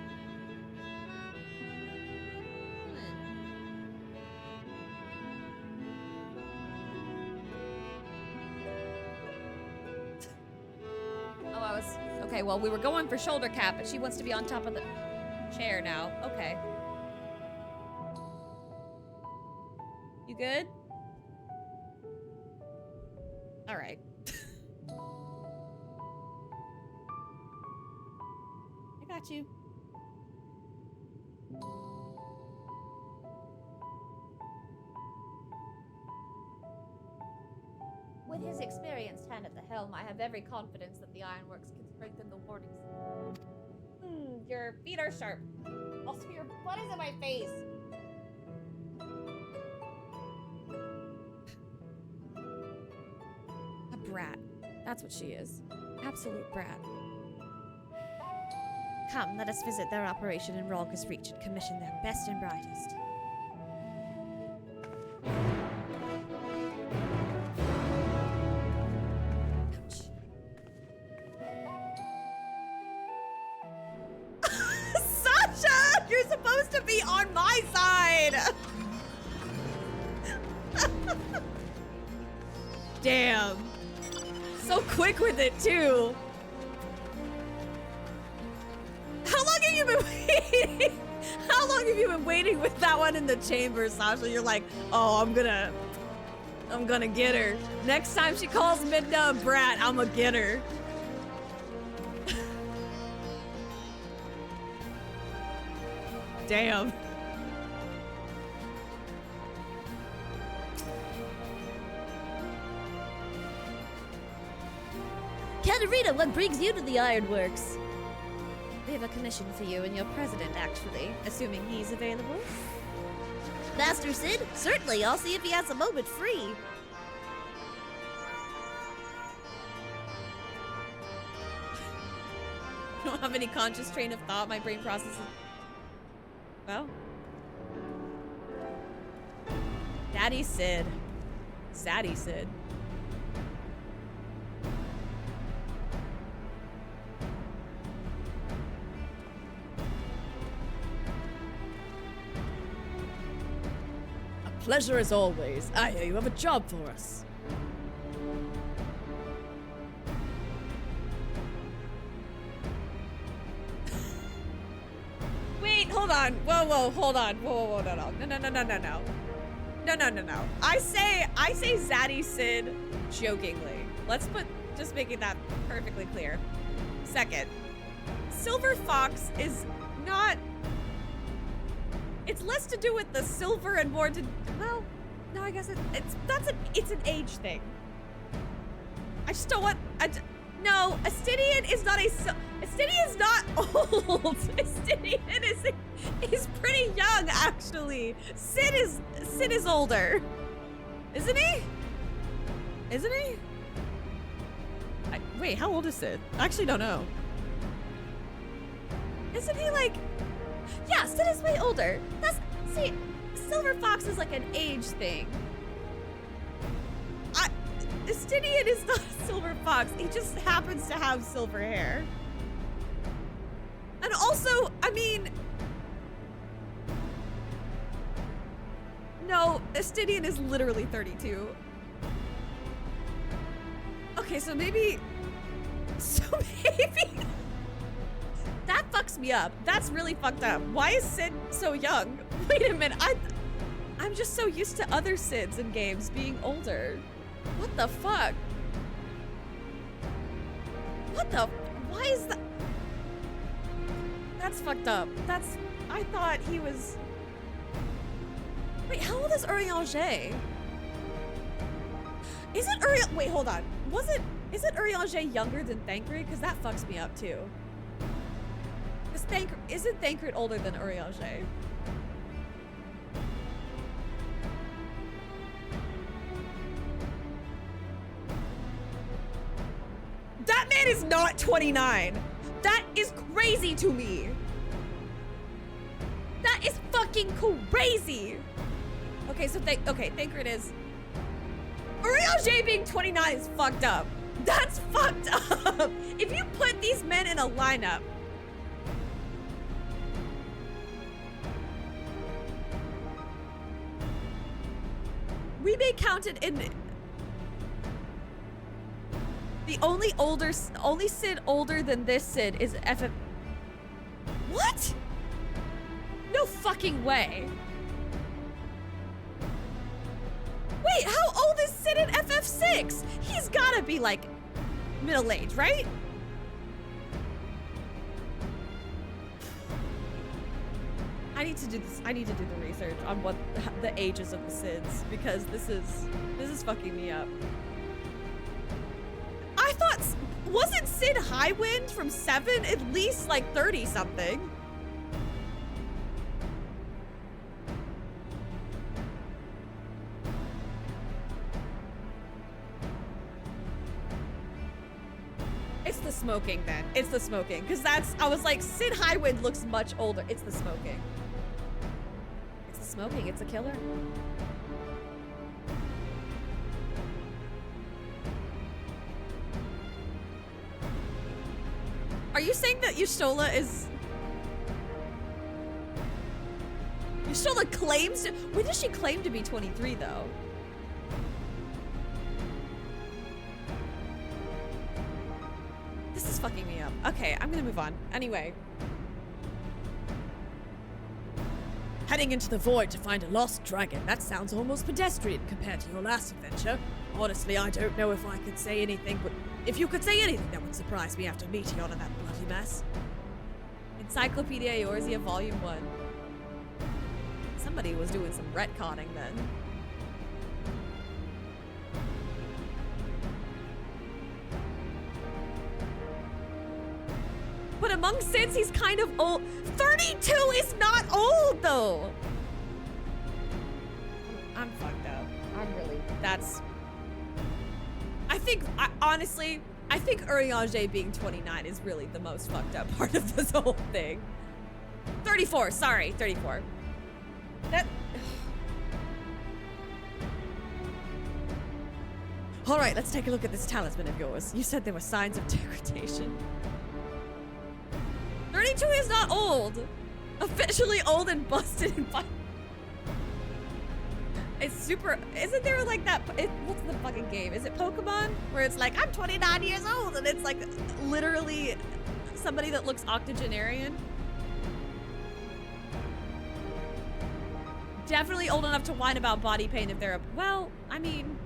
Okay, well, we were going for shoulder cap, but she wants to be on top of the chair now. Okay. You good? All right. I got you. With his experienced hand at the helm, I have every confidence that the ironworks can strengthen the warding. Your feet are sharp. Also, your butt is in my face. A brat. That's what she is. Absolute brat. Come, let us visit their operation in Ralgus Reach and commission their best and brightest. You're supposed to be on my side! Damn. So quick with it, too. How long have you been waiting? How long have you been waiting with that one in the chamber, Sasha? You're like, oh, I'm gonna get her. Next time she calls Midna a brat, I'ma get her. Damn. Katarina, what brings you to the ironworks? We have a commission for you and your president, actually, assuming he's available. Master Sid? Certainly, I'll see if he has a moment free. I don't have any conscious train of thought. My brain processes. Well. Daddy Sid. Zaddy Sid. A pleasure as always. I hear you have a job for us. Wait, hold on. Whoa, hold on. Whoa, no. I say Zaddy Sid jokingly. Let's just making that perfectly clear. Second, Silver Fox is not, it's less to do with the silver and more to, well, no, I guess it's an age thing. I just don't want, no, Astidian is not Astidian's not old. Astidian is pretty young, actually. Sid is older. Isn't he? Isn't he? Wait, how old is Sid? I actually don't know. Isn't he like, yeah, Sid is way older. See, Silver Fox is like an age thing. Astidian is not a Silver Fox. He just happens to have silver hair. And also, I mean, no, Astidian is literally 32. Okay, so maybe that fucks me up. That's really fucked up. Why is Sid so young? Wait a minute, I'm just so used to other Sids in games being older. What the fuck? Why is that? That's fucked up. I thought he was, wait, how old is Urianger? Wait, hold on. Isn't Urianger younger than Thancred? Because that fucks me up too. Because isn't Thancred older than Urianger? That man is not 29. That is crazy to me. That is fucking crazy. Okay, so Thancred is, Urianger being 29 is fucked up. That's fucked up. If you put these men in a lineup, we may count it in the only Sid older than this Sid is FF. What? No fucking way. Wait, how old is Sid in FF6? He's gotta be like middle-aged, right? I need to do this. I need to do the research on what the ages of the Sids, because this is fucking me up. I thought, wasn't Sid Highwind from 7 at least like 30 something? It's the smoking then. It's the smoking. Because I was like, Sid Highwind looks much older. It's the smoking. It's the smoking. It's a killer. Are you saying that Y'shtola is... Y'shtola claims to... When does she claim to be 23 though? This is fucking me up. Okay, I'm gonna move on. Anyway. Heading into the void to find a lost dragon. That sounds almost pedestrian compared to your last adventure. Honestly, I don't know if I could say anything, but if you could say anything that would surprise me after meeting all of that bloody mess. Encyclopedia Eorzea Volume 1. Somebody was doing some retconning then. but among Sids, he's kind of old. 32 is not old, though. I'm fucked up. I'm really, honestly, I think Urianger being 29 is really the most fucked up part of this whole thing. 34, sorry, 34. All right, let's take a look at this talisman of yours. You said there were signs of degradation. 32 is not old. Officially old and busted and it's super, isn't there like that, what's the fucking game? Is it Pokemon? Where it's like, I'm 29 years old, and it's like literally somebody that looks octogenarian. Definitely old enough to whine about body pain if they're a, well, I mean.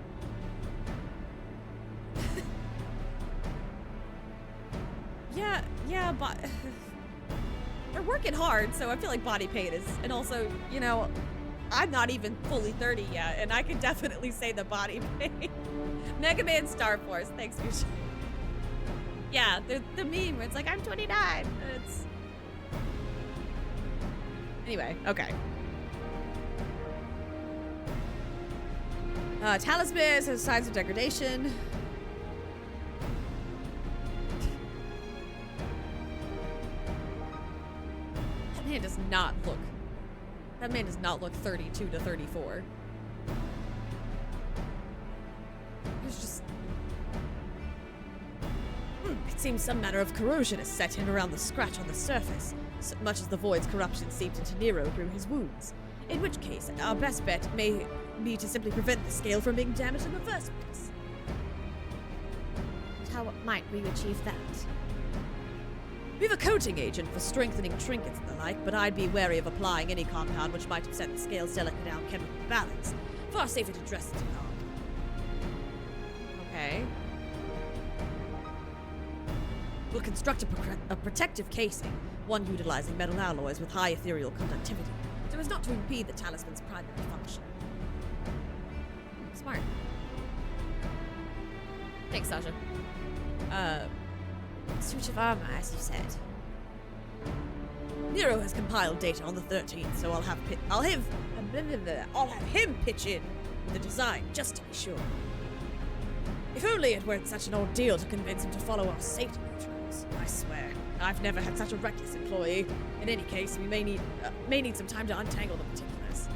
yeah, but they're working hard, so I feel like body pain is, and also, you know, I'm not even fully 30 yet, and I can definitely say the body pain. Mega Man Star Force, thanks, Fuchsia. Yeah, the meme where it's like, I'm 29. It's... Anyway, okay. Talisman has signs of degradation. That man does not look... That man does not look 32 to 34. There's just... It seems some manner of corrosion has set in around the scratch on the surface, so much as the void's corruption seeped into Nero through his wounds. In which case, our best bet may be to simply prevent the scale from being damaged in the first place. And how might we achieve that? We have a coating agent for strengthening trinkets and the like, but I'd be wary of applying any compound which might upset the scale's delicate alchemical balance. Far safer to dress it in on. Okay. We'll construct a protective casing, one utilizing metal alloys with high ethereal conductivity, so as not to impede the talisman's primary function. Smart. Thanks, Sasha. Suit of armor, as you said. Nero has compiled data on the 13th, so I'll have him pitch in with the design, just to be sure. If only it weren't such an ordeal to convince him to follow our safety protocols. I swear, I've never had such a reckless employee. In any case, we may need some time to untangle the particulars.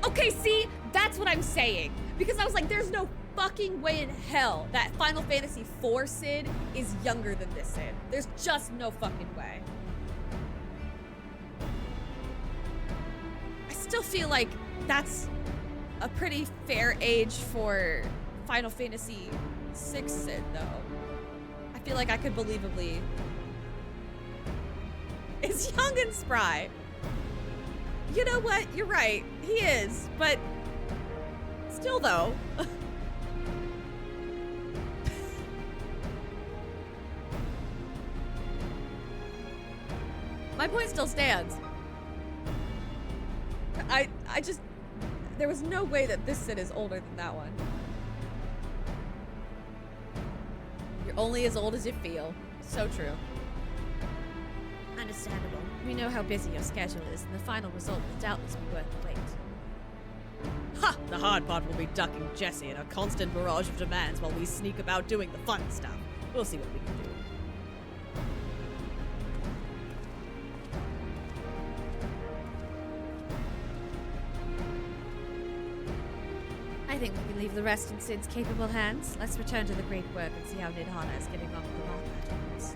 Okay, see, that's what I'm saying. Because I was like, there's no fucking way in hell that Final Fantasy IV Sid is younger than this Sid. There's just no fucking way. I still feel like that's a pretty fair age for Final Fantasy VI Sid, though. I feel like I could believably... It's young and spry. You know what? You're right. He is, but... Still, though. My point still stands. I just... There was no way that this Sid is older than that one. You're only as old as you feel. So true. Understandable. We know how busy your schedule is, and the final result will doubtless be worth the wait. Ha! The hard part will be ducking Jesse in a constant barrage of demands while we sneak about doing the fun stuff. We'll see what we can do. I think we can leave the rest in Sid's capable hands. Let's return to the great work and see how Nidhana is getting on with the moth patterns.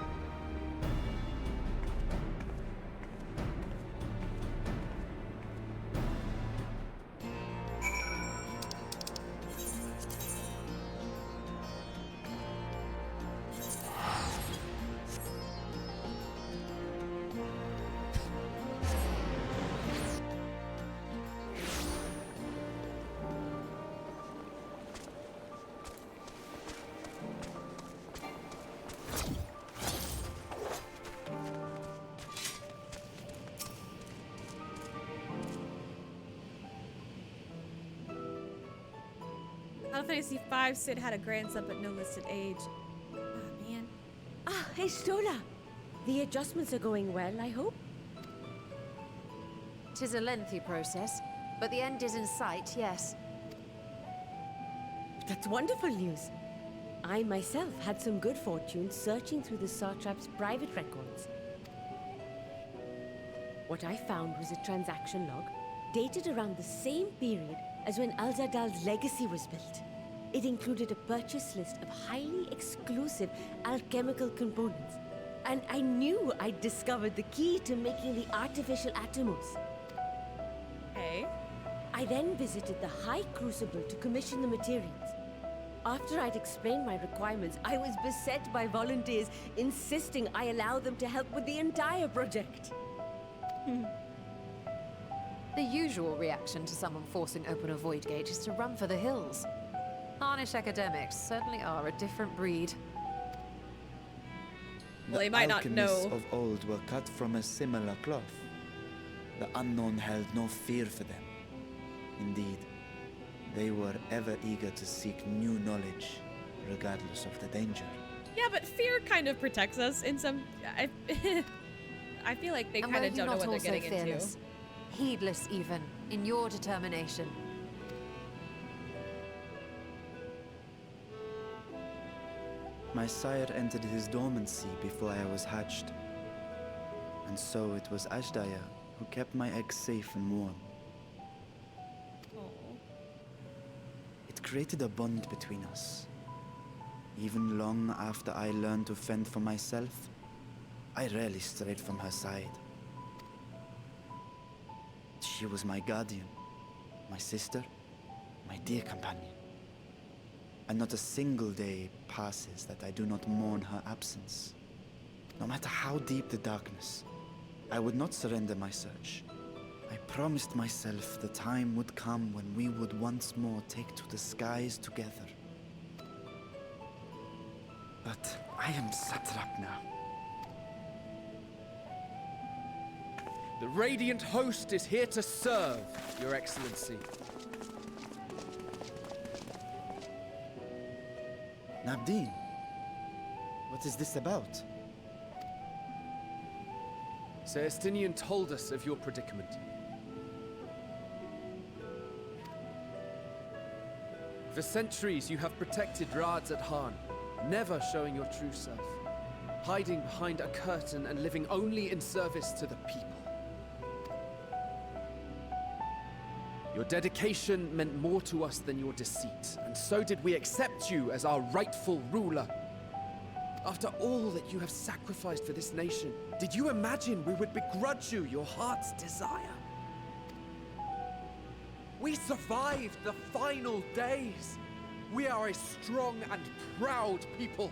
Final Fantasy V Sid had a grandson but no listed age. Oh man. Ah, hey, Stola. The adjustments are going well, I hope? 'Tis a lengthy process, but the end is in sight, yes. That's wonderful news. I myself had some good fortune searching through the Satrap's private records. What I found was a transaction log dated around the same period as when Al-Zadal's legacy was built. It included a purchase list of highly exclusive alchemical components, and I knew I'd discovered the key to making the artificial atomos. Okay. I then visited the High Crucible to commission the materials. After I'd explained my requirements, I was beset by volunteers insisting I allow them to help with the entire project. The usual reaction to someone forcing open a void gate is to run for the hills. Harnish academics certainly are a different breed. Well, they might not alchemists know. of old were cut from a similar cloth. The unknown held no fear for them. Indeed, they were ever eager to seek new knowledge, regardless of the danger. Yeah, but fear kind of protects us in some. I feel like they And kind were of you don't know not what they're also getting fearless? Heedless even, in your determination. My sire entered his dormancy before I was hatched. And so it was Ashdaya who kept my eggs safe and warm. It created a bond between us. Even long after I learned to fend for myself, I rarely strayed from her side. She was my guardian, my sister, my dear companion. And not a single day passes that I do not mourn her absence. No matter how deep the darkness, I would not surrender my search. I promised myself the time would come when we would once more take to the skies together. But I am satrap now. The Radiant Host is here to serve, Your Excellency. Nabdeen, what is this about? Sir Estinian told us of your predicament. For centuries, you have protected Rads at Han, never showing your true self, hiding behind a curtain and living only in service to the people. Your dedication meant more to us than your deceit, and so did we accept you as our rightful ruler. After all that you have sacrificed for this nation, did you imagine we would begrudge you your heart's desire? We survived the final days. We are a strong and proud people.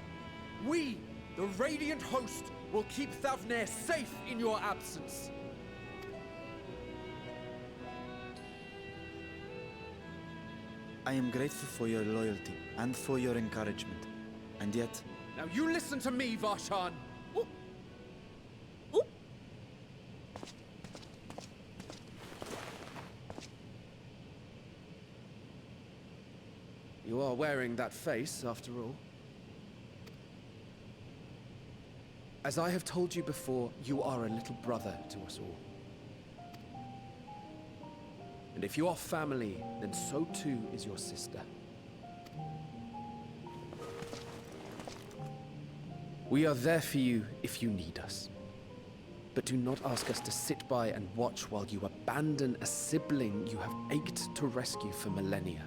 We, the Radiant Host, will keep Thavnair safe in your absence. I am grateful for your loyalty and for your encouragement. And yet, Now you listen to me, Varshan. You are wearing that face, after all. As I have told you before, you are a little brother to us all. And if you are family, then so too is your sister. We are there for you if you need us. But do not ask us to sit by and watch while you abandon a sibling you have ached to rescue for millennia.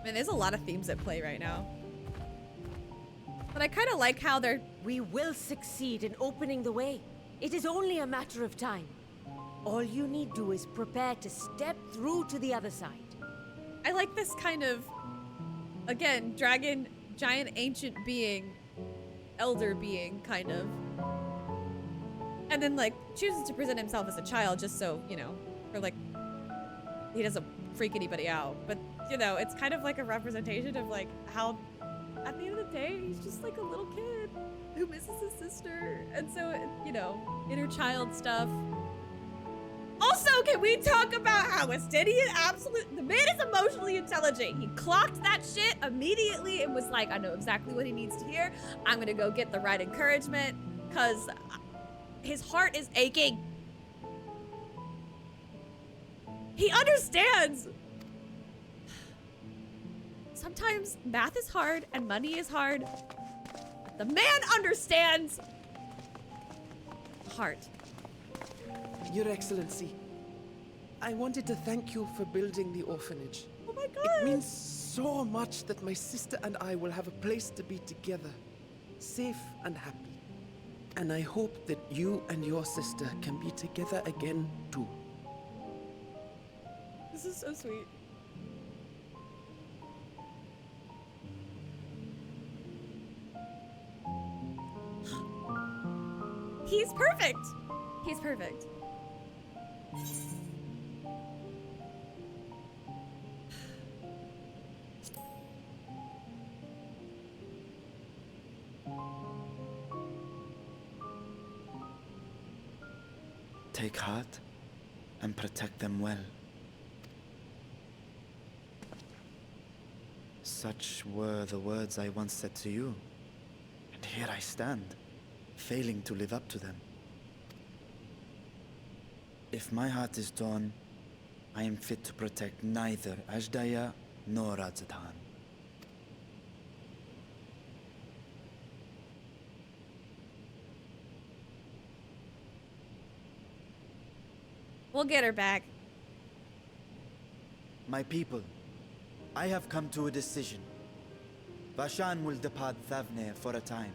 Man, there's a lot of themes at play right now. But I kind of like how they're... We will succeed in opening the way. It is only a matter of time. All you need do is prepare to step through to the other side. I like this kind of, again, dragon, giant ancient being, elder being, kind of. And then, like, chooses to present himself as a child just so, you know, or like, he doesn't freak anybody out. But, you know, it's kind of like a representation of, like, how, at the end of the day, he's just like a little kid who misses his sister. sister, and so, you know, inner child stuff. Also, can we talk about how Estinian the man is emotionally intelligent. He clocked that shit immediately and was like, I know exactly what he needs to hear. I'm gonna go get the right encouragement, because his heart is aching. He understands. Sometimes math is hard and money is hard. But the man understands heart. Your Excellency, I wanted to thank you for building the orphanage. Oh my god! It means so much that my sister and I will have a place to be together, safe and happy. And I hope that you and your sister can be together again too. This is so sweet. He's perfect. He's perfect. Take heart and protect them well. Such were the words I once said to you, and here I stand, failing to live up to them. If my heart is torn, I am fit to protect neither Ajdaya nor Radzatan. We'll get her back. My people, I have come to a decision. Vashan will depart Thavne for a time.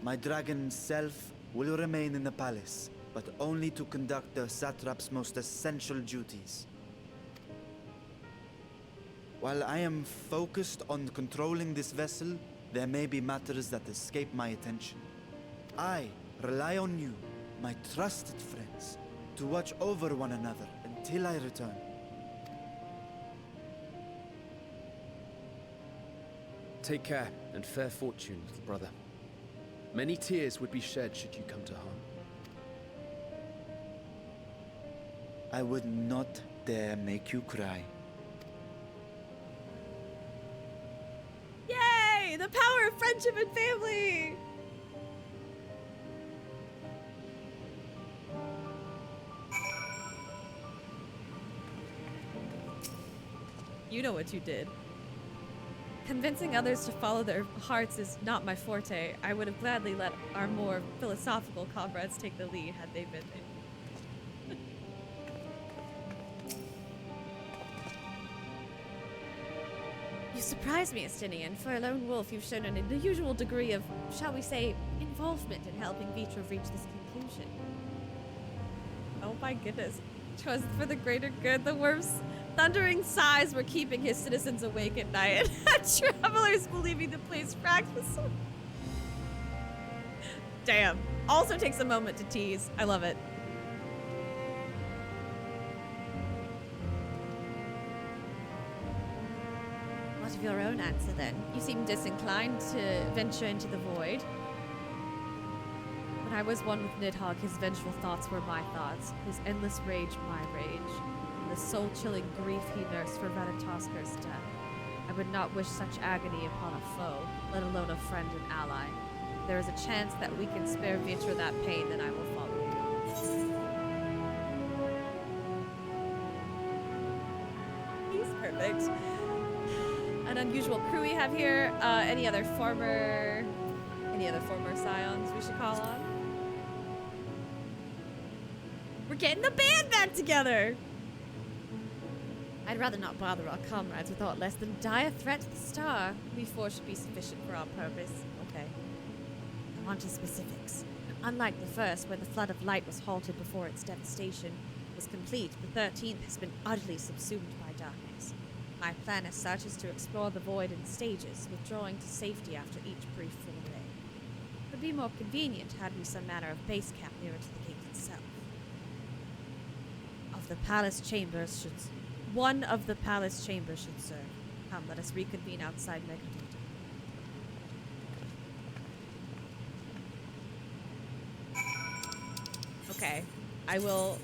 My dragon self will remain in the palace, but only to conduct the satrap's most essential duties. While I am focused on controlling this vessel, there may be matters that escape my attention. I rely on you, my trusted friends, to watch over one another until I return. Take care and fair fortune, little brother. Many tears would be shed should you come to harm. I would not dare make you cry. Yay! The power of friendship and family! You know what you did. Convincing others to follow their hearts is not my forte. I would have gladly let our more philosophical comrades take the lead had they been there. You surprise me, Estinian. For a lone wolf, you've shown an unusual degree of, shall we say, involvement in helping Vitra reach this conclusion. Oh my goodness. 'Twas for the greater good. The worm's thundering sighs were keeping his citizens awake at night. Travelers believing the place fracked with so... Damn. Also takes a moment to tease. I love it. What of your own answer, then? You seem disinclined to venture into the void. When I was one with Nidhogg, his vengeful thoughts were my thoughts, his endless rage my rage, and the soul-chilling grief he nursed for Ratatoskir's death. I would not wish such agony upon a foe, let alone a friend and ally. If there is a chance that we can spare Vitra that pain, then I will follow you. He's perfect. An unusual crew we have here. Any other former scions we should call on? We're getting the band back together! I'd rather not bother our comrades with aught less than dire threat to the star. We four should be sufficient for our purpose. Okay. On to specifics. Unlike the first, where the flood of light was halted before its devastation was complete, the 13th has been utterly subsumed by darkness. My plan as such is to explore the void in stages, withdrawing to safety after each brief foray. It would be more convenient had we some manner of base camp nearer to the gate itself. One of the palace chambers should serve. Come, let us reconvene outside Megadata. Okay, I will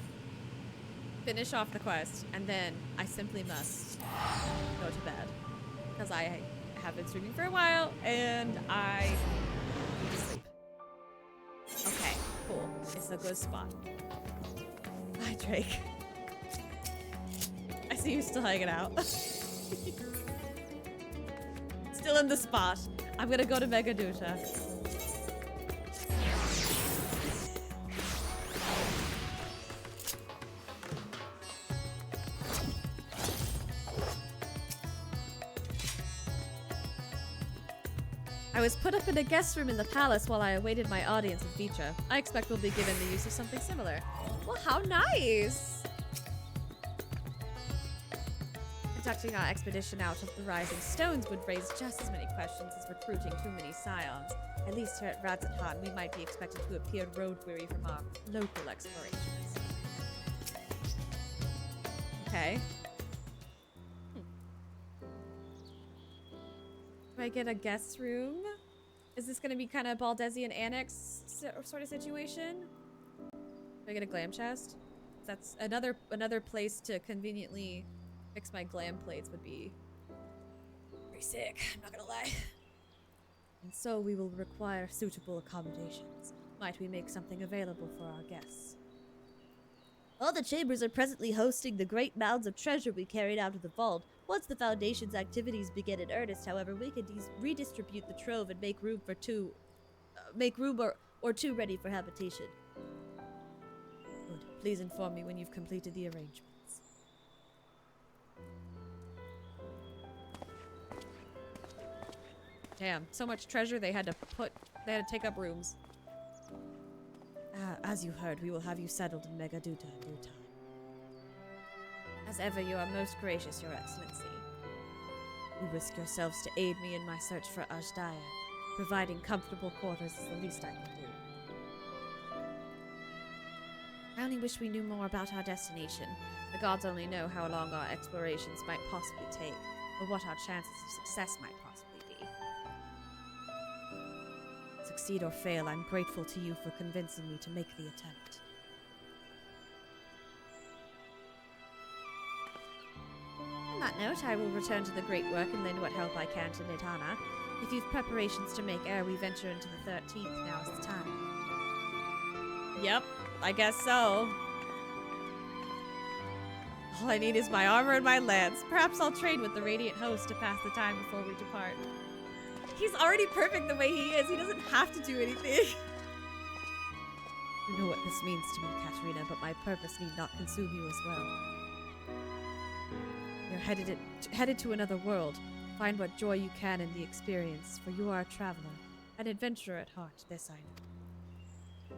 finish off the quest, and then I simply must go to bed. Because I have been streaming for a while, and I need to sleep. Okay, cool. It's a good spot. Hi, Drake. I see you still hanging out. Still in the spot. I'm gonna go to Megaduta. I was put up in a guest room in the palace while I awaited my audience with Vitra. I expect we'll be given the use of something similar. Well, how nice! Conducting our expedition out of the Rising Stones would raise just as many questions as recruiting too many scions. At least here at Radzahan, we might be expected to appear road-weary from our local explorations. Okay. Do I get a guest room? Is this gonna be kind of Baldesian Annex sort of situation? Do I get a glam chest? That's another place to conveniently fix my glam plates would be pretty sick, I'm not gonna lie. And so we will require suitable accommodations. Might we make something available for our guests? All the chambers are presently hosting the great mounds of treasure we carried out of the vault. Once the Foundation's activities begin in earnest, however, we can redistribute the trove and make room for two ready for habitation. Good. Please inform me when you've completed the arrangements. Damn, so much treasure they had to take up rooms. As you heard, we will have you settled in Megaduta in due time. As ever, you are most gracious, Your Excellency. You risk yourselves to aid me in my search for Ajdaya. Providing comfortable quarters is the least I can do. I only wish we knew more about our destination. The gods only know how long our explorations might possibly take, or what our chances of success might possibly be. Succeed or fail, I'm grateful to you for convincing me to make the attempt. On that note, I will return to the great work and lend what help I can to Nidhana. If you've preparations to make ere we venture into the 13th, now is the time. Yep, I guess so. All I need is my armor and my lance. Perhaps I'll trade with the Radiant Host to pass the time before we depart. He's already perfect the way he is. He doesn't have to do anything. You know what this means to me, Katarina, but my purpose need not consume you as well. You're headed to another world. Find what joy you can in the experience, for you are a traveler, an adventurer at heart, this I know.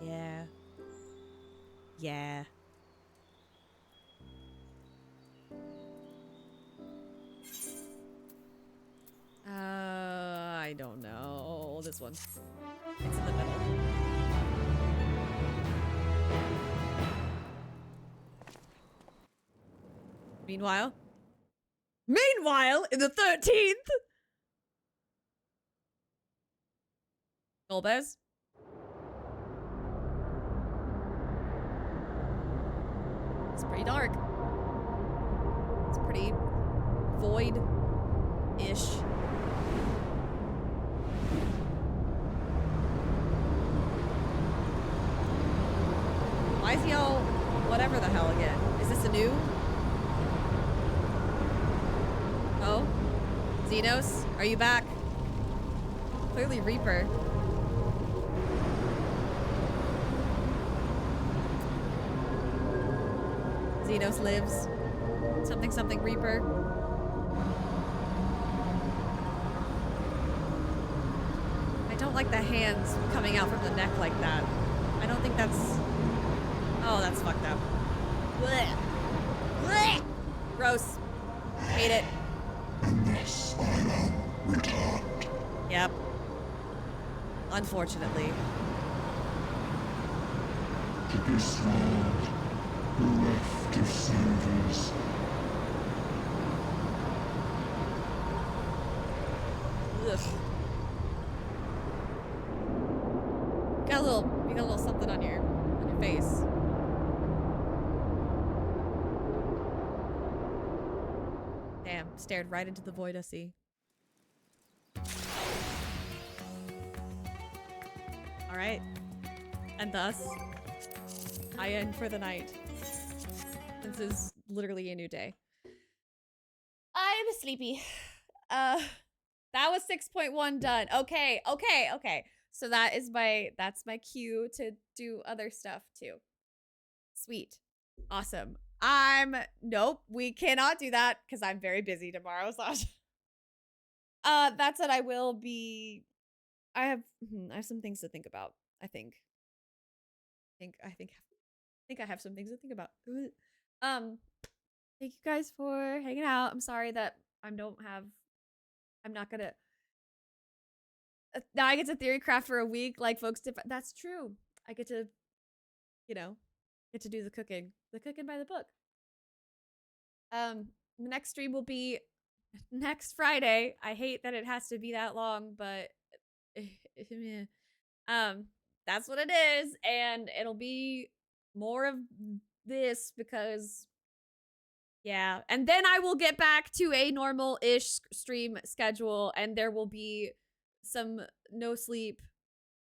Yeah. Yeah. I don't know. This one. It's in the middle. Meanwhile, in the 13th, Golbez. It's pretty dark. It's pretty void-ish. Why is he all whatever the hell again? Is this a new? Oh? Xenos, are you back? Clearly Reaper. Xenos lives. Something Reaper. I don't like the hands coming out from the neck like that. I don't think that's... Oh, that's fucked up. Blech. Blech. Gross. Hate it. And thus I am returned. Yep. Unfortunately. To this world, bereft of saviors. Ugh. You got a little something on your face. Damn, stared right into the void, I see. All right. And thus, I end for the night. This is literally a new day. I'm sleepy. That was 6.1 done. Okay. So that's my cue to do other stuff too. Sweet. Awesome. Nope, we cannot do that because I'm very busy tomorrow. So that said, I will be. I have some things to think about. I think I have some things to think about. Thank you guys for hanging out. I'm sorry that I'm not gonna. Now I get to theory craft for a week, like folks did. That's true. I get to, get to do the cooking by the book. The next stream will be next Friday. I hate that it has to be that long, but that's what it is, and it'll be more of this because, yeah. And then I will get back to a normal-ish stream schedule, and there will be some no sleep.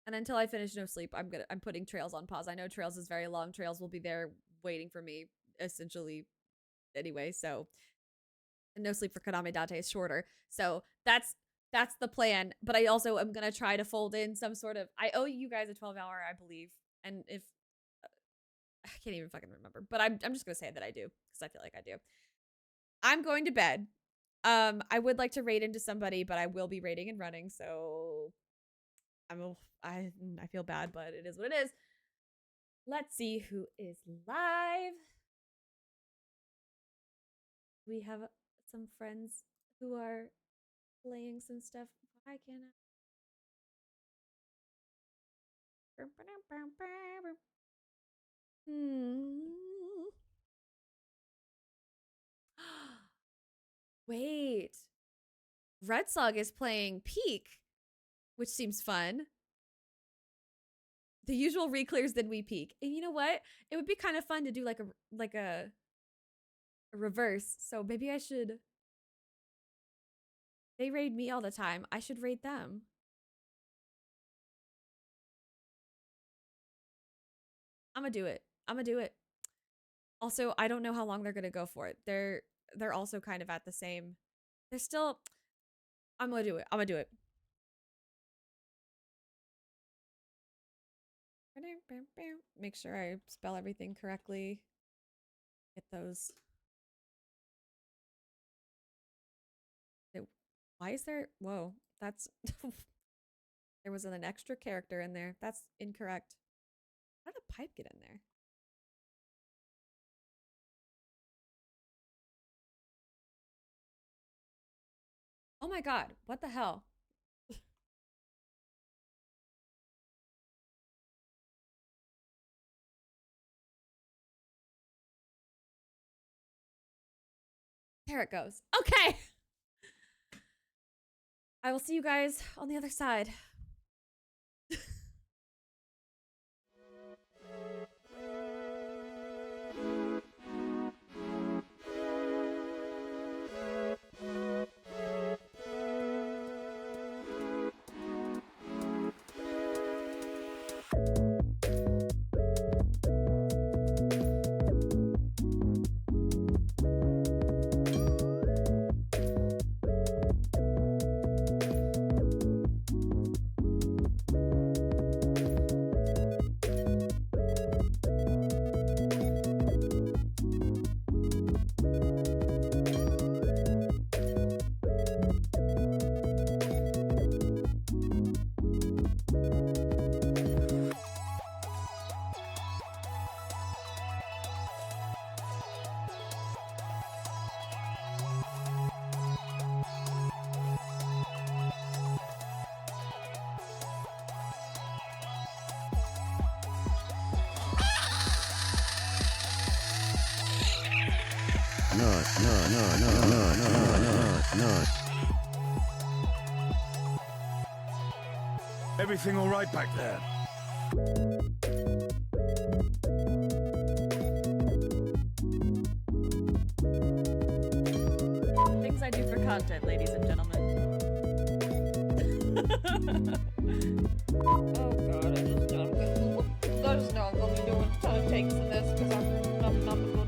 And until I finish no sleep, I'm putting Trails on pause. I know Trails is very long. Trails will be there waiting for me, essentially, anyway. So, and no sleep for Kaname Date is shorter. So that's the plan. But I also am gonna try to fold in some sort of. I owe you guys a 12-hour, I believe. And if I can't even fucking remember, but I'm just gonna say that I do because I feel like I do. I'm going to bed. I would like to raid into somebody, but I will be raiding and running, so I feel bad, but it is what it is. Let's see who is live. We have some friends who are playing some stuff. Why can't I? Wait. Red Slug is playing Peak, which seems fun. The usual reclears, then we peak. And you know what? It would be kind of fun to do like a reverse. So maybe I should. They raid me all the time. I should raid them. I'm gonna do it. Also, I don't know how long they're gonna go for it. They're also kind of at the same. They're still. I'm gonna do it. Make sure I spell everything correctly. Get those. Why is there? Whoa, that's. There was an extra character in there. That's incorrect. How did a pipe get in there? Oh my god, what the hell? There it goes. Okay. I will see you guys on the other side. No. Everything all right back there? content, ladies and gentlemen. Oh god, I just know I'm gonna be doing a ton of takes of this because I'm